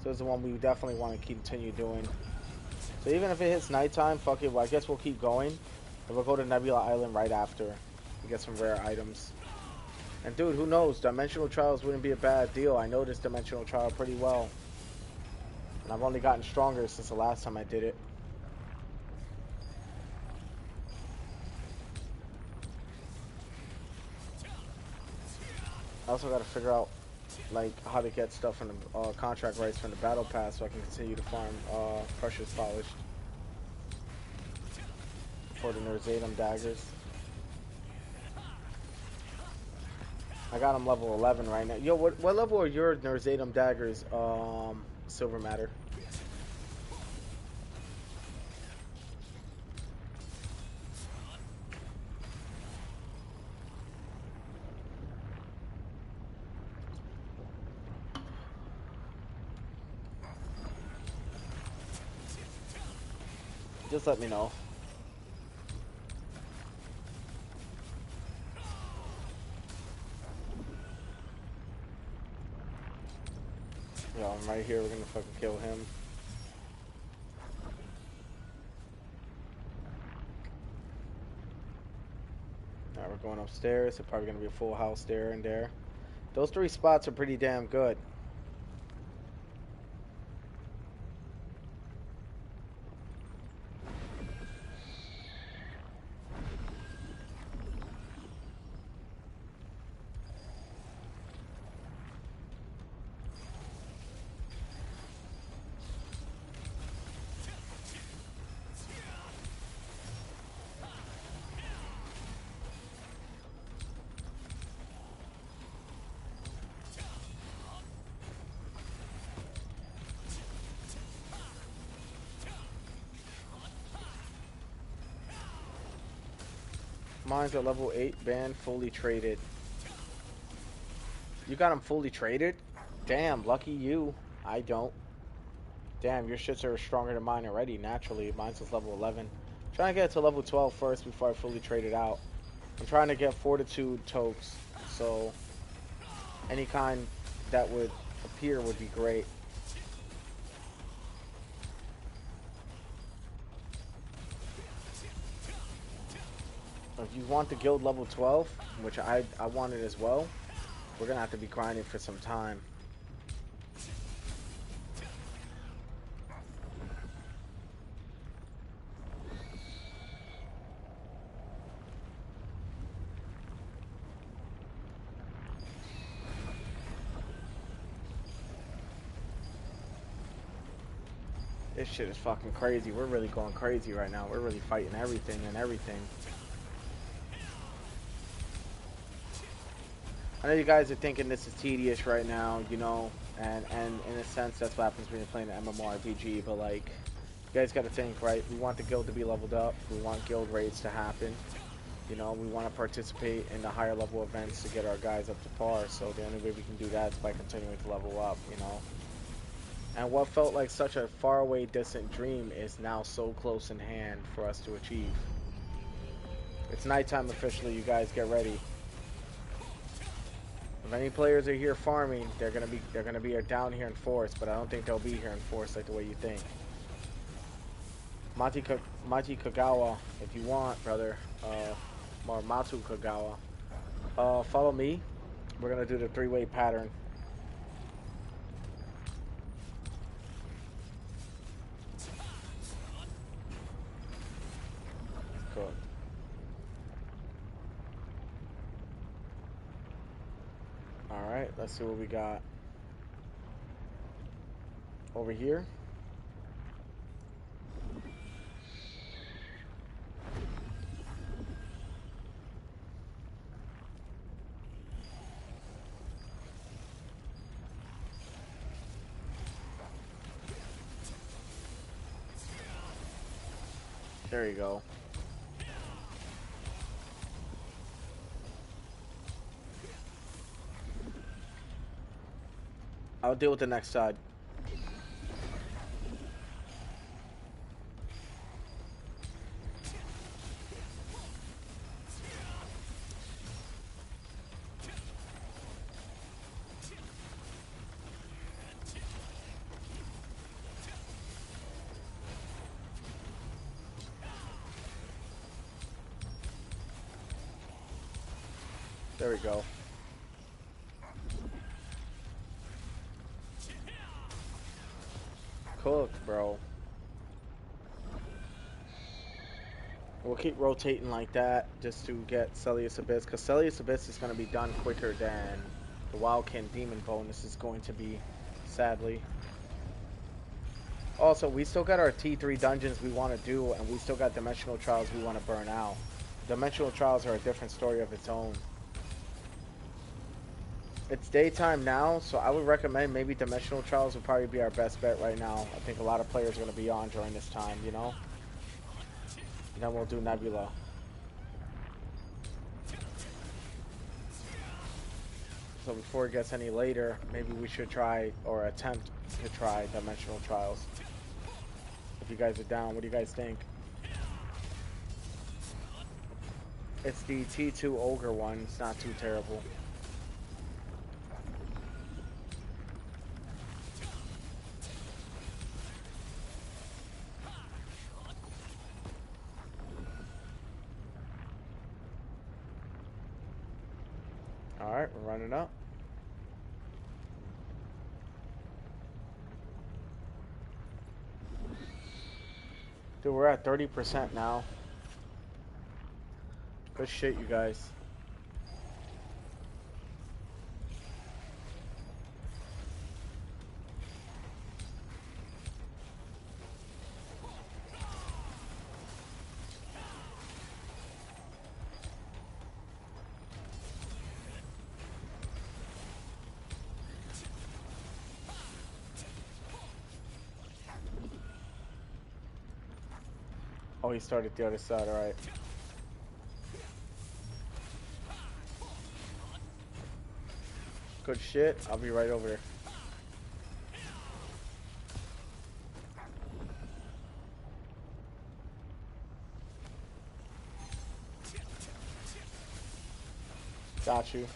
So it's the one we definitely want to continue doing. So even if it hits nighttime, fuck it. Well, I guess we'll keep going. And we'll go to Nebula Island right after and get some rare items. And dude, who knows? Dimensional Trials wouldn't be a bad deal. I know this Dimensional Trial pretty well. And I've only gotten stronger since the last time I did it. I also got to figure out like how to get stuff from the contract rights from the battle pass so I can continue to farm precious polished for the Nerzatum daggers. I got them level 11 right now. Yo, what level are your Nerzatum daggers, Silver Matter? Just let me know. Yo, I'm right here. We're gonna fucking kill him. Alright, we're going upstairs. It's probably gonna be a full house there and there. Those 3 spots are pretty damn good. Mine's at level 8, banned, fully traded. You got them fully traded? Damn, lucky you. I don't. Damn, your shits are stronger than mine already, naturally. Mine's is level 11. I'm trying to get to level 12 first before I fully trade it out. I'm trying to get Fortitude Tokes, so any kind that would appear would be great. If you want the guild level 12, which I want it as well, we're gonna have to be grinding for some time. This shit is fucking crazy. We're really going crazy right now. We're really fighting everything and everything. I know you guys are thinking this is tedious right now, you know, and in a sense that's what happens when you're playing an MMORPG, but like, you guys gotta think, right? We want the guild to be leveled up, we want guild raids to happen, you know, we want to participate in the higher level events to get our guys up to par, so the only way we can do that is by continuing to level up, you know. And what felt like such a faraway, distant dream is now so close in hand for us to achieve. It's nighttime officially, you guys get ready. If any players are here farming, they're gonna be down here in forest, but I don't think they'll be here in forest like the way you think. Mati Kagawa, if you want, brother, or Matu Kagawa, follow me. We're gonna do the three-way pattern. Cool. All right, let's see what we got over here. There you go. I'll deal with the next side. There we go. Cooked, bro. We'll keep rotating like that just to get Celius Abyss, because Celius Abyss is going to be done quicker than the Wildkin Demon bonus is going to be, sadly. Also, we still got our T3 dungeons we want to do, and we still got Dimensional Trials we want to burn out. Dimensional Trials are a different story of its own. It's daytime now, so I would recommend maybe Dimensional Trials would probably be our best bet right now. I think a lot of players are going to be on during this time, you know? And then we'll do Nebula. So before it gets any later, maybe we should try, or attempt to try Dimensional Trials. If you guys are down, what do you guys think? It's the T2 Ogre one, it's not too terrible. Alright, we're running up. Dude, we're at 30% now. Good shit, you guys. Oh, he started the other side, alright. Good shit, I'll be right over there. Got you.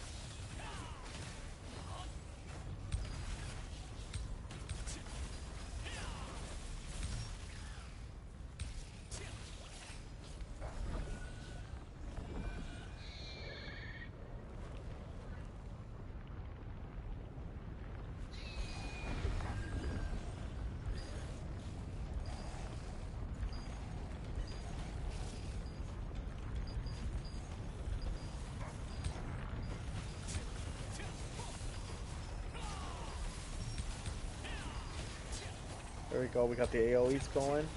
There we go, we got the AoEs going.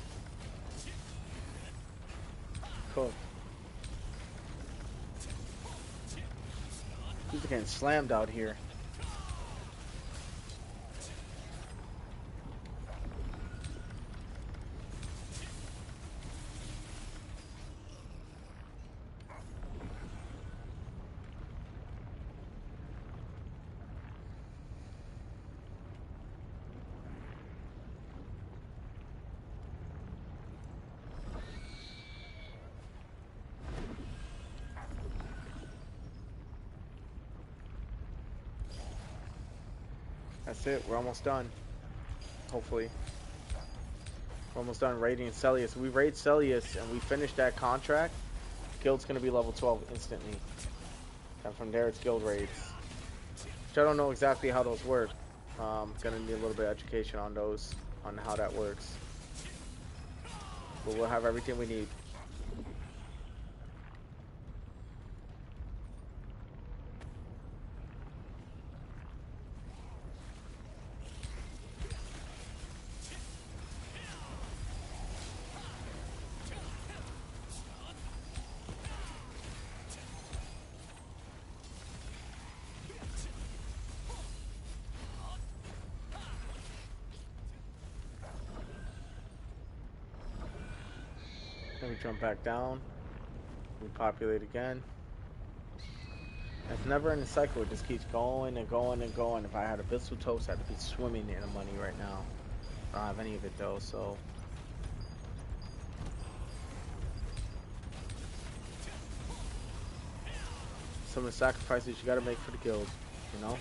Cool. He's getting slammed out here. That's it. We're almost done. Hopefully. We're almost done raiding Celius. We raid Celius and we finish that contract. Guild's going to be level 12 instantly. And from there, it's guild raids. Which I don't know exactly how those work. Going to need a little bit of education on those, on how that works. But we'll have everything we need. Then we jump back down. We populate again. It's never in a cycle. It just keeps going and going and going. If I had Abyssal Toast, I'd be swimming in the money right now. I don't have any of it though, so. Some of the sacrifices you gotta make for the guild, you know?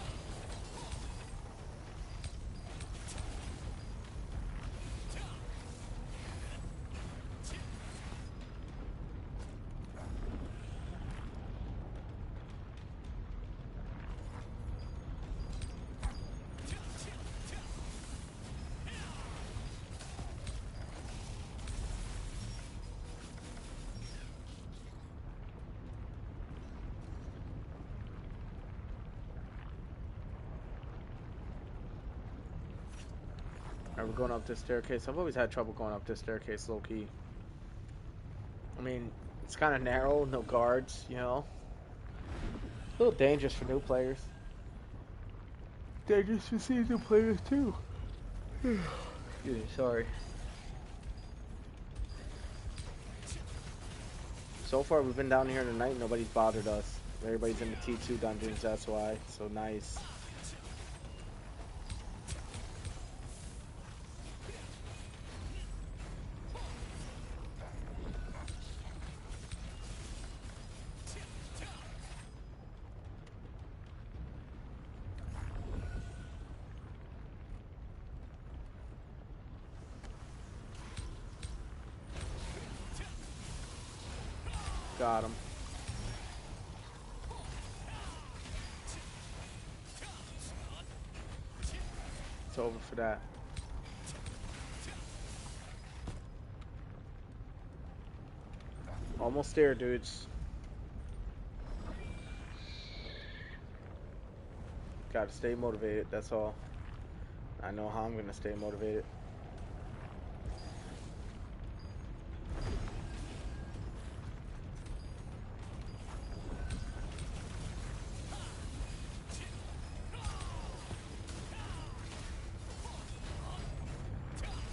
Alright, we're going up this staircase. I've always had trouble going up this staircase low-key. I mean, it's kind of narrow, no guards, you know? A little dangerous for new players. Dangerous for seasoned players, too. Excuse me, sorry. So far, we've been down here tonight, nobody's bothered us. Everybody's in the T2 dungeons, that's why. So nice. Got him. It's over for that. Almost there, dudes. Gotta stay motivated, that's all. I know how I'm gonna stay motivated.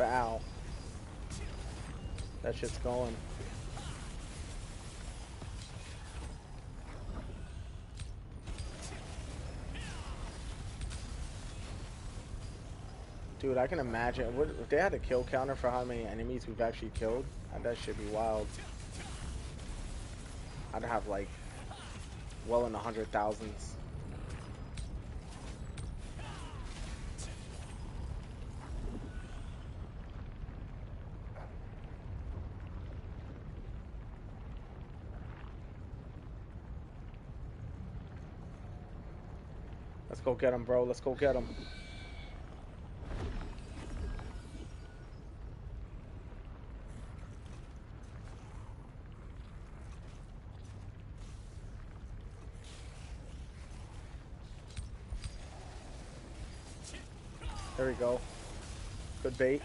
Ow. That shit's going. Dude, I can imagine. If they had a kill counter for how many enemies we've actually killed, that should be wild. I'd have like well in the 100,000s. Let's go get him, bro. Let's go get him. There we go. Good bait.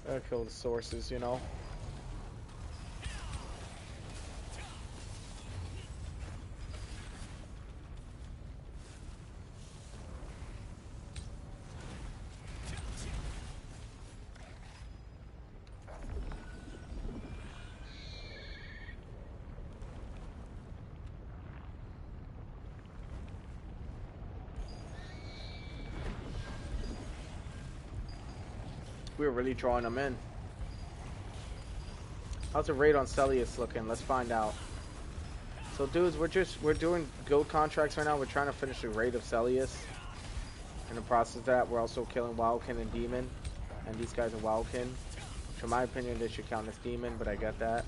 Gotta kill the sources, you know. We're really drawing them in. How's the raid on Celius looking? Let's find out. So dudes, we're doing guild contracts right now. We're trying to finish the raid of Celius. In the process of that, we're also killing Wildkin and Demon. And these guys are Wildkin. Which in my opinion, they should count as Demon, but I get that.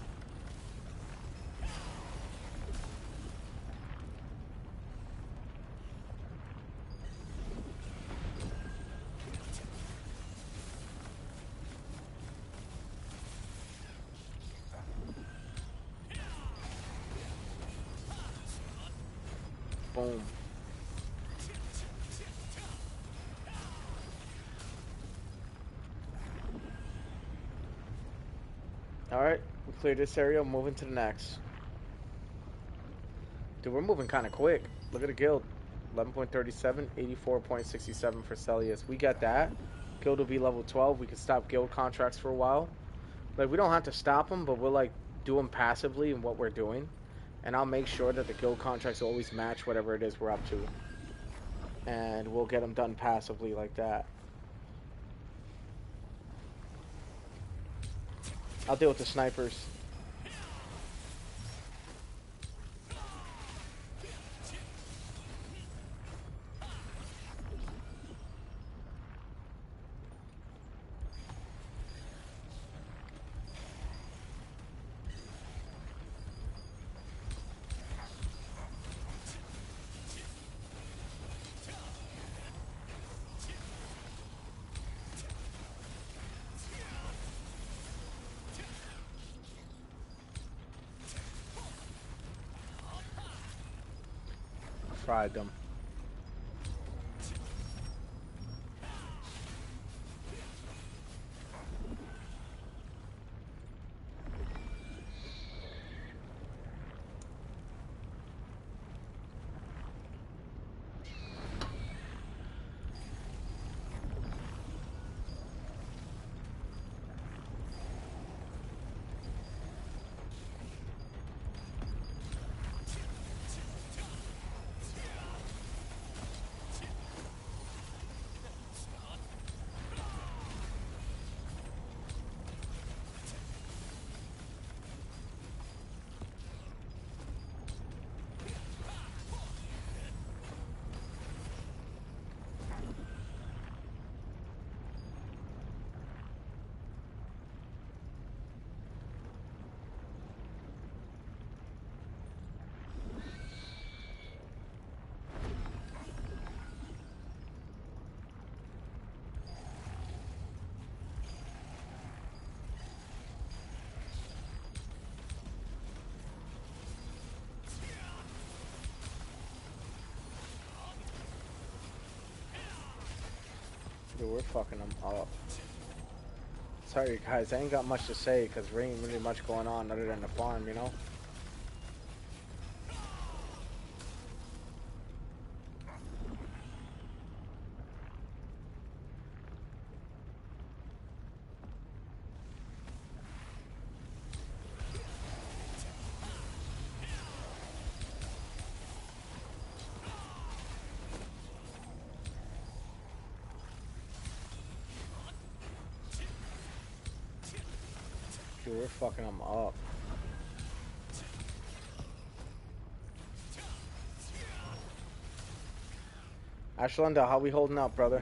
Boom. Alright, we cleared this area, moving to the next. Dude, we're moving kind of quick. Look at the guild. 11.37, 84.67 for Celius. We got that. Guild will be level 12. We can stop guild contracts for a while. Like, we don't have to stop them, but we'll, like, do them passively in what we're doing. And I'll make sure that the guild contracts always match whatever it is we're up to. And we'll get them done passively like that. I'll deal with the snipers. Fried them. Dude, we're fucking them up. Sorry guys, I ain't got much to say because there ain't really much going on other than the farm, you know? Dude, we're fucking them up. Ashlanda, how we holding up, brother?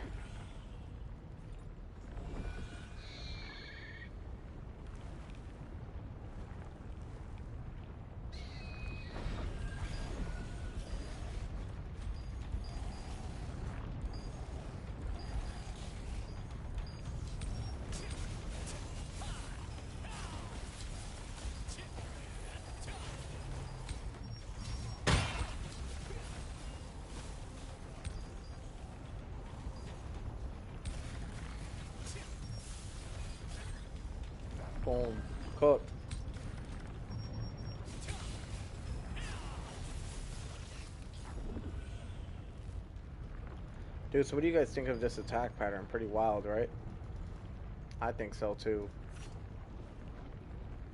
Boom. Cooked. Dude, so what do you guys think of this attack pattern? Pretty wild, right? I think so too.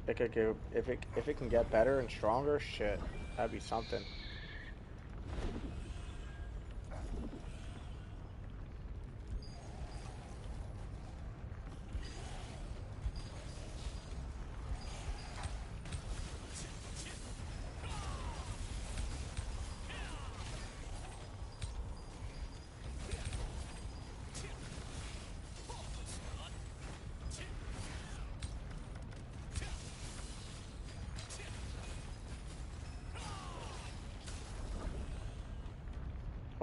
It could get, if it can get better and stronger, shit, that'd be something.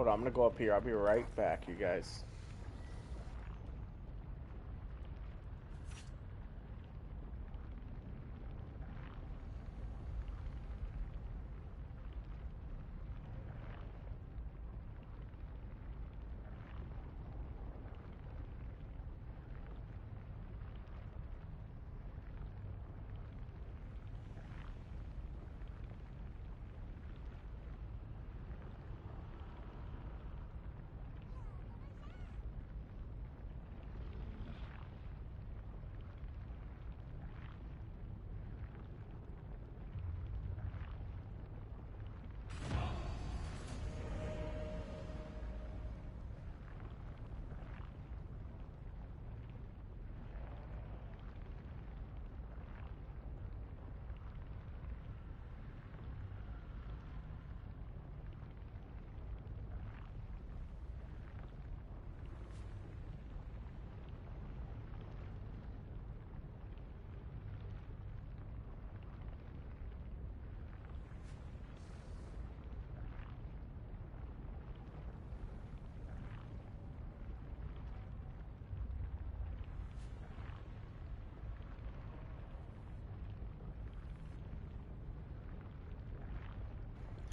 Hold on, I'm gonna go up here. I'll be right back, you guys.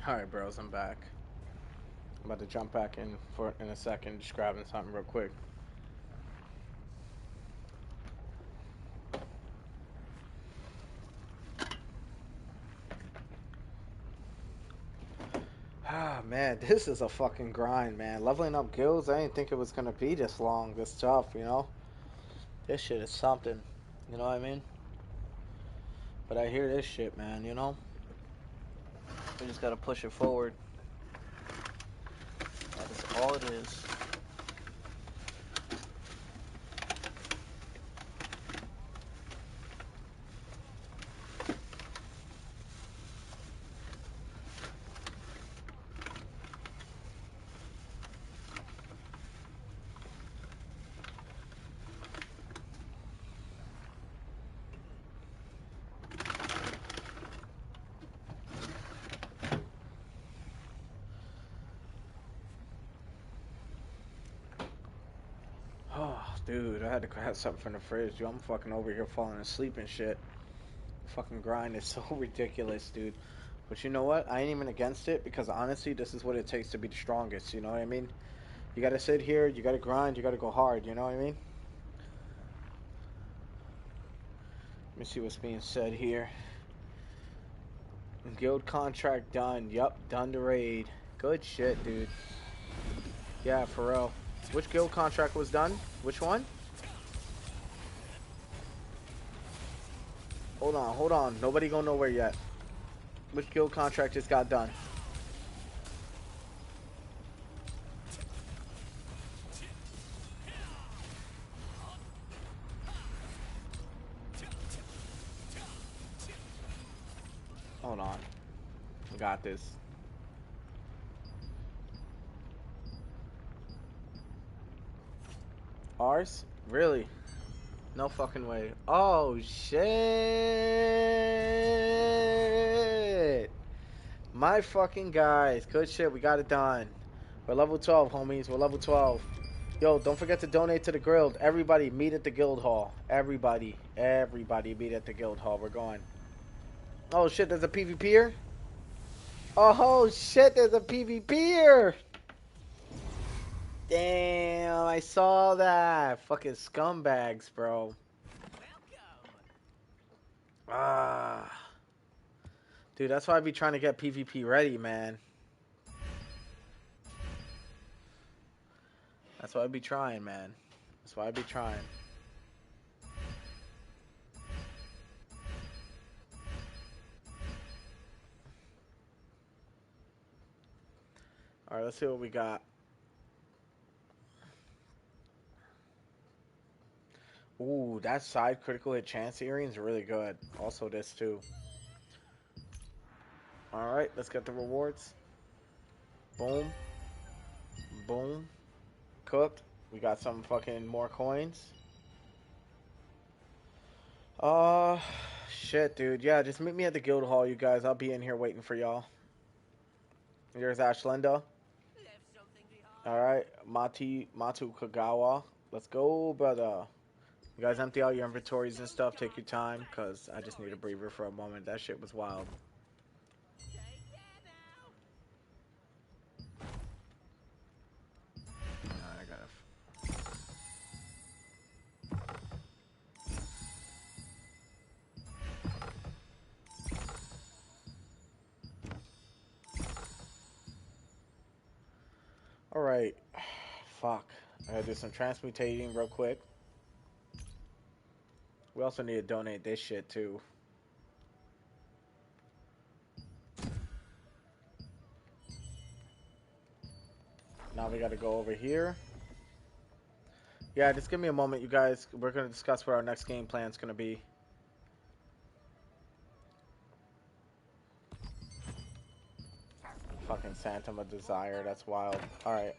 Alright, bros, I'm back. I'm about to jump back in a second, just grabbing something real quick. Ah, man, this is a fucking grind, man. Leveling up guilds, I didn't think it was gonna be this long, this tough, you know? This shit is something, you know what I mean? But I hear this shit, man, you know? We just gotta push it forward. That is all it is. Oh, dude, I had to grab something from the fridge, dude. I'm fucking over here falling asleep and shit. Fucking grind is so ridiculous, dude. But you know what? I ain't even against it because honestly, this is what it takes to be the strongest. You know what I mean? You gotta sit here, you gotta grind, you gotta go hard. You know what I mean? Let me see what's being said here. Guild contract done. Yup, done to raid. Good shit, dude. Yeah, for real. Which guild contract was done? Which one? Hold on, hold on. Nobody go nowhere yet. Which guild contract just got done? Hold on. Got this. Ours? Really? No fucking way. Oh, shit. My fucking guys. Good shit. We got it done. We're level 12, homies. We're level 12. Yo, don't forget to donate to the guild. Everybody, meet at the guild hall. Everybody. Everybody meet at the guild hall. We're going. Oh, shit. There's a PvPer? Oh, shit. There's a PvPer. Damn. I saw that. Fucking scumbags, bro. Ah. Dude, that's why I be trying to get PvP ready, man. That's why I be trying, man. That's why I be trying. Alright, let's see what we got. Ooh, that side critical hit chance earring is really good. Also this too. Alright, let's get the rewards. Boom. Boom. Cooked. We got some fucking more coins. Shit, dude. Yeah, just meet me at the guild hall, you guys. I'll be in here waiting for y'all. Here's Ashlinda. Left something All right, Matu Kagawa. Let's go, brother. You guys empty out your inventories and stuff. Take your time, cause I just need a breather for a moment. That shit was wild. Alright, I gotta. All right, fuck. I gotta do some transmutating real quick. We also need to donate this shit too. Now we gotta go over here. Yeah, just give me a moment, you guys. We're gonna discuss what our next game plan's gonna be. Fucking Phantom of Desire, that's wild. Alright,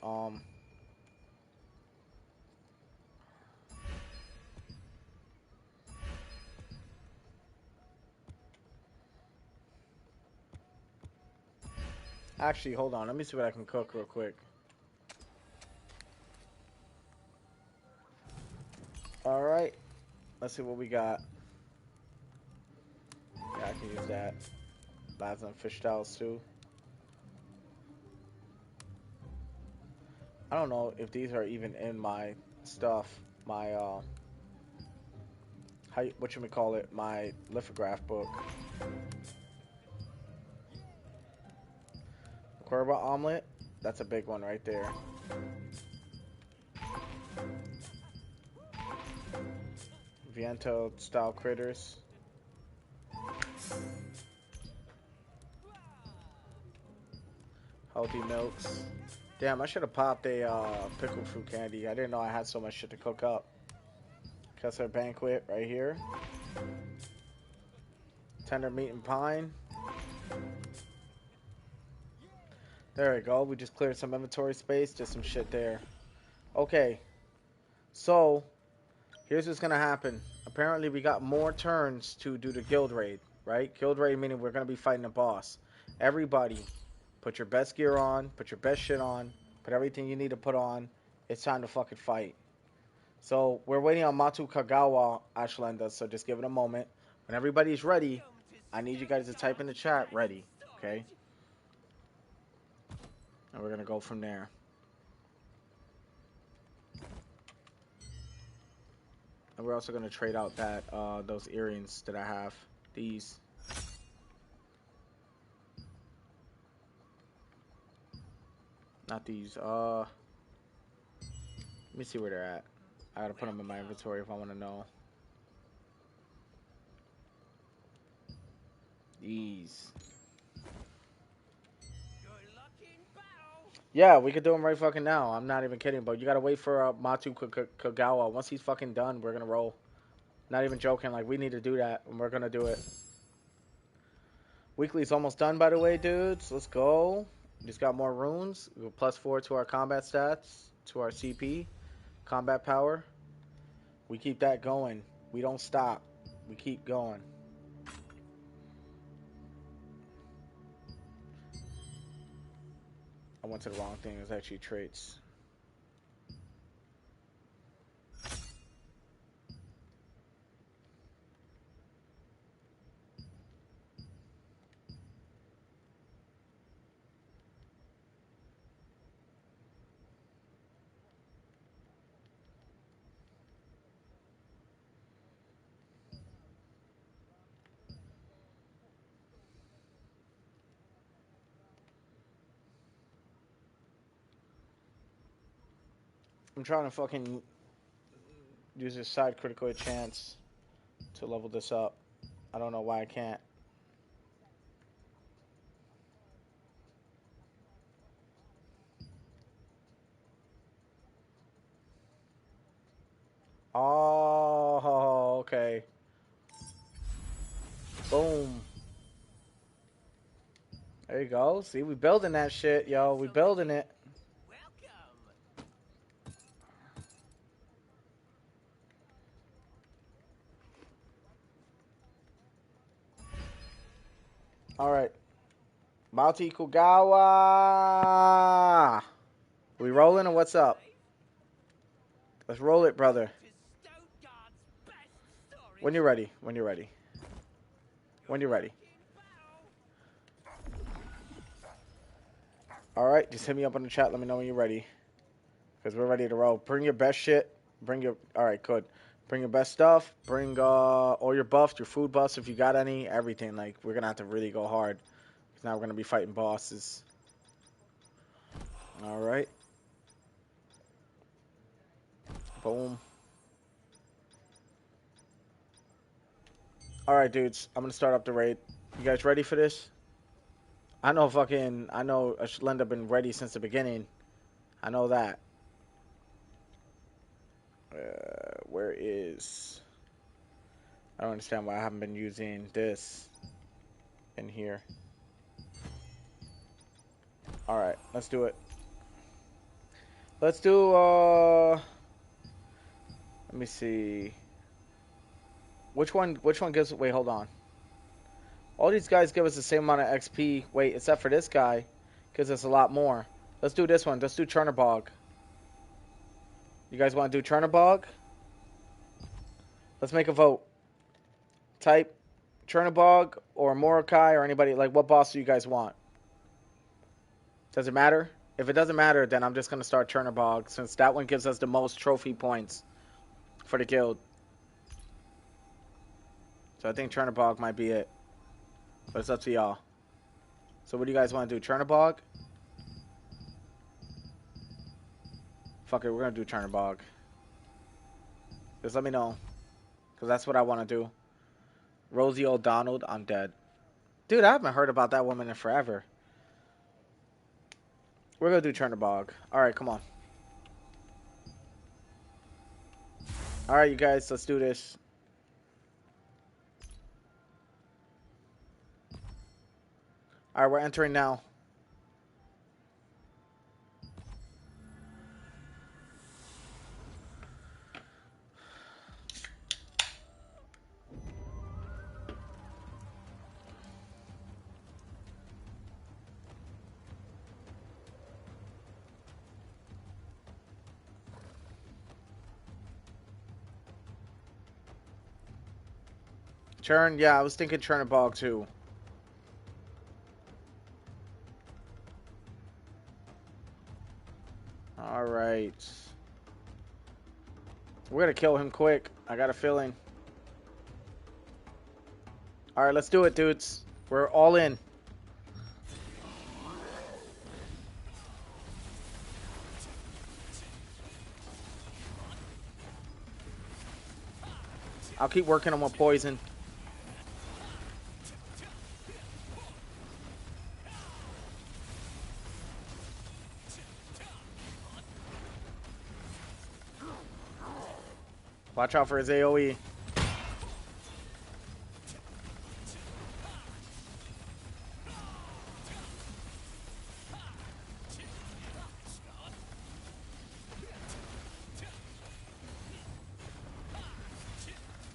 actually, hold on. Let me see what I can cook real quick. Alright. Let's see what we got. Yeah, I can use that. Lads and fish towels too. I don't know if these are even in my stuff. My, what you may call it? My lithograph book. Corba omelet. That's a big one right there. Viento style critters. Healthy milks. Damn, I should have popped a pickled fruit candy. I didn't know I had so much shit to cook up. Kessler banquet right here. Tender meat and pine. There we go. We just cleared some inventory space. Just some shit there. Okay. So, here's what's gonna happen. Apparently, we got more turns to do the guild raid, right? Guild raid meaning we're gonna be fighting a boss. Everybody, put your best gear on, put your best shit on, put everything you need to put on. It's time to fucking fight. So we're waiting on Matu Kagawa, Ashlenda. So just give it a moment. When everybody's ready, I need you guys to type in the chat ready, okay? And we're gonna go from there. And we're also gonna trade out that those earrings that I have. These. Not these. Let me see where they're at. I gotta put them in my inventory if I want to know. These. Yeah, we could do them right fucking now. I'm not even kidding, but you gotta wait for Matu Kagawa. Once he's fucking done, we're gonna roll. Not even joking. Like, we need to do that, and we're gonna do it. Weekly's almost done, by the way, dudes. Let's go. Just got more runes. We go +4 to our combat stats, to our CP, combat power. We keep that going. We don't stop. We keep going. I went to the wrong thing. It was actually traits. I'm trying to fucking use this side critical hit chance to level this up. I don't know why I can't. Oh, okay. Boom. There you go. See, we building that shit, yo. We building it. All right. Mouti Kugawa. We rolling or what's up? Let's roll it, brother. When you're ready. When you're ready. When you're ready. Alright, just hit me up on the chat. Let me know when you're ready. Because we're ready to roll. Bring your best shit. Bring your... Alright, good. Bring your best stuff. Bring all your buffs, your food buffs if you got any. Everything. Like, we're going to have to really go hard. Because now we're going to be fighting bosses. Alright. Boom. Alright, dudes. I'm going to start up the raid. You guys ready for this? I know Shlenda been ready since the beginning. I know that. Where is... I don't understand why I haven't been using this in here. Alright, let's do it. Let's do, let me see. Which one gives, wait, hold on. All these guys give us the same amount of XP. Wait, except for this guy. Gives us a lot more. Let's do this one. Let's do Chernobog. You guys want to do Chernobog? Let's make a vote. Type Chernobog or Morokai or anybody. Like, what boss do you guys want? Does it matter? If it doesn't matter, then I'm just going to start Chernobog, since that one gives us the most trophy points for the guild. So I think Chernobog might be it. But it's up to y'all. So what do you guys want to do? Chernobog? Fuck it, we're going to do Chernobog. Just let me know. Because that's what I want to do. Rosie O'Donnell, I'm dead. Dude, I haven't heard about that woman in forever. We're going to do Chernobog. Alright, come on. Alright, you guys, let's do this. Alright, we're entering now. Churn? Yeah, I was thinking Chernobog too. Alright. We're gonna kill him quick. I got a feeling. Alright, let's do it, dudes. We're all in. I'll keep working on my poison. Watch out for his AoE.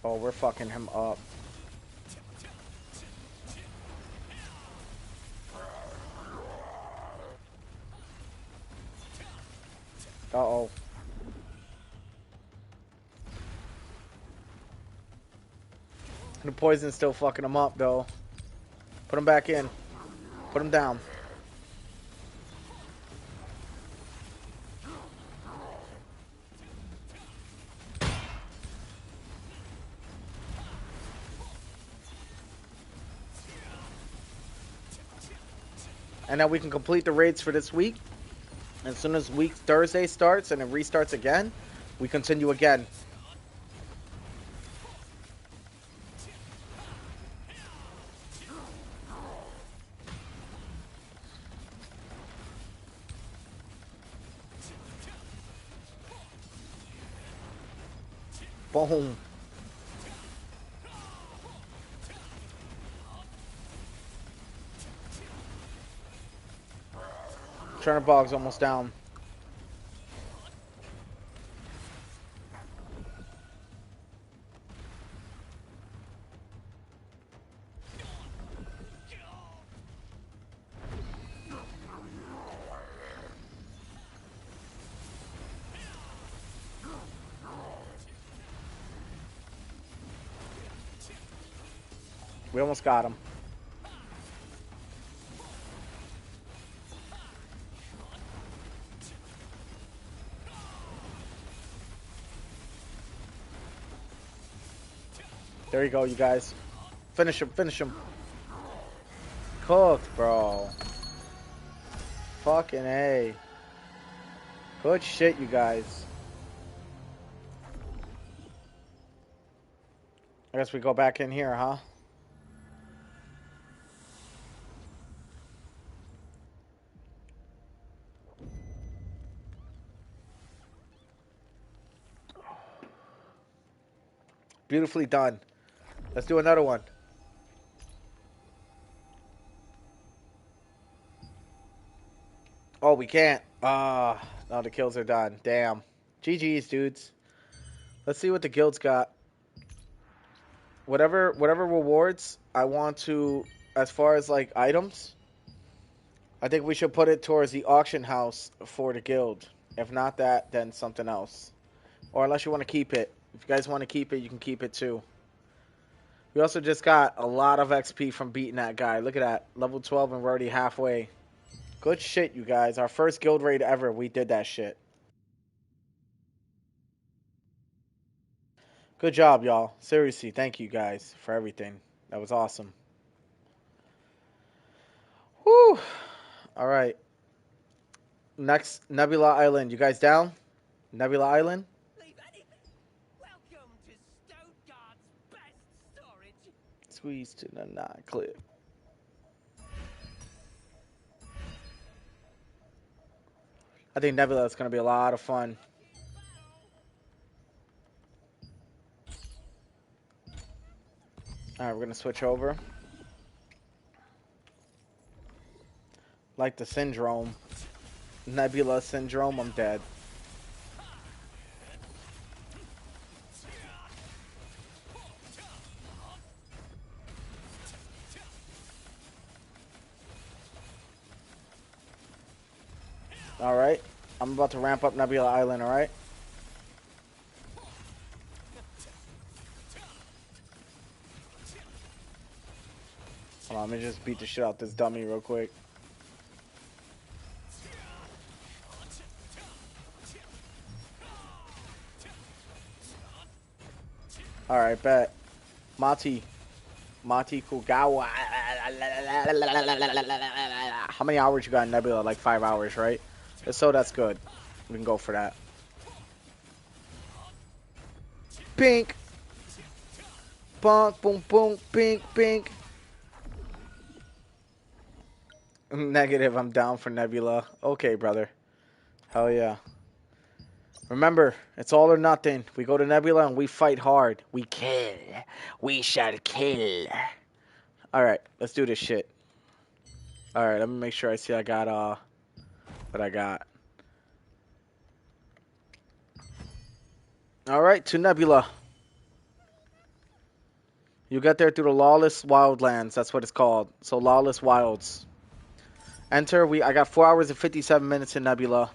Oh, we're fucking him up. Uh-oh. The poison's still fucking him up, though. Put him back in. Put him down. And now we can complete the raids for this week. As soon as week Thursday starts and it restarts again, we continue again. Boom. Chernobog's almost down. We almost got him. There you go, you guys. Finish him, finish him. Cooked, bro. Fucking A. Good shit, you guys. I guess we go back in here, huh? Beautifully done. Let's do another one. Oh, we can't. No, the kills are done. Damn. GG's, dudes. Let's see what the guild's got. Whatever rewards I want to, as far as like items, I think we should put it towards the auction house for the guild. If not that, then something else. Or unless you want to keep it. If you guys want to keep it, you can keep it too. We also just got a lot of XP from beating that guy. Look at that. Level 12 and we're already halfway. Good shit, you guys. Our first guild raid ever. We did that shit. Good job, y'all. Seriously, thank you guys for everything. That was awesome. Whew. All right. Next, Nebula Island. You guys down? Nebula Island? Welcome to Stoneguard's best storage. Squeeze to the nine clip. I think Nebula is going to be a lot of fun. All right, we're going to switch over. Like the syndrome. Nebula syndrome, I'm dead. All right. I'm about to ramp up Nebula Island, all right? Hold on, let me just beat the shit out this dummy real quick. All right, bet. Mati Kugawa. How many hours you got in Nebula? Like 5 hours, right? So that's good. We can go for that. Pink. Bonk, boom, boom, pink, pink. Negative, I'm down for Nebula. Okay, brother. Hell yeah. Remember, it's all or nothing. We go to Nebula and we fight hard. We kill. We shall kill. Alright, let's do this shit. Alright, let me make sure I see I got, what I got. Alright, to Nebula. You get there through the Lawless Wildlands. That's what it's called. So, Lawless Wilds. Enter. I got 4 hours and 57 minutes in Nebula.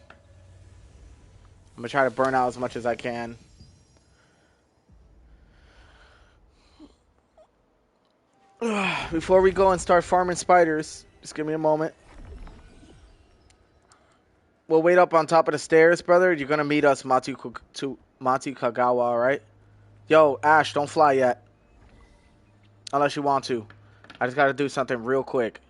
I'm going to try to burn out as much as I can. Before we go and start farming spiders, just give me a moment. We'll wait up on top of the stairs, brother. You're going to meet us, Mati Kagawa, alright? Yo, Ash, don't fly yet. Unless you want to. I just got to do something real quick.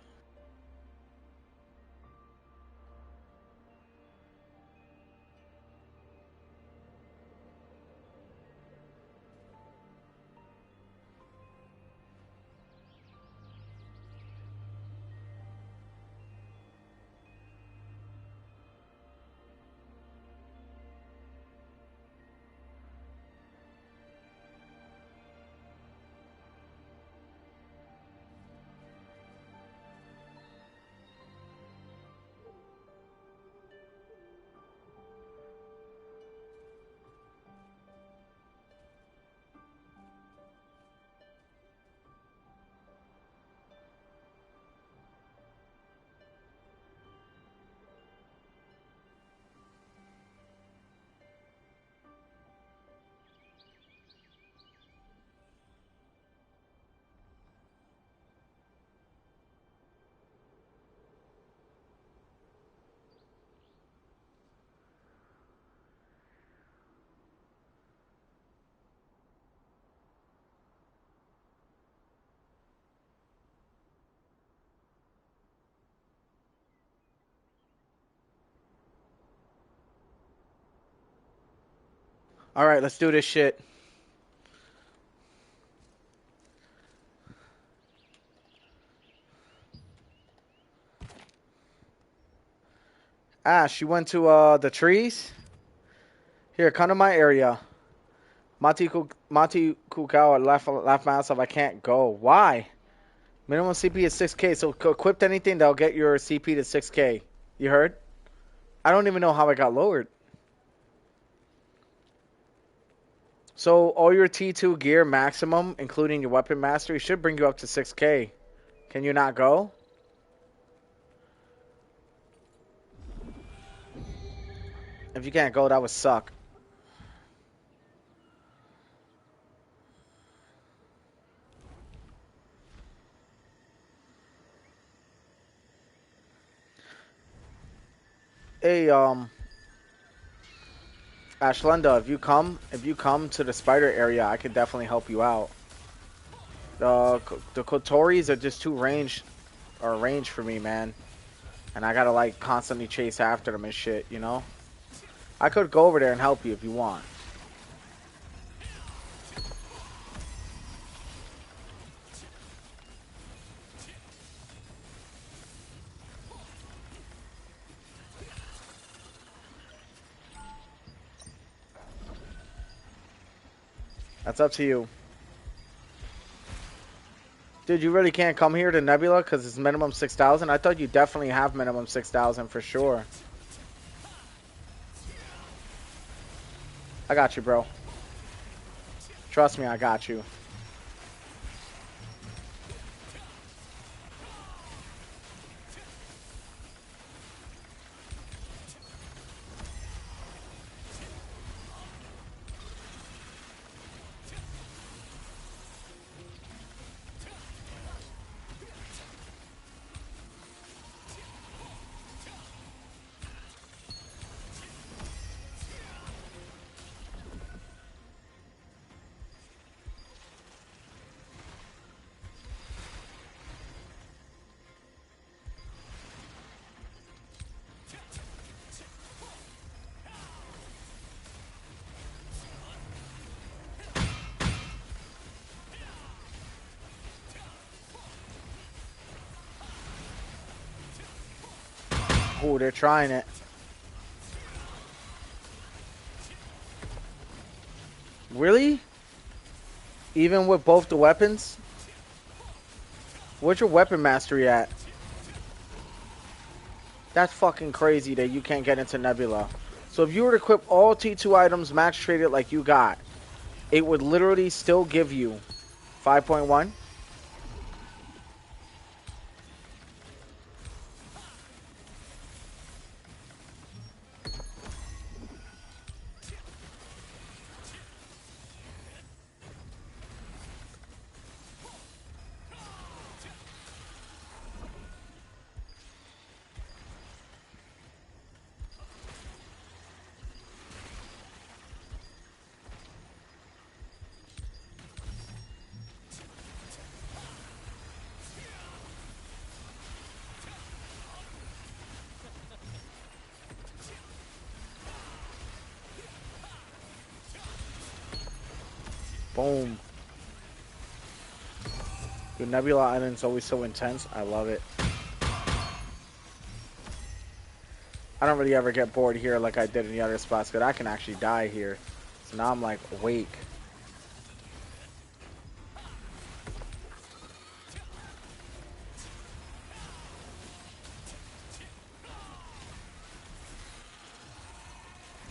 Alright, let's do this shit. Ash, you went to the trees? Here, come to my area. Mati Kukao laugh my ass off. I can't go. Why? Minimum CP is 6k, so equipped anything that'll get your CP to 6k. You heard? I don't even know how I got lowered. So all your T2 gear maximum, including your weapon mastery, should bring you up to 6k. Can you not go? If you can't go, that would suck. Hey, Ashlenda, if you come to the spider area, I could definitely help you out. The Kotoris are just too range for me, man. And I gotta like constantly chase after them and shit, you know? I could go over there and help you if you want. That's up to you. Dude, you really can't come here to Nebula because it's minimum 6,000? I thought you definitely have minimum 6,000 for sure. I got you, bro. Trust me, I got you. Oh, they're trying it. Really? Even with both the weapons? Where's your weapon mastery at? That's fucking crazy that you can't get into Nebula. So if you were to equip all T2 items max traded like you got, it would literally still give you 5.1. Boom. Dude, Nebula Island's always so intense. I love it. I don't really ever get bored here like I did in the other spots, because I can actually die here. So now I'm like awake.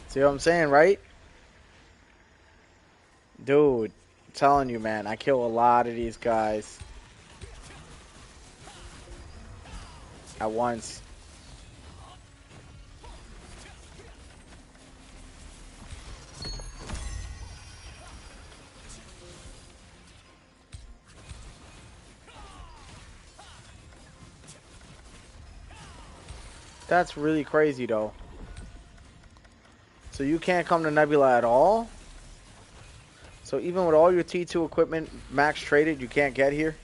See what I'm saying, right? Dude, I'm telling you, man, I kill a lot of these guys at once. That's really crazy, though. So you can't come to Nebula at all? So even with all your T2 equipment max traded, you can't get here?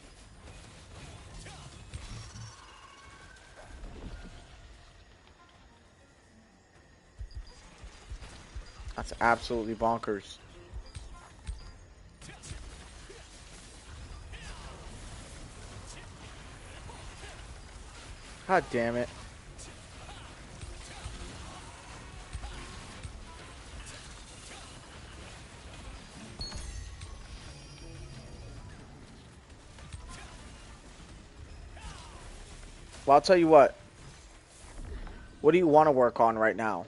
That's absolutely bonkers. God damn it. Well, I'll tell you what. What do you want to work on right now?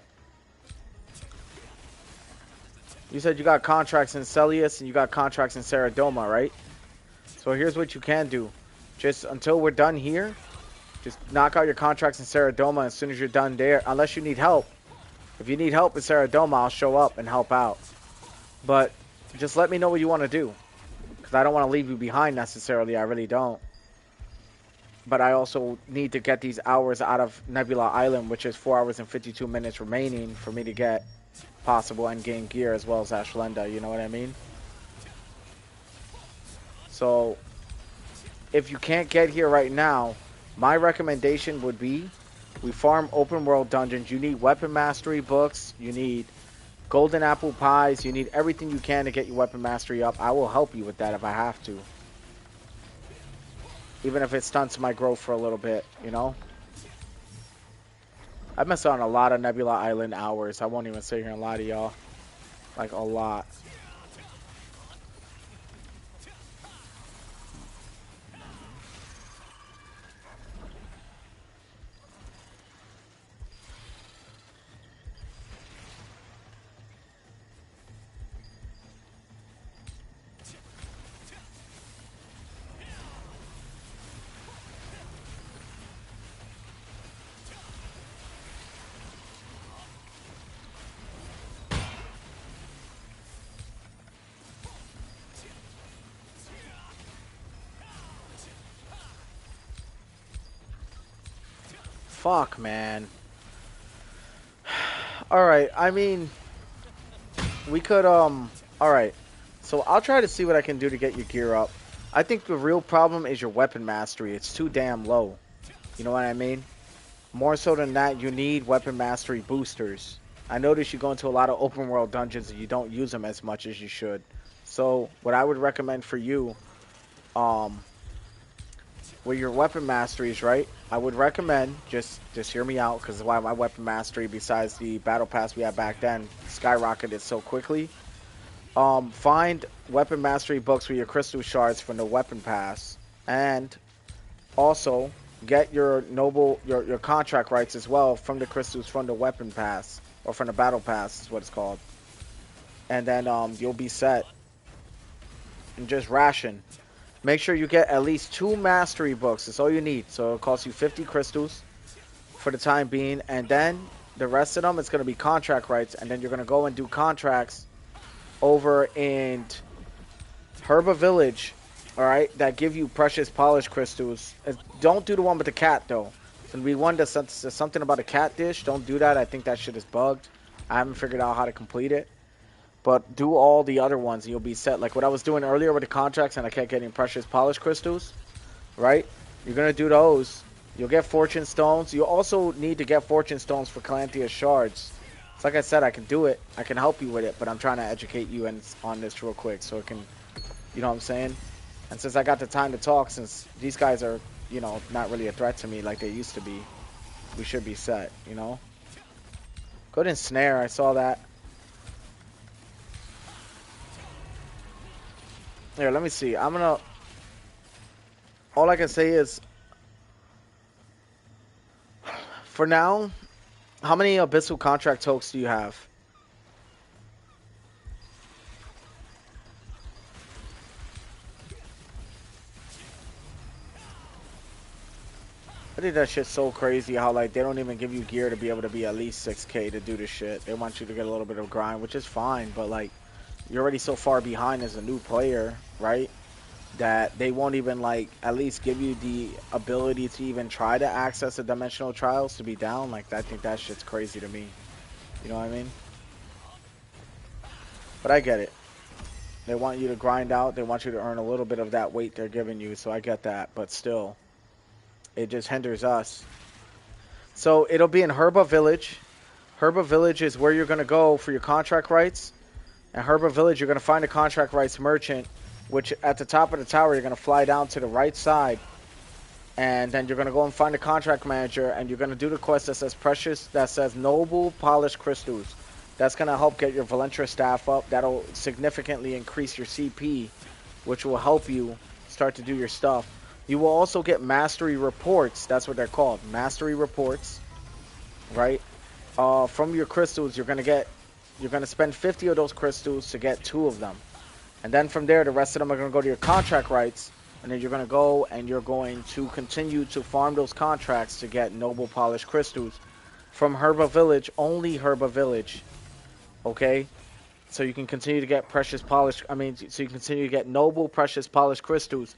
You said you got contracts in Celius and you got contracts in Saradoma, right? So here's what you can do. Just until we're done here, just knock out your contracts in Saradoma as soon as you're done there, unless you need help. If you need help in Saradoma, I'll show up and help out. But just let me know what you want to do. Because I don't want to leave you behind necessarily. I really don't. But I also need to get these hours out of Nebula Island, which is 4 hours and 52 minutes remaining for me to get possible endgame gear as well as Ashlenda. You know what I mean? So if you can't get here right now, my recommendation would be we farm open world dungeons. You need weapon mastery books. You need golden apple pies. You need everything you can to get your weapon mastery up. I will help you with that if I have to. Even if it stunts my growth for a little bit, you know? I've missed out on a lot of Nebula Island hours. I won't even sit here and lie to y'all. Like, a lot. Fuck, man. Alright, I mean, we could, alright. So I'll try to see what I can do to get your gear up. I think the real problem is your weapon mastery. It's too damn low. You know what I mean? More so than that, you need weapon mastery boosters. I notice you go into a lot of open world dungeons and you don't use them as much as you should. So what I would recommend for you, with your weapon masteries, right? I would recommend, just hear me out, because why my weapon mastery, besides the battle pass we had back then, skyrocketed so quickly. Find weapon mastery books with your crystal shards from the weapon pass, and also get your your contract rights as well from the crystals from the weapon pass, or from the battle pass is what it's called. And then you'll be set. And just ration. Make sure you get at least 2 mastery books. That's all you need. So it'll cost you 50 crystals for the time being. And then the rest of them, it's going to be contract rights. And then you're going to go and do contracts over in Herba Village. Alright? That give you precious polished crystals. Don't do the one with the cat, though. It's going to be one that's something about a cat dish. Don't do that. I think that shit is bugged. I haven't figured out how to complete it. But do all the other ones and you'll be set. Like what I was doing earlier with the contracts and I kept getting precious polished crystals. Right? You're going to do those. You'll get fortune stones. You also need to get fortune stones for Calanthea shards. It's like I said, I can do it. I can help you with it. But I'm trying to educate you on this real quick. So it can, you know what I'm saying? And since I got the time to talk, since these guys are, you know, not really a threat to me like they used to be, we should be set, you know? Good ensnare. I saw that. Here, let me see. I'm gonna... All I can say is... For now, how many Abyssal Contract tokens do you have? I think that shit's so crazy how, like, they don't even give you gear to be able to be at least 6K to do this shit. They want you to get a little bit of grind, which is fine, but, like, you're already so far behind as a new player, right? That they won't even, like, at least give you the ability to even try to access the Dimensional Trials to be down. Like, I think that shit's crazy to me. You know what I mean? But I get it. They want you to grind out. They want you to earn a little bit of that weight they're giving you, so I get that. But still, it just hinders us. So it'll be in Herba Village. Herba Village is where you're going to go for your contract rights. And Herba Village, you're going to find a contract rights merchant, which at the top of the tower, you're going to fly down to the right side. And then you're going to go and find a contract manager, and you're going to do the quest that says Noble Polished Crystals. That's going to help get your Valentra staff up. That'll significantly increase your CP, which will help you start to do your stuff. You will also get Mastery Reports. That's what they're called. Mastery Reports, right? From your crystals, you're going to spend 50 of those crystals to get 2 of them. And then from there, the rest of them are going to go to your contract rights. And then you're going to go and you're going to continue to farm those contracts to get Noble Polished Crystals from Herba Village, only Herba Village. Okay? So you can continue to get so you can continue to get Noble Precious Polished Crystals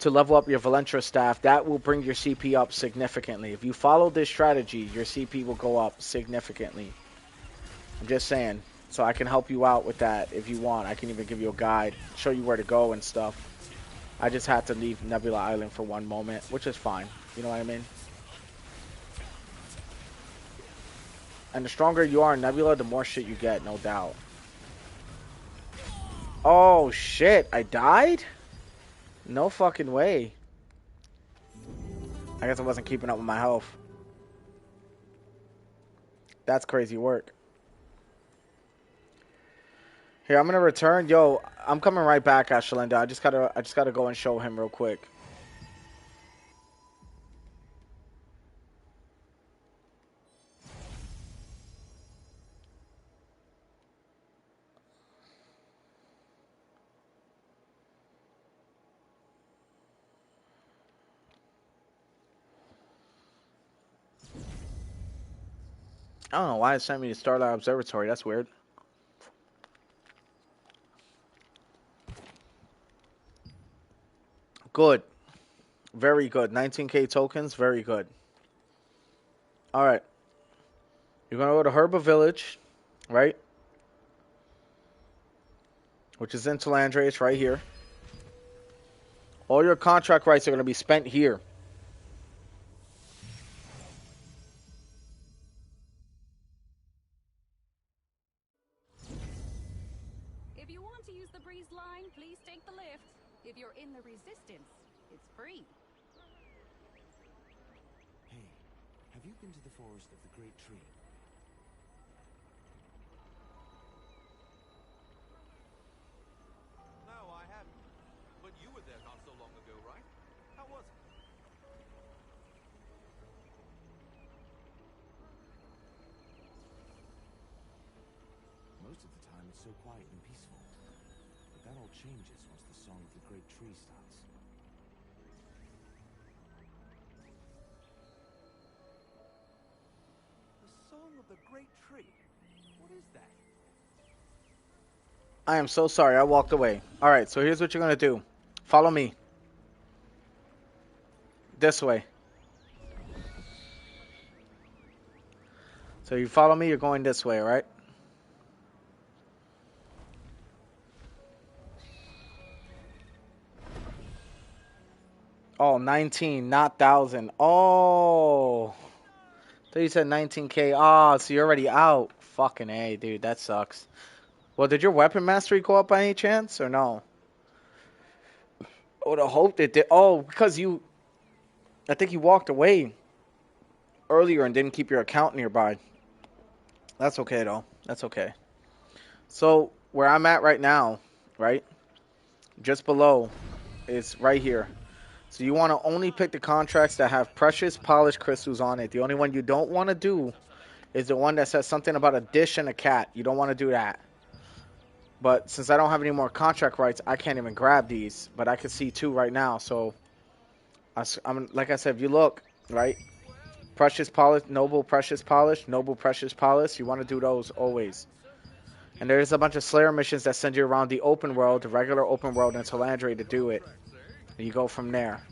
to level up your Valentra staff. That will bring your CP up significantly. If you follow this strategy, your CP will go up significantly. I'm just saying. So I can help you out with that if you want. I can even give you a guide, show you where to go and stuff. I just had to leave Nebula Island for one moment, which is fine. You know what I mean? And the stronger you are in Nebula, the more shit you get, no doubt. Oh, shit. I died? No fucking way. I guess I wasn't keeping up with my health. That's crazy work. Here, I'm gonna return. Yo, I'm coming right back, Ashalinda. I just gotta go and show him real quick. I don't know why it sent me to Starlight Observatory. That's weird. Good. Very good. 19k tokens. Very good. Alright. You're going to go to Herba Village, right? Which is in Talandre. It's right here. All your contract rights are going to be spent here. If you want to use the breeze line, please take the lift. If you're in the resistance, it's free. Hey, have you been to the forest of the Great Tree? No, I haven't. But you were there not so long ago, right? How was it? Most of the time it's so quiet and peaceful. But that all changes once the Song of the Great Tree starts. The Song of the Great Tree? What is that? I am so sorry. I walked away. Alright, so here's what you're going to do. Follow me. This way. So you follow me, you're going this way, right? Oh, 19, not 1,000. Oh. Thought you said 19k. Oh, so you're already out. Fucking A, dude. That sucks. Well, did your weapon mastery go up by any chance, or no? I would have hoped it did. Oh, because you... I think you walked away earlier and didn't keep your account nearby. That's okay, though. That's okay. So, where I'm at right now, right? Just below is right here. So you want to only pick the contracts that have precious polished crystals on it. The only one you don't want to do is the one that says something about a dish and a cat. You don't want to do that. But since I don't have any more contract rights, I can't even grab these. But I can see 2 right now. So, I'm like I said, if you look, right? Precious polish, noble precious polish, noble precious polish. You want to do those always. And there's a bunch of Slayer missions that send you around the open world, the regular open world in Talandre to do it. And you go from there.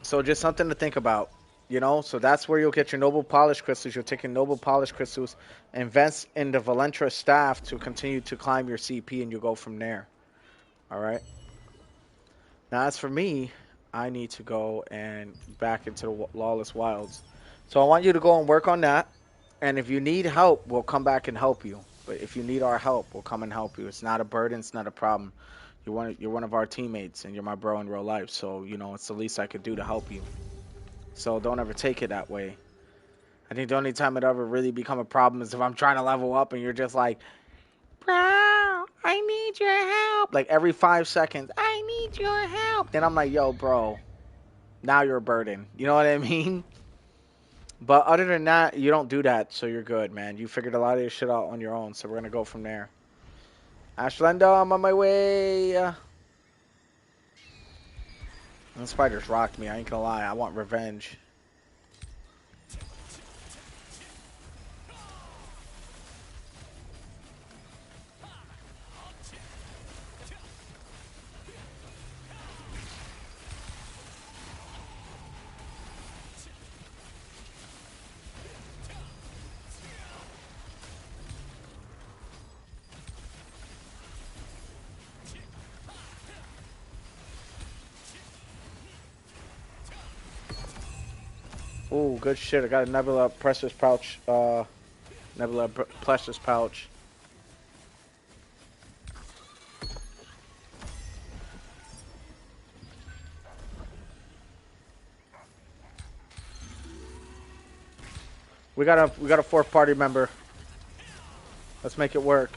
So just something to think about, you know? So that's where you'll get your Noble Polish Crystals. You'll take your Noble Polish Crystals, invest in the Valentra staff to continue to climb your CP, and you'll go from there. Alright? Now as for me, I need to go and back into the Lawless Wilds. So I want you to go and work on that. And if you need help, we'll come back and help you. But if you need our help, we'll come and help you. It's not a burden. It's not a problem. You're one of our teammates, and you're my bro in real life. So it's the least I could do to help you. So don't ever take it that way. I think the only time it ever really become a problem is if I'm trying to level up and you're just like, bro, I need your help. Like every 5 seconds, I need your help. Then I'm like, yo, bro, now you're a burden. You know what I mean? But other than that, you don't do that, so you're good, man. You figured a lot of this shit out on your own, so we're gonna go from there. Ashlenda, I'm on my way. The spiders rocked me. I ain't gonna lie. I want revenge. Ooh, good shit. I got a Nebula Precious Pouch. Nebula Precious Pouch. We got a fourth party member. Let's make it work.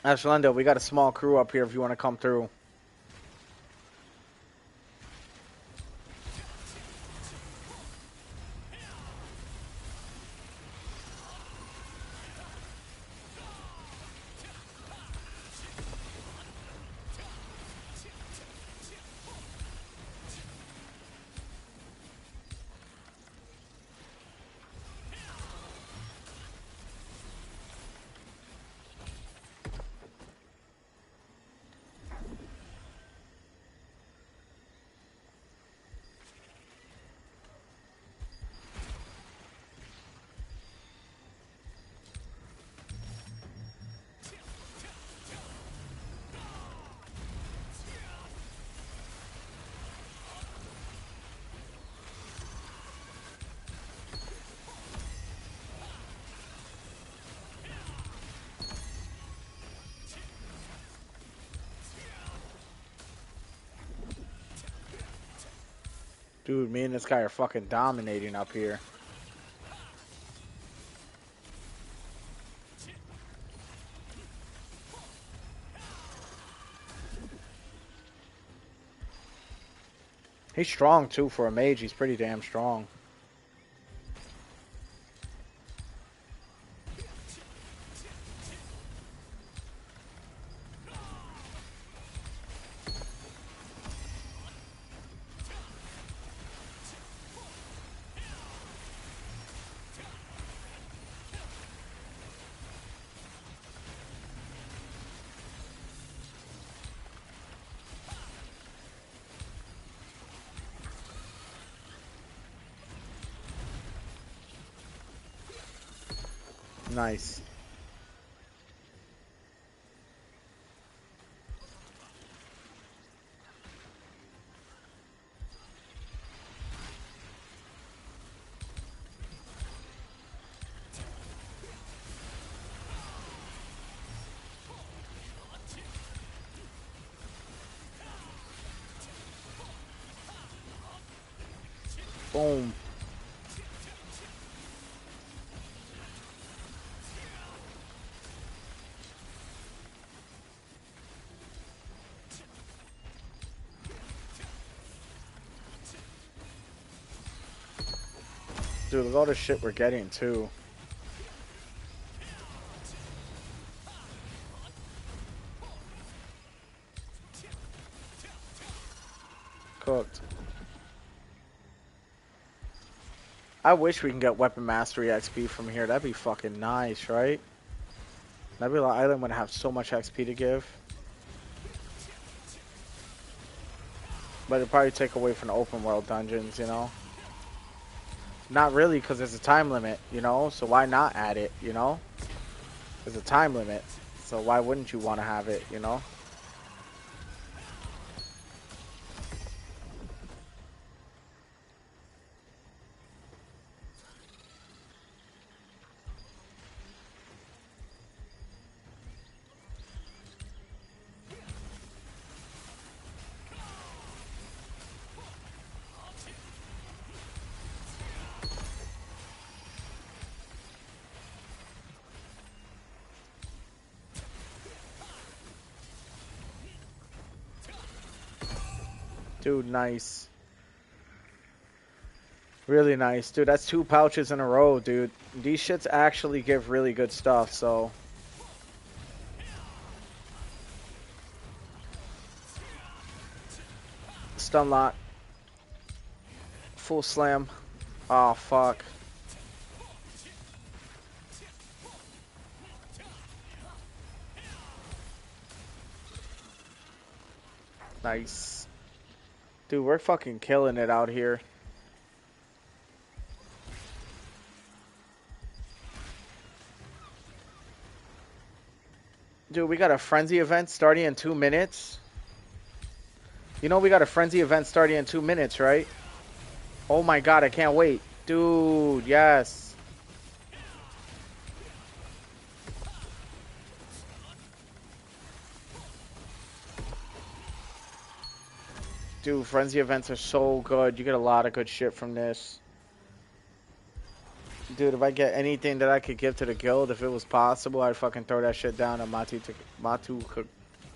Ashlenda, we got a small crew up here if you want to come through. Dude, me and this guy are fucking dominating up here. He's strong too for a mage. He's pretty damn strong. Nice. Boom. Dude, look at all the shit we're getting too. Cooked. I wish we can get weapon mastery XP from here. That'd be fucking nice, right? Nebula Island would have so much XP to give. But it'd probably take away from the open world dungeons, you know? Not really, because there's a time limit, you know? So why not add it, you know? There's a time limit. So why wouldn't you want to have it, you know? Dude, nice. Really nice. Dude, that's 2 pouches in a row, dude. These shits actually give really good stuff, so... Stun lock. Full slam. Oh, fuck. Nice. Dude, we're fucking killing it out here. Dude, we got a frenzy event starting in 2 minutes. You know we got a frenzy event starting in 2 minutes, right? Oh my god, I can't wait. Dude, yes. Dude, frenzy events are so good. You get a lot of good shit from this. Dude, if I get anything that I could give to the guild, if it was possible, I'd fucking throw that shit down on Matu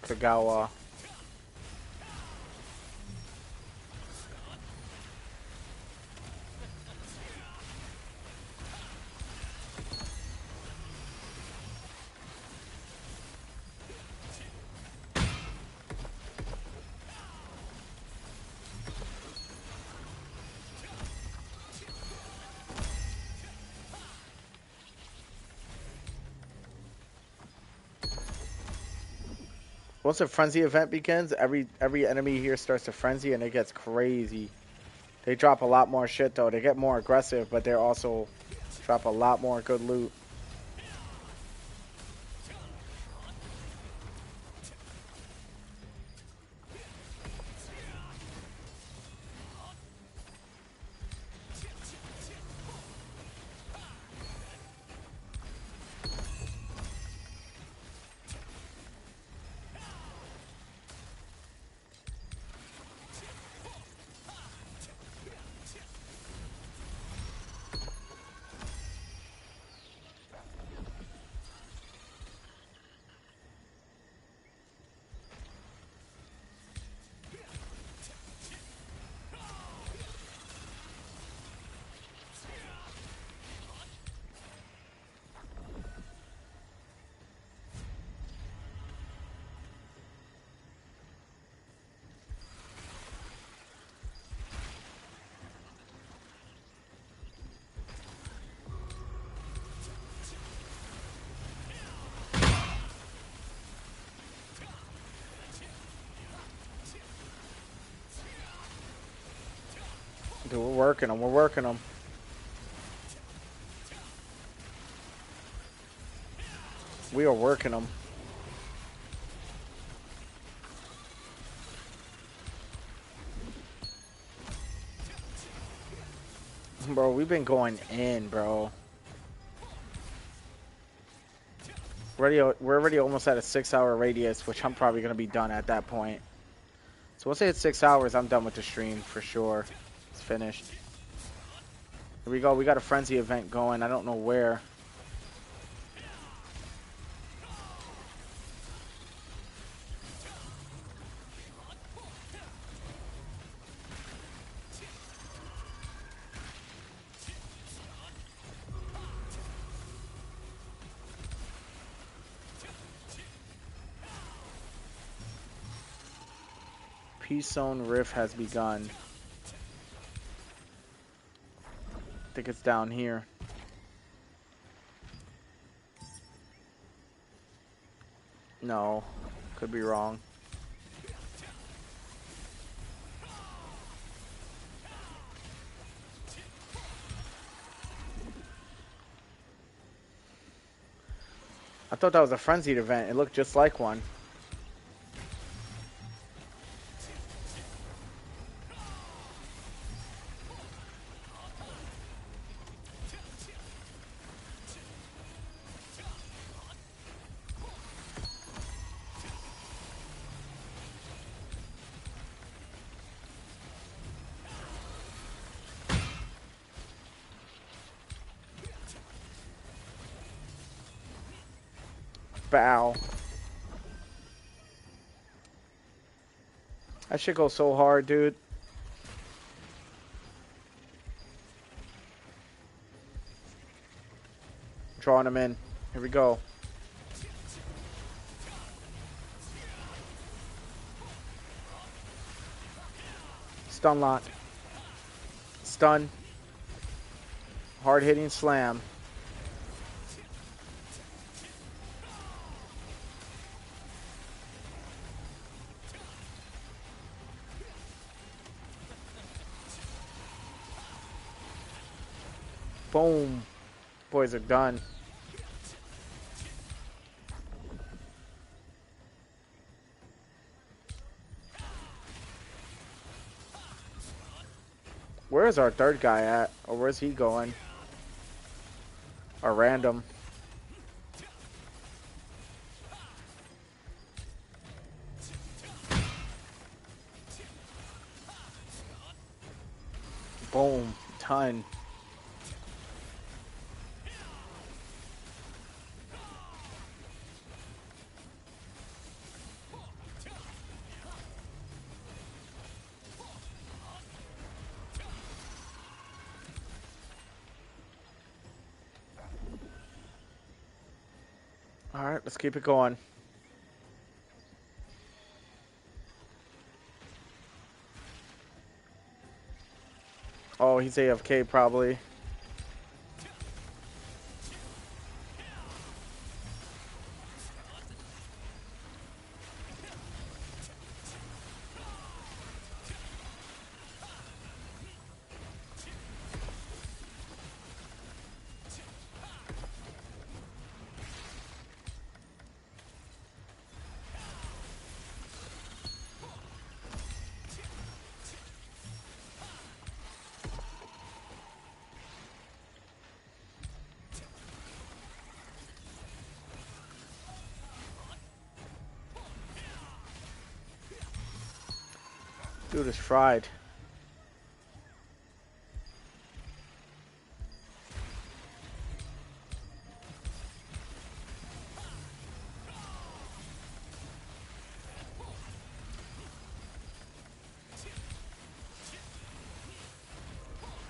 Kagawa. Once a frenzy event begins, every enemy here starts to frenzy and it gets crazy. They drop a lot more shit though. They get more aggressive, but they also drop a lot more good loot. Dude, we're working them. We're working them. We are working them. Bro, we've been going in, bro. We're already almost at a 6-hour radius, which I'm probably going to be done at that point. So once I hit 6 hours, I'm done with the stream for sure. It's finished. Here we go. We got a frenzy event going. I don't know where. Peace Zone Rift has begun. I think it's down here. No, could be wrong. I thought that was a frenzied event. It looked just like one. Bow. That shit goes so hard, dude. Drawing him in. Here we go. Stun lock. Stun. Hard hitting slam. Boom. Boys are done. Where's our third guy at? Or where's he going? Or random. Boom. Ton. Alright, let's keep it going. Oh, he's AFK probably. Dude is fried.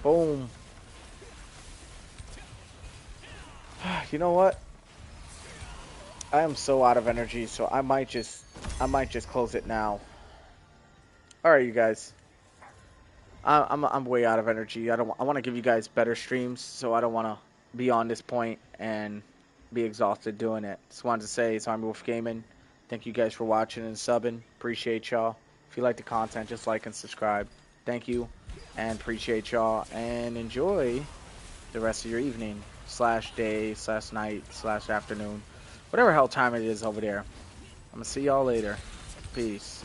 Boom. You know what? I am so out of energy, so I might just close it now. All right, you guys. I'm way out of energy. I want to give you guys better streams, so I don't want to be on this point and be exhausted doing it. Just wanted to say it's Army Wolf Gaming. Thank you guys for watching and subbing. Appreciate y'all. If you like the content, just like and subscribe. Thank you and appreciate y'all, and enjoy the rest of your evening / day / night / afternoon, whatever hell time it is over there. I'm gonna see y'all later. Peace.